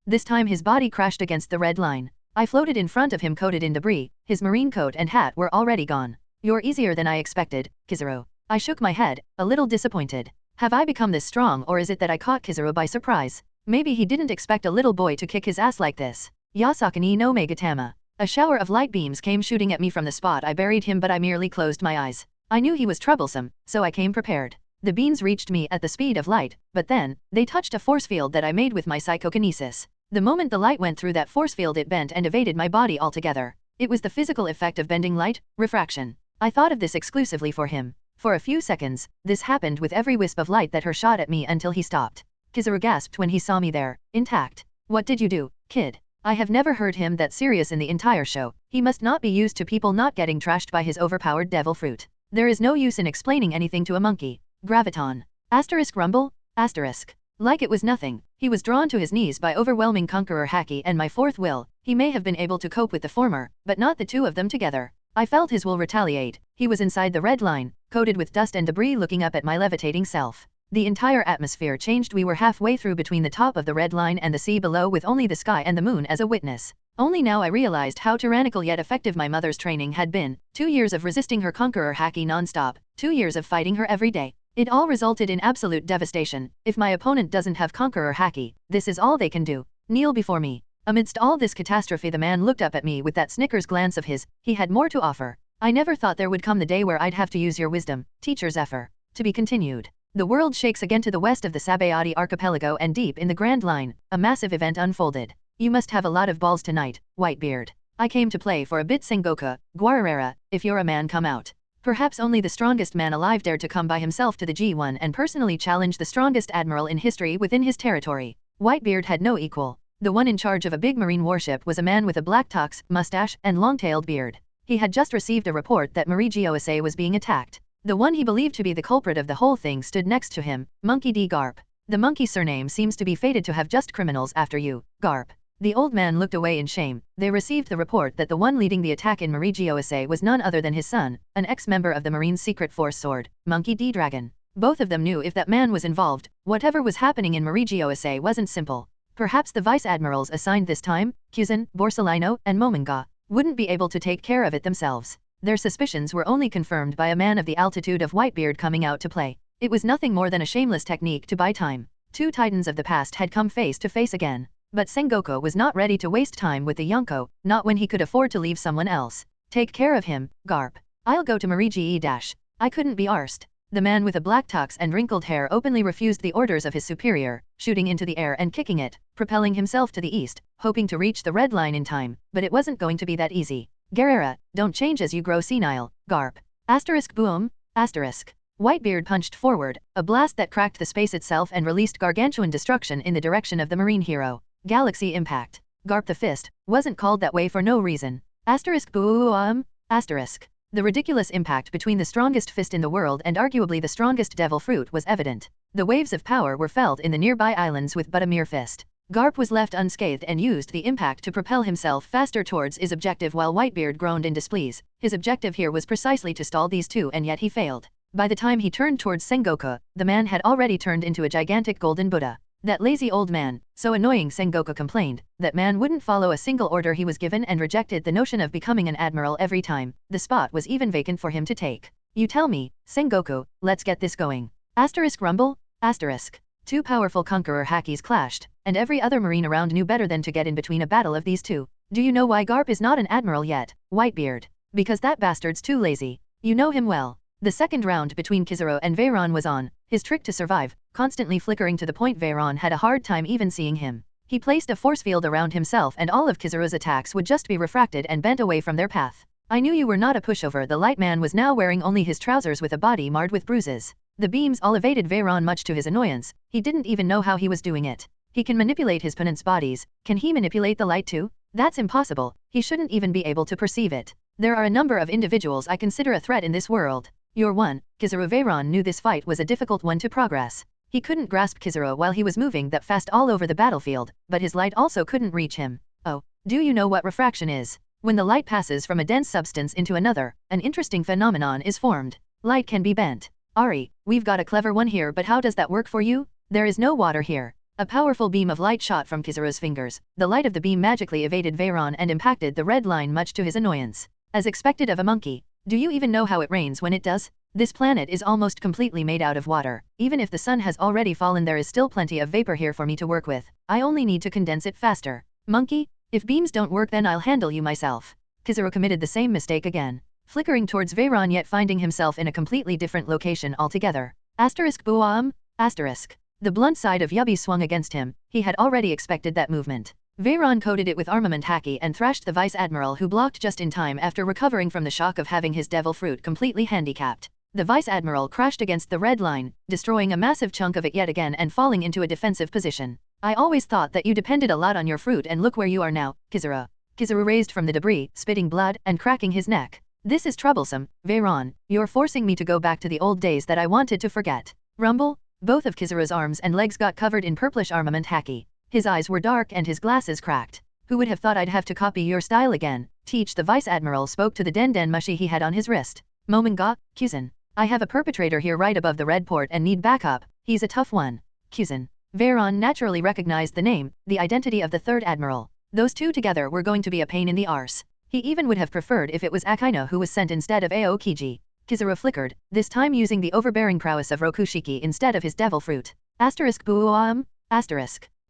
Speaker 1: This time his body crashed against the red line. I floated in front of him coated in debris. His marine coat and hat were already gone. You're easier than I expected, Kizaru. I shook my head, a little disappointed. Have I become this strong, or is it that I caught Kizaru by surprise? Maybe he didn't expect a little boy to kick his ass like this. Yasakani no Megatama. A shower of light beams came shooting at me from the spot I buried him, but I merely closed my eyes. I knew he was troublesome, so I came prepared. The beams reached me at the speed of light, but then, they touched a force field that I made with my psychokinesis. The moment the light went through that force field, it bent and evaded my body altogether. It was the physical effect of bending light, refraction. I thought of this exclusively for him. For a few seconds, this happened with every wisp of light that shot at me until he stopped. Kizaru gasped when he saw me there, intact. What did you do, kid? I have never heard him that serious in the entire show. He must not be used to people not getting trashed by his overpowered devil fruit. There is no use in explaining anything to a monkey. Graviton. Asterisk rumble? Asterisk. Like it was nothing, he was drawn to his knees by overwhelming conqueror haki and my fourth will. He may have been able to cope with the former, but not the two of them together. I felt his will retaliate. He was inside the red line, coated with dust and debris, looking up at my levitating self. The entire atmosphere changed. We were halfway through between the top of the red line and the sea below, with only the sky and the moon as a witness. Only now I realized how tyrannical yet effective my mother's training had been. 2 years of resisting her conqueror haki non-stop, 2 years of fighting her every day. It all resulted in absolute devastation. If my opponent doesn't have conqueror haki, this is all they can do. Kneel before me. Amidst all this catastrophe, the man looked up at me with that Snickers glance of his. He had more to offer. I never thought there would come the day where I'd have to use your wisdom, teacher Zephyr. To be continued. The world shakes again. To the west of the Sabayati archipelago and deep in the Grand Line, a massive event unfolded. You must have a lot of balls tonight, Whitebeard. I came to play for a bit. Sengoku, Guararera, if you're a man, come out. Perhaps only the strongest man alive dared to come by himself to the G1 and personally challenge the strongest admiral in history within his territory. Whitebeard had no equal. The one in charge of a big marine warship was a man with a black tux, mustache, and long-tailed beard. He had just received a report that Marie Giosa was being attacked. The one he believed to be the culprit of the whole thing stood next to him, Monkey D. Garp. The monkey surname seems to be fated to have just criminals after you, Garp. The old man looked away in shame. They received the report that the one leading the attack in Marie Giosa was none other than his son, an ex-member of the Marine Secret Force Sword, Monkey D. Dragon. Both of them knew if that man was involved, whatever was happening in Marie Giosa wasn't simple. Perhaps the vice admirals assigned this time, Kuzan, Borsalino, and Momonga, wouldn't be able to take care of it themselves. Their suspicions were only confirmed by a man of the altitude of Whitebeard coming out to play. It was nothing more than a shameless technique to buy time. 2 titans of the past had come face to face again. But Sengoku was not ready to waste time with the Yonko, not when he could afford to leave someone else. Take care of him, Garp. I'll go to Marie Ge. I couldn't be arsed. The man with a black tux and wrinkled hair openly refused the orders of his superior, shooting into the air and kicking it, propelling himself to the east, hoping to reach the red line in time, but it wasn't going to be that easy. Guerrera, don't change as you grow senile, Garp. Asterisk boom, asterisk. Whitebeard punched forward, a blast that cracked the space itself and released gargantuan destruction in the direction of the marine hero. Galaxy impact. Garp the fist, wasn't called that way for no reason. Asterisk boom, asterisk. The ridiculous impact between the strongest fist in the world and arguably the strongest devil fruit was evident. The waves of power were felt in the nearby islands with but a mere fist. Garp was left unscathed and used the impact to propel himself faster towards his objective while Whitebeard groaned in displease. His objective here was precisely to stall these two, and yet he failed. By the time he turned towards Sengoku, the man had already turned into a gigantic golden Buddha. That lazy old man, so annoying, Sengoku complained. That man wouldn't follow a single order he was given and rejected the notion of becoming an admiral every time. The spot was even vacant for him to take. You tell me, Sengoku, let's get this going. Asterisk rumble, asterisk. 2 powerful conqueror hakis clashed, and every other marine around knew better than to get in between a battle of these two. Do you know why Garp is not an admiral yet, Whitebeard? Because that bastard's too lazy. You know him well. The second round between Kizaru and Veyron was on. His trick to survive, constantly flickering to the point Veyron had a hard time even seeing him. He placed a force field around himself and all of Kizaru's attacks would just be refracted and bent away from their path. I knew you were not a pushover. The light man was now wearing only his trousers with a body marred with bruises. The beams all evaded Veyron much to his annoyance. He didn't even know how he was doing it. He can manipulate his opponent's bodies. Can he manipulate the light too? That's impossible. He shouldn't even be able to perceive it. There are a number of individuals I consider a threat in this world. You're one. Kizaru. Veyron knew this fight was a difficult one to progress. He couldn't grasp Kizaru while he was moving that fast all over the battlefield, but his light also couldn't reach him. Oh, do you know what refraction is? When the light passes from a dense substance into another, an interesting phenomenon is formed. Light can be bent. Ari, we've got a clever one here, but how does that work for you? There is no water here. A powerful beam of light shot from Kizaru's fingers. The light of the beam magically evaded Veyron and impacted the red line much to his annoyance. As expected of a monkey. Do you even know how it rains when it does? This planet is almost completely made out of water. Even if the sun has already fallen, there is still plenty of vapor here for me to work with. I only need to condense it faster. Monkey, if beams don't work, then I'll handle you myself. Kizaru committed the same mistake again. Flickering towards Veyron, yet finding himself in a completely different location altogether. Asterisk boom, asterisk. The blunt side of Yubi swung against him. He had already expected that movement. Veyron coated it with armament haki and thrashed the Vice Admiral, who blocked just in time after recovering from the shock of having his devil fruit completely handicapped. The Vice Admiral crashed against the red line, destroying a massive chunk of it yet again and falling into a defensive position. I always thought that you depended a lot on your fruit, and look where you are now, Kizuru. Kizuru raised from the debris, spitting blood and cracking his neck. This is troublesome, Veyron. You're forcing me to go back to the old days that I wanted to forget. Rumble. Both of Kizuru's arms and legs got covered in purplish armament haki. His eyes were dark and his glasses cracked. Who would have thought I'd have to copy your style again? Teach. The Vice Admiral spoke to the den mushi he had on his wrist. Momonga, Kuzan. I have a perpetrator here right above the red port and need backup. He's a tough one. Kuzan. Veyron naturally recognized the name, the identity of the third admiral. Those two together were going to be a pain in the arse. He even would have preferred if it was Akaino who was sent instead of Aokiji. Kizuru flickered, this time using the overbearing prowess of Rokushiki instead of his devil fruit. Buuam?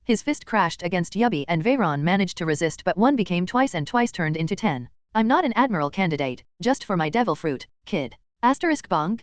Speaker 1: His fist crashed against Yubi and Veyron managed to resist, but one became twice and twice turned into 10. I'm not an admiral candidate, just for my devil fruit, kid. Bong?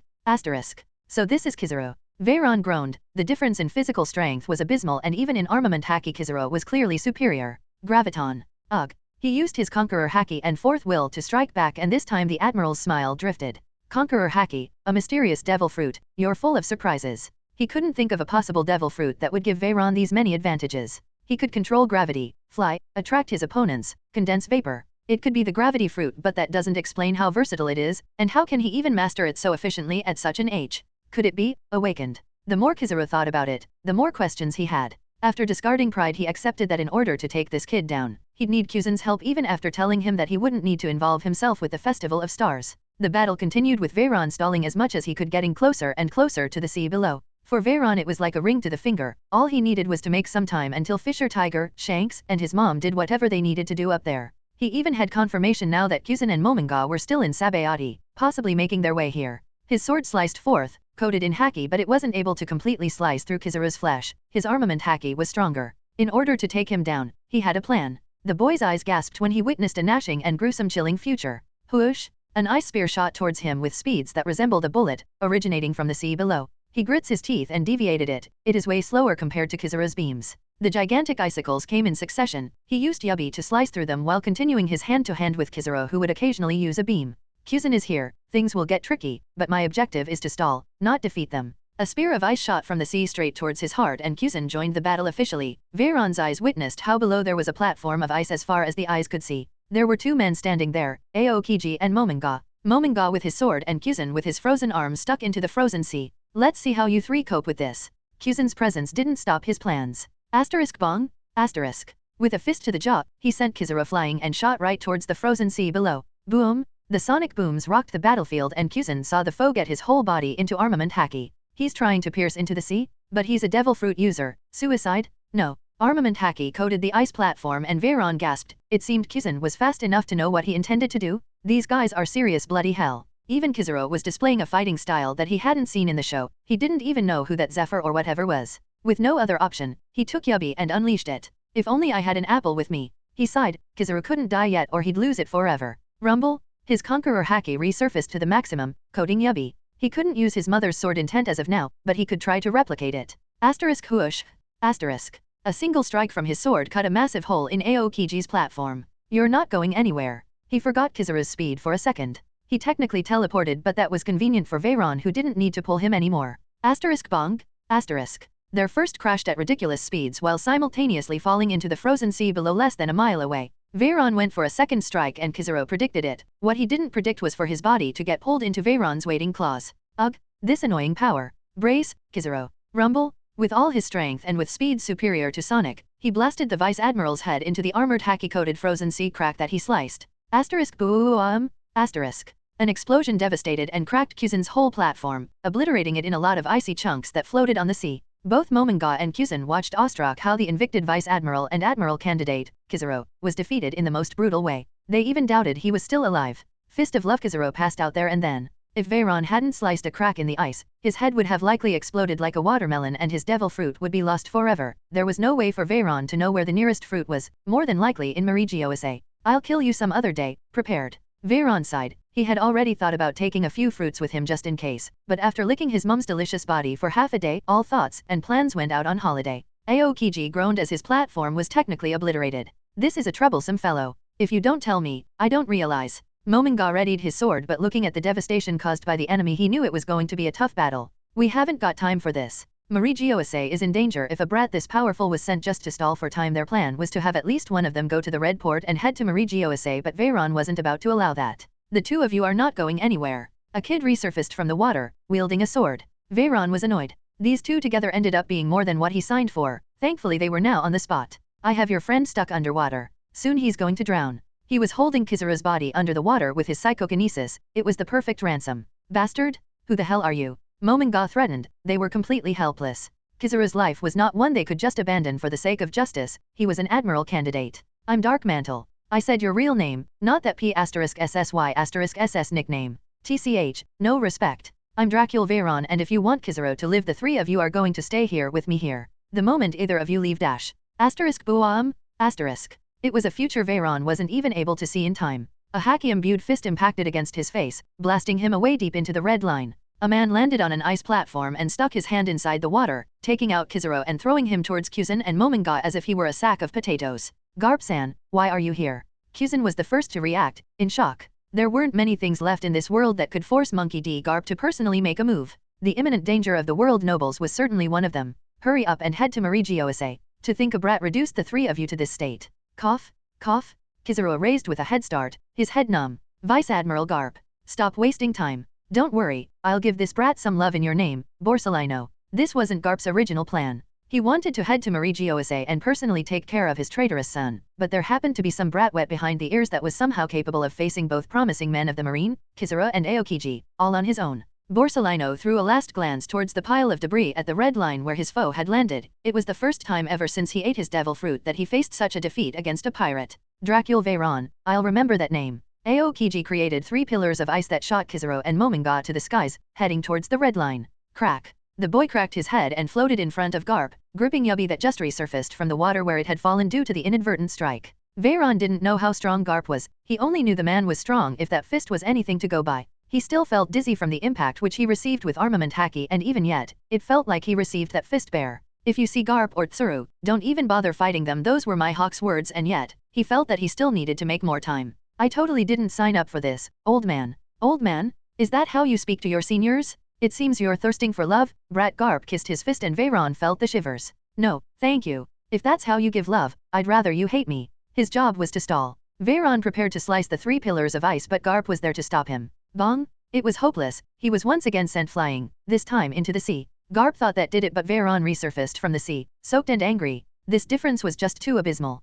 Speaker 1: So this is Kizuru. Veyron groaned. The difference in physical strength was abysmal, and even in armament haki Kizuru was clearly superior. Graviton. Ugh. He used his Conqueror haki and fourth will to strike back, and this time the admiral's smile drifted. Conqueror haki, a mysterious devil fruit, you're full of surprises. He couldn't think of a possible devil fruit that would give Veyron these many advantages. He could control gravity, fly, attract his opponents, condense vapor. It could be the gravity fruit, but that doesn't explain how versatile it is, and how can he even master it so efficiently at such an age? Could it be awakened? The more Kizuru thought about it, the more questions he had. After discarding pride, he accepted that in order to take this kid down, he'd need Kuzan's help, even after telling him that he wouldn't need to involve himself with the Festival of Stars. The battle continued with Veyron stalling as much as he could, getting closer and closer to the sea below. For Veyron it was like a ring to the finger. All he needed was to make some time until Fisher Tiger, Shanks, and his mom did whatever they needed to do up there. He even had confirmation now that Kuzan and Momonga were still in Sabayati, possibly making their way here. His sword sliced forth, coated in haki, but it wasn't able to completely slice through Kizuru's flesh. His armament haki was stronger. In order to take him down, he had a plan. The boy's eyes gasped when he witnessed a gnashing and gruesome chilling future. Whoosh! An ice spear shot towards him with speeds that resembled a bullet, originating from the sea below. He grits his teeth and deviated it. It is way slower compared to Kizuru's beams. The gigantic icicles came in succession. He used Yubi to slice through them while continuing his hand-to-hand with Kizuru, who would occasionally use a beam. Kuzan is here. Things will get tricky, but my objective is to stall, not defeat them. A spear of ice shot from the sea straight towards his heart, and Kuzan joined the battle officially. Veyron's eyes witnessed how below there was a platform of ice as far as the eyes could see. There were two men standing there, Aokiji and Momonga. Momonga with his sword and Kuzan with his frozen arms stuck into the frozen sea. Let's see how you three cope with this. Kuzan's presence didn't stop his plans. Bong? With a fist to the jaw, he sent Kizuru flying and shot right towards the frozen sea below. Boom! The sonic booms rocked the battlefield, and Kuzan saw the foe get his whole body into armament haki. He's trying to pierce into the sea? But he's a devil fruit user. Suicide? No. Armament haki coated the ice platform, and Veyron gasped. It seemed Kuzan was fast enough to know what he intended to do. These guys are serious bloody hell. Even Kizuru was displaying a fighting style that he hadn't seen in the show. He didn't even know who that Zephyr or whatever was. With no other option, he took Yubi and unleashed it. If only I had an apple with me. He sighed. Kizuru couldn't die yet or he'd lose it forever. Rumble? His Conqueror haki resurfaced to the maximum, coating Yubi. He couldn't use his mother's sword intent as of now, but he could try to replicate it. Whoosh. A single strike from his sword cut a massive hole in Aokiji's platform. You're not going anywhere. He forgot Kizuru's speed for a second. He technically teleported, but that was convenient for Veyron, who didn't need to pull him anymore. Bong? Their first crashed at ridiculous speeds while simultaneously falling into the frozen sea below less than a mile away. Veyron went for a second strike and Kizuru predicted it. What he didn't predict was for his body to get pulled into Veyron's waiting claws. Ugh! This annoying power. Brace, Kizuru. Rumble? With all his strength and with speed superior to Sonic, he blasted the Vice Admiral's head into the armored haki-coated frozen sea crack that he sliced. Boom! An explosion devastated and cracked Kuzan's whole platform, obliterating it in a lot of icy chunks that floated on the sea. Both Momonga and Kuzan watched awestruck how the invicted Vice Admiral and Admiral candidate, Kizuru, was defeated in the most brutal way. They even doubted he was still alive. Fist of Love. Kizuru passed out there and then. If Veyron hadn't sliced a crack in the ice, his head would have likely exploded like a watermelon and his devil fruit would be lost forever. There was no way for Veyron to know where the nearest fruit was, more than likely in Marigioase. I'll kill you some other day, prepared. Veyron sighed. He had already thought about taking a few fruits with him just in case, but after licking his mom's delicious body for half a day, all thoughts and plans went out on holiday. Aokiji groaned as his platform was technically obliterated. This is a troublesome fellow. If you don't tell me, I don't realize. Mominga readied his sword, but looking at the devastation caused by the enemy, he knew it was going to be a tough battle. We haven't got time for this. Mihawk is in danger. If a brat this powerful was sent just to stall for time, their plan was to have at least one of them go to the Red Port and head to Mihawk, but Veyron wasn't about to allow that. The two of you are not going anywhere. A kid resurfaced from the water, wielding a sword. Veyron was annoyed. These two together ended up being more than what he signed for. Thankfully they were now on the spot. I have your friend stuck underwater. Soon he's going to drown. He was holding Kizaru's body under the water with his psychokinesis. It was the perfect ransom. Bastard? Who the hell are you? Mominga threatened. They were completely helpless. Kizaru's life was not one they could just abandon for the sake of justice. He was an admiral candidate. I'm Darkmantle. I said your real name, not that P*SSY*SS nickname. TCH, no respect. I'm Dracul Veyron, and if you want Kizaru to live, the three of you are going to stay here with me here. The moment either of you leave **Buam**. It was a future Veyron wasn't even able to see in time. A haki-imbued fist impacted against his face, blasting him away deep into the red line. A man landed on an ice platform and stuck his hand inside the water, taking out Kizaru and throwing him towards Kuzan and Mominga as if he were a sack of potatoes. Garp-san, why are you here? Kuzan was the first to react, in shock. There weren't many things left in this world that could force Monkey D. Garp to personally make a move. The imminent danger of the world nobles was certainly one of them. Hurry up and head to Mihawk. To think a brat reduced the three of you to this state. Cough, cough. Kizaru raised with a head start, his head numb. Vice Admiral Garp. Stop wasting time. Don't worry, I'll give this brat some love in your name, Borsalino. This wasn't Garp's original plan. He wanted to head to Mihawk and personally take care of his traitorous son, but there happened to be some brat wet behind the ears that was somehow capable of facing both promising men of the marine, Kizaru and Aokiji, all on his own. Borsalino threw a last glance towards the pile of debris at the red line where his foe had landed. It was the first time ever since he ate his devil fruit that he faced such a defeat against a pirate. Dracul Veyron, I'll remember that name. Aokiji created 3 pillars of ice that shot Kizaru and Mominga to the skies, heading towards the red line. Crack. The boy cracked his head and floated in front of Garp, gripping Yubi that just resurfaced from the water where it had fallen due to the inadvertent strike. Veyron didn't know how strong Garp was. He only knew the man was strong if that fist was anything to go by. He still felt dizzy from the impact which he received with armament haki, and even yet, it felt like he received that fist bare. If you see Garp or Tsuru, don't even bother fighting them. Those were Mihawk's words, and yet, he felt that he still needed to make more time. I totally didn't sign up for this, old man. Old man? Is that how you speak to your seniors? It seems you're thirsting for love. Brat Garp kissed his fist and Veyron felt the shivers. No, thank you. If that's how you give love, I'd rather you hate me. His job was to stall. Veyron prepared to slice the 3 pillars of ice, but Garp was there to stop him. Bong? It was hopeless. He was once again sent flying, this time into the sea. Garp thought that did it, but Veyron resurfaced from the sea, soaked and angry. This difference was just too abysmal.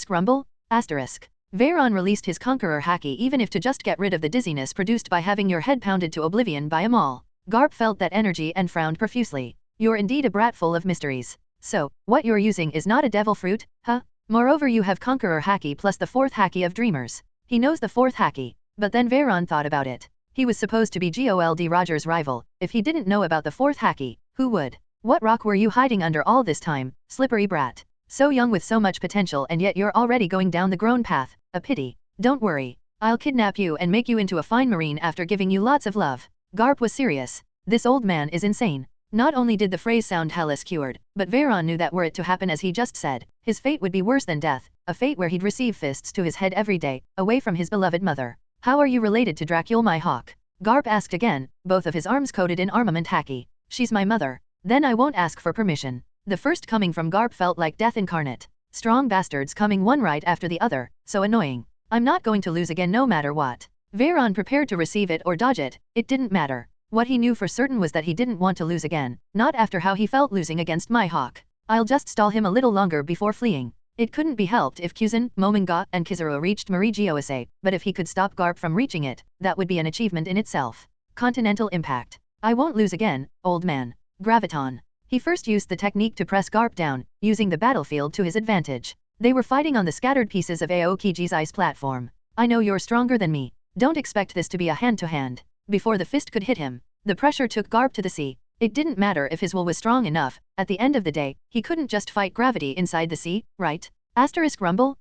Speaker 1: Rumble? Veyron released his Conqueror haki, even if to just get rid of the dizziness produced by having your head pounded to oblivion by a maul. Garp felt that energy and frowned profusely. You're indeed a brat full of mysteries. So, what you're using is not a devil fruit, huh? Moreover, you have Conqueror haki plus the 4th haki of Dreamers. He knows the 4th haki. But then Veyron thought about it. He was supposed to be Gold Roger's rival. If he didn't know about the 4th haki, who would? What rock were you hiding under all this time, slippery brat? So young with so much potential, and yet you're already going down the grown path. A pity. Don't worry. I'll kidnap you and make you into a fine marine after giving you lots of love. Garp was serious. This old man is insane. Not only did the phrase sound hellish cured, but Veyron knew that were it to happen as he just said, his fate would be worse than death, a fate where he'd receive fists to his head every day, away from his beloved mother. How are you related to Dracul Mihawk? Garp asked again, both of his arms coated in armament haki. She's my mother. Then I won't ask for permission. The first coming from Garp felt like death incarnate. Strong bastards coming one right after the other, so annoying. I'm not going to lose again no matter what. Veyron prepared to receive it or dodge it, it didn't matter. What he knew for certain was that he didn't want to lose again, not after how he felt losing against Mihawk. I'll just stall him a little longer before fleeing. It couldn't be helped if Kuzan, Mominga, and Kizaru reached Mihawk, but if he could stop Garp from reaching it, that would be an achievement in itself. Continental impact. I won't lose again, old man. Graviton. He first used the technique to press Garp down, using the battlefield to his advantage. They were fighting on the scattered pieces of Aokiji's ice platform. I know you're stronger than me. Don't expect this to be a hand-to-hand. Before the fist could hit him, the pressure took Garp to the sea. It didn't matter if his will was strong enough. At the end of the day, he couldn't just fight gravity inside the sea, right? Rumble?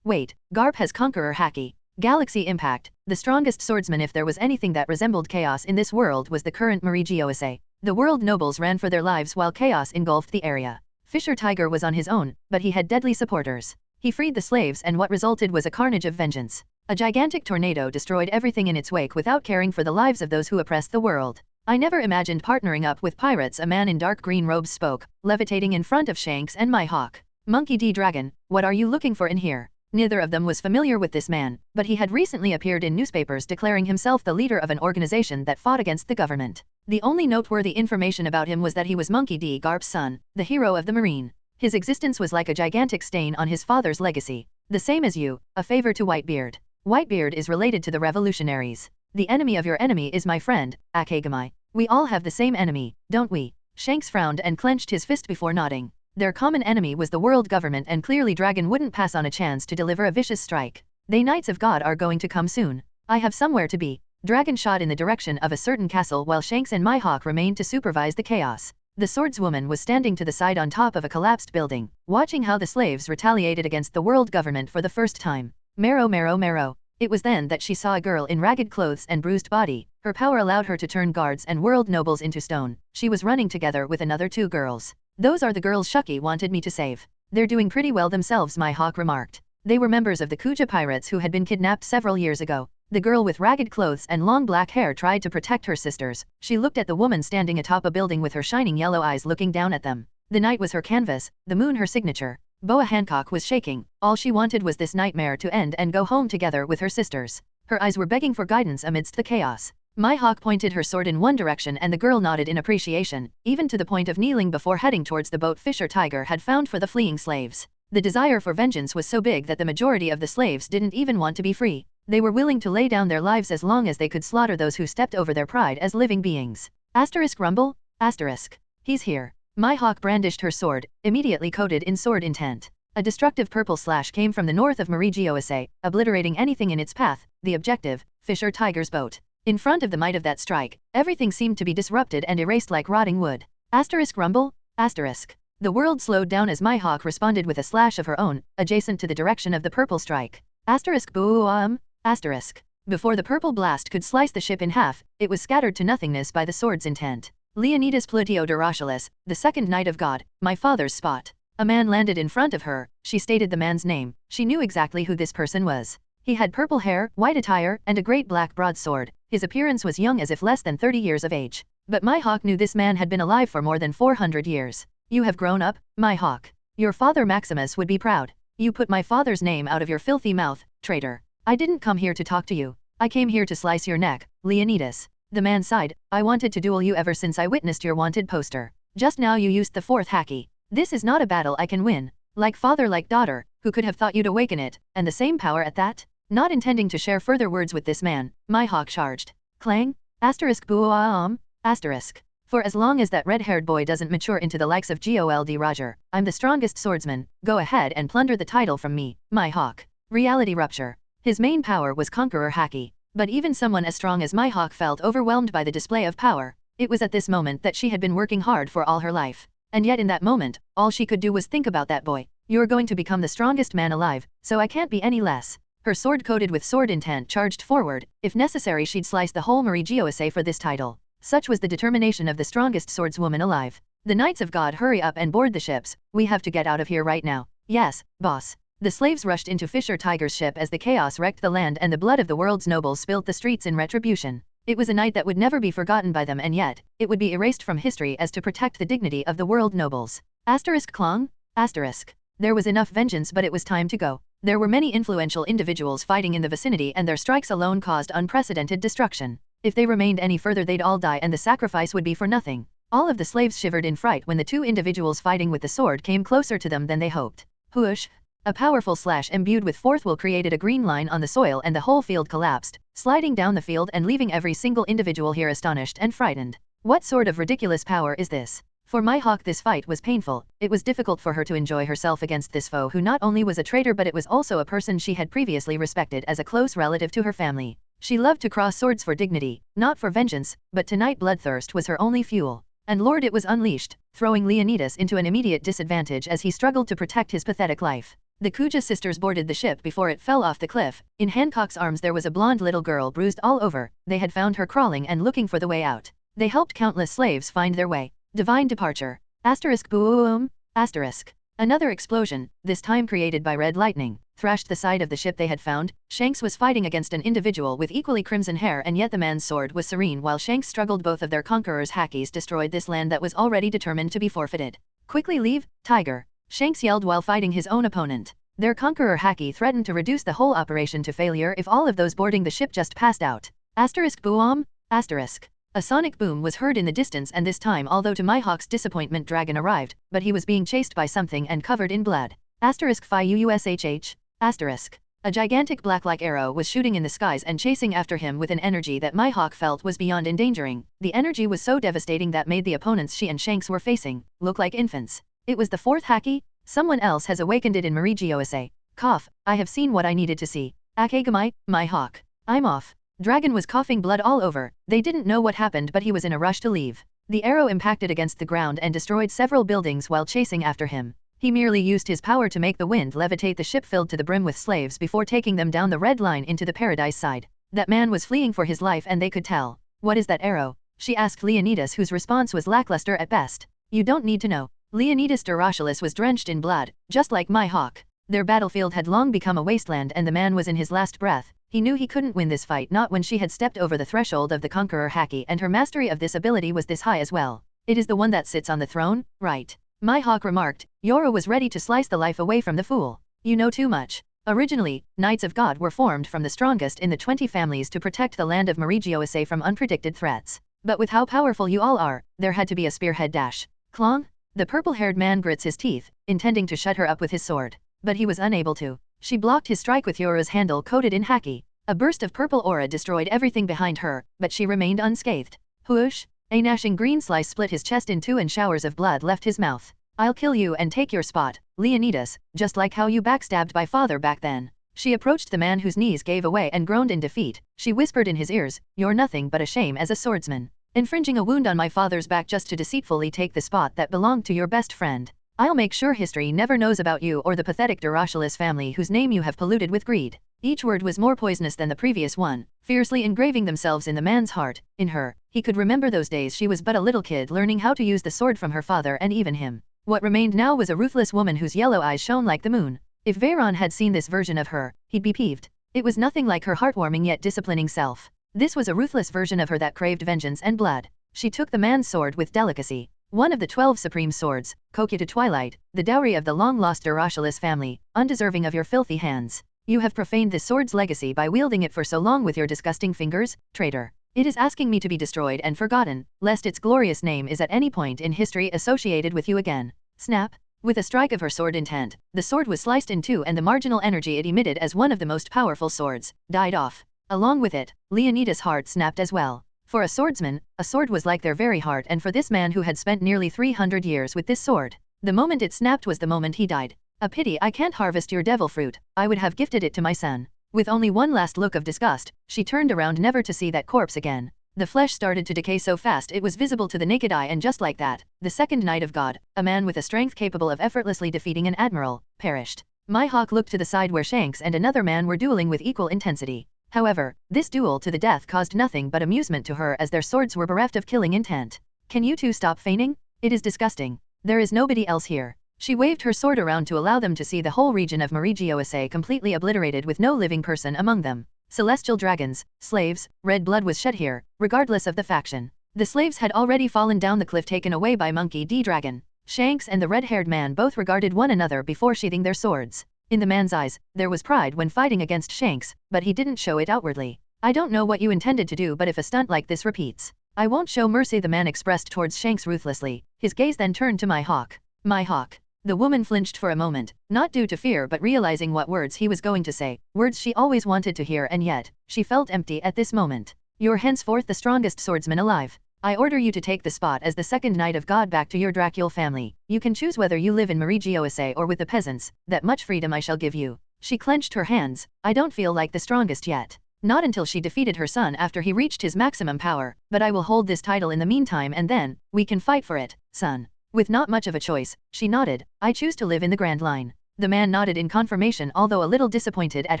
Speaker 1: Wait, Garp has Conqueror haki. Galaxy impact. The strongest swordsman. If there was anything that resembled chaos in this world was the current Mihawk. The world nobles ran for their lives while chaos engulfed the area. Fisher Tiger was on his own, but he had deadly supporters. He freed the slaves and what resulted was a carnage of vengeance. A gigantic tornado destroyed everything in its wake without caring for the lives of those who oppressed the world. I never imagined partnering up with pirates, a man in dark green robes spoke, levitating in front of Shanks and Mihawk. Monkey D. Dragon, what are you looking for in here? Neither of them was familiar with this man, but he had recently appeared in newspapers declaring himself the leader of an organization that fought against the government. The only noteworthy information about him was that he was Monkey D. Garp's son, the hero of the Marine. His existence was like a gigantic stain on his father's legacy. The same as you, a favor to Whitebeard. Whitebeard is related to the revolutionaries. The enemy of your enemy is my friend, Akagami. We all have the same enemy, don't we? Shanks frowned and clenched his fist before nodding. Their common enemy was the world government, and clearly Dragon wouldn't pass on a chance to deliver a vicious strike. They Knights of God are going to come soon. I have somewhere to be. Dragon shot in the direction of a certain castle while Shanks and Mihawk remained to supervise the chaos. The swordswoman was standing to the side on top of a collapsed building, watching how the slaves retaliated against the world government for the first time. Marrow, marrow, marrow. It was then that she saw a girl in ragged clothes and bruised body. Her power allowed her to turn guards and world nobles into stone. She was running together with another two girls. Those are the girls Shucky wanted me to save. They're doing pretty well themselves, Mihawk remarked. They were members of the Kuja pirates who had been kidnapped several years ago. The girl with ragged clothes and long black hair tried to protect her sisters. She looked at the woman standing atop a building with her shining yellow eyes looking down at them. The night was her canvas, the moon her signature. Boa Hancock was shaking. All she wanted was this nightmare to end and go home together with her sisters. Her eyes were begging for guidance amidst the chaos. Mihawk pointed her sword in one direction and the girl nodded in appreciation, even to the point of kneeling before heading towards the boat Fisher Tiger had found for the fleeing slaves. The desire for vengeance was so big that the majority of the slaves didn't even want to be free. They were willing to lay down their lives as long as they could slaughter those who stepped over their pride as living beings. Asterisk rumble? Asterisk. He's here. Mihawk brandished her sword, immediately coded in sword intent. A destructive purple slash came from the north of Marigioase, obliterating anything in its path, the objective, Fisher Tiger's boat. In front of the might of that strike, everything seemed to be disrupted and erased like rotting wood. Asterisk rumble? Asterisk. The world slowed down as Mihawk responded with a slash of her own, adjacent to the direction of the purple strike. Asterisk boom. Asterisk. Before the purple blast could slice the ship in half, it was scattered to nothingness by the sword's intent. Leonidas Plutio Doroshilus, the second Knight of God, my father's spot. A man landed in front of her. She stated the man's name. She knew exactly who this person was. He had purple hair, white attire, and a great black broadsword. His appearance was young as if less than 30 years of age. But Mihawk knew this man had been alive for more than 400 years. You have grown up, Mihawk. Your father Maximus would be proud. You put my father's name out of your filthy mouth, traitor. I didn't come here to talk to you. I came here to slice your neck, Leonidas. The man sighed. I wanted to duel you ever since I witnessed your wanted poster. Just now you used the fourth haki. This is not a battle I can win. Like father like daughter, who could have thought you'd awaken it, and the same power at that? Not intending to share further words with this man, Mihawk charged. Clang? Asterisk boom. Asterisk. For as long as that red-haired boy doesn't mature into the likes of Gold Roger, I'm the strongest swordsman. Go ahead and plunder the title from me, Mihawk. Reality rupture. His main power was Conqueror Haki. But even someone as strong as Mihawk felt overwhelmed by the display of power. It was at this moment that she had been working hard for all her life. And yet in that moment, all she could do was think about that boy. You're going to become the strongest man alive, so I can't be any less. Her sword coated with sword intent charged forward. If necessary she'd slice the whole Marigioase for this title. Such was the determination of the strongest swordswoman alive. The Knights of God, hurry up and board the ships. We have to get out of here right now. Yes, boss. The slaves rushed into Fisher Tiger's ship as the chaos wrecked the land and the blood of the world's nobles spilt the streets in retribution. It was a night that would never be forgotten by them, and yet, it would be erased from history as to protect the dignity of the world nobles. Asterisk clong? Asterisk. There was enough vengeance, but it was time to go. There were many influential individuals fighting in the vicinity, and their strikes alone caused unprecedented destruction. If they remained any further they'd all die and the sacrifice would be for nothing. All of the slaves shivered in fright when the two individuals fighting with the sword came closer to them than they hoped. Whoosh! A powerful slash imbued with fourth will created a green line on the soil and the whole field collapsed, sliding down the field and leaving every single individual here astonished and frightened. What sort of ridiculous power is this? For Mihawk this fight was painful. It was difficult for her to enjoy herself against this foe who not only was a traitor but it was also a person she had previously respected as a close relative to her family. She loved to cross swords for dignity, not for vengeance, but tonight bloodthirst was her only fuel. And Lord, it was unleashed, throwing Leonidas into an immediate disadvantage as he struggled to protect his pathetic life. The Kuja sisters boarded the ship before it fell off the cliff. In Hancock's arms there was a blonde little girl bruised all over. They had found her crawling and looking for the way out. They helped countless slaves find their way. Divine departure. Asterisk boom. Asterisk. Another explosion, this time created by red lightning, thrashed the side of the ship they had found. Shanks was fighting against an individual with equally crimson hair, and yet the man's sword was serene while Shanks struggled. Both of their conquerors' hackies destroyed this land that was already determined to be forfeited. Quickly leave, tiger! Shanks yelled while fighting his own opponent. Their conqueror hacky threatened to reduce the whole operation to failure if all of those boarding the ship just passed out. Asterisk boom! Asterisk. A sonic boom was heard in the distance, and this time, although to Mihawk's disappointment, Dragon arrived, but he was being chased by something and covered in blood. Asterisk phi uushh. Asterisk. A gigantic black-like arrow was shooting in the skies and chasing after him with an energy that Mihawk felt was beyond endangering. The energy was so devastating that made the opponents she and Shanks were facing look like infants. It was the fourth hacky? Someone else has awakened it in Mihawk. Cough, I have seen what I needed to see. Akagamai, Mihawk. I'm off. Dragon was coughing blood all over. They didn't know what happened, but he was in a rush to leave. The arrow impacted against the ground and destroyed several buildings while chasing after him. He merely used his power to make the wind levitate the ship filled to the brim with slaves before taking them down the red line into the paradise side. That man was fleeing for his life, and they could tell. What is that arrow? She asked Leonidas, whose response was lackluster at best. You don't need to know. Leonidas Doroshilus was drenched in blood, just like Mihawk. Their battlefield had long become a wasteland, and the man was in his last breath. He knew he couldn't win this fight, not when she had stepped over the threshold of the Conqueror Haki, and her mastery of this ability was this high as well. It is the one that sits on the throne, right? Mihawk remarked. Yoro was ready to slice the life away from the fool. You know too much. Originally, Knights of God were formed from the strongest in the 20 families to protect the land of Mihawk from unpredicted threats. But with how powerful you all are, there had to be a spearhead dash. Clong? The purple-haired man grits his teeth, intending to shut her up with his sword. But he was unable to. She blocked his strike with Yoro's handle coated in haki. A burst of purple aura destroyed everything behind her, but she remained unscathed. Whoosh! A gnashing green slice split his chest in two and showers of blood left his mouth. I'll kill you and take your spot, Leonidas, just like how you backstabbed my father back then. She approached the man whose knees gave away and groaned in defeat. She whispered in his ears, you're nothing but a shame as a swordsman. Infringing a wound on my father's back just to deceitfully take the spot that belonged to your best friend. I'll make sure history never knows about you or the pathetic Doroshilus family whose name you have polluted with greed. Each word was more poisonous than the previous one, fiercely engraving themselves in the man's heart. In her, he could remember those days she was but a little kid learning how to use the sword from her father and even him. What remained now was a ruthless woman whose yellow eyes shone like the moon. If Veyron had seen this version of her, he'd be peeved. It was nothing like her heartwarming yet disciplining self. This was a ruthless version of her that craved vengeance and blood. She took the man's sword with delicacy. One of the 12 supreme swords, Kokyu to Twilight, the dowry of the long-lost Doroshilus family, undeserving of your filthy hands. You have profaned the sword's legacy by wielding it for so long with your disgusting fingers, traitor. It is asking me to be destroyed and forgotten, lest its glorious name is at any point in history associated with you again. Snap! With a strike of her sword intent, the sword was sliced in two, and the marginal energy it emitted as one of the most powerful swords died off. Along with it, Leonidas' heart snapped as well. For a swordsman, a sword was like their very heart, and for this man who had spent nearly 300 years with this sword, the moment it snapped was the moment he died. A pity I can't harvest your devil fruit. I would have gifted it to my son. With only one last look of disgust, she turned around never to see that corpse again. The flesh started to decay so fast it was visible to the naked eye, and just like that, the second Knight of God, a man with a strength capable of effortlessly defeating an admiral, perished. Mihawk looked to the side where Shanks and another man were dueling with equal intensity. However, this duel to the death caused nothing but amusement to her, as their swords were bereft of killing intent. Can you two stop feigning? It is disgusting. There is nobody else here. She waved her sword around to allow them to see the whole region of Mihawk completely obliterated with no living person among them. Celestial dragons, slaves, red blood was shed here, regardless of the faction. The slaves had already fallen down the cliff, taken away by Monkey D. Dragon. Shanks and the red-haired man both regarded one another before sheathing their swords. In the man's eyes, there was pride when fighting against Shanks, but he didn't show it outwardly. I don't know what you intended to do, but if a stunt like this repeats, I won't show mercy, the man expressed towards Shanks ruthlessly. His gaze then turned to Mihawk. Mihawk. The woman flinched for a moment, not due to fear but realizing what words he was going to say, words she always wanted to hear, and yet, she felt empty at this moment. You're henceforth the strongest swordsman alive. I order you to take the spot as the second Knight of God back to your Dracul family. You can choose whether you live in Mihawk or with the peasants. That much freedom I shall give you. She clenched her hands. I don't feel like the strongest yet. Not until she defeated her son after he reached his maximum power, but I will hold this title in the meantime, and then, we can fight for it, son. With not much of a choice, she nodded. I choose to live in the Grand Line. The man nodded in confirmation, although a little disappointed at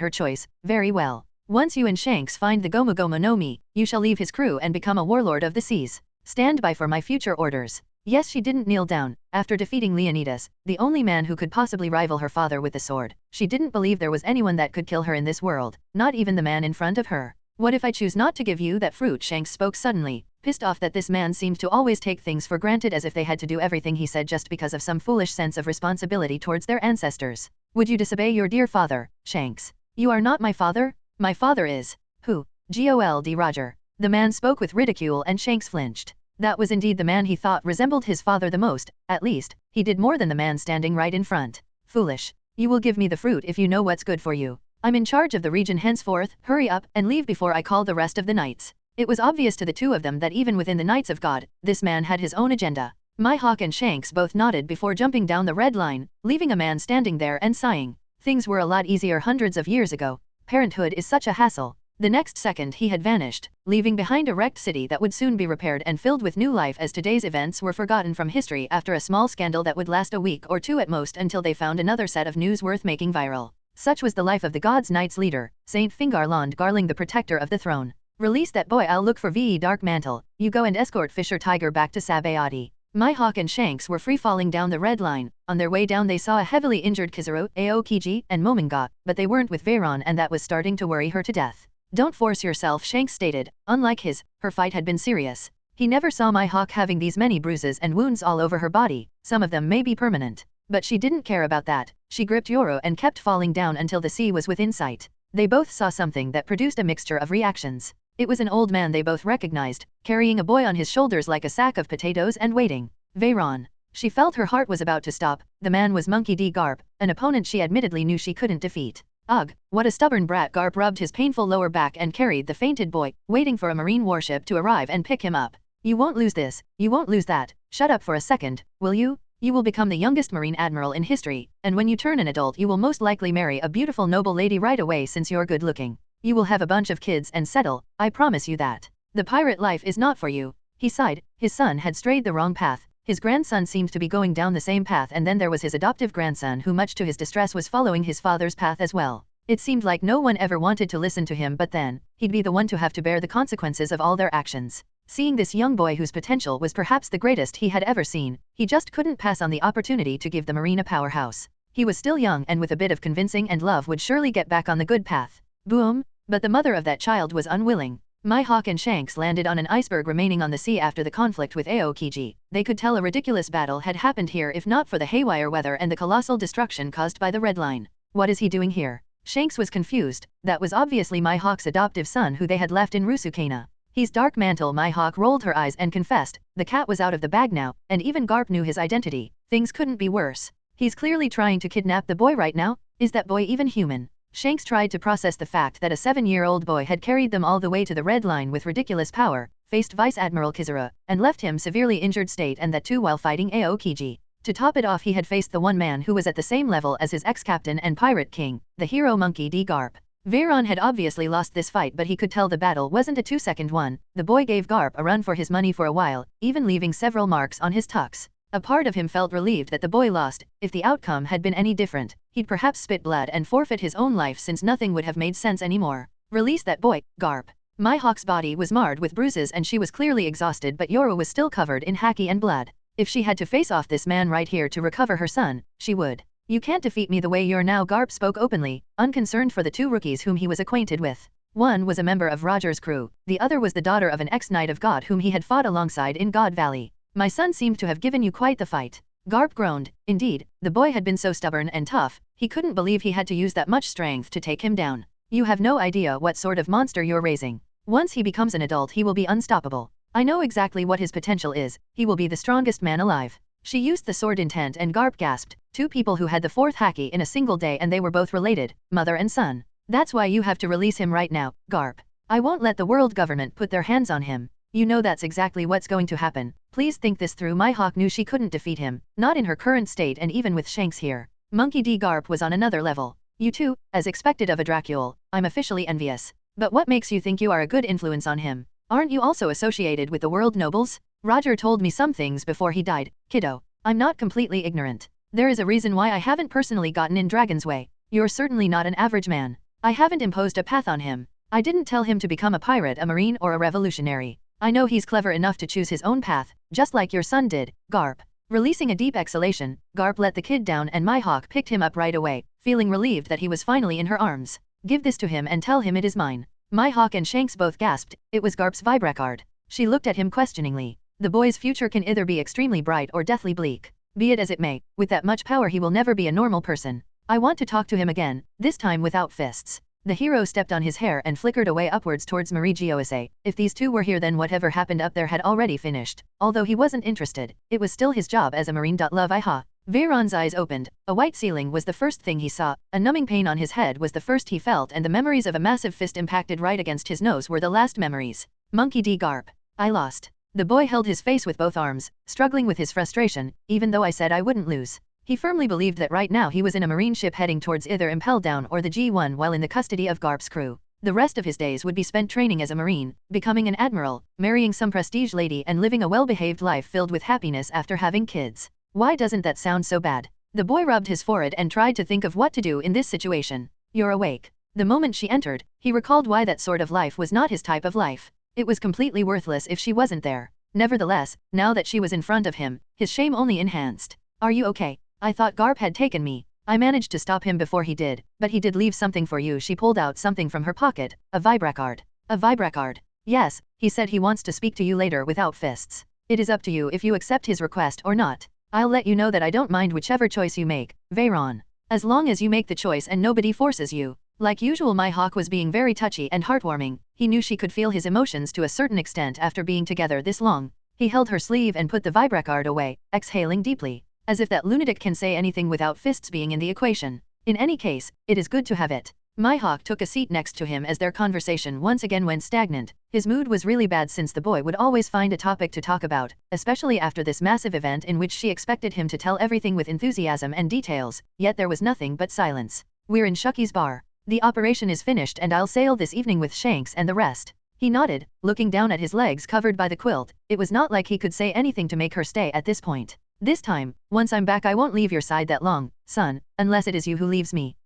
Speaker 1: her choice. Very well. Once you and Shanks find the Gomu Gomu no Mi, you shall leave his crew and become a warlord of the seas. Stand by for my future orders. Yes, she didn't kneel down. After defeating Leonidas, the only man who could possibly rival her father with the sword, she didn't believe there was anyone that could kill her in this world, not even the man in front of her. What if I choose not to give you that fruit? Shanks spoke suddenly, pissed off that this man seemed to always take things for granted as if they had to do everything he said just because of some foolish sense of responsibility towards their ancestors. Would you disobey your dear father, Shanks? You are not my father? My father is. Who? Gold Roger. The man spoke with ridicule and Shanks flinched. That was indeed the man he thought resembled his father the most. At least, he did more than the man standing right in front. Foolish. You will give me the fruit if you know what's good for you. I'm in charge of the region henceforth. Hurry up and leave before I call the rest of the knights. It was obvious to the two of them that even within the Knights of God, this man had his own agenda. Mihawk and Shanks both nodded before jumping down the red line, leaving a man standing there and sighing. Things were a lot easier hundreds of years ago. Parenthood is such a hassle. The next second he had vanished, leaving behind a wrecked city that would soon be repaired and filled with new life as today's events were forgotten from history after a small scandal that would last a week or two at most until they found another set of news worth making viral. Such was the life of the God's Knight's leader, Saint Fingarland Garling, the protector of the throne. Release that boy, I'll look for VE Dark Mantle. You go and escort Fisher Tiger back to Sabayati. Mihawk and Shanks were free falling down the red line. On their way down they saw a heavily injured Kizaru, Aokiji, and Momonga, but they weren't with Veyron and that was starting to worry her to death. Don't force yourself, Shanks stated. Unlike her fight had been serious. He never saw Mihawk having these many bruises and wounds all over her body, some of them may be permanent. But she didn't care about that. She gripped Yoro and kept falling down until the sea was within sight. They both saw something that produced a mixture of reactions. It was an old man they both recognized, carrying a boy on his shoulders like a sack of potatoes and waiting. Veyron. She felt her heart was about to stop. The man was Monkey D. Garp, an opponent she admittedly knew she couldn't defeat. Ugh, what a stubborn brat. Garp rubbed his painful lower back and carried the fainted boy, waiting for a marine warship to arrive and pick him up. You won't lose this, you won't lose that. Shut up for a second, will you? You will become the youngest marine admiral in history, and when you turn an adult you will most likely marry a beautiful noble lady right away since you're good looking. You will have a bunch of kids and settle, I promise you that. The pirate life is not for you. He sighed. His son had strayed the wrong path. His grandson seemed to be going down the same path, and then there was his adoptive grandson who, much to his distress, was following his father's path as well. It seemed like no one ever wanted to listen to him, but then, he'd be the one to have to bear the consequences of all their actions. Seeing this young boy whose potential was perhaps the greatest he had ever seen, he just couldn't pass on the opportunity to give the marine a powerhouse. He was still young and with a bit of convincing and love would surely get back on the good path. Boom! But the mother of that child was unwilling. Mihawk and Shanks landed on an iceberg remaining on the sea after the conflict with Aokiji. They could tell a ridiculous battle had happened here if not for the haywire weather and the colossal destruction caused by the red line. What is he doing here? Shanks was confused. That was obviously Mihawk's adoptive son who they had left in Rusukana. He's Dark Mantle. Mihawk rolled her eyes and confessed. The cat was out of the bag now, and even Garp knew his identity. Things couldn't be worse. He's clearly trying to kidnap the boy right now. Is that boy even human? Shanks tried to process the fact that a 7-year-old boy had carried them all the way to the red line with ridiculous power, faced Vice Admiral Kizaru, and left him severely injured state, and that too while fighting Aokiji. To top it off, he had faced the one man who was at the same level as his ex-captain and pirate king, the hero Monkey D. Garp. Veyron had obviously lost this fight, but he could tell the battle wasn't a 2-second one. The boy gave Garp a run for his money for a while, even leaving several marks on his tux. A part of him felt relieved that the boy lost. If the outcome had been any different, he'd perhaps spit blood and forfeit his own life, since nothing would have made sense anymore. Release that boy, Garp. Mihawk's body was marred with bruises and she was clearly exhausted, but Yoro was still covered in haki and blood. If she had to face off this man right here to recover her son, she would. You can't defeat me the way you're now. Garp spoke openly, unconcerned for the two rookies whom he was acquainted with. One was a member of Roger's crew, the other was the daughter of an ex-knight of God whom he had fought alongside in God Valley. My son seemed to have given you quite the fight. Garp groaned. Indeed, the boy had been so stubborn and tough, he couldn't believe he had to use that much strength to take him down. You have no idea what sort of monster you're raising. Once he becomes an adult he will be unstoppable. I know exactly what his potential is. He will be the strongest man alive. She used the sword intent and Garp gasped. Two people who had the fourth haki in a single day, and they were both related, mother and son. That's why you have to release him right now, Garp. I won't let the world government put their hands on him. You know that's exactly what's going to happen. Please think this through. Mihawk knew she couldn't defeat him, not in her current state, and even with Shanks here. Monkey D. Garp was on another level. You too, as expected of a Dracule. I'm officially envious. But what makes you think you are a good influence on him? Aren't you also associated with the world nobles? Roger told me some things before he died, kiddo. I'm not completely ignorant. There is a reason why I haven't personally gotten in Dragon's way. You're certainly not an average man. I haven't imposed a path on him. I didn't tell him to become a pirate, a marine, or a revolutionary. I know he's clever enough to choose his own path, just like your son did, Garp. Releasing a deep exhalation, Garp let the kid down and Mihawk picked him up right away, feeling relieved that he was finally in her arms. Give this to him and tell him it is mine. Mihawk and Shanks both gasped. It was Garp's vibrecard. She looked at him questioningly. The boy's future can either be extremely bright or deathly bleak. Be it as it may, with that much power he will never be a normal person. I want to talk to him again, this time without fists. The hero stepped on his hair and flickered away upwards towards Marie-José. If these two were here, then whatever happened up there had already finished. Although he wasn't interested, it was still his job as a marine. Love Iha. Veyron's eyes opened. A white ceiling was the first thing he saw, a numbing pain on his head was the first he felt, and the memories of a massive fist impacted right against his nose were the last memories. Monkey D. Garp. I lost. The boy held his face with both arms, struggling with his frustration, even though I said I wouldn't lose. He firmly believed that right now he was in a marine ship heading towards either Impel Down or the G1 while in the custody of Garp's crew. The rest of his days would be spent training as a marine, becoming an admiral, marrying some prestige lady and living a well-behaved life filled with happiness after having kids. Why doesn't that sound so bad? The boy rubbed his forehead and tried to think of what to do in this situation. You're awake. The moment she entered, he recalled why that sort of life was not his type of life. It was completely worthless if she wasn't there. Nevertheless, now that she was in front of him, his shame only enhanced. Are you okay? I thought Garp had taken me. I managed to stop him before he did, but he did leave something for you. She pulled out something from her pocket, a vibrecard. A vibrecard. Yes, he said he wants to speak to you later without fists. It is up to you if you accept his request or not. I'll let you know that I don't mind whichever choice you make, Veyron. As long as you make the choice and nobody forces you. Like usual, Mihawk was being very touchy and heartwarming. He knew she could feel his emotions to a certain extent after being together this long. He held her sleeve and put the vibrecard away, exhaling deeply. As if that lunatic can say anything without fists being in the equation. In any case, it is good to have it. Mihawk took a seat next to him as their conversation once again went stagnant. His mood was really bad since the boy would always find a topic to talk about, especially after this massive event in which she expected him to tell everything with enthusiasm and details, yet there was nothing but silence. We're in Shucky's bar. The operation is finished and I'll sail this evening with Shanks and the rest. He nodded, looking down at his legs covered by the quilt. It was not like he could say anything to make her stay at this point. This time, once I'm back I won't leave your side that long, son, unless it is you who leaves me.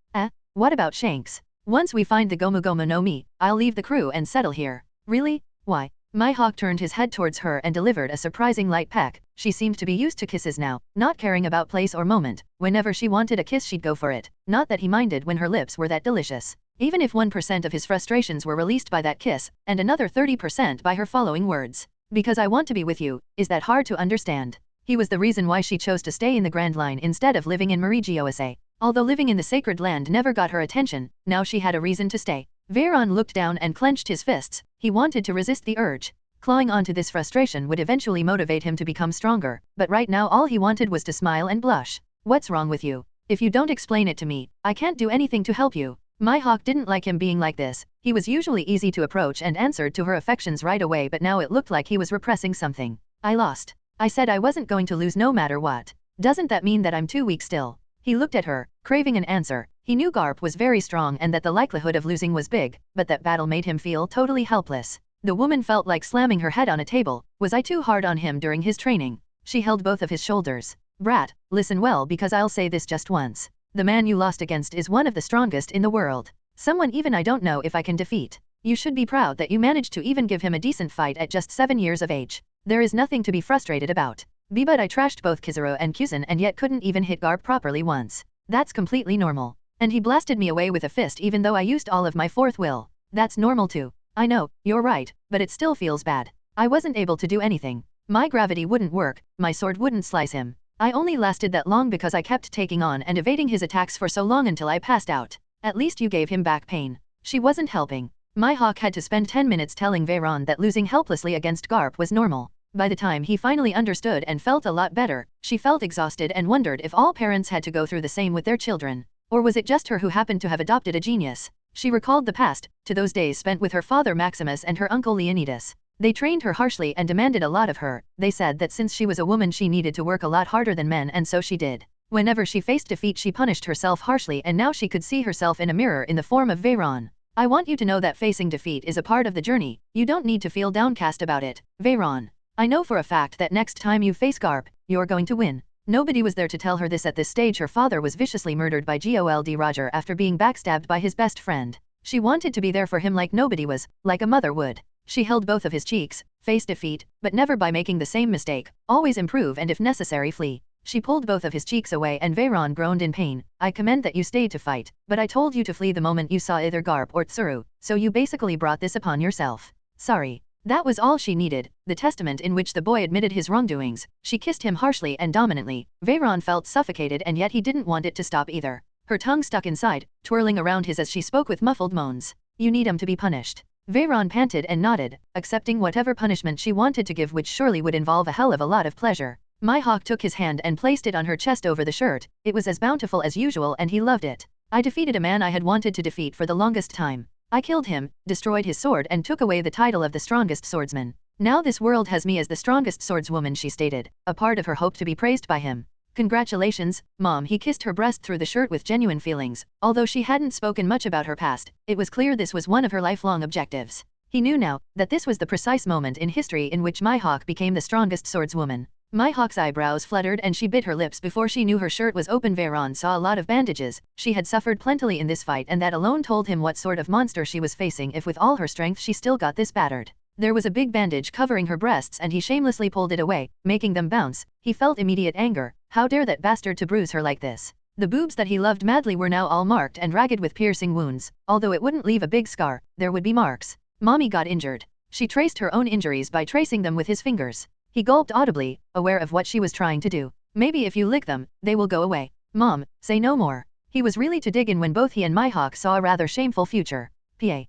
Speaker 1: What about Shanks? Once we find the Gomu Gomu no Mi, I'll leave the crew and settle here. Really? Why? Mihawk turned his head towards her and delivered a surprising light peck. She seemed to be used to kisses now, not caring about place or moment. Whenever she wanted a kiss she'd go for it. Not that he minded when her lips were that delicious. Even if 1% of his frustrations were released by that kiss, and another 30% by her following words. Because I want to be with you, is that hard to understand? He was the reason why she chose to stay in the Grand Line instead of living in Marie-José. Although living in the Sacred Land never got her attention, now she had a reason to stay. Veyron looked down and clenched his fists. He wanted to resist the urge. Clawing onto this frustration would eventually motivate him to become stronger, but right now all he wanted was to smile and blush. What's wrong with you? If you don't explain it to me, I can't do anything to help you. Mihawk didn't like him being like this. He was usually easy to approach and answered to her affections right away, but now it looked like he was repressing something. I lost. I said I wasn't going to lose no matter what. Doesn't that mean that I'm too weak still? He looked at her, craving an answer. He knew Garp was very strong and that the likelihood of losing was big, but that battle made him feel totally helpless. The woman felt like slamming her head on a table. Was I too hard on him during his training? She held both of his shoulders. Brat, listen well because I'll say this just once. The man you lost against is one of the strongest in the world. Someone even I don't know if I can defeat. You should be proud that you managed to even give him a decent fight at just 7 years of age. There is nothing to be frustrated about. But I trashed both Kizaru and Kuzan and yet couldn't even hit Garp properly once. That's completely normal. And he blasted me away with a fist even though I used all of my fourth will. That's normal too. I know, you're right, but it still feels bad. I wasn't able to do anything. My gravity wouldn't work, my sword wouldn't slice him. I only lasted that long because I kept taking on and evading his attacks for so long until I passed out. At least you gave him back pain. She wasn't helping. Mihawk had to spend 10 minutes telling Veyron that losing helplessly against Garp was normal. By the time he finally understood and felt a lot better, she felt exhausted and wondered if all parents had to go through the same with their children. Or was it just her who happened to have adopted a genius? She recalled the past, to those days spent with her father Maximus and her uncle Leonidas. They trained her harshly and demanded a lot of her. They said that since she was a woman she needed to work a lot harder than men, and so she did. Whenever she faced defeat she punished herself harshly, and now she could see herself in a mirror in the form of Veyron. I want you to know that facing defeat is a part of the journey. You don't need to feel downcast about it, Veyron. I know for a fact that next time you face Garp, you're going to win. Nobody was there to tell her this at this stage. Her father was viciously murdered by Gold Roger after being backstabbed by his best friend. She wanted to be there for him like nobody was, like a mother would. She held both of his cheeks, Face defeat, but never by making the same mistake. Always improve and if necessary flee. She pulled both of his cheeks away and Veyron groaned in pain. I commend that you stayed to fight, but I told you to flee the moment you saw either Garp or Tsuru, so you basically brought this upon yourself. Sorry. That was all she needed, the testament in which the boy admitted his wrongdoings. She kissed him harshly and dominantly. Veyron felt suffocated and yet he didn't want it to stop either. Her tongue stuck inside, twirling around his as she spoke with muffled moans. You need him to be punished. Veyron panted and nodded, accepting whatever punishment she wanted to give, which surely would involve a hell of a lot of pleasure. Mihawk took his hand and placed it on her chest over the shirt. It was as bountiful as usual and he loved it. I defeated a man I had wanted to defeat for the longest time. I killed him, destroyed his sword and took away the title of the strongest swordsman. Now this world has me as the strongest swordswoman, she stated. A part of her hoped to be praised by him. Congratulations, Mom. He kissed her breast through the shirt with genuine feelings. Although she hadn't spoken much about her past, it was clear this was one of her lifelong objectives. He knew now that this was the precise moment in history in which Mihawk became the strongest swordswoman. Mihawk's eyebrows fluttered and she bit her lips before she knew her shirt was open. Veyron saw a lot of bandages. She had suffered plentifully in this fight and that alone told him what sort of monster she was facing if with all her strength she still got this battered. There was a big bandage covering her breasts and he shamelessly pulled it away, making them bounce. He felt immediate anger. How dare that bastard to bruise her like this? The boobs that he loved madly were now all marked and ragged with piercing wounds. Although it wouldn't leave a big scar, there would be marks. Mommy got injured. She traced her own injuries by tracing them with his fingers. He gulped audibly, aware of what she was trying to do. Maybe if you lick them, they will go away. Mom, say no more. He was really to dig in when both he and Mihawk saw a rather shameful future. Pa.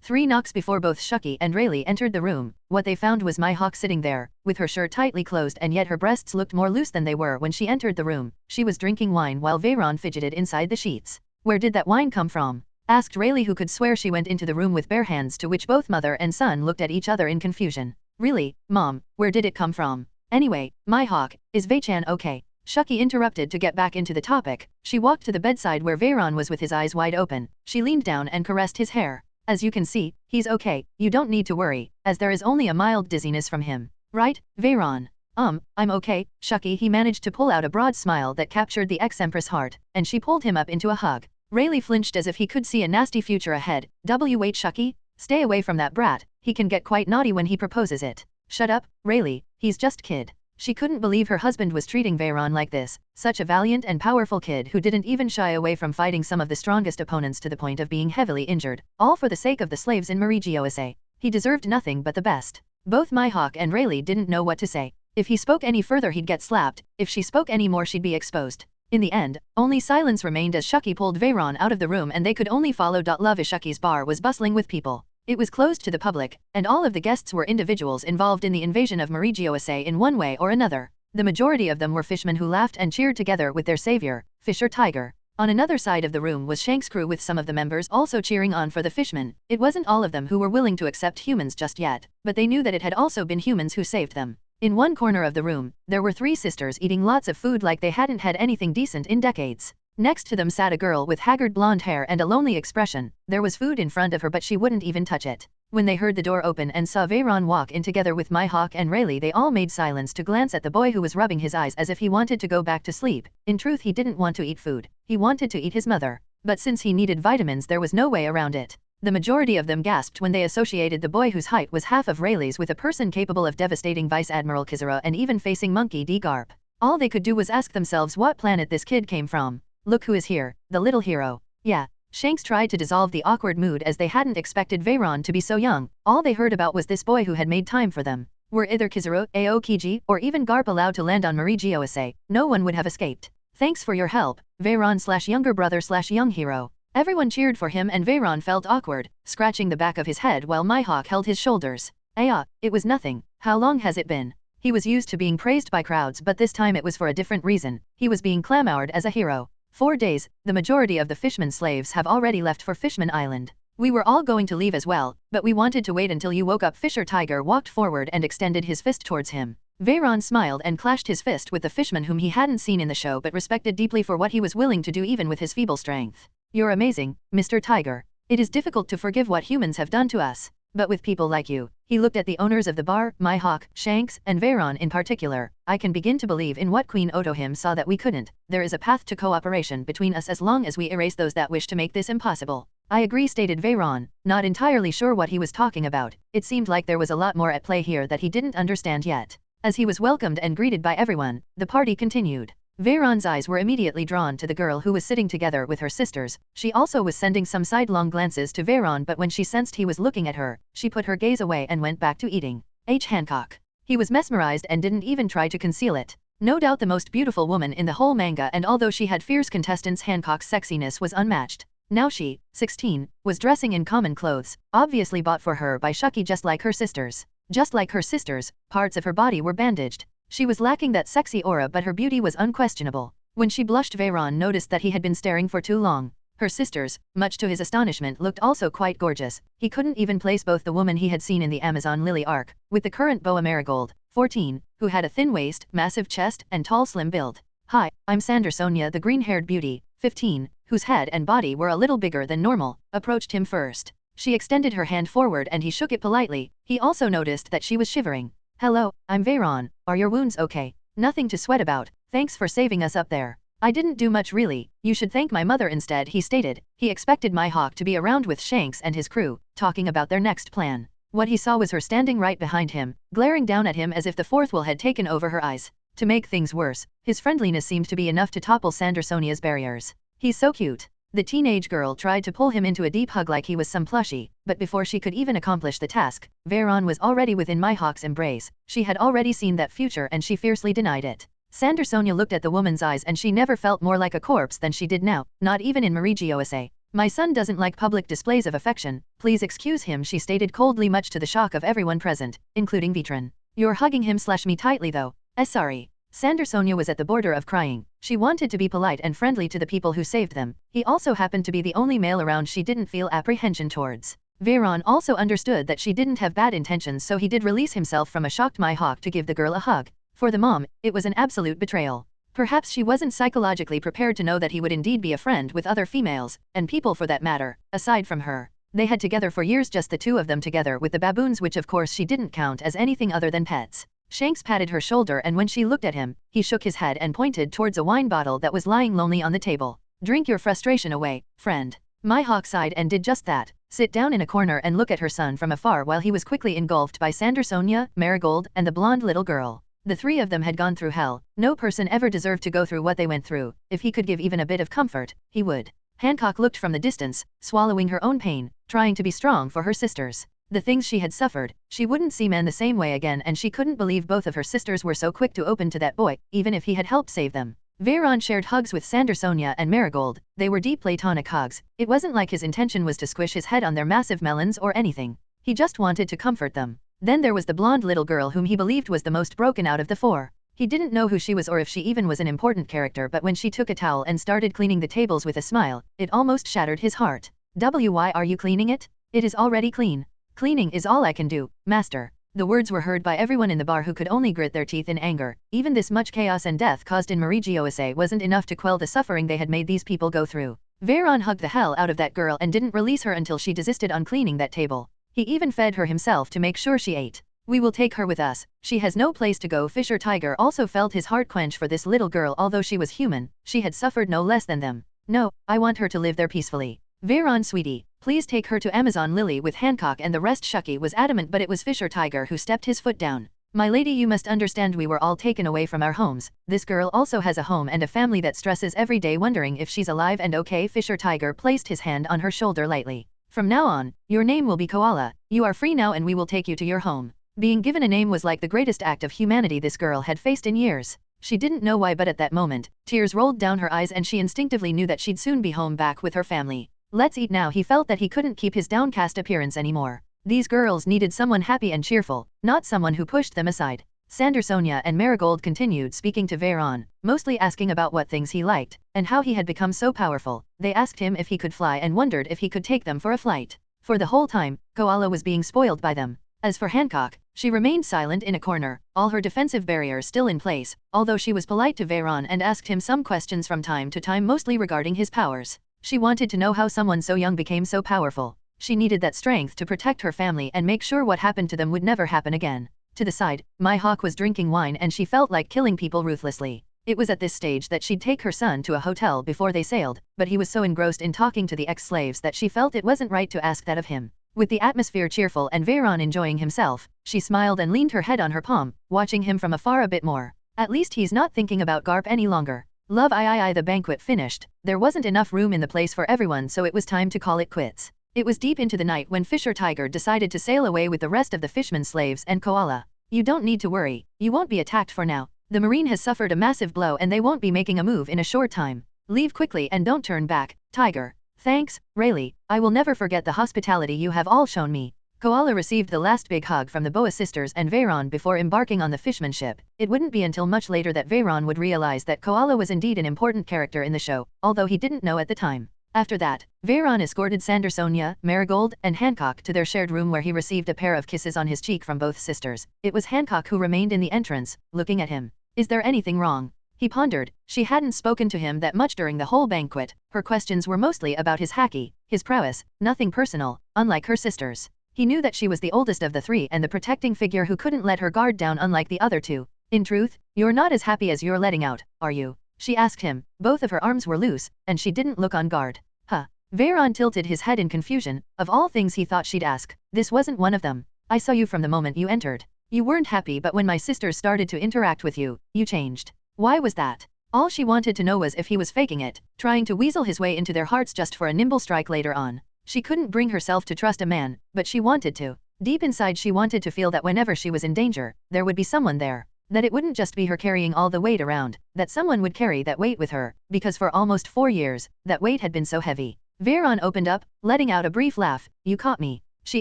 Speaker 1: 3 knocks before both Shucky and Rayleigh entered the room. What they found was Mihawk sitting there, with her shirt tightly closed and yet her breasts looked more loose than they were when she entered the room. She was drinking wine while Veyron fidgeted inside the sheets. Where did that wine come from? Asked Rayleigh, who could swear she went into the room with bare hands, to which both mother and son looked at each other in confusion. Really, Mom, where did it come from? Anyway, Mihawk, is Veychan okay? Shucky interrupted to get back into the topic. She walked to the bedside where Veyron was with his eyes wide open. She leaned down and caressed his hair. As you can see, he's okay. You don't need to worry, as there is only a mild dizziness from him. Right, Veyron? I'm okay, Shucky. He managed to pull out a broad smile that captured the ex-empress heart, and she pulled him up into a hug. Rayleigh flinched as if he could see a nasty future ahead. Wait, Shucky? Stay away from that brat. He can get quite naughty when he proposes it. Shut up, Rayleigh. He's just kid. She couldn't believe her husband was treating Veyron like this, such a valiant and powerful kid who didn't even shy away from fighting some of the strongest opponents to the point of being heavily injured, all for the sake of the slaves in Mihawk. He deserved nothing but the best. Both Mihawk and Rayleigh didn't know what to say. If he spoke any further he'd get slapped, if she spoke any more she'd be exposed. In the end, only silence remained as Shucky pulled Veyron out of the room and they could only follow. Love Shucky's bar was bustling with people. It was closed to the public, and all of the guests were individuals involved in the invasion of Mihawk in one way or another. The majority of them were fishmen who laughed and cheered together with their savior, Fisher Tiger. On another side of the room was Shank's crew with some of the members also cheering on for the fishmen. It wasn't all of them who were willing to accept humans just yet, but they knew that it had also been humans who saved them. In one corner of the room, there were 3 sisters eating lots of food like they hadn't had anything decent in decades. Next to them sat a girl with haggard blonde hair and a lonely expression. There was food in front of her but she wouldn't even touch it. When they heard the door open and saw Veyron walk in together with Mihawk and Rayleigh, they all made silence to glance at the boy who was rubbing his eyes as if he wanted to go back to sleep. In truth, he didn't want to eat food. He wanted to eat his mother. But since he needed vitamins, there was no way around it. The majority of them gasped when they associated the boy whose height was half of Rayleigh's with a person capable of devastating Vice Admiral Kizura and even facing Monkey D. Garp. All they could do was ask themselves what planet this kid came from. Look who is here, the little hero. Yeah. Shanks tried to dissolve the awkward mood as they hadn't expected Veyron to be so young. All they heard about was this boy who had made time for them. Were either Kizuru, Aokiji, or even Garp allowed to land on Mihawk, no one would have escaped. Thanks for your help, Veyron/younger brother/young hero. Everyone cheered for him and Veyron felt awkward, scratching the back of his head while Mihawk held his shoulders. It was nothing. How long has it been? He was used to being praised by crowds, but this time it was for a different reason. He was being clamoured as a hero. 4 days, the majority of the Fishman slaves have already left for Fishman Island. We were all going to leave as well, but we wanted to wait until you woke up. Fisher Tiger walked forward and extended his fist towards him. Veyron smiled and clashed his fist with the fishman whom he hadn't seen in the show but respected deeply for what he was willing to do even with his feeble strength. You're amazing, Mr. Tiger. It is difficult to forgive what humans have done to us. But with people like you, he looked at the owners of the bar, Mihawk, Shanks, and Veyron in particular, I can begin to believe in what Queen Otohim saw that we couldn't. There is a path to cooperation between us as long as we erase those that wish to make this impossible. I agree, stated Veyron, not entirely sure what he was talking about. It seemed like there was a lot more at play here that he didn't understand yet. As he was welcomed and greeted by everyone, the party continued. Veyron's eyes were immediately drawn to the girl who was sitting together with her sisters. She also was sending some sidelong glances to Veyron, but when she sensed he was looking at her, she put her gaze away and went back to eating. Hancock. He was mesmerized and didn't even try to conceal it. No doubt the most beautiful woman in the whole manga, and although she had fierce contestants, Hancock's sexiness was unmatched. Now she, 16, was dressing in common clothes, obviously bought for her by Shuki, just like her sisters. Just like her sisters, parts of her body were bandaged. She was lacking that sexy aura, but her beauty was unquestionable. When she blushed, Veyron noticed that he had been staring for too long. Her sisters, much to his astonishment, looked also quite gorgeous. He couldn't even place both the woman he had seen in the Amazon Lily arc, with the current Boa Marigold, 14, who had a thin waist, massive chest, and tall slim build. Hi, I'm Sandersonia, the green-haired beauty, 15, whose head and body were a little bigger than normal, approached him first. She extended her hand forward and he shook it politely. He also noticed that she was shivering. Hello, I'm Veyron. Are your wounds okay? Nothing to sweat about. Thanks for saving us up there. I didn't do much really. You should thank my mother instead, he stated. He expected Mihawk to be around with Shanks and his crew, talking about their next plan. What he saw was her standing right behind him, glaring down at him as if the fourth wall had taken over her eyes. To make things worse, his friendliness seemed to be enough to topple Sandersonia's barriers. He's so cute. The teenage girl tried to pull him into a deep hug like he was some plushie, but before she could even accomplish the task, Veyron was already within Mihawk's embrace. She had already seen that future and she fiercely denied it. Sandersonia looked at the woman's eyes and she never felt more like a corpse than she did now, not even in Marigioase. My son doesn't like public displays of affection, please excuse him, she stated coldly, much to the shock of everyone present, including Vitran. You're hugging him / me tightly though. Sorry. Sandersonia was at the border of crying. She wanted to be polite and friendly to the people who saved them. He also happened to be the only male around she didn't feel apprehension towards. Veyron also understood that she didn't have bad intentions, so he did release himself from a shocked Mihawk to give the girl a hug. For the mom, it was an absolute betrayal. Perhaps she wasn't psychologically prepared to know that he would indeed be a friend with other females, and people for that matter, aside from her. They had together for years, just the two of them together with the baboons, which of course she didn't count as anything other than pets. Shanks patted her shoulder and when she looked at him, he shook his head and pointed towards a wine bottle that was lying lonely on the table. Drink your frustration away, friend. Mihawk sighed and did just that. Sit down in a corner and look at her son from afar while he was quickly engulfed by Sandersonia, Marigold, and the blonde little girl. The three of them had gone through hell. No person ever deserved to go through what they went through. If he could give even a bit of comfort, he would. Hancock looked from the distance, swallowing her own pain, trying to be strong for her sisters. The things she had suffered, she wouldn't see men the same way again, and she couldn't believe both of her sisters were so quick to open to that boy, even if he had helped save them. Veyron shared hugs with Sandersonia and Marigold. They were deep platonic hugs. It wasn't like his intention was to squish his head on their massive melons or anything. He just wanted to comfort them. Then there was the blonde little girl whom he believed was the most broken out of the four. He didn't know who she was or if she even was an important character, but when she took a towel and started cleaning the tables with a smile, it almost shattered his heart. Why are you cleaning it? It is already clean. Cleaning is all I can do, master. The words were heard by everyone in the bar, who could only grit their teeth in anger. Even this much chaos and death caused in Marigioase wasn't enough to quell the suffering they had made these people go through. Veyron hugged the hell out of that girl and didn't release her until she desisted on cleaning that table. He even fed her himself to make sure she ate. We will take her with us. She has no place to go. Fisher Tiger also felt his heart quench for this little girl. Although she was human, she had suffered no less than them. No, I want her to live there peacefully. Veyron, sweetie, please take her to Amazon Lily with Hancock and the rest. Shuki was adamant, but it was Fisher Tiger who stepped his foot down. My lady, you must understand, we were all taken away from our homes. This girl also has a home and a family that stresses every day wondering if she's alive and okay. Fisher Tiger placed his hand on her shoulder lightly. From now on, your name will be Koala. You are free now and we will take you to your home. Being given a name was like the greatest act of humanity this girl had faced in years. She didn't know why, but at that moment, tears rolled down her eyes and she instinctively knew that she'd soon be home back with her family. Let's eat now. He felt that he couldn't keep his downcast appearance anymore. These girls needed someone happy and cheerful, not someone who pushed them aside. Sandersonia and Marigold continued speaking to Veyron, mostly asking about what things he liked, and how he had become so powerful. They asked him if he could fly and wondered if he could take them for a flight. For the whole time, Koala was being spoiled by them. As for Hancock, she remained silent in a corner, all her defensive barriers still in place, although she was polite to Veyron and asked him some questions from time to time, mostly regarding his powers. She wanted to know how someone so young became so powerful. She needed that strength to protect her family and make sure what happened to them would never happen again. To the side, Mihawk was drinking wine and she felt like killing people ruthlessly. It was at this stage that she'd take her son to a hotel before they sailed, but he was so engrossed in talking to the ex-slaves that she felt it wasn't right to ask that of him. With the atmosphere cheerful and Veyron enjoying himself, she smiled and leaned her head on her palm, watching him from afar a bit more. At least he's not thinking about Garp any longer. Love I. The banquet finished, there wasn't enough room in the place for everyone, so it was time to call it quits. It was deep into the night when Fisher Tiger decided to sail away with the rest of the fisherman slaves and Koala. You don't need to worry, you won't be attacked for now. The Marine has suffered a massive blow and they won't be making a move in a short time. Leave quickly and don't turn back, Tiger. Thanks, Rayleigh, I will never forget the hospitality you have all shown me. Koala received the last big hug from the Boa sisters and Veyron before embarking on the fishman ship. It wouldn't be until much later that Veyron would realize that Koala was indeed an important character in the show, although he didn't know at the time. After that, Veyron escorted Sandersonia, Marigold, and Hancock to their shared room where he received a pair of kisses on his cheek from both sisters. It was Hancock who remained in the entrance, looking at him. Is there anything wrong? He pondered. She hadn't spoken to him that much during the whole banquet. Her questions were mostly about his haki, his prowess, nothing personal, unlike her sisters. He knew that she was the oldest of the three and the protecting figure who couldn't let her guard down unlike the other two. In truth, you're not as happy as you're letting out, are you? She asked him. Both of her arms were loose, and she didn't look on guard. Huh. Veyron tilted his head in confusion. Of all things he thought she'd ask, this wasn't one of them. I saw you from the moment you entered. You weren't happy, but when my sisters started to interact with you, you changed. Why was that? All she wanted to know was if he was faking it, trying to weasel his way into their hearts just for a nimble strike later on. She couldn't bring herself to trust a man, but she wanted to. Deep inside she wanted to feel that whenever she was in danger, there would be someone there. That it wouldn't just be her carrying all the weight around, that someone would carry that weight with her, because for almost 4 years, that weight had been so heavy. Veyron opened up, letting out a brief laugh. You caught me. She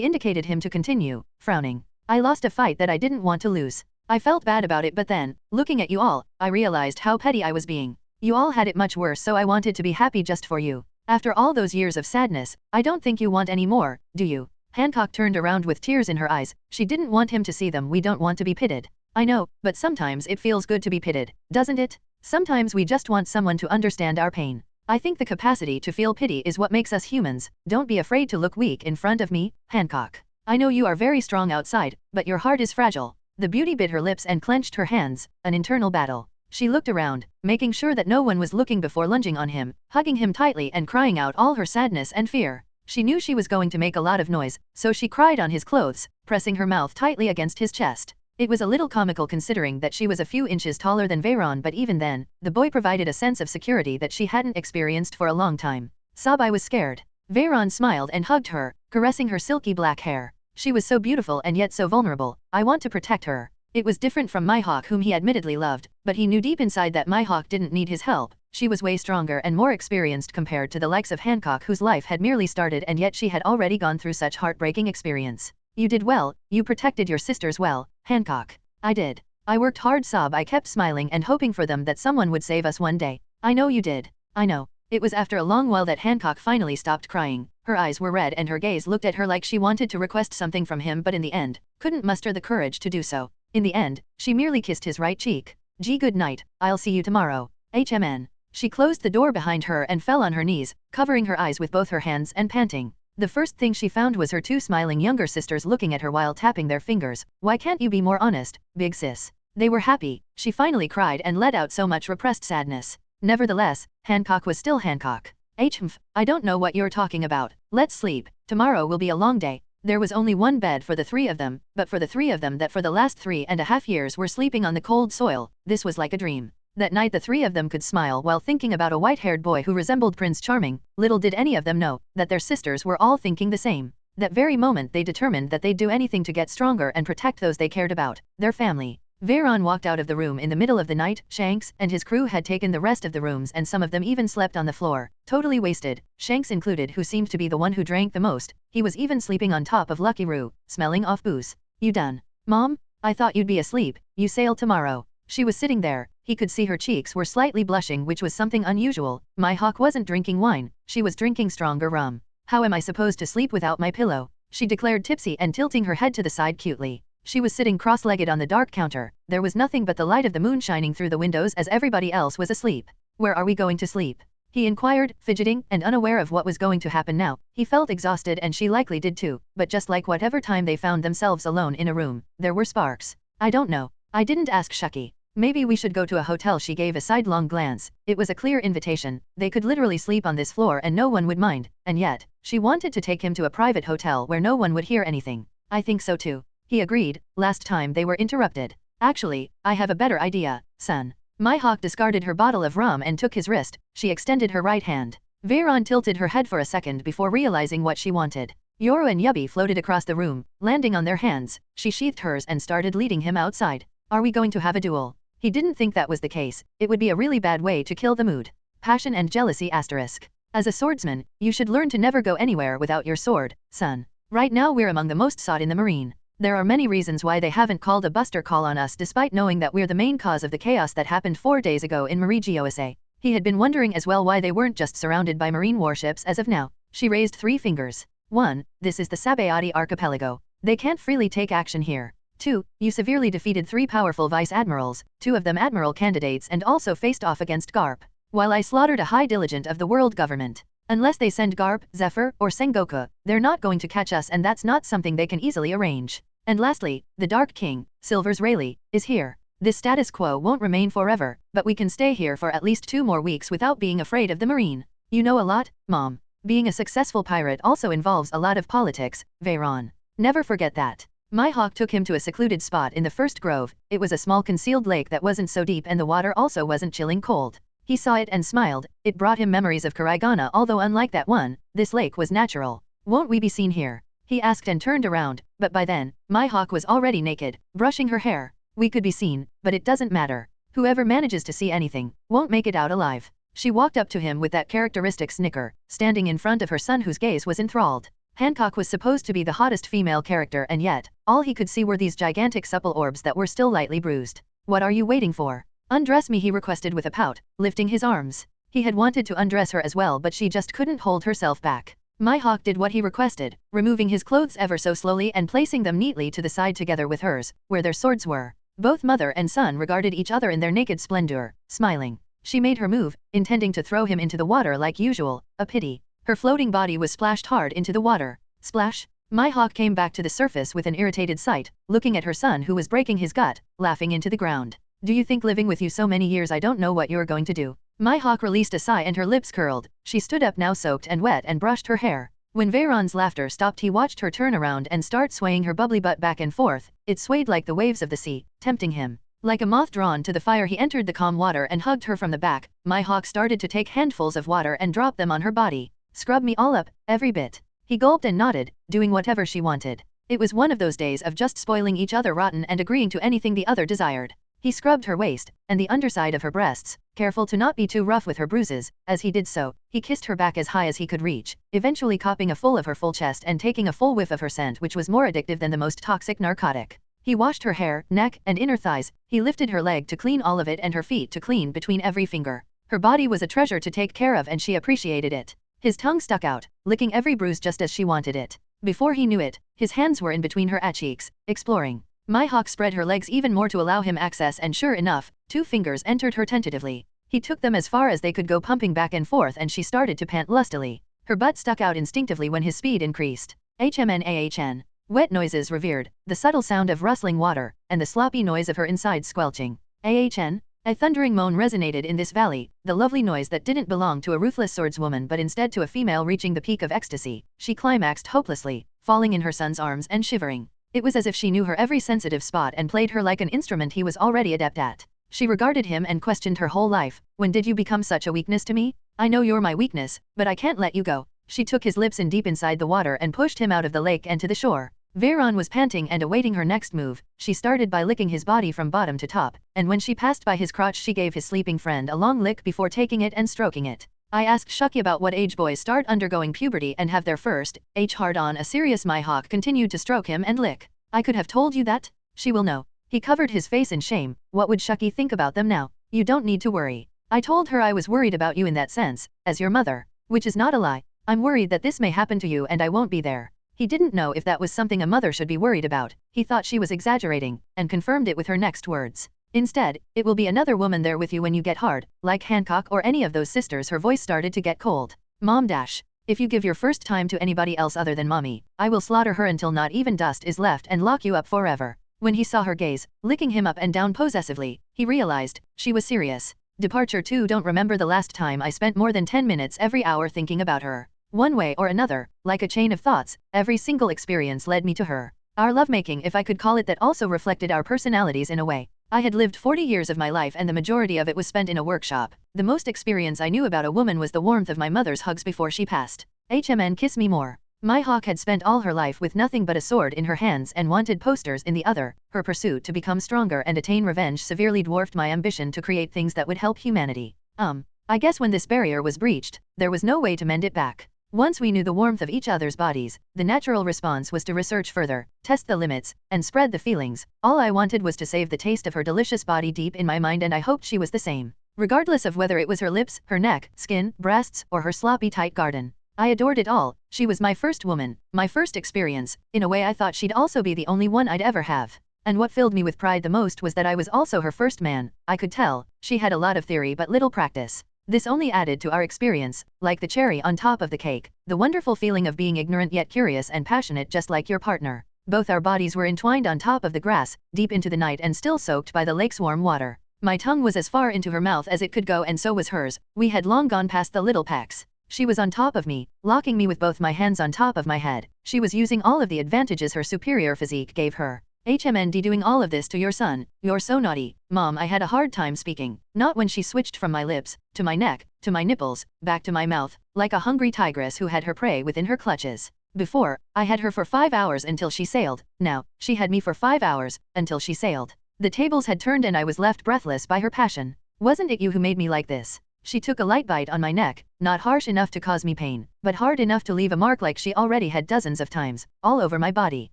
Speaker 1: indicated him to continue, frowning. I lost a fight that I didn't want to lose. I felt bad about it, but then, looking at you all, I realized how petty I was being. You all had it much worse, so I wanted to be happy just for you. After all those years of sadness, I don't think you want any more, do you? Hancock turned around with tears in her eyes. She didn't want him to see them. We don't want to be pitied. I know, but sometimes it feels good to be pitied, doesn't it? Sometimes we just want someone to understand our pain. I think the capacity to feel pity is what makes us humans. Don't be afraid to look weak in front of me, Hancock. I know you are very strong outside, but your heart is fragile. The beauty bit her lips and clenched her hands, an internal battle. She looked around, making sure that no one was looking before lunging on him, hugging him tightly and crying out all her sadness and fear. She knew she was going to make a lot of noise, so she cried on his clothes, pressing her mouth tightly against his chest. It was a little comical considering that she was a few inches taller than Veyron, but even then, the boy provided a sense of security that she hadn't experienced for a long time. Sob, I was scared. Veyron smiled and hugged her, caressing her silky black hair. She was so beautiful and yet so vulnerable. I want to protect her. It was different from Mihawk, whom he admittedly loved, but he knew deep inside that Mihawk didn't need his help. She was way stronger and more experienced compared to the likes of Hancock, whose life had merely started and yet she had already gone through such heartbreaking experience. You did well, you protected your sisters well, Hancock. I did. I worked hard. Sob, I kept smiling and hoping for them that someone would save us one day. I know you did. I know. It was after a long while that Hancock finally stopped crying. Her eyes were red and her gaze looked at her like she wanted to request something from him, but in the end, couldn't muster the courage to do so. In the end, she merely kissed his right cheek. Gee, good night, I'll see you tomorrow. HMN. She closed the door behind her and fell on her knees, covering her eyes with both her hands and panting. The first thing she found was her two smiling younger sisters looking at her while tapping their fingers. Why can't you be more honest, big sis? They were happy. She finally cried and let out so much repressed sadness. Nevertheless, Hancock was still Hancock. Humph, I don't know what you're talking about. Let's sleep. Tomorrow will be a long day. There was only one bed for the three of them, but for the three of them that for the last 3.5 years were sleeping on the cold soil, this was like a dream. That night the three of them could smile while thinking about a white-haired boy who resembled Prince Charming. Little did any of them know that their sisters were all thinking the same. That very moment they determined that they'd do anything to get stronger and protect those they cared about, their family. Veyron walked out of the room in the middle of the night. Shanks and his crew had taken the rest of the rooms and some of them even slept on the floor, totally wasted, Shanks included, who seemed to be the one who drank the most. He was even sleeping on top of Lucky Roo, smelling off booze. You done? Mom? I thought you'd be asleep. You sail tomorrow. She was sitting there. He could see her cheeks were slightly blushing, which was something unusual. Mihawk wasn't drinking wine. She was drinking stronger rum. How am I supposed to sleep without my pillow? She declared, tipsy and tilting her head to the side cutely. She was sitting cross-legged on the dark counter. There was nothing but the light of the moon shining through the windows as everybody else was asleep. Where are we going to sleep? He inquired, fidgeting and unaware of what was going to happen now. He felt exhausted and she likely did too, but just like whatever time they found themselves alone in a room, there were sparks. I don't know. I didn't ask Shucky. Maybe we should go to a hotel. She gave a sidelong glance. It was a clear invitation. They could literally sleep on this floor and no one would mind, and yet, she wanted to take him to a private hotel where no one would hear anything. I think so too. He agreed. Last time they were interrupted. Actually, I have a better idea, son. Mihawk discarded her bottle of rum and took his wrist. She extended her right hand. Veyron tilted her head for a second before realizing what she wanted. Yoru and Yubby floated across the room, landing on their hands. She sheathed hers and started leading him outside. Are we going to have a duel? He didn't think that was the case. It would be a really bad way to kill the mood. Passion and jealousy asterisk. As a swordsman, you should learn to never go anywhere without your sword, son. Right now we're among the most sought in the marine. There are many reasons why they haven't called a buster call on us despite knowing that we're the main cause of the chaos that happened 4 days ago in Marigiosa. He had been wondering as well why they weren't just surrounded by marine warships as of now. She raised 3 fingers. 1. This is the Sabayati archipelago. They can't freely take action here. 2. You severely defeated 3 powerful vice-admirals, 2 of them admiral candidates and also faced off against Garp. While I slaughtered a high diligent of the world government. Unless they send Garp, Zephyr, or Sengoku, they're not going to catch us and that's not something they can easily arrange. And lastly, the Dark King, Silver's Rayleigh, is here. This status quo won't remain forever, but we can stay here for at least 2 more weeks without being afraid of the marine. You know a lot, Mom. Being a successful pirate also involves a lot of politics, Veyron. Never forget that. Mihawk took him to a secluded spot in the first grove. It was a small concealed lake that wasn't so deep and the water also wasn't chilling cold. He saw it and smiled. It brought him memories of Karaigana, although unlike that one, this lake was natural. Won't we be seen here? He asked and turned around, but by then, Mihawk was already naked, brushing her hair. We could be seen, but it doesn't matter. Whoever manages to see anything, won't make it out alive. She walked up to him with that characteristic snicker, standing in front of her son whose gaze was enthralled. Hancock was supposed to be the hottest female character and yet, all he could see were these gigantic supple orbs that were still lightly bruised. What are you waiting for? Undress me, he requested with a pout, lifting his arms. He had wanted to undress her as well but she just couldn't hold herself back. Mihawk did what he requested, removing his clothes ever so slowly and placing them neatly to the side together with hers, where their swords were. Both mother and son regarded each other in their naked splendor, smiling. She made her move, intending to throw him into the water like usual, a pity. Her floating body was splashed hard into the water. Splash! Mihawk came back to the surface with an irritated sight, looking at her son who was breaking his gut, laughing into the ground. Do you think living with you so many years I don't know what you're going to do? Mihawk released a sigh and her lips curled. She stood up now soaked and wet and brushed her hair. When Veyron's laughter stopped he watched her turn around and start swaying her bubbly butt back and forth. It swayed like the waves of the sea, tempting him. Like a moth drawn to the fire he entered the calm water and hugged her from the back. Mihawk started to take handfuls of water and drop them on her body. Scrub me all up, every bit. He gulped and nodded, doing whatever she wanted. It was one of those days of just spoiling each other rotten and agreeing to anything the other desired. He scrubbed her waist, and the underside of her breasts, careful to not be too rough with her bruises. As he did so, he kissed her back as high as he could reach, eventually copping a full of her full chest and taking a full whiff of her scent which was more addictive than the most toxic narcotic. He washed her hair, neck, and inner thighs. He lifted her leg to clean all of it and her feet to clean between every finger. Her body was a treasure to take care of and she appreciated it. His tongue stuck out, licking every bruise just as she wanted it. Before he knew it, his hands were in between her cheeks, exploring. Mihawk spread her legs even more to allow him access and sure enough, 2 fingers entered her tentatively. He took them as far as they could go pumping back and forth and she started to pant lustily. Her butt stuck out instinctively when his speed increased. HMNAHN. Wet noises revered, the subtle sound of rustling water, and the sloppy noise of her insides squelching. AHN? A thundering moan resonated in this valley, the lovely noise that didn't belong to a ruthless swordswoman but instead to a female reaching the peak of ecstasy. She climaxed hopelessly, falling in her son's arms and shivering. It was as if she knew her every sensitive spot and played her like an instrument he was already adept at. She regarded him and questioned her whole life. When did you become such a weakness to me? I know you're my weakness, but I can't let you go. She took his lips in deep inside the water and pushed him out of the lake and to the shore. Veyron was panting and awaiting her next move. She started by licking his body from bottom to top, and when she passed by his crotch she gave his sleeping friend a long lick before taking it and stroking it. I asked Shuki about what age boys start undergoing puberty and have their first hard-on. A serious Mihawk continued to stroke him and lick. I could have told you that. She will know. He covered his face in shame. What would Shuki think about them now? You don't need to worry. I told her I was worried about you in that sense, as your mother. Which is not a lie. I'm worried that this may happen to you and I won't be there. He didn't know if that was something a mother should be worried about. He thought she was exaggerating, and confirmed it with her next words. Instead, it will be another woman there with you when you get hard, like Hancock or any of those sisters. Her voice started to get cold. Mom dash. If you give your first time to anybody else other than mommy, I will slaughter her until not even dust is left and lock you up forever. When he saw her gaze, licking him up and down possessively, He realized she was serious. Departure 2. Don't remember the last time I spent more than 10 minutes every hour thinking about her. One way or another, like a chain of thoughts, every single experience led me to her. Our lovemaking, if I could call it that, also reflected our personalities in a way. I had lived 40 years of my life and the majority of it was spent in a workshop. The most experience I knew about a woman was the warmth of my mother's hugs before she passed. Kiss me more. Mihawk had spent all her life with nothing but a sword in her hands and wanted posters in the other. Her pursuit to become stronger and attain revenge severely dwarfed my ambition to create things that would help humanity. I guess when this barrier was breached, there was no way to mend it back. Once we knew the warmth of each other's bodies, the natural response was to research further, test the limits, and spread the feelings. All I wanted was to save the taste of her delicious body deep in my mind, and I hoped she was the same. Regardless of whether it was her lips, her neck, skin, breasts, or her sloppy tight garden. I adored it all. She was my first woman, my first experience. In a way, I thought she'd also be the only one I'd ever have. And what filled me with pride the most was that I was also her first man. I could tell she had a lot of theory but little practice. This only added to our experience, like the cherry on top of the cake, the wonderful feeling of being ignorant yet curious and passionate just like your partner. Both our bodies were entwined on top of the grass, deep into the night and still soaked by the lake's warm water. My tongue was as far into her mouth as it could go, and so was hers. We had long gone past the little pecks. She was on top of me, locking me with both my hands on top of my head. She was using all of the advantages her superior physique gave her. Doing all of this to your son. You're so naughty. Mom, I had a hard time speaking. Not when she switched from my lips, to my neck, to my nipples, back to my mouth, like a hungry tigress who had her prey within her clutches. Before, I had her for 5 hours until she sailed. Now, she had me for 5 hours, until she sailed. The tables had turned and I was left breathless by her passion. Wasn't it you who made me like this? She took a light bite on my neck, not harsh enough to cause me pain, but hard enough to leave a mark like she already had dozens of times, all over my body.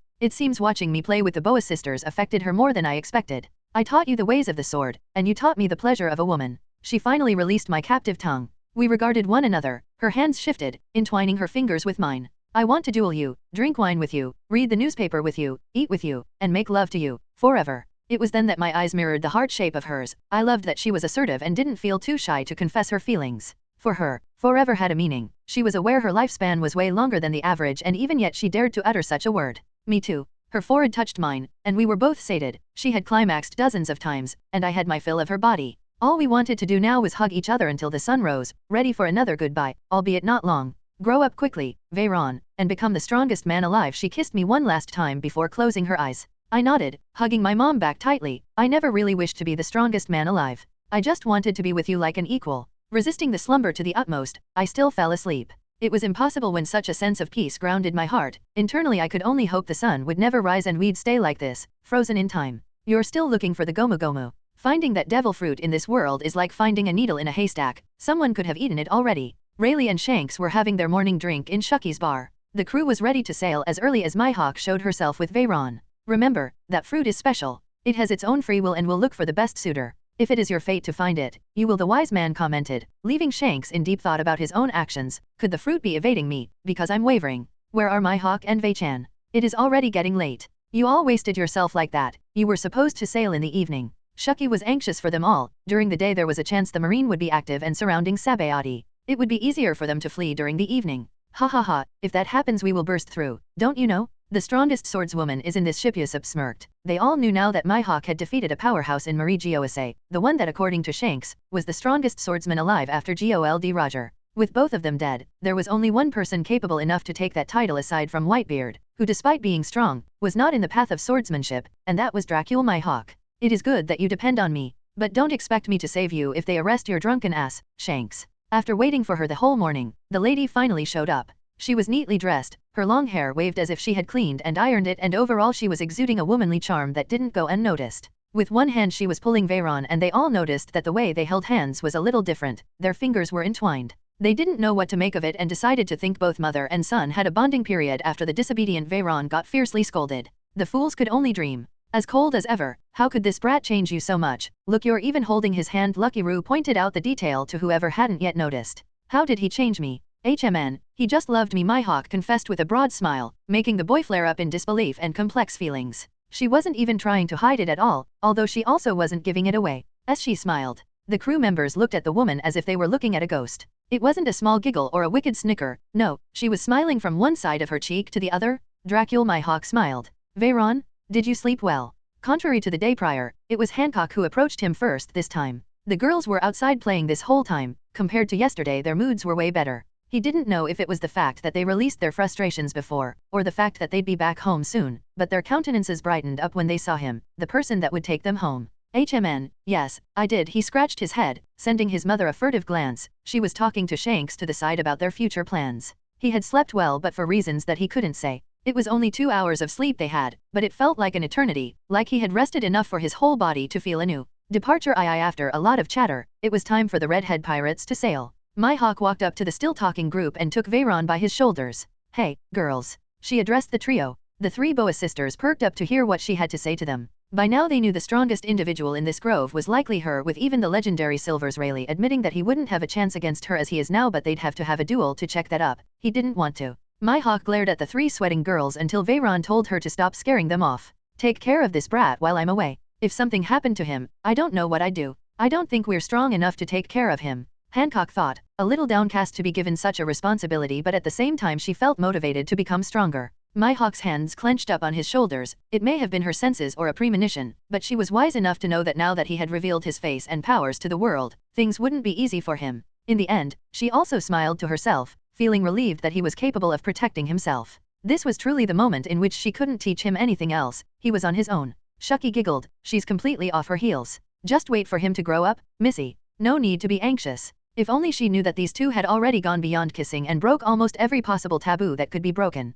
Speaker 1: It seems watching me play with the boa sisters affected her more than I expected. I taught you the ways of the sword, and you taught me the pleasure of a woman. She finally released my captive tongue. We regarded one another, her hands shifted, entwining her fingers with mine. I want to duel you, drink wine with you, read the newspaper with you, eat with you, and make love to you, forever. It was then that my eyes mirrored the heart shape of hers. I loved that she was assertive and didn't feel too shy to confess her feelings. For her, forever had a meaning. She was aware her lifespan was way longer than the average, and even yet she dared to utter such a word. Me too. Her forehead touched mine, and we were both sated. She had climaxed dozens of times, and I had my fill of her body. All we wanted to do now was hug each other until the sun rose, ready for another goodbye, albeit not long. Grow up quickly, Veyron, and become the strongest man alive. She kissed me one last time before closing her eyes. I nodded, hugging my mom back tightly. I never really wished to be the strongest man alive. I just wanted to be with you like an equal. Resisting the slumber to the utmost, I still fell asleep. It was impossible when such a sense of peace grounded my heart. Internally I could only hope the sun would never rise and we'd stay like this, frozen in time. You're still looking for the gomu gomu. Finding that devil fruit in this world is like finding a needle in a haystack. Someone could have eaten it already. Rayleigh and Shanks were having their morning drink in Shucky's bar. The crew was ready to sail as early as Mihawk showed herself with Veyron. Remember, that fruit is special. It has its own free will and will look for the best suitor. If it is your fate to find it, you will, the wise man commented, leaving Shanks in deep thought about his own actions. Could the fruit be evading me, because I'm wavering? Where are Mihawk and Vei-chan? It is already getting late. You all wasted yourself like that. You were supposed to sail in the evening. Shucky was anxious for them all. During the day there was a chance the marine would be active and surrounding Sabayati. It would be easier for them to flee during the evening. Ha ha ha, if that happens we will burst through. Don't you know? The strongest swordswoman is in this ship. Yusuf smirked. They all knew now that Mihawk had defeated a powerhouse in Marie Goase, the one that according to Shanks, was the strongest swordsman alive after Gold Roger. With both of them dead, there was only one person capable enough to take that title aside from Whitebeard, who despite being strong, was not in the path of swordsmanship, and that was Dracul Mihawk. It is good that you depend on me, but don't expect me to save you if they arrest your drunken ass, Shanks. After waiting for her the whole morning, the lady finally showed up. She was neatly dressed, her long hair waved as if she had cleaned and ironed it, and overall she was exuding a womanly charm that didn't go unnoticed. With one hand she was pulling Veyron, and they all noticed that the way they held hands was a little different. Their fingers were entwined. They didn't know what to make of it and decided to think both mother and son had a bonding period after the disobedient Veyron got fiercely scolded. The fools could only dream. As cold as ever. How could this brat change you so much? Look, you're even holding his hand. Lucky Roo pointed out the detail to whoever hadn't yet noticed. How did he change me? He just loved me, Mihawk confessed with a broad smile, making the boy flare up in disbelief and complex feelings. She wasn't even trying to hide it at all, although she also wasn't giving it away. As she smiled, the crew members looked at the woman as if they were looking at a ghost. It wasn't a small giggle or a wicked snicker, no, she was smiling from one side of her cheek to the other. Dracul Mihawk smiled. Veyron, did you sleep well? Contrary to the day prior, it was Hancock who approached him first this time. The girls were outside playing this whole time. Compared to yesterday, their moods were way better. He didn't know if it was the fact that they released their frustrations before, or the fact that they'd be back home soon, but their countenances brightened up when they saw him, the person that would take them home. HMN, yes, I did. He scratched his head, sending his mother a furtive glance. She was talking to Shanks to the side about their future plans. He had slept well but for reasons that he couldn't say. It was only 2 hours of sleep they had, but it felt like an eternity, like he had rested enough for his whole body to feel anew. Departure after a lot of chatter, it was time for the redhead pirates to sail. Mihawk walked up to the still-talking group and took Veyron by his shoulders. Hey, girls. She addressed the trio. The three Boa sisters perked up to hear what she had to say to them. By now they knew the strongest individual in this grove was likely her, with even the legendary Silvers Rayleigh admitting that he wouldn't have a chance against her as he is now, but they'd have to have a duel to check that up. He didn't want to. Mihawk glared at the three sweating girls until Veyron told her to stop scaring them off. Take care of this brat while I'm away. If something happened to him, I don't know what I'd do. I don't think we're strong enough to take care of him. Hancock thought, a little downcast to be given such a responsibility, but at the same time she felt motivated to become stronger. Mihawk's hands clenched up on his shoulders. It may have been her senses or a premonition, but she was wise enough to know that now that he had revealed his face and powers to the world, things wouldn't be easy for him. In the end, she also smiled to herself, feeling relieved that he was capable of protecting himself. This was truly the moment in which she couldn't teach him anything else. He was on his own. Shucky giggled. She's completely off her heels. Just wait for him to grow up, Missy. No need to be anxious. If only she knew that these two had already gone beyond kissing and broke almost every possible taboo that could be broken.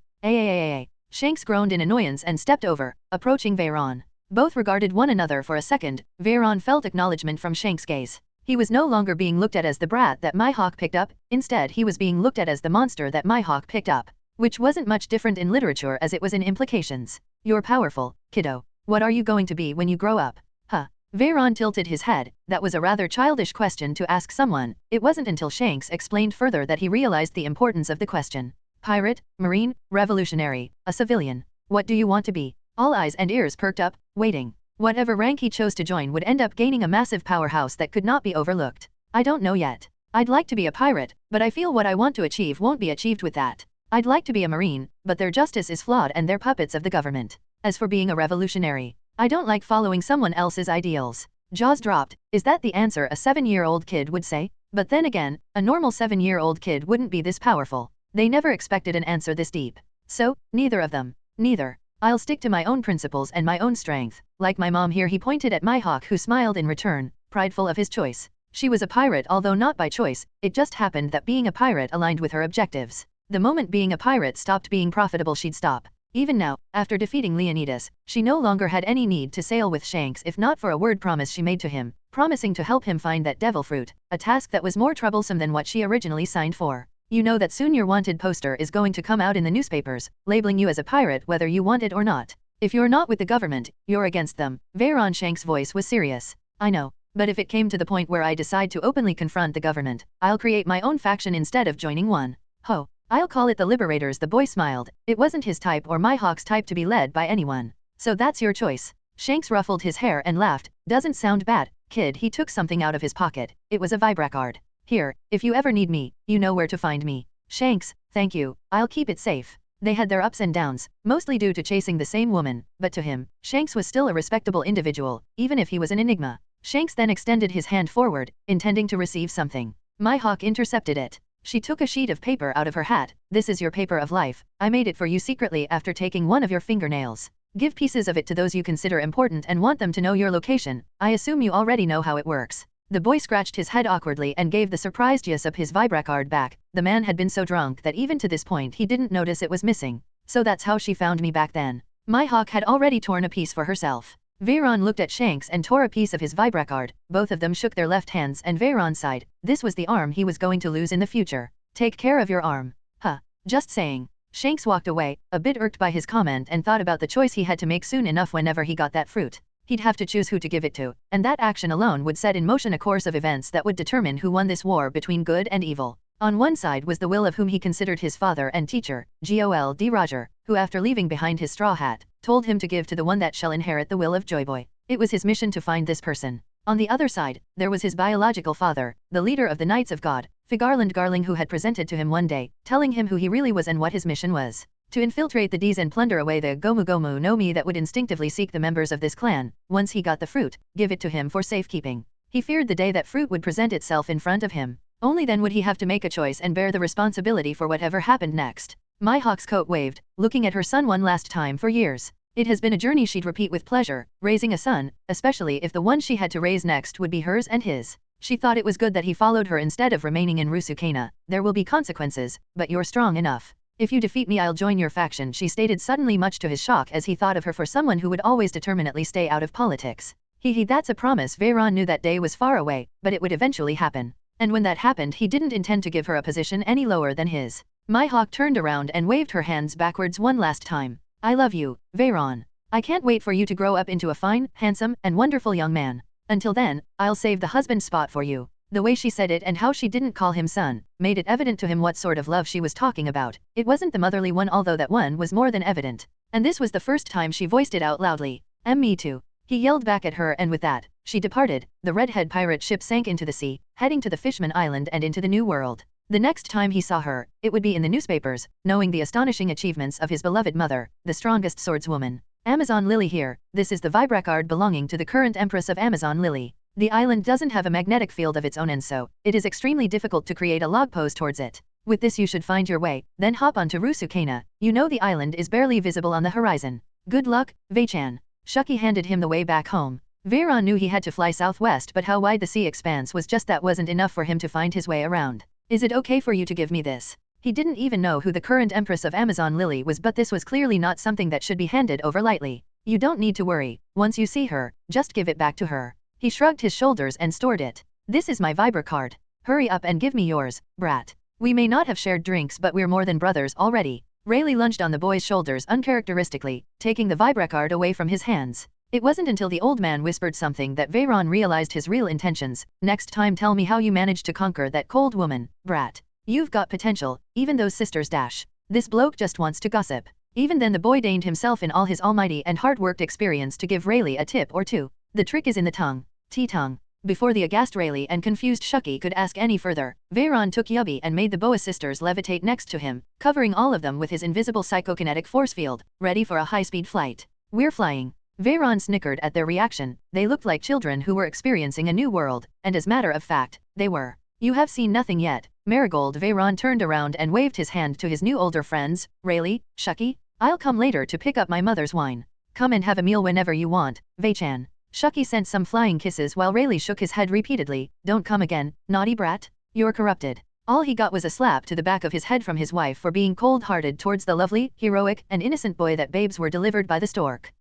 Speaker 1: Shanks groaned in annoyance and stepped over, approaching Veyron. Both regarded one another for a second. Veyron felt acknowledgement from Shanks' gaze. He was no longer being looked at as the brat that Mihawk picked up, instead he was being looked at as the monster that Mihawk picked up. Which wasn't much different in literature as it was in implications. You're powerful, kiddo. What are you going to be when you grow up? Huh? Veyron tilted his head. That was a rather childish question to ask someone. It wasn't until Shanks explained further that he realized the importance of the question. Pirate, Marine, Revolutionary, a civilian. What do you want to be? All eyes and ears perked up, waiting. Whatever rank he chose to join would end up gaining a massive powerhouse that could not be overlooked. I don't know yet. I'd like to be a pirate, but I feel what I want to achieve won't be achieved with that. I'd like to be a Marine, but their justice is flawed and they're puppets of the government. As for being a revolutionary, I don't like following someone else's ideals. Jaws dropped. Is that the answer a 7-year-old kid would say? But then again, a normal 7-year-old kid wouldn't be this powerful. They never expected an answer this deep. So, neither of them. Neither. I'll stick to my own principles and my own strength. Like my mom here. He pointed at Mihawk, who smiled in return, prideful of his choice. She was a pirate, although not by choice. It just happened that being a pirate aligned with her objectives. The moment being a pirate stopped being profitable, she'd stop. Even now, after defeating Leonidas, she no longer had any need to sail with Shanks if not for a word promise she made to him, promising to help him find that devil fruit, a task that was more troublesome than what she originally signed for. You know that soon your wanted poster is going to come out in the newspapers, labeling you as a pirate whether you want it or not. If you're not with the government, you're against them. Veyron Shanks' voice was serious. I know. But if it came to the point where I decide to openly confront the government, I'll create my own faction instead of joining one. Ho. I'll call it the Liberators. The boy smiled. It wasn't his type or Mihawk's type to be led by anyone. So that's your choice. Shanks ruffled his hair and laughed. Doesn't sound bad, kid. He took something out of his pocket. It was a vibracard. Here, if you ever need me, you know where to find me. Shanks, thank you. I'll keep it safe. They had their ups and downs, mostly due to chasing the same woman, but to him, Shanks was still a respectable individual, even if he was an enigma. Shanks then extended his hand forward, intending to receive something. Mihawk intercepted it. She took a sheet of paper out of her hat. This is your paper of life. I made it for you secretly after taking one of your fingernails. Give pieces of it to those you consider important and want them to know your location. I assume you already know how it works. The boy scratched his head awkwardly and gave the surprised Yusuf his vibracard back. The man had been so drunk that even to this point he didn't notice it was missing. So that's how she found me back then. Mihawk had already torn a piece for herself. Veyron looked at Shanks and tore a piece of his vibracard. Both of them shook their left hands and Veyron sighed. This was the arm he was going to lose in the future. Take care of your arm. Huh. Just saying. Shanks walked away, a bit irked by his comment, and thought about the choice he had to make soon enough. Whenever he got that fruit, he'd have to choose who to give it to, and that action alone would set in motion a course of events that would determine who won this war between good and evil. On one side was the will of whom he considered his father and teacher, Gold Roger, who after leaving behind his straw hat, told him to give to the one that shall inherit the will of Joyboy. It was his mission to find this person. On the other side, there was his biological father, the leader of the Knights of God, Figarland Garling, who had presented to him one day, telling him who he really was and what his mission was. to infiltrate the D's and plunder away the Gomu Gomu no Mi that would instinctively seek the members of this clan. Once he got the fruit, give it to him for safekeeping. He feared the day that fruit would present itself in front of him. Only then would he have to make a choice and bear the responsibility for whatever happened next. Mihawk's coat waved, looking at her son one last time for years. It has been a journey she'd repeat with pleasure, raising a son, especially if the one she had to raise next would be hers and his. She thought it was good that he followed her instead of remaining in Rusukena. There will be consequences, but you're strong enough. If you defeat me I'll join your faction, she stated suddenly, much to his shock as he thought of her for someone who would always determinedly stay out of politics. That's a promise. Veyron knew that day was far away, but it would eventually happen. And when that happened he didn't intend to give her a position any lower than his. Mihawk turned around and waved her hands backwards one last time. I love you, Veyron. I can't wait for you to grow up into a fine, handsome, and wonderful young man. Until then, I'll save the husband spot for you. The way she said it and how she didn't call him son, made it evident to him what sort of love she was talking about. It wasn't the motherly one, although that one was more than evident. And this was the first time she voiced it out loudly. Me too. He yelled back at her, and with that, she departed. The redhead pirate ship sank into the sea, heading to the Fishman Island and into the New World. The next time he saw her, it would be in the newspapers, knowing the astonishing achievements of his beloved mother, the strongest swordswoman. Amazon Lily here. This is the Vibracard belonging to the current Empress of Amazon Lily. The island doesn't have a magnetic field of its own, and so it is extremely difficult to create a log pose towards it. With this you should find your way, then hop onto Rusukena. You know the island is barely visible on the horizon. Good luck, Vei-chan. Shuki handed him the way back home. Veyron knew he had to fly southwest, but how wide the sea expanse was, just that wasn't enough for him to find his way around. Is it okay for you to give me this? He didn't even know who the current Empress of Amazon Lily was, but this was clearly not something that should be handed over lightly. You don't need to worry. Once you see her, just give it back to her. He shrugged his shoulders and stored it. This is my Vibracard. Hurry up and give me yours, brat. We may not have shared drinks, but we're more than brothers already. Rayleigh lunged on the boy's shoulders uncharacteristically, taking the Vibracard away from his hands. It wasn't until the old man whispered something that Veyron realized his real intentions. Next time tell me how you managed to conquer that cold woman, brat. You've got potential, even those sisters dash. This bloke just wants to gossip. Even then the boy deigned himself in all his almighty and hard-worked experience to give Rayleigh a tip or two. The trick is in the tongue. Tongue. Before the aghast Rayleigh and confused Shuki could ask any further, Veyron took Yubby and made the Boa sisters levitate next to him, covering all of them with his invisible psychokinetic force field, ready for a high-speed flight. We're flying. Veyron snickered at their reaction. They looked like children who were experiencing a new world, and as matter of fact, they were. You have seen nothing yet. Marigold. Veyron turned around and waved his hand to his new older friends. Rayleigh, Shuki, I'll come later to pick up my mother's wine. Come and have a meal whenever you want, Vei-chan. Shuki sent some flying kisses while Rayleigh shook his head repeatedly. Don't come again, naughty brat. You're corrupted. All he got was a slap to the back of his head from his wife for being cold-hearted towards the lovely, heroic, and innocent boy that babes were delivered by the stork.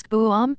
Speaker 1: Buom?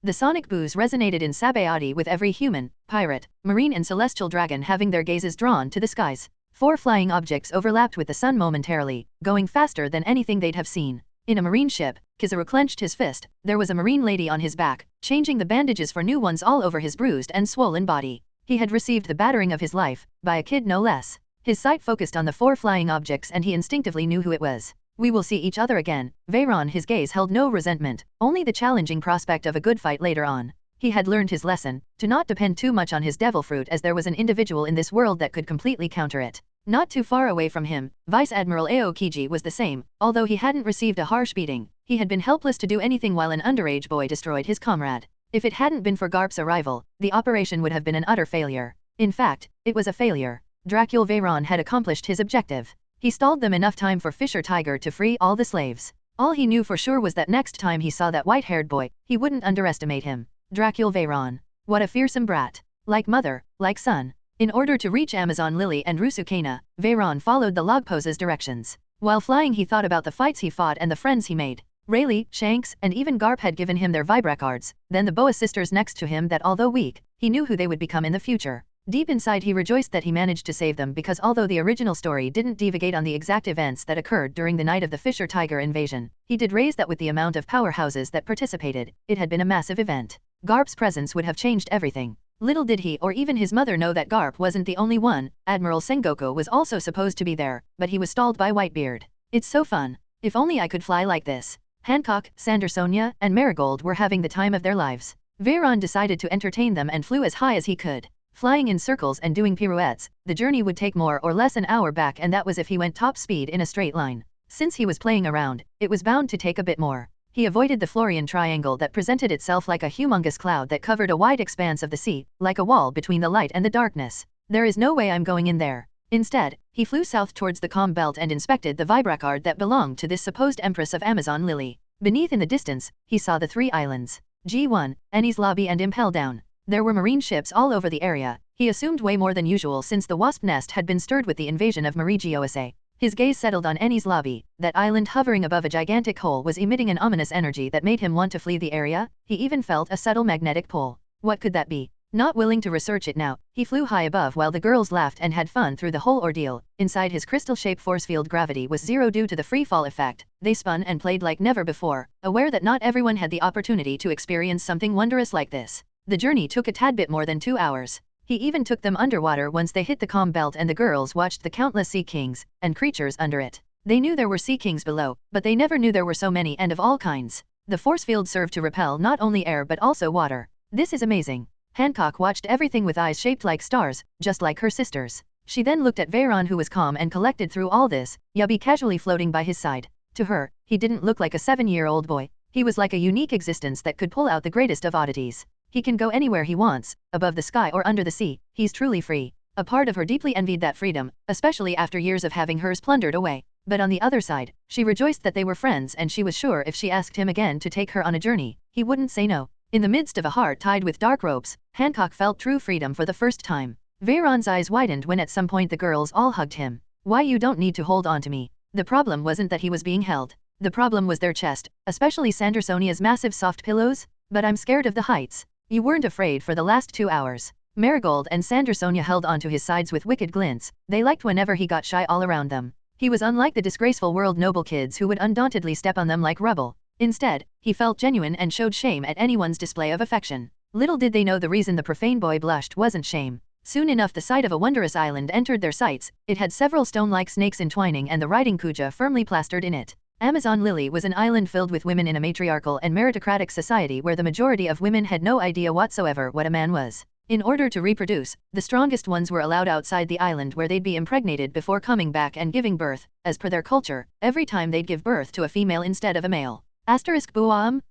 Speaker 1: The sonic boos resonated in Sabayati with every human, pirate, marine and celestial dragon having their gazes drawn to the skies. 4 flying objects overlapped with the sun momentarily, going faster than anything they'd have seen. In a marine ship, Kizaru clenched his fist. There was a marine lady on his back, changing the bandages for new ones all over his bruised and swollen body. He had received the battering of his life, by a kid no less. His sight focused on the 4 flying objects and he instinctively knew who it was. We will see each other again. Veyron, his gaze held no resentment, only the challenging prospect of a good fight later on. He had learned his lesson, to not depend too much on his devil fruit, as there was an individual in this world that could completely counter it. Not too far away from him, Vice Admiral Aokiji was the same. Although he hadn't received a harsh beating, he had been helpless to do anything while an underage boy destroyed his comrade. If it hadn't been for Garp's arrival, the operation would have been an utter failure. In fact, it was a failure. Dracul Veyron had accomplished his objective. He stalled them enough time for Fisher Tiger to free all the slaves. All he knew for sure was that next time he saw that white-haired boy, he wouldn't underestimate him. Dracul Veyron. What a fearsome brat. Like mother, like son. In order to reach Amazon Lily and Rusukena, Veyron followed the log pose's directions. While flying he thought about the fights he fought and the friends he made. Rayleigh, Shanks, and even Garp had given him their Vibracards, then the Boa sisters next to him that although weak, he knew who they would become in the future. Deep inside he rejoiced that he managed to save them because although the original story didn't deviate on the exact events that occurred during the night of the Fisher Tiger invasion, he did raise that with the amount of powerhouses that participated, it had been a massive event. Garp's presence would have changed everything. Little did he or even his mother know that Garp wasn't the only one. Admiral Sengoku was also supposed to be there, but he was stalled by Whitebeard. It's so fun. If only I could fly like this. Hancock, Sandersonia, and Marigold were having the time of their lives. Veyron decided to entertain them and flew as high as he could. Flying in circles and doing pirouettes, the journey would take more or less an hour back, and that was if he went top speed in a straight line. Since he was playing around, it was bound to take a bit more. He avoided the Florian triangle that presented itself like a humongous cloud that covered a wide expanse of the sea, like a wall between the light and the darkness. There is no way I'm going in there. Instead, he flew south towards the calm belt and inspected the vibracard that belonged to this supposed Empress of Amazon Lily. Beneath in the distance, he saw the 3 islands. G1, Eni's Lobby and Impel Down. There were marine ships all over the area. He assumed way more than usual since the wasp nest had been stirred with the invasion of Marigiosa. His gaze settled on Eni's Lobby. That island hovering above a gigantic hole was emitting an ominous energy that made him want to flee the area. He even felt a subtle magnetic pull. What could that be? Not willing to research it now, he flew high above while the girls laughed and had fun through the whole ordeal. Inside his crystal-shaped force field, gravity was zero due to the free fall effect. They spun and played like never before, aware that not everyone had the opportunity to experience something wondrous like this. The journey took a tad bit more than 2 hours. He even took them underwater once they hit the calm belt, and the girls watched the countless sea kings and creatures under it. They knew there were sea kings below, but they never knew there were so many and of all kinds. The force field served to repel not only air but also water. This is amazing. Hancock watched everything with eyes shaped like stars, just like her sisters. She then looked at Veyron, who was calm and collected through all this, Yubby casually floating by his side. To her, he didn't look like a 7-year-old boy. He was like a unique existence that could pull out the greatest of oddities. He can go anywhere he wants, above the sky or under the sea. He's truly free. A part of her deeply envied that freedom, especially after years of having hers plundered away. But on the other side, she rejoiced that they were friends, and she was sure if she asked him again to take her on a journey, he wouldn't say no. In the midst of a heart tied with dark ropes, Hancock felt true freedom for the first time. Veyron's eyes widened when at some point the girls all hugged him. Why, you don't need to hold on to me. The problem wasn't that he was being held. The problem was their chest, especially Sandersonia's massive soft pillows. But I'm scared of the heights. You weren't afraid for the last 2 hours. Marigold and Sandersonia held onto his sides with wicked glints. They liked whenever he got shy all around them. He was unlike the disgraceful world noble kids who would undauntedly step on them like rubble. Instead, he felt genuine and showed shame at anyone's display of affection. Little did they know the reason the profane boy blushed wasn't shame. Soon enough the sight of a wondrous island entered their sights. It had several stone-like snakes entwining and the riding kuja firmly plastered in it. Amazon Lily was an island filled with women in a matriarchal and meritocratic society where the majority of women had no idea whatsoever what a man was. In order to reproduce, the strongest ones were allowed outside the island where they'd be impregnated before coming back and giving birth, as per their culture, every time they'd give birth to a female instead of a male. Buam?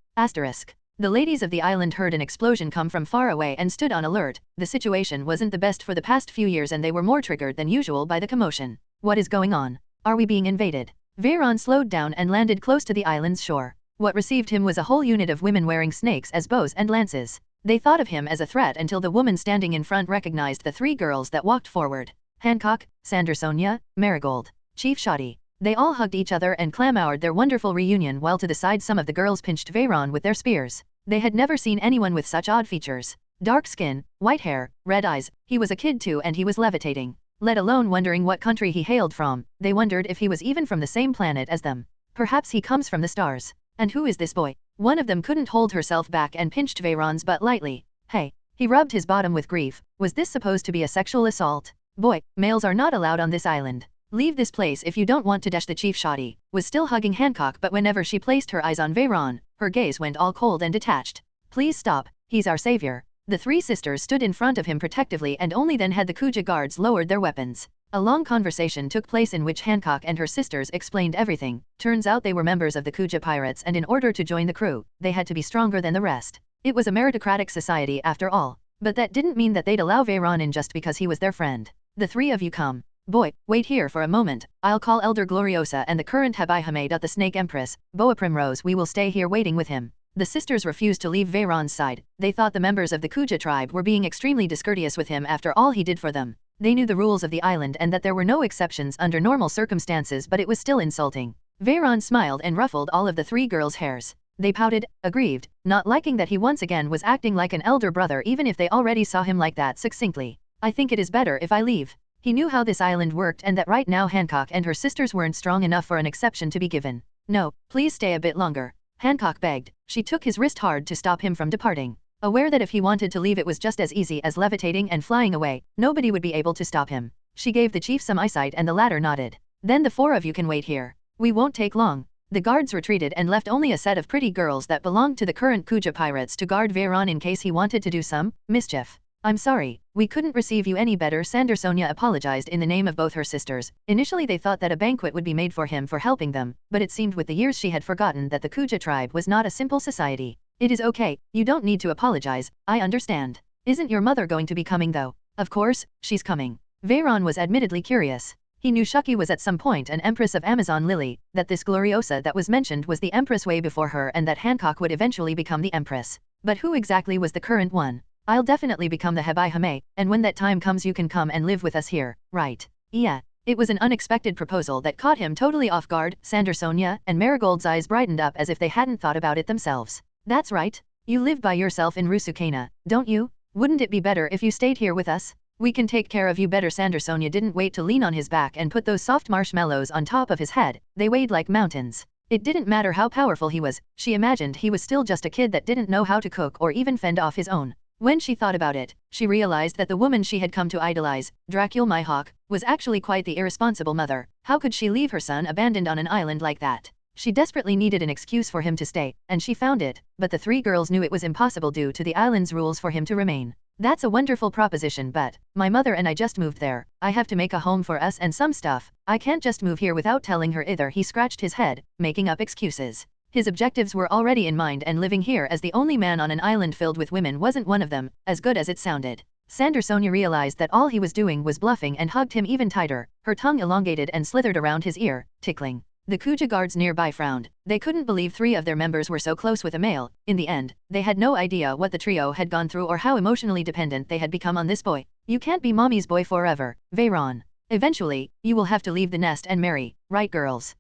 Speaker 1: The ladies of the island heard an explosion come from far away and stood on alert. The situation wasn't the best for the past few years and they were more triggered than usual by the commotion. What is going on? Are we being invaded? Veyron slowed down and landed close to the island's shore. What received him was a whole unit of women wearing snakes as bows and lances. They thought of him as a threat until the woman standing in front recognized the 3 girls that walked forward. Hancock, Sandersonia, Marigold, Chief Shoddy. They all hugged each other and clamoured their wonderful reunion while to the side some of the girls pinched Veyron with their spears. They had never seen anyone with such odd features. Dark skin, white hair, red eyes. He was a kid too and he was levitating. Let alone wondering what country he hailed from, they wondered if he was even from the same planet as them. Perhaps he comes from the stars. And who is this boy? One of them couldn't hold herself back and pinched Veyron's butt lightly. Hey. He rubbed his bottom with grief. Was this supposed to be a sexual assault? Boy, males are not allowed on this island. Leave this place if you don't want to dash. The Chief Shoddy was still hugging Hancock, but whenever she placed her eyes on Veyron, her gaze went all cold and detached. Please stop, he's our savior. The 3 sisters stood in front of him protectively and only then had the Kuja guards lowered their weapons. A long conversation took place in which Hancock and her sisters explained everything. Turns out they were members of the Kuja pirates and in order to join the crew, they had to be stronger than the rest. It was a meritocratic society after all. But that didn't mean that they'd allow Veyron in just because he was their friend. The 3 of you come. Boy, wait here for a moment. I'll call Elder Gloriosa and the current Habai the Snake Empress, Boa Primrose. We will stay here waiting with him. The sisters refused to leave Veyron's side. They thought the members of the Kuja tribe were being extremely discourteous with him after all he did for them. They knew the rules of the island and that there were no exceptions under normal circumstances, but it was still insulting. Veyron smiled and ruffled all of the 3 girls' hairs. They pouted, aggrieved, not liking that he once again was acting like an elder brother even if they already saw him like that succinctly. I think it is better if I leave. He knew how this island worked and that right now Hancock and her sisters weren't strong enough for an exception to be given. No, please stay a bit longer. Hancock begged. She took his wrist hard to stop him from departing. Aware that if he wanted to leave it was just as easy as levitating and flying away, nobody would be able to stop him. She gave the chief some eyesight and the latter nodded. Then the 4 of you can wait here. We won't take long. The guards retreated and left only a set of pretty girls that belonged to the current Kuja pirates to guard Veyron in case he wanted to do some mischief. I'm sorry, we couldn't receive you any better. Sandersonia apologized in the name of both her sisters. Initially they thought that a banquet would be made for him for helping them, but it seemed with the years she had forgotten that the Kuja tribe was not a simple society. It is okay, you don't need to apologize, I understand. Isn't your mother going to be coming though? Of course, she's coming. Veyron was admittedly curious. He knew Shuki was at some point an empress of Amazon Lily, that this Gloriosa that was mentioned was the empress way before her and that Hancock would eventually become the empress. But who exactly was the current one? I'll definitely become the Hebai Hame, and when that time comes you can come and live with us here, right? Yeah. It was an unexpected proposal that caught him totally off guard. Sandersonia and Marigold's eyes brightened up as if they hadn't thought about it themselves. That's right. You live by yourself in Rusukana, don't you? Wouldn't it be better if you stayed here with us? We can take care of you better. Sandersonia didn't wait to lean on his back and put those soft marshmallows on top of his head. They weighed like mountains. It didn't matter how powerful he was, she imagined he was still just a kid that didn't know how to cook or even fend off his own. When she thought about it, she realized that the woman she had come to idolize, Dracula Mihawk, was actually quite the irresponsible mother. How could she leave her son abandoned on an island like that? She desperately needed an excuse for him to stay, and she found it, but the three girls knew it was impossible due to the island's rules for him to remain. That's a wonderful proposition, but my mother and I just moved there. I have to make a home for us and some stuff. I can't just move here without telling her either. He scratched his head, making up excuses. His objectives were already in mind, and living here as the only man on an island filled with women wasn't one of them, as good as it sounded. Sandersonia realized that all he was doing was bluffing and hugged him even tighter, her tongue elongated and slithered around his ear, tickling. The Kuja guards nearby frowned. They couldn't believe 3 of their members were so close with a male. In the end, they had no idea what the trio had gone through or how emotionally dependent they had become on this boy. You can't be mommy's boy forever, Veyron. Eventually, you will have to leave the nest and marry, right girls?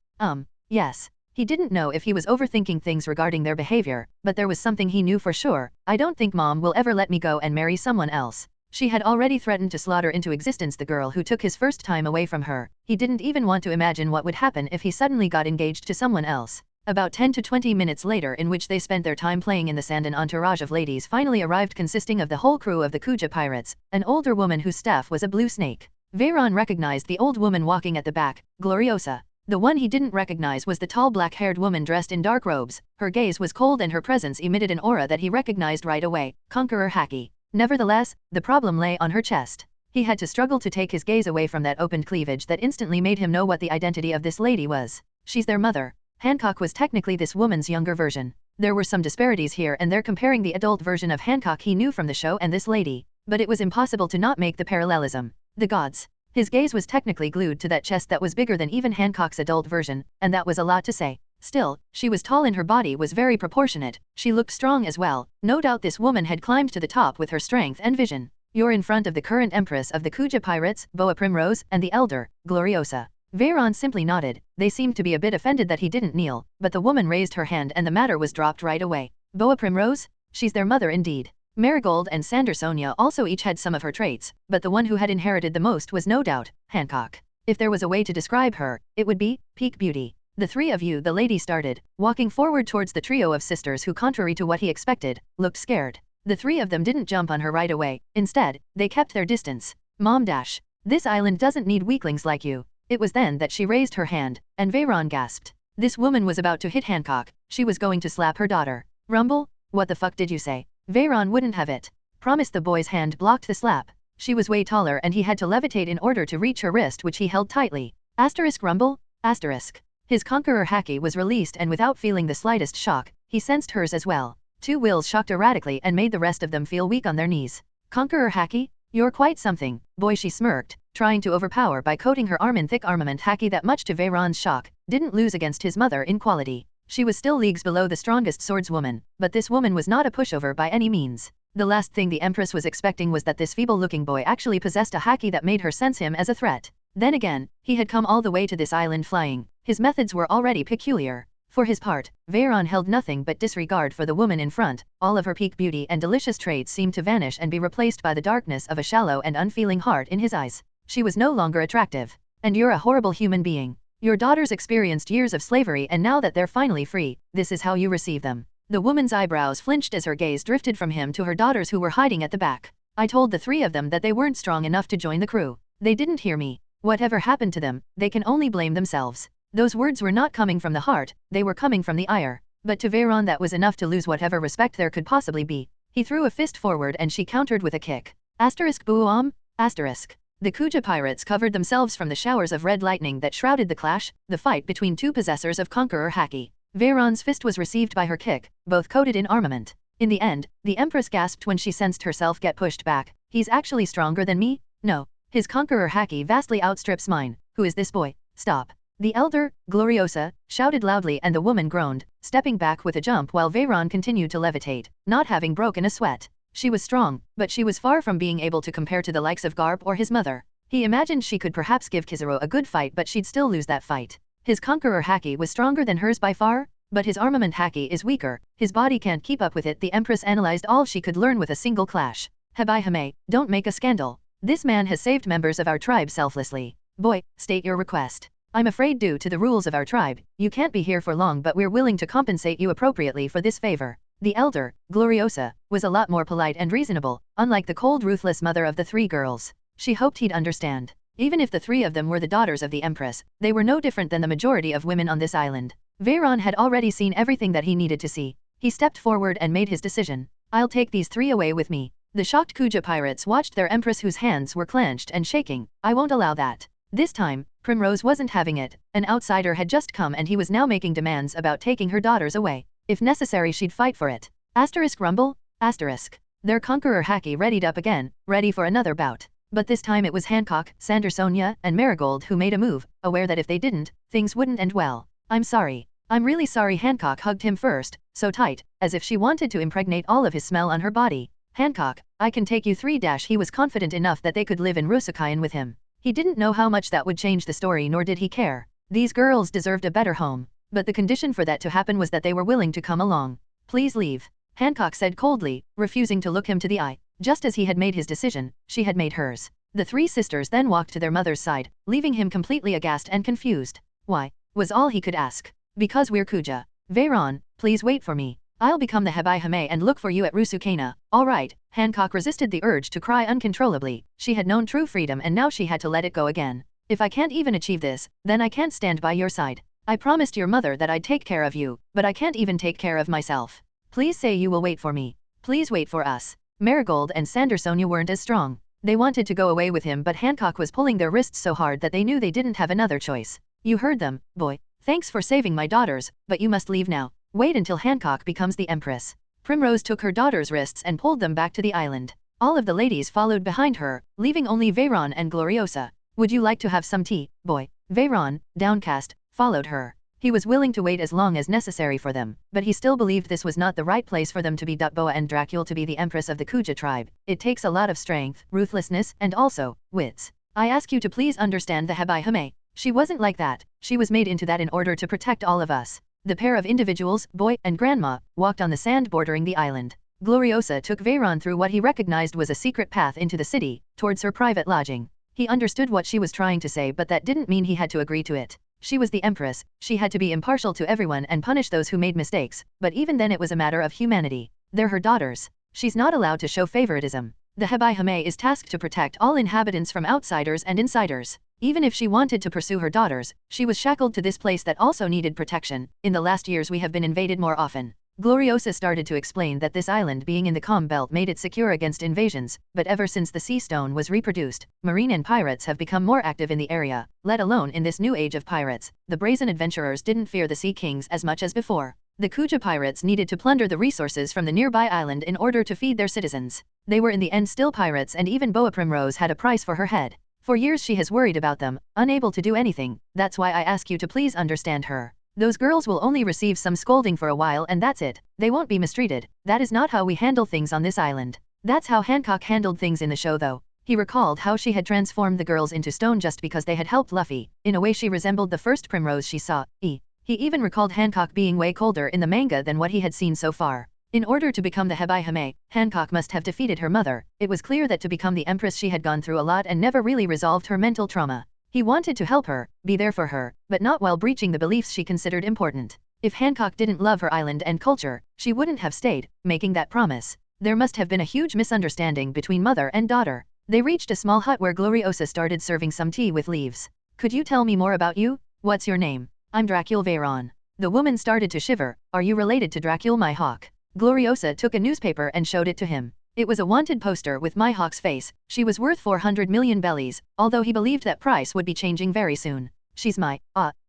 Speaker 1: Yes. He didn't know if he was overthinking things regarding their behavior, but there was something he knew for sure. I don't think mom will ever let me go and marry someone else. She had already threatened to slaughter into existence the girl who took his first time away from her. He didn't even want to imagine what would happen if he suddenly got engaged to someone else. About 10 to 20 minutes later, in which they spent their time playing in the sand, an entourage of ladies finally arrived, consisting of the whole crew of the Kuja pirates, an older woman whose staff was a blue snake. Veyron recognized the old woman walking at the back, Gloriosa. The one he didn't recognize was the tall black-haired woman dressed in dark robes. Her gaze was cold and her presence emitted an aura that he recognized right away, Conqueror Haki. Nevertheless, the problem lay on her chest. He had to struggle to take his gaze away from that opened cleavage that instantly made him know what the identity of this lady was. She's their mother. Hancock was technically this woman's younger version. There were some disparities here and there comparing the adult version of Hancock he knew from the show and this lady, but it was impossible to not make the parallelism. The gods. His gaze was technically glued to that chest that was bigger than even Hancock's adult version, and that was a lot to say. Still, she was tall and her body was very proportionate. She looked strong as well. No doubt this woman had climbed to the top with her strength and vision. You're in front of the current empress of the Kuja pirates, Boa Primrose, and the elder, Gloriosa. Veyron simply nodded. They seemed to be a bit offended that he didn't kneel, but the woman raised her hand and the matter was dropped right away. Boa Primrose? She's their mother indeed. Marigold and Sandersonia also each had some of her traits, but the one who had inherited the most was no doubt Hancock. If there was a way to describe her, it would be peak beauty. The 3 of you, the lady started, walking forward towards the trio of sisters who, contrary to what he expected, looked scared. The 3 of them didn't jump on her right away. Instead, they kept their distance. Mom dash. This island doesn't need weaklings like you. It was then that she raised her hand, and Veyron gasped. This woman was about to hit Hancock. She was going to slap her daughter. Rumble? What the fuck did you say? Veyron wouldn't have it. Promise. The boy's hand blocked the slap. She was way taller and he had to levitate in order to reach her wrist, which he held tightly. Asterisk rumble? Asterisk. His Conqueror Haki was released and without feeling the slightest shock, he sensed hers as well. 2 wills shocked erratically and made the rest of them feel weak on their knees. Conqueror Haki? You're quite something, boy, she smirked, trying to overpower by coating her arm in thick armament. Haki, that much to Veyron's shock, didn't lose against his mother in quality. She was still leagues below the strongest swordswoman, but this woman was not a pushover by any means. The last thing the Empress was expecting was that this feeble-looking boy actually possessed a Haki that made her sense him as a threat. Then again, he had come all the way to this island flying. His methods were already peculiar. For his part, Veyron held nothing but disregard for the woman in front. All of her peak beauty and delicious traits seemed to vanish and be replaced by the darkness of a shallow and unfeeling heart in his eyes. She was no longer attractive. And you're a horrible human being. Your daughters experienced years of slavery and now that they're finally free, this is how you receive them. The woman's eyebrows flinched as her gaze drifted from him to her daughters who were hiding at the back. I told the 3 of them that they weren't strong enough to join the crew. They didn't hear me. Whatever happened to them, they can only blame themselves. Those words were not coming from the heart, they were coming from the ire. But to Veyron that was enough to lose whatever respect there could possibly be. He threw a fist forward and she countered with a kick. Buom? Asterisk. The Kuja pirates covered themselves from the showers of red lightning that shrouded the clash, the fight between two possessors of Conqueror Haki. Veyron's fist was received by her kick, both coated in armament. In the end, the Empress gasped when she sensed herself get pushed back. He's actually stronger than me? No. His Conqueror Haki vastly outstrips mine. Who is this boy? Stop. The elder, Gloriosa, shouted loudly and the woman groaned, stepping back with a jump while Veyron continued to levitate, not having broken a sweat. She was strong, but she was far from being able to compare to the likes of Garp or his mother. He imagined she could perhaps give Kizaru a good fight, but she'd still lose that fight. His Conqueror Haki was stronger than hers by far, but his armament Haki is weaker. His body can't keep up with it. The Empress analyzed all she could learn with a single clash. Hebai, don't make a scandal. This man has saved members of our tribe selflessly. Boy, state your request. I'm afraid due to the rules of our tribe, you can't be here for long, but we're willing to compensate you appropriately for this favor. The elder, Gloriosa, was a lot more polite and reasonable, unlike the cold, ruthless mother of the three girls. She hoped he'd understand. Even if the three of them were the daughters of the Empress, they were no different than the majority of women on this island. Veyron had already seen everything that he needed to see. He stepped forward and made his decision. I'll take these three away with me. The shocked Kuja pirates watched their Empress, whose hands were clenched and shaking. I won't allow that. This time, Primrose wasn't having it. An outsider had just come and he was now making demands about taking her daughters away. If necessary, she'd fight for it. Asterisk rumble? Asterisk. Their Conqueror Haki readied up again, ready for another bout. But this time it was Hancock, Sandersonia, and Marigold who made a move, aware that if they didn't, things wouldn't end well. I'm sorry. I'm really sorry. Hancock hugged him first, so tight, as if she wanted to impregnate all of his smell on her body. Hancock, I can take you three. He was confident enough that they could live in Rusukayan with him. He didn't know how much that would change the story, nor did he care. These girls deserved a better home. But the condition for that to happen was that they were willing to come along. Please leave. Hancock said coldly, refusing to look him to the eye. Just as he had made his decision, she had made hers. The three sisters then walked to their mother's side, leaving him completely aghast and confused. Why? Was all he could ask. Because we're Kuja. Veyron, please wait for me. I'll become the Hebai and look for you at Rusukana. All right. Hancock resisted the urge to cry uncontrollably. She had known true freedom and now she had to let it go again. If I can't even achieve this, then I can't stand by your side. I promised your mother that I'd take care of you, but I can't even take care of myself. Please say you will wait for me. Please wait for us. Marigold and Sandersonia weren't as strong. They wanted to go away with him, but Hancock was pulling their wrists so hard that they knew they didn't have another choice. You heard them, boy. Thanks for saving my daughters, but you must leave now. Wait until Hancock becomes the Empress. Primrose took her daughter's wrists and pulled them back to the island. All of the ladies followed behind her, leaving only Veyron and Gloriosa. Would you like to have some tea, boy? Veyron, downcast, followed her. He was willing to wait as long as necessary for them, but he still believed this was not the right place for them to be. Boa and Dracul to be the Empress of the Kuja tribe. It takes a lot of strength, ruthlessness, and also, wits. I ask you to please understand the Hebai. She wasn't like that. She was made into that in order to protect all of us. The pair of individuals, boy and grandma, walked on the sand bordering the island. Gloriosa took Veyron through what he recognized was a secret path into the city, towards her private lodging. He understood what she was trying to say, but that didn't mean he had to agree to it. She was the Empress, she had to be impartial to everyone and punish those who made mistakes, but even then it was a matter of humanity. They're her daughters. She's not allowed to show favoritism. The Hebai is tasked to protect all inhabitants from outsiders and insiders. Even if she wanted to pursue her daughters, she was shackled to this place that also needed protection. In the last years we have been invaded more often. Gloriosa started to explain that this island being in the calm belt made it secure against invasions, but ever since the sea stone was reproduced, marine and pirates have become more active in the area. Let alone in this new age of pirates, the brazen adventurers didn't fear the sea kings as much as before. The Kuja pirates needed to plunder the resources from the nearby island in order to feed their citizens. They were in the end still pirates, and even Boa Primrose had a price for her head. For years she has worried about them, unable to do anything. That's why I ask you to please understand her. Those girls will only receive some scolding for a while and that's it. They won't be mistreated. That is not how we handle things on this island. That's how Hancock handled things in the show though. He recalled how she had transformed the girls into stone just because they had helped Luffy. In a way she resembled the first Primrose she saw. He even recalled Hancock being way colder in the manga than what he had seen so far. In order to become the Hebai, Hancock must have defeated her mother. It was clear that to become the Empress she had gone through a lot and never really resolved her mental trauma. He wanted to help her, be there for her, but not while breaching the beliefs she considered important. If Hancock didn't love her island and culture, she wouldn't have stayed, making that promise. There must have been a huge misunderstanding between mother and daughter. They reached a small hut where Gloriosa started serving some tea with leaves. Could you tell me more about you? What's your name? I'm Dracul Veyron. The woman started to shiver. Are you related to Dracul Mihawk? Gloriosa took a newspaper and showed it to him. It was a wanted poster with Mihawk's face. She was worth 400 million bellies, although he believed that price would be changing very soon. She's my,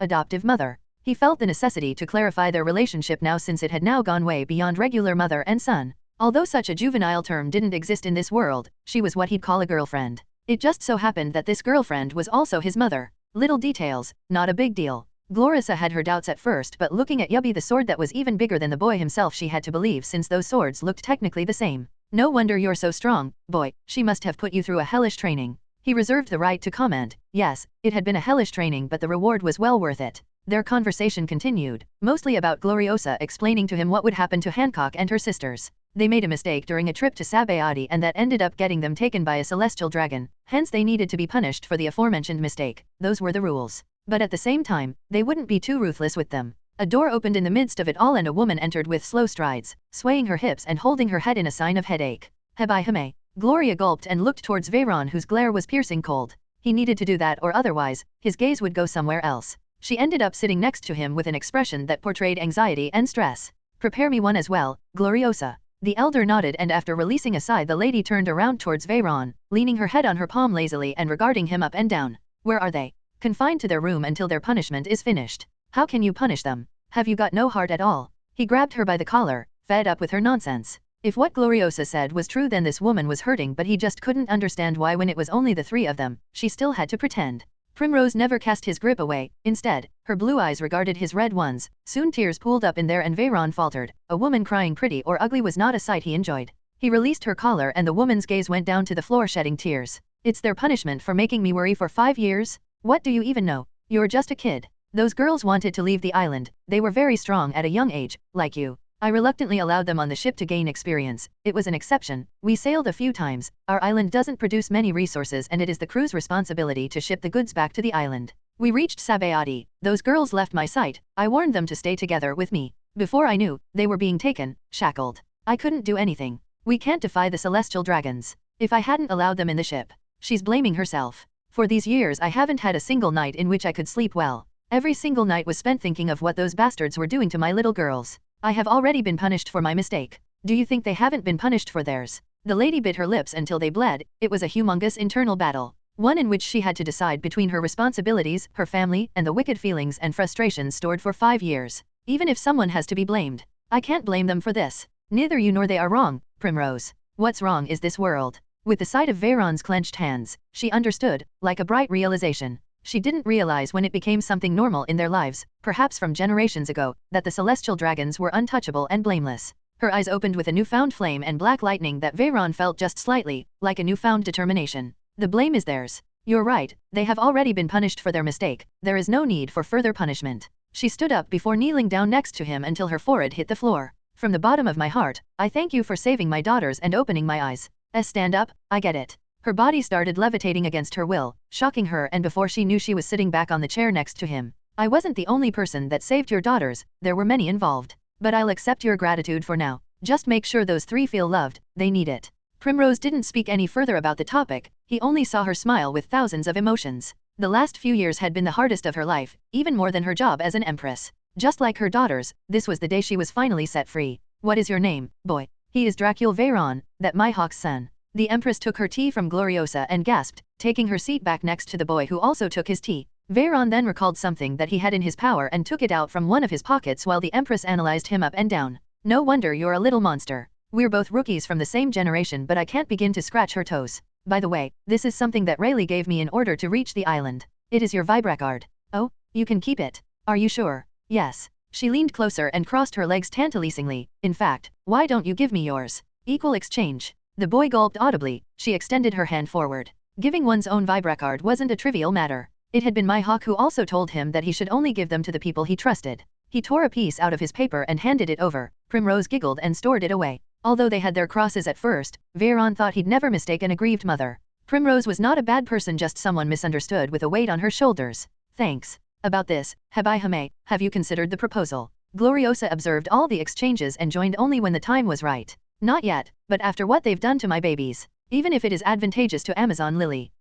Speaker 1: adoptive mother. He felt the necessity to clarify their relationship now since it had now gone way beyond regular mother and son. Although such a juvenile term didn't exist in this world, she was what he'd call a girlfriend. It just so happened that this girlfriend was also his mother. Little details, not a big deal. Glorissa had her doubts at first, but looking at Yubby the sword that was even bigger than the boy himself, she had to believe since those swords looked technically the same. No wonder you're so strong, boy, she must have put you through a hellish training. He reserved the right to comment. Yes, it had been a hellish training, but the reward was well worth it. Their conversation continued, mostly about Gloriosa explaining to him what would happen to Hancock and her sisters. They made a mistake during a trip to Sabayati and that ended up getting them taken by a celestial dragon, hence they needed to be punished for the aforementioned mistake. Those were the rules. But at the same time, they wouldn't be too ruthless with them. A door opened in the midst of it all and a woman entered with slow strides, swaying her hips and holding her head in a sign of headache. Hebai. Gloria gulped and looked towards Veyron, whose glare was piercing cold. He needed to do that, or otherwise, his gaze would go somewhere else. She ended up sitting next to him with an expression that portrayed anxiety and stress. Prepare me one as well, Gloriosa. The elder nodded, and after releasing a sigh the lady turned around towards Veyron, leaning her head on her palm lazily and regarding him up and down. Where are they? Confined to their room until their punishment is finished. How can you punish them? Have you got no heart at all? He grabbed her by the collar, fed up with her nonsense. If what Gloriosa said was true, then this woman was hurting, but he just couldn't understand why when it was only the three of them, she still had to pretend. Primrose never cast his grip away. Instead, her blue eyes regarded his red ones. Soon tears pooled up in there and Veyron faltered. A woman crying, pretty or ugly, was not a sight he enjoyed. He released her collar and the woman's gaze went down to the floor, shedding tears. It's their punishment for making me worry for 5 years? What do you even know? You're just a kid. Those girls wanted to leave the island. They were very strong at a young age, like you. I reluctantly allowed them on the ship to gain experience. It was an exception. We sailed a few times. Our island doesn't produce many resources and it is the crew's responsibility to ship the goods back to the island. We reached Sabayati. Those girls left my sight. I warned them to stay together with me. Before I knew, they were being taken, shackled. I couldn't do anything. We can't defy the celestial dragons. If I hadn't allowed them in the ship. She's blaming herself. For these years I haven't had a single night in which I could sleep well. Every single night was spent thinking of what those bastards were doing to my little girls. I have already been punished for my mistake. Do you think they haven't been punished for theirs? The lady bit her lips until they bled. It was a humongous internal battle. One in which she had to decide between her responsibilities, her family, and the wicked feelings and frustrations stored for 5 years. Even if someone has to be blamed, I can't blame them for this. Neither you nor they are wrong, Primrose. What's wrong is this world. With the sight of Veyron's clenched hands, she understood, like a bright realization. She didn't realize when it became something normal in their lives, perhaps from generations ago, that the celestial dragons were untouchable and blameless. Her eyes opened with a newfound flame and black lightning that Veyron felt just slightly, like a newfound determination. The blame is theirs. You're right, they have already been punished for their mistake. There is no need for further punishment. She stood up before kneeling down next to him until her forehead hit the floor. From the bottom of my heart, I thank you for saving my daughters and opening my eyes. Stand up, I get it. Her body started levitating against her will, shocking her, and before she knew she was sitting back on the chair next to him. I wasn't the only person that saved your daughters, there were many involved. But I'll accept your gratitude for now. Just make sure those 3 feel loved, they need it. Primrose didn't speak any further about the topic, he only saw her smile with thousands of emotions. The last few years had been the hardest of her life, even more than her job as an empress. Just like her daughters, this was the day she was finally set free. What is your name, boy? He is Dracul Veyron, that Mihawk's son. The Empress took her tea from Gloriosa and gasped, taking her seat back next to the boy who also took his tea. Veyron then recalled something that he had in his power and took it out from one of his pockets while the Empress analyzed him up and down. No wonder you're a little monster. We're both rookies from the same generation, but I can't begin to scratch her toes. By the way, this is something that Rayleigh gave me in order to reach the island. It is your Vibracard. Oh, you can keep it. Are you sure? Yes. She leaned closer and crossed her legs tantalizingly. In fact, why don't you give me yours? Equal exchange. The boy gulped audibly. She extended her hand forward. Giving one's own Vibracard wasn't a trivial matter. It had been Mihawk who also told him that he should only give them to the people he trusted. He tore a piece out of his paper and handed it over. Primrose giggled and stored it away. Although they had their crosses at first, Veyron thought he'd never mistake an aggrieved mother. Primrose was not a bad person, just someone misunderstood with a weight on her shoulders. Thanks. About this, Hebai, have you considered the proposal? Gloriosa observed all the exchanges and joined only when the time was right. Not yet, but after what they've done to my babies. Even if it is advantageous to Amazon Lily.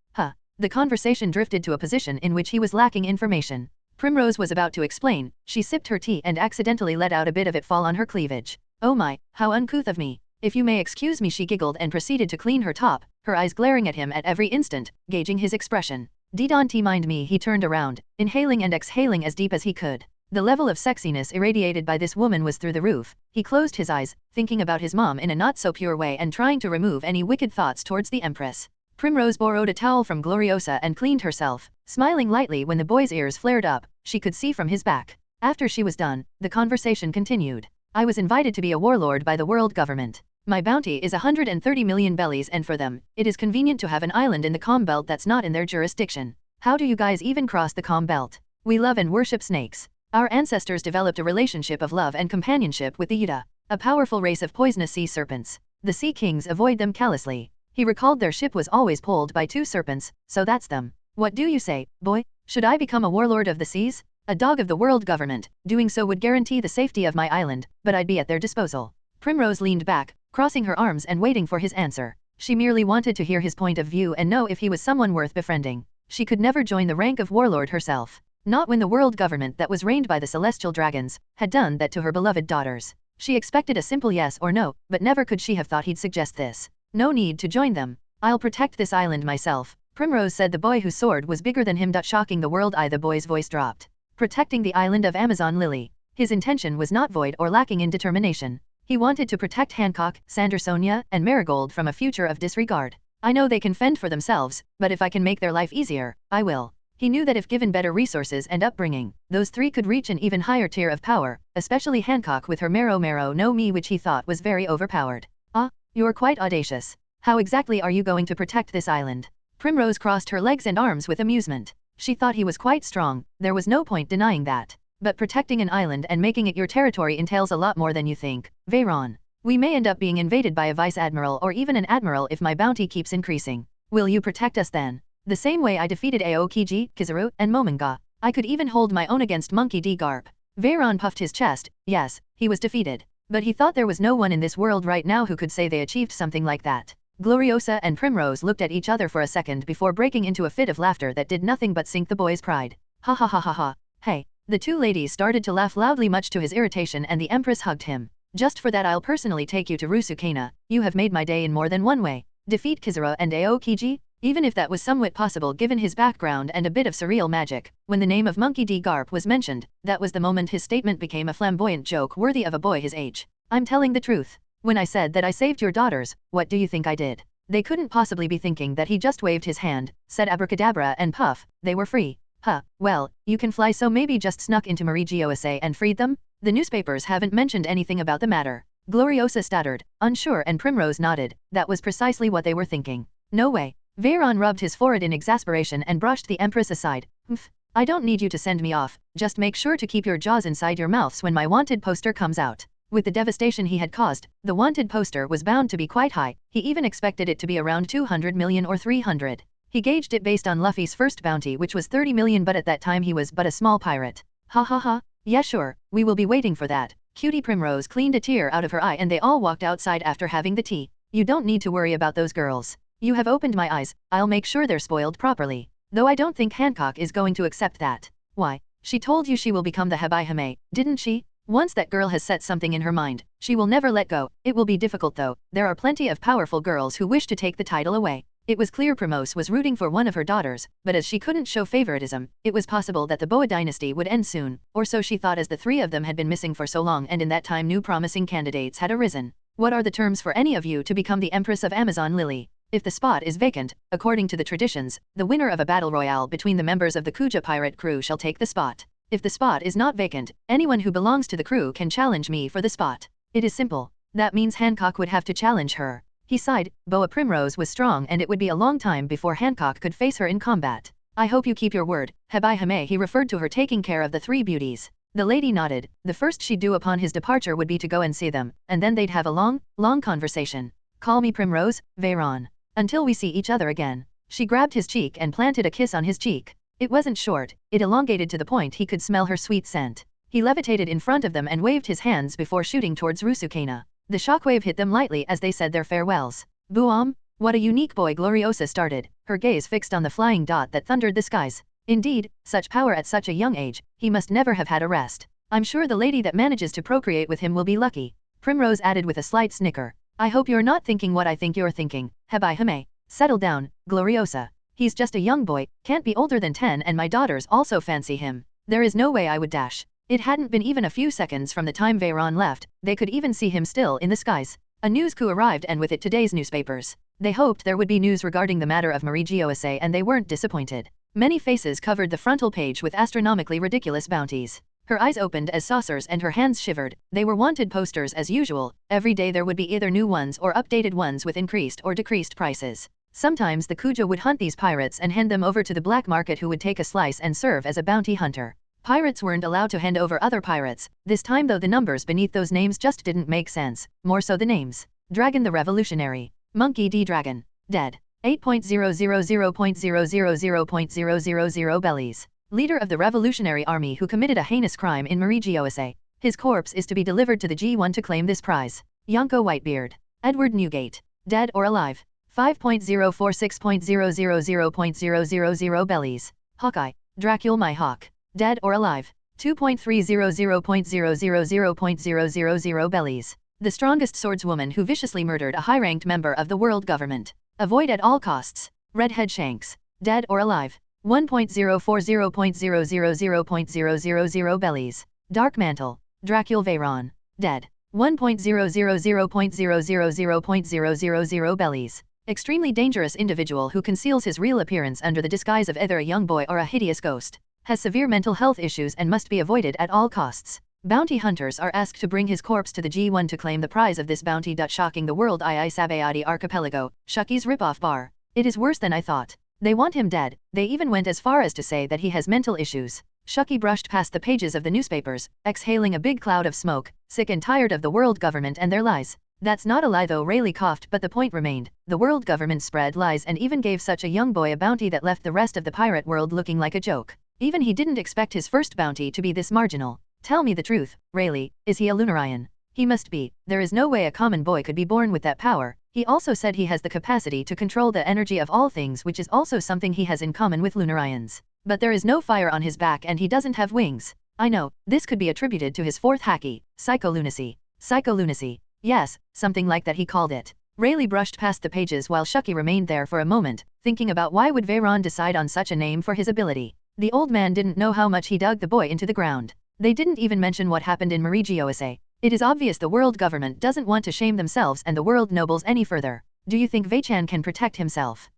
Speaker 1: The conversation drifted to a position in which he was lacking information. Primrose was about to explain. She sipped her tea and accidentally let out a bit of it fall on her cleavage. Oh my, how uncouth of me. If you may excuse me, she giggled and proceeded to clean her top, her eyes glaring at him at every instant, gauging his expression. Don't mind me, he turned around, inhaling and exhaling as deep as he could. The level of sexiness irradiated by this woman was through the roof. He closed his eyes, thinking about his mom in a not-so-pure way and trying to remove any wicked thoughts towards the Empress. Primrose borrowed a towel from Gloriosa and cleaned herself, smiling lightly when the boy's ears flared up, she could see from his back. After she was done, the conversation continued. I was invited to be a warlord by the world government. My bounty is 130 million bellies, and for them, it is convenient to have an island in the calm belt that's not in their jurisdiction. How do you guys even cross the calm belt? We love and worship snakes. Our ancestors developed a relationship of love and companionship with the Yuta, a powerful race of poisonous sea serpents. The sea kings avoid them callously. He recalled their ship was always pulled by 2 serpents, so that's them. What do you say, boy? Should I become a warlord of the seas? A dog of the world government. Doing so would guarantee the safety of my island, but I'd be at their disposal. Primrose leaned back, crossing her arms and waiting for his answer. She merely wanted to hear his point of view and know if he was someone worth befriending. She could never join the rank of warlord herself. Not when the world government that was reigned by the celestial dragons had done that to her beloved daughters. She expected a simple yes or no, but never could she have thought he'd suggest this. No need to join them. I'll protect this island myself, Primrose said, the boy whose sword was bigger than him. Shocking the world eye, the boy's voice dropped. Protecting the island of Amazon Lily. His intention was not void or lacking in determination. He wanted to protect Hancock, Sandersonia, and Marigold from a future of disregard. I know they can fend for themselves, but if I can make their life easier, I will. He knew that if given better resources and upbringing, those 3 could reach an even higher tier of power, especially Hancock with her Mero no Mi, which he thought was very overpowered. Ah, you're quite audacious. How exactly are you going to protect this island? Primrose crossed her legs and arms with amusement. She thought he was quite strong, there was no point denying that. But protecting an island and making it your territory entails a lot more than you think, Veyron. We may end up being invaded by a vice admiral or even an admiral if my bounty keeps increasing. Will you protect us then? The same way I defeated Aokiji, Kizaru, and Momonga. I could even hold my own against Monkey D. Garp. Veyron puffed his chest. Yes, he was defeated. But he thought there was no one in this world right now who could say they achieved something like that. Gloriosa and Primrose looked at each other for a second before breaking into a fit of laughter that did nothing but sink the boy's pride. Ha ha ha ha ha. Hey. The 2 ladies started to laugh loudly, much to his irritation, and the Empress hugged him. Just for that I'll personally take you to Rusukana. You have made my day in more than one way. Defeat Kizaru and Aokiji? Even if that was somewhat possible given his background and a bit of surreal magic, when the name of Monkey D. Garp was mentioned, that was the moment his statement became a flamboyant joke worthy of a boy his age. I'm telling the truth. When I said that I saved your daughters, what do you think I did? They couldn't possibly be thinking that he just waved his hand, said abracadabra, and puff, they were free. Huh, well, you can fly, so maybe just snuck into Marigiosa and freed them? The newspapers haven't mentioned anything about the matter. Gloriosa stuttered, unsure, and Primrose nodded. That was precisely what they were thinking. No way. Veyron rubbed his forehead in exasperation and brushed the Empress aside. Humph. I don't need you to send me off, just make sure to keep your jaws inside your mouths when my wanted poster comes out. With the devastation he had caused, the wanted poster was bound to be quite high. He even expected it to be around 200 million or 300. He gauged it based on Luffy's first bounty, which was 30 million, but at that time he was but a small pirate. Ha ha ha. Yeah sure, we will be waiting for that. Cutie Primrose cleaned a tear out of her eye and they all walked outside after having the tea. You don't need to worry about those girls. You have opened my eyes, I'll make sure they're spoiled properly. Though I don't think Hancock is going to accept that. Why? She told you she will become the Habai-Hime, didn't she? Once that girl has set something in her mind, she will never let go. It will be difficult though, there are plenty of powerful girls who wish to take the title away. It was clear Primrose was rooting for one of her daughters, but as she couldn't show favoritism, it was possible that the Boa dynasty would end soon, or so she thought, as the 3 of them had been missing for so long and in that time new promising candidates had arisen. What are the terms for any of you to become the Empress of Amazon Lily? If the spot is vacant, according to the traditions, the winner of a battle royale between the members of the Kuja pirate crew shall take the spot. If the spot is not vacant, anyone who belongs to the crew can challenge me for the spot. It is simple. That means Hancock would have to challenge her. He sighed. Boa Primrose was strong and it would be a long time before Hancock could face her in combat. I hope you keep your word, Habai-Hime. He referred to her taking care of the 3 beauties. The lady nodded. The first she'd do upon his departure would be to go and see them, and then they'd have a long conversation. Call me Primrose, Veyron. Until we see each other again. She grabbed his cheek and planted a kiss on his cheek. It wasn't short, it elongated to the point he could smell her sweet scent. He levitated in front of them and waved his hands before shooting towards Rusukana. The shockwave hit them lightly as they said their farewells. Buam, what a unique boy, Gloriosa started, her gaze fixed on the flying dot that thundered the skies. Indeed, such power at such a young age, he must never have had a rest. I'm sure the lady that manages to procreate with him will be lucky. Primrose added with a slight snicker. I hope you're not thinking what I think you're thinking. Hebai Hime. Settle down, Gloriosa. He's just a young boy, can't be older than 10, and my daughters also fancy him. There is no way I would dash. It hadn't been even a few seconds from the time Veyron left, they could even see him still in the skies. A news coup arrived, and with it today's newspapers. They hoped there would be news regarding the matter of Marie Gioise, and they weren't disappointed. Many faces covered the frontal page with astronomically ridiculous bounties. Her eyes opened as saucers and her hands shivered. They were wanted posters as usual. Every day there would be either new ones or updated ones with increased or decreased prices. Sometimes the Kuja would hunt these pirates and hand them over to the black market, who would take a slice and serve as a bounty hunter. Pirates weren't allowed to hand over other pirates. This time though, the numbers beneath those names just didn't make sense. More so the names. Dragon the Revolutionary. Monkey D. Dragon. Dead. 8.000.000.000 bellies. Leader of the Revolutionary Army who committed a heinous crime in Marie Gioise. His corpse is to be delivered to the G1 to claim this prize. Yonko Whitebeard. Edward Newgate. Dead or alive. 5.046.000.000 bellies. Hawkeye. Dracule Mihawk. Dead or alive. 2.300.000.000 bellies. The strongest swordswoman who viciously murdered a high-ranked member of the world government. Avoid at all costs. Redhead Shanks. Dead or alive. 1.040.000.000 bellies. Dark Mantle. Dracule Veyron. Dead. 1.000.000.000 bellies. Extremely dangerous individual who conceals his real appearance under the disguise of either a young boy or a hideous ghost. Has severe mental health issues and must be avoided at all costs. Bounty hunters are asked to bring his corpse to the G1 to claim the prize of this bounty. Shocking the world. I Sabayadi Archipelago. Shucky's ripoff bar. It is worse than I thought. They want him dead. They even went as far as to say that he has mental issues. Shucky brushed past the pages of the newspapers, exhaling a big cloud of smoke, sick and tired of the world government and their lies. That's not a lie though, Rayleigh coughed, but the point remained. The world government spread lies and even gave such a young boy a bounty that left the rest of the pirate world looking like a joke. Even he didn't expect his first bounty to be this marginal. Tell me the truth, Rayleigh, is he a Lunarian? He must be. There is no way a common boy could be born with that power. He also said he has the capacity to control the energy of all things, which is also something he has in common with Lunarians. But there is no fire on his back and he doesn't have wings. I know, this could be attributed to his fourth haki, psycholunacy. Psycholunacy. Yes, something like that he called it. Rayleigh brushed past the pages while Shucky remained there for a moment, thinking about why would Veyron decide on such a name for his ability. The old man didn't know how much he dug the boy into the ground. They didn't even mention what happened in Marie Gioise. It is obvious the world government doesn't want to shame themselves and the world nobles any further. Do you think Veichan can protect himself?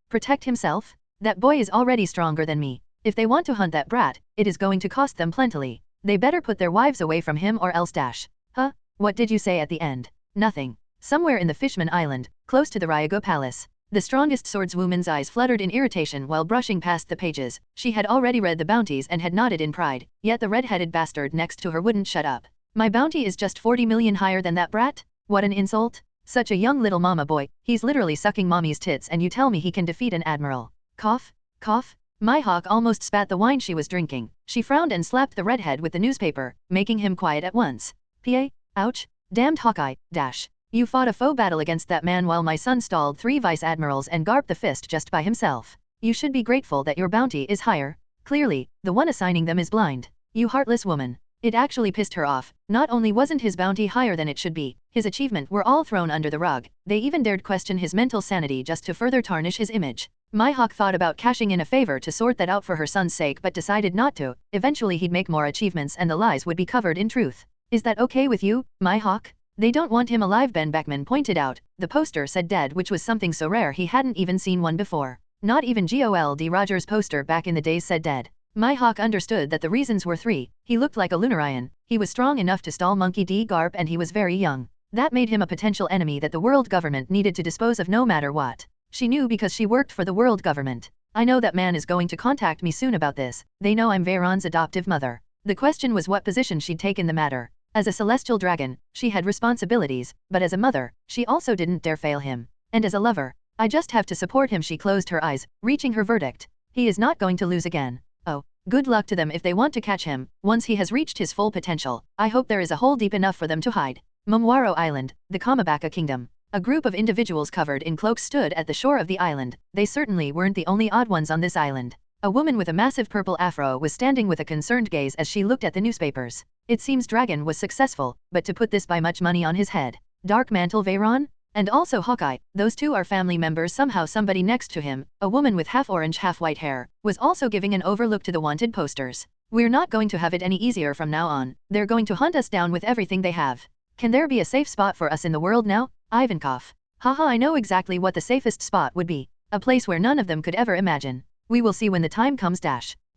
Speaker 1: Protect himself? That boy is already stronger than me. If they want to hunt that brat, it is going to cost them plentifully. They better put their wives away from him or else dash. Huh? What did you say at the end? Nothing. Somewhere in the Fishman Island, close to the Ryago Palace. The strongest swordswoman's eyes fluttered in irritation while brushing past the pages. She had already read the bounties and had nodded in pride, yet the red-headed bastard next to her wouldn't shut up. My bounty is just 40 million higher than that brat? What an insult. Such a young little mama boy, he's literally sucking mommy's tits and you tell me he can defeat an admiral. Cough? Cough? Mihawk almost spat the wine she was drinking. She frowned and slapped the redhead with the newspaper, making him quiet at once. Pa? Ouch. Damned Hawkeye, dash. You fought a faux battle against that man while my son stalled 3 vice-admirals and garped the fist just by himself. You should be grateful that your bounty is higher. Clearly, the one assigning them is blind. You heartless woman. It actually pissed her off. Not only wasn't his bounty higher than it should be, his achievement were all thrown under the rug. They even dared question his mental sanity just to further tarnish his image. Mihawk thought about cashing in a favor to sort that out for her son's sake but decided not to. Eventually he'd make more achievements and the lies would be covered in truth. Is that okay with you, Mihawk? They don't want him alive, Ben Beckman pointed out. The poster said dead, which was something so rare he hadn't even seen one before. Not even Gold Rogers' poster back in the days said dead. Mihawk understood that the reasons were 3. He looked like a Lunarian, he was strong enough to stall Monkey D. Garp, and he was very young. That made him a potential enemy that the world government needed to dispose of no matter what. She knew because she worked for the world government. I know that man is going to contact me soon about this. They know I'm Veyron's adoptive mother. The question was what position she'd take in the matter. As a celestial dragon, she had responsibilities, but as a mother, she also didn't dare fail him. And as a lover, I just have to support him. She closed her eyes, reaching her verdict. He is not going to lose again. Oh, good luck to them if they want to catch him. Once he has reached his full potential, I hope there is a hole deep enough for them to hide. Momwaro Island, the Kamabaka Kingdom. A group of individuals covered in cloaks stood at the shore of the island. They certainly weren't the only odd ones on this island. A woman with a massive purple afro was standing with a concerned gaze as she looked at the newspapers. It seems Dragon was successful, but to put this by much money on his head. Dark Mantle Veyron? And also Hawkeye, those two are family members. Somehow somebody next to him, a woman with half orange half white hair, was also giving an overlook to the wanted posters. We're not going to have it any easier from now on, they're going to hunt us down with everything they have. Can there be a safe spot for us in the world now? Ivankov. Haha, I know exactly what the safest spot would be. A place where none of them could ever imagine. We will see when the time comes.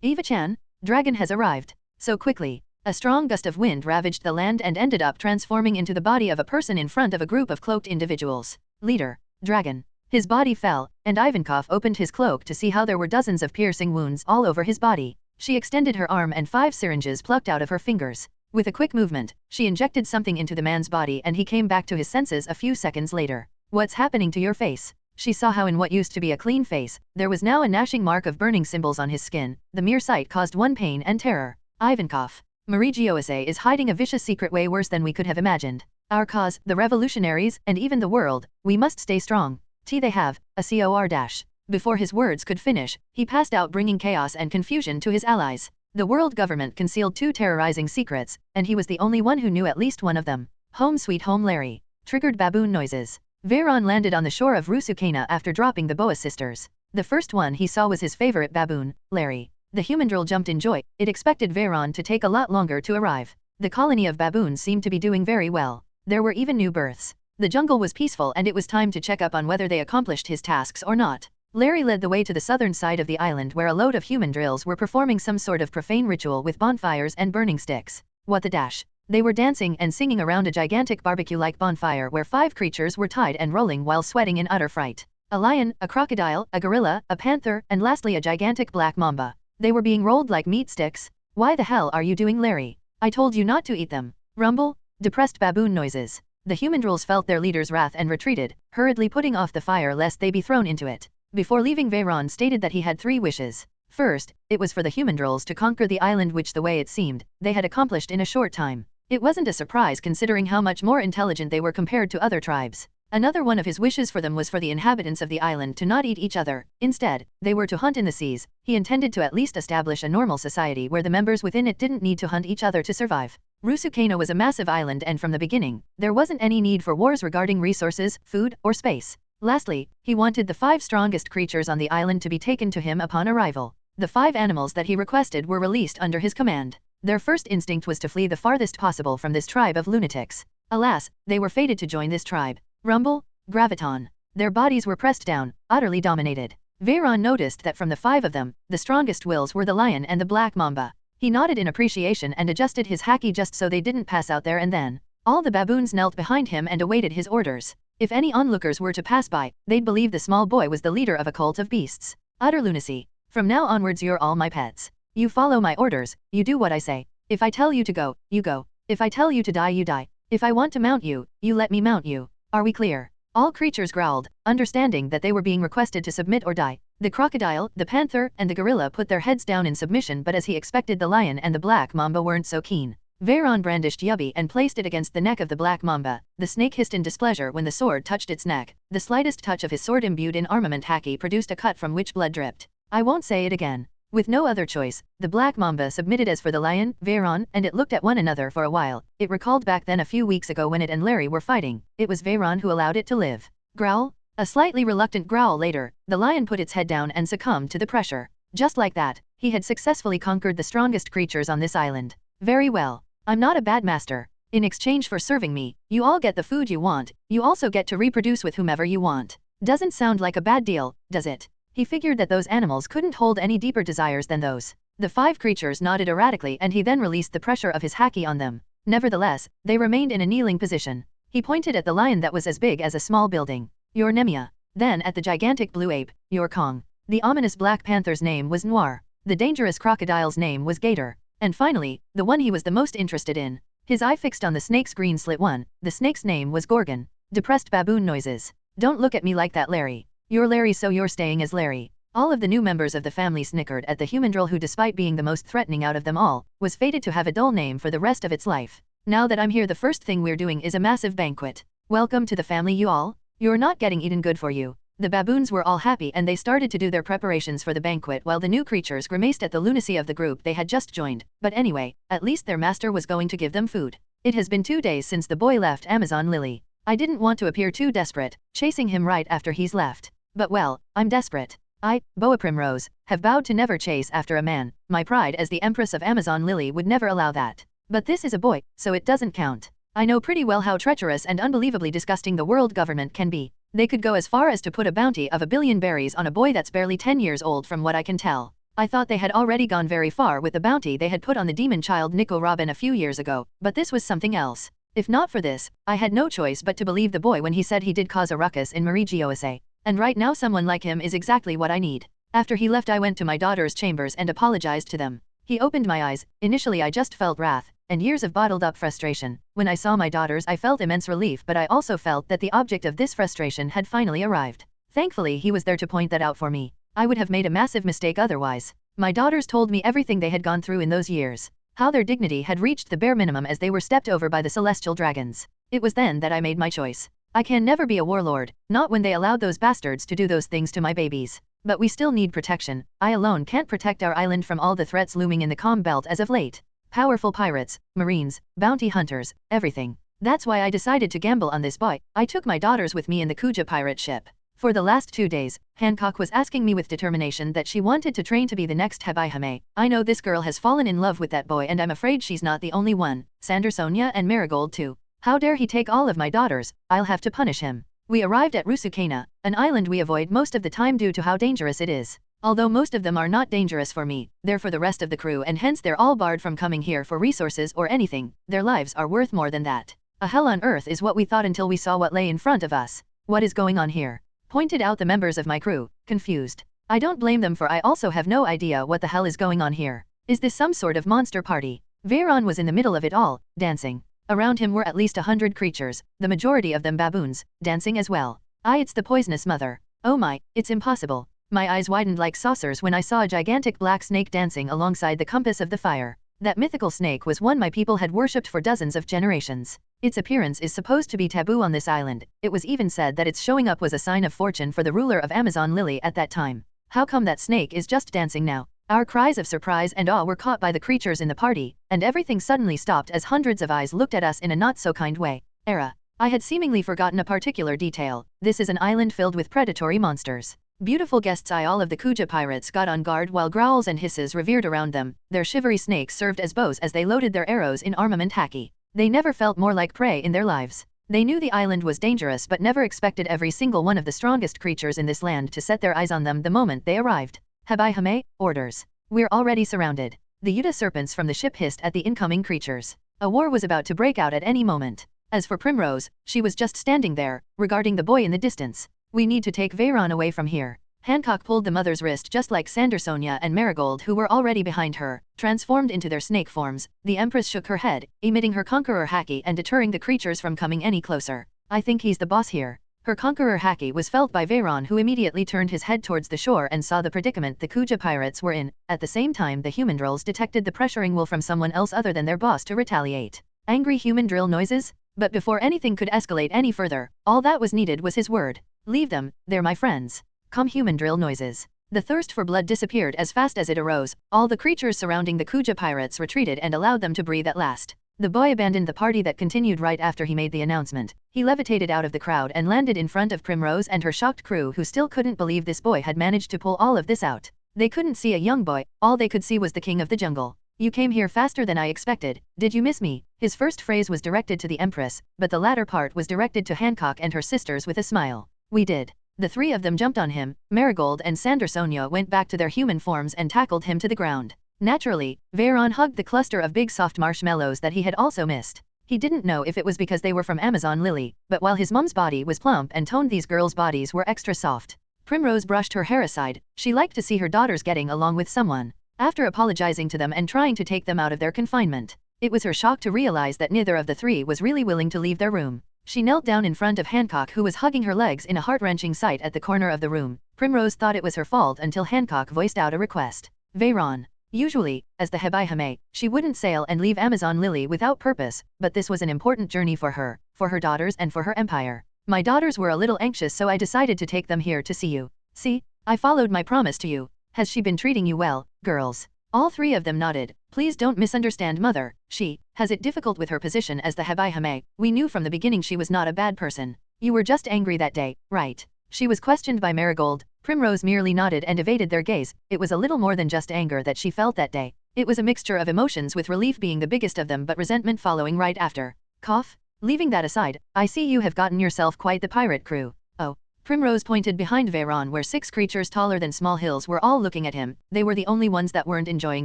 Speaker 1: Eva-chan, dragon has arrived. So quickly. A strong gust of wind ravaged the land and ended up transforming into the body of a person in front of a group of cloaked individuals. Leader, dragon. His body fell, and Ivankov opened his cloak to see how there were dozens of piercing wounds all over his body. She extended her arm and 5 syringes plucked out of her fingers. With a quick movement, she injected something into the man's body and he came back to his senses a few seconds later. What's happening to your face? She saw how in what used to be a clean face, there was now a gnashing mark of burning symbols on his skin. The mere sight caused one pain and terror. Ivankov. Marie Giose is hiding a vicious secret way worse than we could have imagined. Our cause, the revolutionaries, and even the world, we must stay strong. They have, a cor dash. Before his words could finish, he passed out bringing chaos and confusion to his allies. The world government concealed 2 terrorizing secrets, and he was the only one who knew at least one of them. Home sweet home Larry. Triggered baboon noises. Veyron landed on the shore of Rusukana after dropping the Boa sisters. The first one he saw was his favorite baboon, Larry. The human drill jumped in joy. It expected Veyron to take a lot longer to arrive. The colony of baboons seemed to be doing very well. There were even new births. The jungle was peaceful and it was time to check up on whether they accomplished his tasks or not. Larry led the way to the southern side of the island where a load of human drills were performing some sort of profane ritual with bonfires and burning sticks. What the dash? They were dancing and singing around a gigantic barbecue-like bonfire where 5 creatures were tied and rolling while sweating in utter fright. A lion, a crocodile, a gorilla, a panther, and lastly a gigantic black mamba. They were being rolled like meat sticks. Why the hell are you doing, Larry? I told you not to eat them. Rumble? Depressed baboon noises. The human drills felt their leader's wrath and retreated, hurriedly putting off the fire lest they be thrown into it. Before leaving, Veyron stated that he had 3 wishes. First, it was for the human drills to conquer the island, which the way it seemed, they had accomplished in a short time. It wasn't a surprise considering how much more intelligent they were compared to other tribes. Another one of his wishes for them was for the inhabitants of the island to not eat each other. Instead, they were to hunt in the seas. He intended to at least establish a normal society where the members within it didn't need to hunt each other to survive. Rusukana was a massive island and from the beginning, there wasn't any need for wars regarding resources, food, or space. Lastly, he wanted the 5 strongest creatures on the island to be taken to him upon arrival. The 5 animals that he requested were released under his command. Their first instinct was to flee the farthest possible from this tribe of lunatics. Alas, they were fated to join this tribe. Rumble, Graviton. Their bodies were pressed down, utterly dominated. Veyron noticed that from the 5 of them, the strongest wills were the lion and the black mamba. He nodded in appreciation and adjusted his haki just so they didn't pass out there and then. All the baboons knelt behind him and awaited his orders. If any onlookers were to pass by, they'd believe the small boy was the leader of a cult of beasts. Utter lunacy. From now onwards you're all my pets. You follow my orders, you do what I say. If I tell you to go, you go. If I tell you to die, you die. If I want to mount you, you let me mount you. Are we clear? All creatures growled, understanding that they were being requested to submit or die. The crocodile, the panther, and the gorilla put their heads down in submission, but as he expected, the lion and the black mamba weren't so keen. Veyron brandished Yubby and placed it against the neck of the black mamba. The snake hissed in displeasure when the sword touched its neck. The slightest touch of his sword imbued in armament haki produced a cut from which blood dripped. I won't say it again. With no other choice, the black mamba submitted. As for the lion, Veyron and it looked at one another for a while. It recalled back then a few weeks ago when it and Larry were fighting. It was Veyron who allowed it to live. Growl? A slightly reluctant growl later, the lion put its head down and succumbed to the pressure. Just like that, he had successfully conquered the strongest creatures on this island. Very well. I'm not a bad master. In exchange for serving me, you all get the food you want. You also get to reproduce with whomever you want. Doesn't sound like a bad deal, does it? He figured that those animals couldn't hold any deeper desires than those. The 5 creatures nodded erratically and he then released the pressure of his haki on them. Nevertheless, they remained in a kneeling position. He pointed at the lion that was as big as a small building. You're Nemia. Then at the gigantic blue ape, you're Kong. The ominous black panther's name was Noir. The dangerous crocodile's name was Gator. And finally, the one he was the most interested in. His eye fixed on the snake's green slit one. The snake's name was Gorgon. Depressed baboon noises. Don't look at me like that, Larry. You're Larry, so you're staying as Larry. All of the new members of the family snickered at the human drill who, despite being the most threatening out of them all, was fated to have a dull name for the rest of its life. Now that I'm here, the first thing we're doing is a massive banquet. Welcome to the family, you all. You're not getting eaten, good for you. The baboons were all happy and they started to do their preparations for the banquet while the new creatures grimaced at the lunacy of the group they had just joined. But anyway, at least their master was going to give them food. It has been 2 days since the boy left Amazon Lily. I didn't want to appear too desperate, chasing him right after he's left. But well, I'm desperate. I, Boa Primrose, have vowed to never chase after a man. My pride as the Empress of Amazon Lily would never allow that. But this is a boy, so it doesn't count. I know pretty well how treacherous and unbelievably disgusting the world government can be. They could go as far as to put a bounty of 1 billion berries on a boy that's barely 10 years old from what I can tell. I thought they had already gone very far with the bounty they had put on the demon child Nico Robin a few years ago, but this was something else. If not for this, I had no choice but to believe the boy when he said he did cause a ruckus in Marigioase. And right now someone like him is exactly what I need. After he left I went to my daughter's chambers and apologized to them. He opened my eyes. Initially I just felt wrath and years of bottled up frustration. When I saw my daughters I felt immense relief, but I also felt that the object of this frustration had finally arrived. Thankfully he was there to point that out for me. I would have made a massive mistake otherwise. My daughters told me everything they had gone through in those years. How their dignity had reached the bare minimum as they were stepped over by the celestial dragons. It was then that I made my choice. I can never be a warlord, not when they allowed those bastards to do those things to my babies. But we still need protection. I alone can't protect our island from all the threats looming in the calm belt as of late. Powerful pirates, marines, bounty hunters, everything. That's why I decided to gamble on this boy. I took my daughters with me in the Kuja pirate ship. For the last 2 days, Hancock was asking me with determination that she wanted to train to be the next Habaihame. I know this girl has fallen in love with that boy and I'm afraid she's not the only one. Sander, Sonia and Marigold too. How dare he take all of my daughters? I'll have to punish him. We arrived at Rusukena, an island we avoid most of the time due to how dangerous it is. Although most of them are not dangerous for me, they're for the rest of the crew and hence they're all barred from coming here for resources or anything. Their lives are worth more than that. A hell on earth is what we thought until we saw what lay in front of us. What is going on here? Pointed out the members of my crew, confused. I don't blame them, for I also have no idea what the hell is going on here. Is this some sort of monster party? Veyron was in the middle of it all, dancing. Around him were at least 100 creatures, the majority of them baboons, dancing as well. It's the poisonous mother. Oh my, it's impossible. My eyes widened like saucers when I saw a gigantic black snake dancing alongside the compass of the fire. That mythical snake was one my people had worshipped for dozens of generations. Its appearance is supposed to be taboo on this island. It was even said that its showing up was a sign of fortune for the ruler of Amazon Lily at that time. How come that snake is just dancing now? Our cries of surprise and awe were caught by the creatures in the party, and everything suddenly stopped as hundreds of eyes looked at us in a not-so-kind way. I had seemingly forgotten a particular detail. This is an island filled with predatory monsters. Beautiful guests. All of the Kuja pirates got on guard while growls and hisses revered around them. Their shivery snakes served as bows as they loaded their arrows in armament haki. They never felt more like prey in their lives. They knew the island was dangerous but never expected every single one of the strongest creatures in this land to set their eyes on them the moment they arrived. Habaihame, orders. We're already surrounded. The Yuta serpents from the ship hissed at the incoming creatures. A war was about to break out at any moment. As for Primrose, she was just standing there, regarding the boy in the distance. We need to take Veyron away from here. Hancock pulled the mother's wrist just like Sander, Sonia and Marigold, who were already behind her, transformed into their snake forms. The Empress shook her head, emitting her conqueror haki and deterring the creatures from coming any closer. I think he's the boss here. Her conqueror haki was felt by Veyron, who immediately turned his head towards the shore and saw the predicament the Kuja pirates were in. At the same time the human drills detected the pressuring will from someone else other than their boss to retaliate. Angry human drill noises? But before anything could escalate any further, all that was needed was his word. Leave them, they're my friends. Calm human drill noises. The thirst for blood disappeared as fast as it arose. All the creatures surrounding the Kuja pirates retreated and allowed them to breathe at last. The boy abandoned the party that continued right after he made the announcement. He levitated out of the crowd and landed in front of Primrose and her shocked crew, who still couldn't believe this boy had managed to pull all of this out. They couldn't see a young boy, all they could see was the king of the jungle. You came here faster than I expected. Did you miss me? His first phrase was directed to the Empress, but the latter part was directed to Hancock and her sisters with a smile. We did. The three of them jumped on him. Marigold and Sander, Sonia went back to their human forms and tackled him to the ground. Naturally, Veyron hugged the cluster of big soft marshmallows that he had also missed. He didn't know if it was because they were from Amazon Lily, but while his mom's body was plump and toned, these girls' bodies were extra soft. Primrose brushed her hair aside. She liked to see her daughters getting along with someone. After apologizing to them and trying to take them out of their confinement, it was her shock to realize that neither of the three was really willing to leave their room. She knelt down in front of Hancock, who was hugging her legs in a heart-wrenching sight at the corner of the room. Primrose thought it was her fault until Hancock voiced out a request. Veyron. Usually, as the Habaihame, she wouldn't sail and leave Amazon Lily without purpose, but this was an important journey for her daughters and for her empire. My daughters were a little anxious, so I decided to take them here to see you. See, I followed my promise to you. Has she been treating you well, girls? All three of them nodded. Please don't misunderstand, mother. She has it difficult with her position as the Habihime. We knew from the beginning she was not a bad person. You were just angry that day, right? She was questioned by Marigold. Primrose merely nodded and evaded their gaze. It was a little more than just anger that she felt that day. It was a mixture of emotions, with relief being the biggest of them but resentment following right after. Cough. Leaving that aside, I see you have gotten yourself quite the pirate crew. Oh. Primrose pointed behind Veyron, where 6 creatures taller than small hills were all looking at him. They were the only ones that weren't enjoying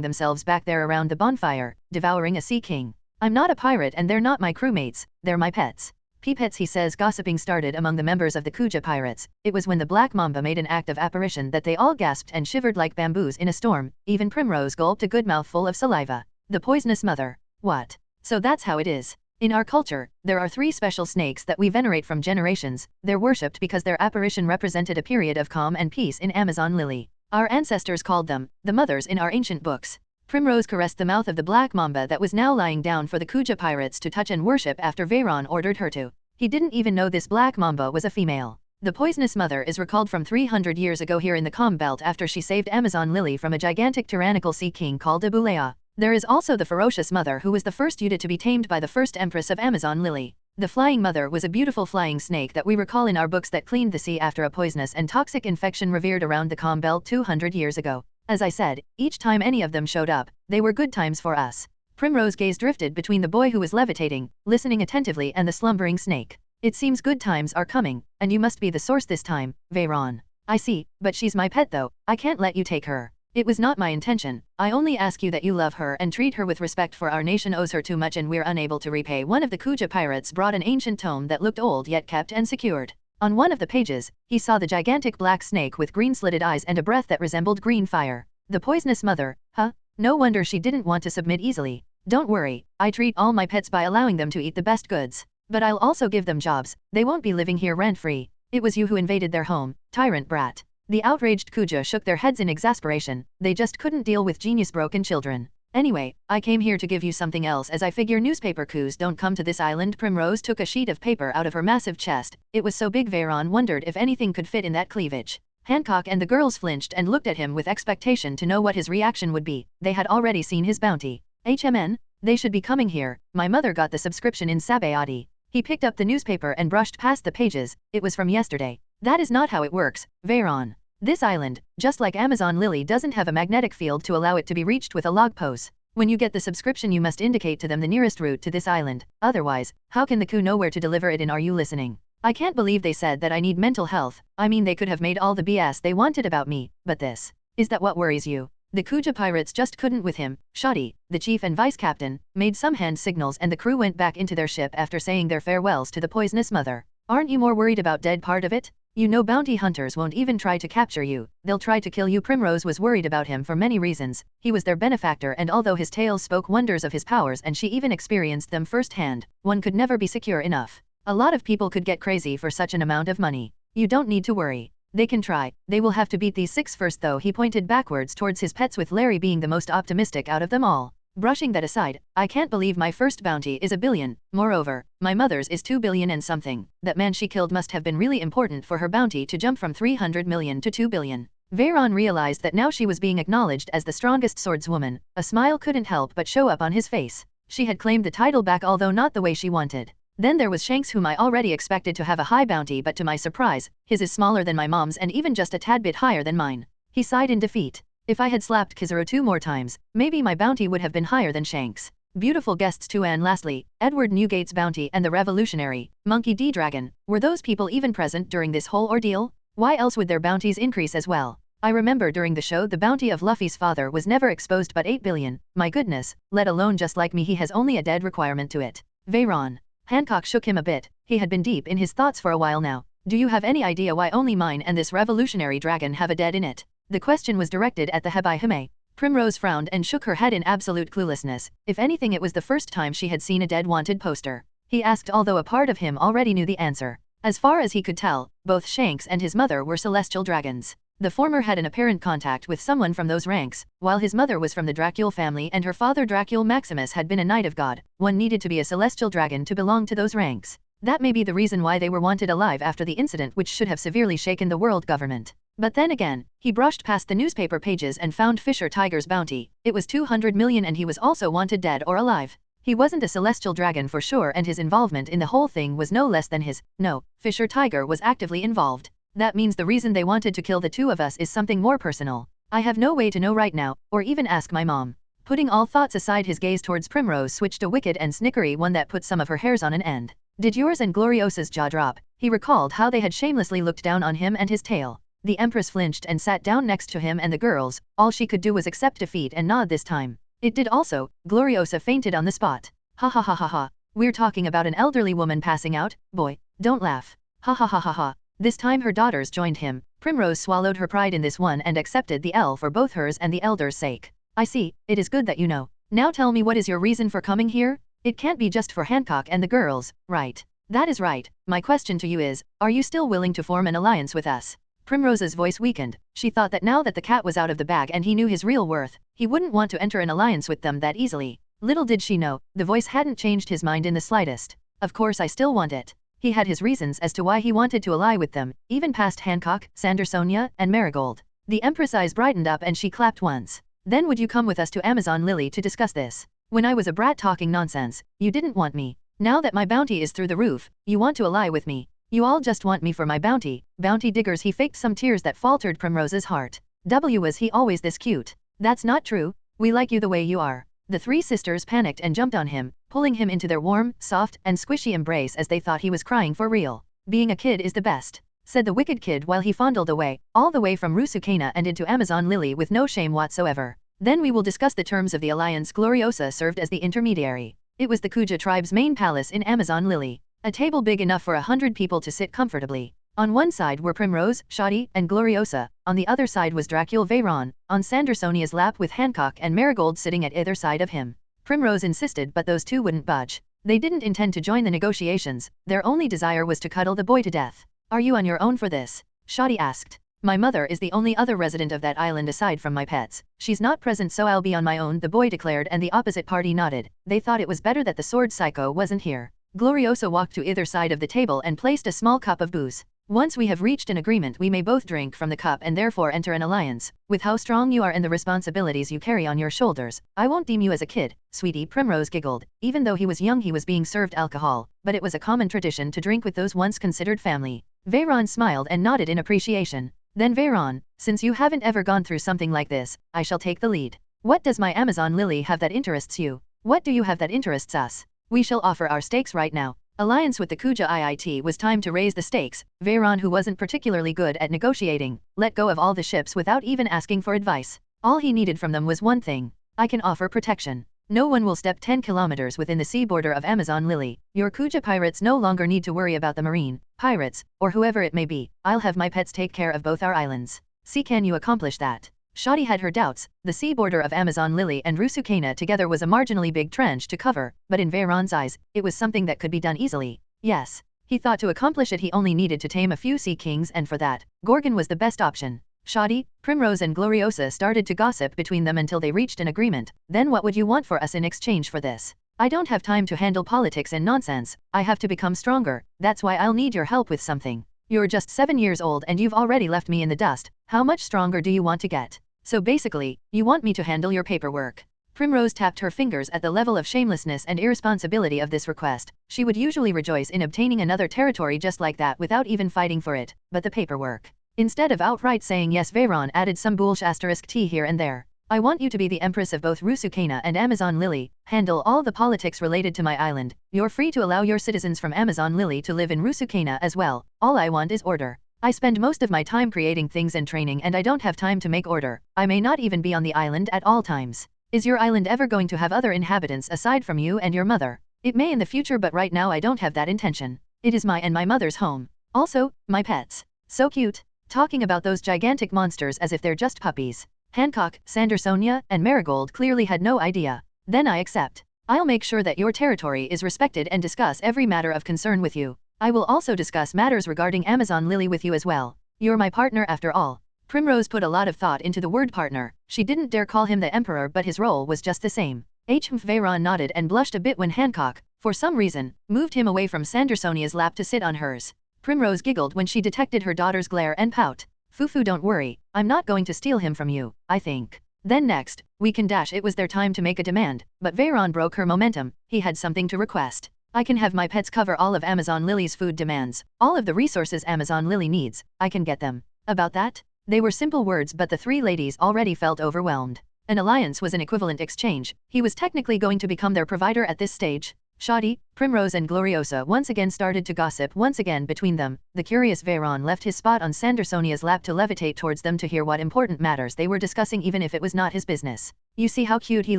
Speaker 1: themselves back there around the bonfire, devouring a sea king. I'm not a pirate and they're not my crewmates, they're my pets. Peepets, he says. Gossiping started among the members of the Kuja pirates. It was when the Black Mamba made an act of apparition that they all gasped and shivered like bamboos in a storm. Even Primrose gulped a good mouthful of saliva. The poisonous mother. What? So that's how it is. In our culture, there are 3 special snakes that we venerate from generations. They're worshipped because their apparition represented a period of calm and peace in Amazon Lily. Our ancestors called them the mothers in our ancient books. Primrose caressed the mouth of the Black Mamba that was now lying down for the Kuja pirates to touch and worship after Veyron ordered her to. He didn't even know this Black Mamba was a female. The poisonous mother is recalled from 300 years ago here in the Calm Belt after she saved Amazon Lily from a gigantic tyrannical sea king called Abulea. There is also the ferocious mother, who was the first Yuta to be tamed by the first empress of Amazon Lily. The flying mother was a beautiful flying snake that we recall in our books that cleaned the sea after a poisonous and toxic infection revered around the Calm Belt 200 years ago. As I said, each time any of them showed up, they were good times for us. Primrose's gaze drifted between the boy who was levitating, listening attentively, and the slumbering snake. It seems good times are coming, and you must be the source this time, Veyron. I see, but she's my pet though, I can't let you take her. It was not my intention. I only ask you that you love her and treat her with respect, for our nation owes her too much and we're unable to repay. One of the Kuja pirates brought an ancient tome that looked old yet kept and secured. On one of the pages, he saw the gigantic black snake with green slitted eyes and a breath that resembled green fire. The poisonous mother, huh? No wonder she didn't want to submit easily. Don't worry, I treat all my pets by allowing them to eat the best goods. But I'll also give them jobs. They won't be living here rent-free. It was you who invaded their home, tyrant brat. The outraged Kuja shook their heads in exasperation. They just couldn't deal with genius-broken children. Anyway, I came here to give you something else, as I figure newspaper coups don't come to this island. Primrose took a sheet of paper out of her massive chest. It was so big Veyron wondered if anything could fit in that cleavage. Hancock and the girls flinched and looked at him with expectation to know what his reaction would be. They had already seen his bounty. HMN? They should be coming here. My mother got the subscription in Sabayati. He picked up the newspaper and brushed past the pages. It was from yesterday. That is not how it works, Veyron. This island, just like Amazon Lily, doesn't have a magnetic field to allow it to be reached with a log pose. When you get the subscription, you must indicate to them the nearest route to this island. Otherwise, how can the coup know where to deliver it in? Are you listening? I can't believe they said that I need mental health. I mean, they could have made all the BS they wanted about me, but this. Is that what worries you? The Kuja pirates just couldn't with him. Shoddy, the chief and vice captain, made some hand signals and the crew went back into their ship after saying their farewells to the poisonous mother. Aren't you more worried about dead part of it? You know bounty hunters won't even try to capture you, they'll try to kill you. Primrose was worried about him for many reasons. He was their benefactor, and although his tales spoke wonders of his powers and she even experienced them firsthand, one could never be secure enough. A lot of people could get crazy for such an amount of money. You don't need to worry. They can try. They will have to beat these 6 first though. He pointed backwards towards his pets, with Larry being the most optimistic out of them all. Brushing that aside, I can't believe my first bounty is $1 billion. Moreover, my mother's is $2 billion and something. That man she killed must have been really important for her bounty to jump from 300 million to 2 billion. Veyron realized that now she was being acknowledged as the strongest swordswoman. A smile couldn't help but show up on his face. She had claimed the title back, although not the way she wanted. Then there was Shanks, whom I already expected to have a high bounty, but to my surprise, his is smaller than my mom's and even just a tad bit higher than mine. He sighed in defeat. If I had slapped Kizaru 2 more times, maybe my bounty would have been higher than Shanks. Beautiful guests too. And lastly, Edward Newgate's bounty and the revolutionary, Monkey D. Dragon. Were those people even present during this whole ordeal? Why else would their bounties increase as well? I remember during the show the bounty of Luffy's father was never exposed, but 8 billion. My goodness, let alone just like me, he has only a dead requirement to it. Veyron. Hancock shook him a bit. He had been deep in his thoughts for a while now. Do you have any idea why only mine and this revolutionary dragon have a dead in it? The question was directed at the Hebei. Primrose frowned and shook her head in absolute cluelessness. If anything, it was the first time she had seen a dead wanted poster. He asked, although a part of him already knew the answer. As far as he could tell, both Shanks and his mother were celestial dragons. The former had an apparent contact with someone from those ranks, while his mother was from the Dracule family and her father Dracule Maximus had been a knight of God. One needed to be a celestial dragon to belong to those ranks. That may be the reason why they were wanted alive after the incident, which should have severely shaken the world government. But then again, he brushed past the newspaper pages and found Fisher Tiger's bounty. It was 200 million and he was also wanted dead or alive. He wasn't a celestial dragon for sure, and his involvement in the whole thing was no less than his, no, Fisher Tiger was actively involved. That means the reason they wanted to kill the two of us is something more personal. I have no way to know right now, or even ask my mom. Putting all thoughts aside, his gaze towards Primrose switched a wicked and snickery one that put some of her hairs on an end. Did yours and Gloriosa's jaw drop? He recalled how they had shamelessly looked down on him and his tail. The Empress flinched and sat down next to him and the girls. All she could do was accept defeat and nod this time. It did also. Gloriosa fainted on the spot. Ha ha ha ha ha. We're talking about an elderly woman passing out, boy, don't laugh. Ha ha ha ha ha. This time her daughters joined him. Primrose swallowed her pride in this one and accepted the L for both hers and the elders' sake. I see, it is good that you know. Now tell me, what is your reason for coming here? It can't be just for Hancock and the girls, right? That is right. My question to you is, are you still willing to form an alliance with us? Primrose's voice weakened. She thought that now that the cat was out of the bag and he knew his real worth, he wouldn't want to enter an alliance with them that easily. Little did she know, the voice hadn't changed his mind in the slightest. Of course I still want it. He had his reasons as to why he wanted to ally with them, even past Hancock, Sandersonia, and Marigold. The Empress' eyes brightened up and she clapped once. Then would you come with us to Amazon Lily to discuss this? When I was a brat talking nonsense, you didn't want me. Now that my bounty is through the roof, you want to ally with me. You all just want me for my bounty. Bounty diggers. He faked some tears that faltered Primrose's heart. Was he always this cute? That's not true. We like you the way you are. The three sisters panicked and jumped on him, pulling him into their warm, soft, and squishy embrace as they thought he was crying for real. Being a kid is the best, said the wicked kid while he fondled away, all the way from Rusukana and into Amazon Lily with no shame whatsoever. Then we will discuss the terms of the alliance. Gloriosa served as the intermediary. It was the Kuja tribe's main palace in Amazon Lily. A table big enough for 100 people to sit comfortably. On one side were Primrose, Shoddy, and Gloriosa. On the other side was Dracule Veyron, on Sandersonia's lap with Hancock and Marigold sitting at either side of him. Primrose insisted, but those two wouldn't budge. They didn't intend to join the negotiations. Their only desire was to cuddle the boy to death. Are you on your own for this? Shoddy asked. My mother is the only other resident of that island aside from my pets. She's not present, so I'll be on my own, the boy declared, and the opposite party nodded. They thought it was better that the sword psycho wasn't here. Gloriosa walked to either side of the table and placed a small cup of booze. Once we have reached an agreement, we may both drink from the cup and therefore enter an alliance. With how strong you are and the responsibilities you carry on your shoulders, I won't deem you as a kid, sweetie. Primrose giggled. Even though he was young, he was being served alcohol, but it was a common tradition to drink with those once considered family. Veyron smiled and nodded in appreciation. Then Veyron, since you haven't ever gone through something like this, I shall take the lead. What does my Amazon Lily have that interests you? What do you have that interests us? We shall offer our stakes right now. Alliance with the Kuja. It was time to raise the stakes. Veyron, who wasn't particularly good at negotiating, let go of all the ships without even asking for advice. All he needed from them was one thing. I can offer protection. No one will step 10 kilometers within the sea border of Amazon Lily. Your Kuja pirates no longer need to worry about the marine pirates, or whoever it may be. I'll have my pets take care of both our islands. See, can you accomplish that? Shoddy had her doubts. The sea border of Amazon Lily and Rusukana together was a marginally big trench to cover, but in Veyron's eyes, it was something that could be done easily. Yes. He thought to accomplish it he only needed to tame a few sea kings, and for that, Gorgon was the best option. Shoddy, Primrose and Gloriosa started to gossip between them until they reached an agreement. Then what would you want for us in exchange for this? I don't have time to handle politics and nonsense. I have to become stronger. That's why I'll need your help with something. You're just 7 years old and you've already left me in the dust. How much stronger do you want to get? So basically, you want me to handle your paperwork. Primrose tapped her fingers at the level of shamelessness and irresponsibility of this request. She would usually rejoice in obtaining another territory just like that without even fighting for it, but the paperwork. Instead of outright saying yes, Veyron added some *T here and there. I want you to be the empress of both Rusukana and Amazon Lily, handle all the politics related to my island. You're free to allow your citizens from Amazon Lily to live in Rusukana as well. All I want is order. I spend most of my time creating things and training, and I don't have time to make order. I may not even be on the island at all times. Is your island ever going to have other inhabitants aside from you and your mother? It may in the future, but right now I don't have that intention. It is my and my mother's home. Also, my pets. So cute. Talking about those gigantic monsters as if they're just puppies. Hancock, Sandersonia, and Marigold clearly had no idea. Then I accept. I'll make sure that your territory is respected and discuss every matter of concern with you. I will also discuss matters regarding Amazon Lily with you as well. You're my partner after all. Primrose put a lot of thought into the word partner. She didn't dare call him the emperor, but his role was just the same. Veyron nodded and blushed a bit when Hancock, for some reason, moved him away from Sandersonia's lap to sit on hers. Primrose giggled when she detected her daughter's glare and pout. Fufu, don't worry, I'm not going to steal him from you, I think. Then next, we can dash. It was their time to make a demand, but Veyron broke her momentum. He had something to request. I can have my pets cover all of Amazon Lily's food demands. All of the resources Amazon Lily needs, I can get them. About that? They were simple words, but the three ladies already felt overwhelmed. An alliance was an equivalent exchange. He was technically going to become their provider at this stage. Shoddy, Primrose and Gloriosa once again started to gossip once again between them. The curious Veyron left his spot on Sandersonia's lap to levitate towards them to hear what important matters they were discussing, even if it was not his business. You see how cute he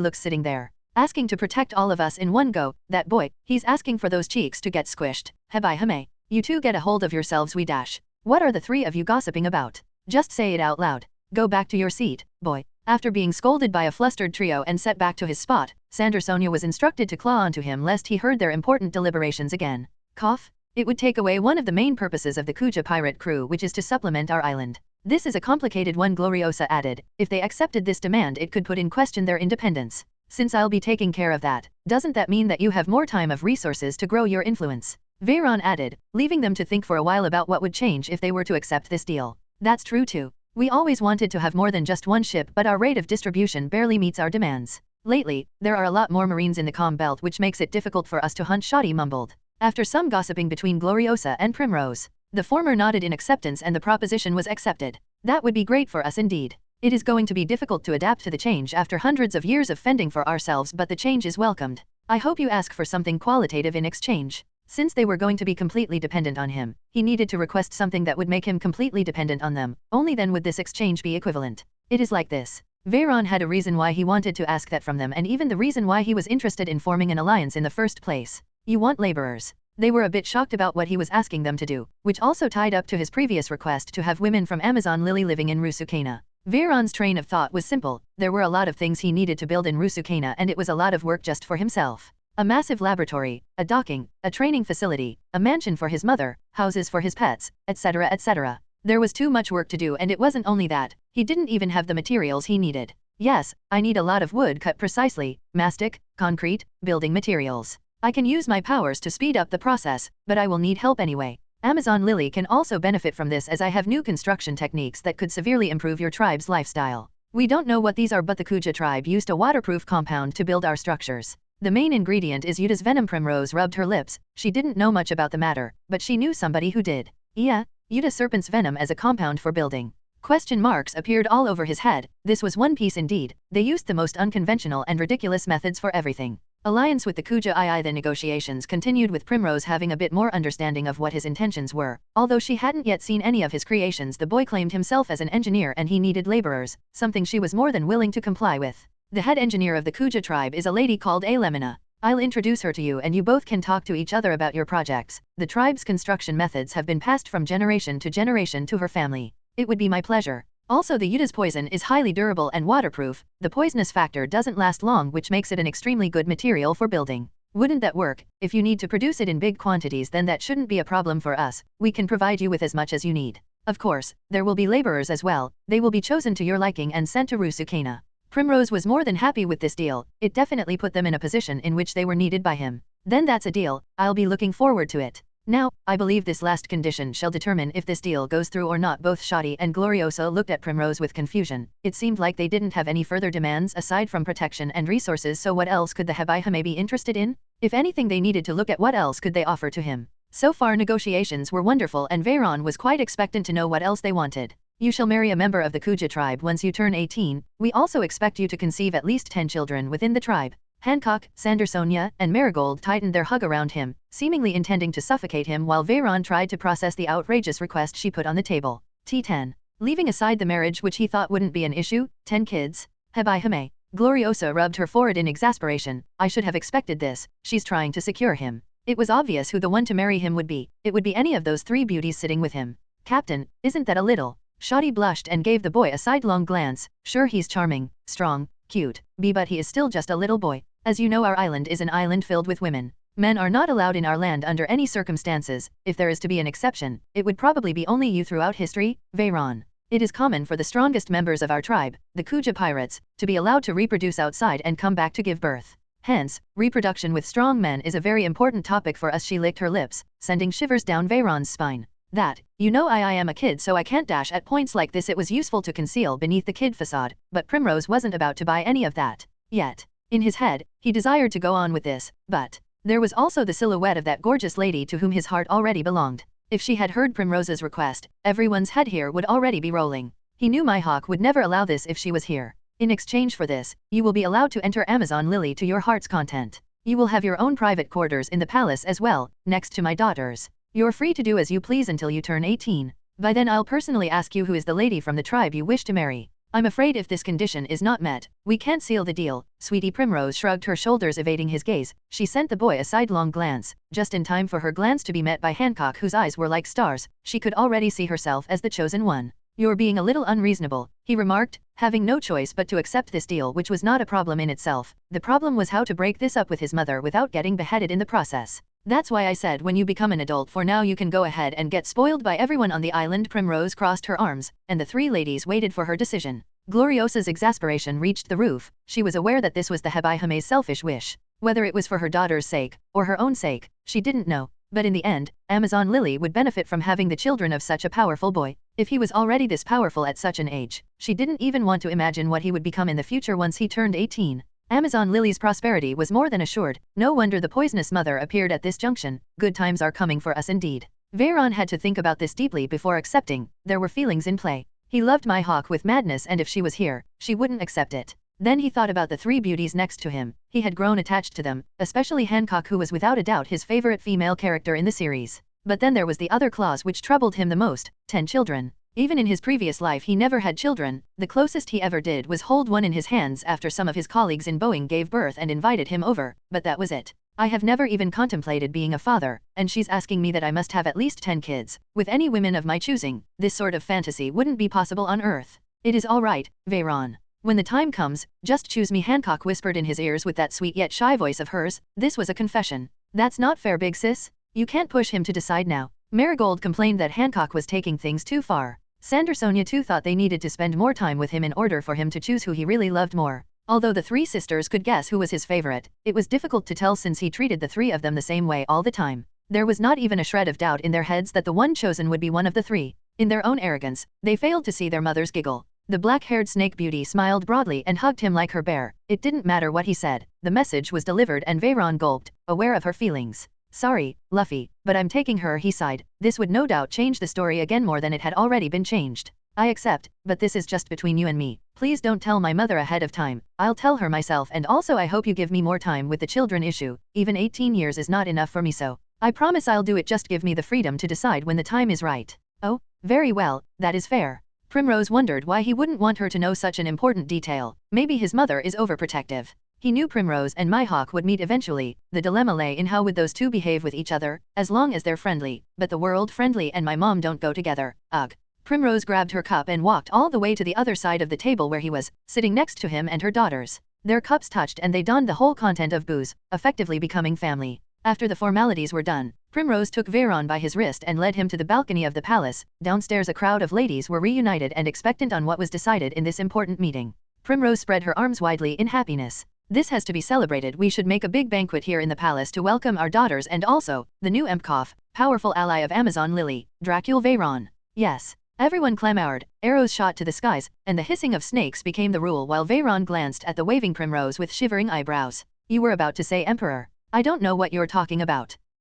Speaker 1: looks sitting there, asking to protect all of us in one go. That boy, he's asking for those cheeks to get squished. Hebai hame. You two get a hold of yourselves, we dash. What are the three of you gossiping about? Just say it out loud. Go back to your seat, boy. After being scolded by a flustered trio and set back to his spot, Sandersonia was instructed to claw onto him lest he heard their important deliberations again. Cough. It would take away one of the main purposes of the Kuja pirate crew, which is to supplement our island. This is a complicated one, Gloriosa added. If they accepted this demand, it could put in question their independence. Since I'll be taking care of that, doesn't that mean that you have more time of resources to grow your influence? Veyron added, leaving them to think for a while about what would change if they were to accept this deal. That's true too. We always wanted to have more than just one ship, but our rate of distribution barely meets our demands. Lately, there are a lot more marines in the comm belt, which makes it difficult for us to hunt, Shoddy mumbled. After some gossiping between Gloriosa and Primrose, the former nodded in acceptance and the proposition was accepted. That would be great for us indeed. It is going to be difficult to adapt to the change after hundreds of years of fending for ourselves, but the change is welcomed. I hope you ask for something qualitative in exchange. Since they were going to be completely dependent on him, he needed to request something that would make him completely dependent on them. Only then would this exchange be equivalent. It is like this. Veyron had a reason why he wanted to ask that from them, and even the reason why he was interested in forming an alliance in the first place. You want laborers. They were a bit shocked about what he was asking them to do, which also tied up to his previous request to have women from Amazon Lily living in Rusukana. Veyron's train of thought was simple. There were a lot of things he needed to build in Rusukana, and it was a lot of work just for himself. A massive laboratory, a docking, a training facility, a mansion for his mother, houses for his pets, etc., etc. There was too much work to do, and it wasn't only that, he didn't even have the materials he needed. Yes, I need a lot of wood cut precisely, mastic, concrete, building materials. I can use my powers to speed up the process, but I will need help anyway. Amazon Lily can also benefit from this, as I have new construction techniques that could severely improve your tribe's lifestyle. We don't know what these are, but the Kuja tribe used a waterproof compound to build our structures. The main ingredient is Yuda's venom. Primrose rubbed her lips. She didn't know much about the matter, but she knew somebody who did. Yeah, Yuda serpent's venom as a compound for building. Question marks appeared all over his head. This was One Piece indeed. They used the most unconventional and ridiculous methods for everything. Alliance with the Kuja II. The negotiations continued, with Primrose having a bit more understanding of what his intentions were. Although she hadn't yet seen any of his creations, the boy claimed himself as an engineer and he needed laborers, something she was more than willing to comply with. The head engineer of the Kuja tribe is a lady called Alemina. I'll introduce her to you and you both can talk to each other about your projects. The tribe's construction methods have been passed from generation to generation to her family. It would be my pleasure. Also, the Yuda's poison is highly durable and waterproof. The poisonous factor doesn't last long, which makes it an extremely good material for building. Wouldn't that work? If you need to produce it in big quantities, then that shouldn't be a problem for us. We can provide you with as much as you need. Of course, there will be laborers as well. They will be chosen to your liking and sent to Rusukana. Primrose was more than happy with this deal. It definitely put them in a position in which they were needed by him. Then that's a deal. I'll be looking forward to it. Now, I believe this last condition shall determine if this deal goes through or not. Both Shoddy and Gloriosa looked at Primrose with confusion. It seemed like they didn't have any further demands aside from protection and resources, so what else could the Hebaihame be interested in? If anything, they needed to look at what else could they offer to him. So far negotiations were wonderful, and Veyron was quite expectant to know what else they wanted. You shall marry a member of the Kuja tribe once you turn 18. We also expect you to conceive at least 10 children within the tribe. Hancock, Sandersonia, and Marigold tightened their hug around him, seemingly intending to suffocate him, while Veyron tried to process the outrageous request she put on the table. T10. Leaving aside the marriage, which he thought wouldn't be an issue, 10 kids? Hebaihame. Gloriosa rubbed her forehead in exasperation. I should have expected this. She's trying to secure him. It was obvious who the one to marry him would be. It would be any of those three beauties sitting with him. Captain, isn't that a little? Shoddy blushed and gave the boy a sidelong glance. Sure, he's charming, strong, cute, but he is still just a little boy. As you know, our island is an island filled with women. Men are not allowed in our land under any circumstances. If there is to be an exception, it would probably be only you throughout history, Veyron. It is common for the strongest members of our tribe, the Kuja pirates, to be allowed to reproduce outside and come back to give birth. Hence, reproduction with strong men is a very important topic for us. She licked her lips, sending shivers down Veyron's spine. That, you know I am a kid so I can't dash at points like this. It was useful to conceal beneath the kid facade, but Primrose wasn't about to buy any of that. Yet. In his head, he desired to go on with this, but there was also the silhouette of that gorgeous lady to whom his heart already belonged. If she had heard Primrose's request, everyone's head here would already be rolling. He knew Mihawk would never allow this if she was here. In exchange for this, you will be allowed to enter Amazon Lily to your heart's content. You will have your own private quarters in the palace as well, next to my daughters. You're free to do as you please until you turn 18. By then I'll personally ask you who is the lady from the tribe you wish to marry. I'm afraid if this condition is not met, we can't seal the deal. Sweetie. Primrose shrugged her shoulders, evading his gaze. She sent the boy a sidelong glance, just in time for her glance to be met by Hancock, whose eyes were like stars. She could already see herself as the chosen one. You're being a little unreasonable, he remarked, having no choice but to accept this deal, which was not a problem in itself. The problem was how to break this up with his mother without getting beheaded in the process. That's why I said when you become an adult. For now you can go ahead and get spoiled by everyone on the island. Primrose crossed her arms, and the three ladies waited for her decision. Gloriosa's exasperation reached the roof. She was aware that this was the Hebihame's selfish wish. Whether it was for her daughter's sake, or her own sake, she didn't know. But in the end, Amazon Lily would benefit from having the children of such a powerful boy. If he was already this powerful at such an age, she didn't even want to imagine what he would become in the future once he turned 18. Amazon Lily's prosperity was more than assured. No wonder the poisonous mother appeared at this junction. Good times are coming for us indeed. Veyron had to think about this deeply before accepting. There were feelings in play. He loved Mihawk with madness, and if she was here, she wouldn't accept it. Then he thought about the three beauties next to him. He had grown attached to them, especially Hancock, who was without a doubt his favorite female character in the series. But then there was the other clause which troubled him the most: 10 children. Even in his previous life he never had children. The closest he ever did was hold one in his hands after some of his colleagues in Boeing gave birth and invited him over, but that was it. I have never even contemplated being a father, and she's asking me that I must have at least 10 kids. With any women of my choosing, this sort of fantasy wouldn't be possible on Earth. It is all right, Veyron. When the time comes, just choose me, Hancock whispered in his ears with that sweet yet shy voice of hers. This was a confession. That's not fair, big sis. You can't push him to decide now. Marigold complained that Hancock was taking things too far. Sandersonia too thought they needed to spend more time with him in order for him to choose who he really loved more. Although the three sisters could guess who was his favorite, it was difficult to tell since he treated the three of them the same way all the time. There was not even a shred of doubt in their heads that the one chosen would be one of the three. In their own arrogance, they failed to see their mother's giggle. The black-haired snake beauty smiled broadly and hugged him like her bear. It didn't matter what he said. The message was delivered, and Veyron gulped, aware of her feelings. Sorry, Luffy, but I'm taking her, he sighed. This would no doubt change the story again more than it had already been changed. I accept, but this is just between you and me. Please don't tell my mother ahead of time. I'll tell her myself, and also I hope you give me more time with the children issue. Even 18 years is not enough for me, so I promise I'll do it. Just give me the freedom to decide when the time is right. Oh, very well, that is fair. Primrose wondered why he wouldn't want her to know such an important detail. Maybe his mother is overprotective. He knew Primrose and Mihawk would meet eventually. The dilemma lay in how would those two behave with each other, as long as they're friendly. But the world friendly and my mom don't go together. Ugh. Primrose grabbed her cup and walked all the way to the other side of the table where he was, sitting next to him and her daughters. Their cups touched and they donned the whole content of booze, effectively becoming family. After the formalities were done, Primrose took Veyron by his wrist and led him to the balcony of the palace. Downstairs a crowd of ladies were reunited and expectant on what was decided in this important meeting. Primrose spread her arms widely in happiness. This has to be celebrated. We should make a big banquet here in the palace to welcome our daughters and also the new Mkoff, powerful ally of Amazon Lily, Dracule Veyron. Yes. Everyone clamored, arrows shot to the skies, and the hissing of snakes became the rule while Veyron glanced at the waving Primrose with shivering eyebrows. You were about to say Emperor. I don't know what you're talking about.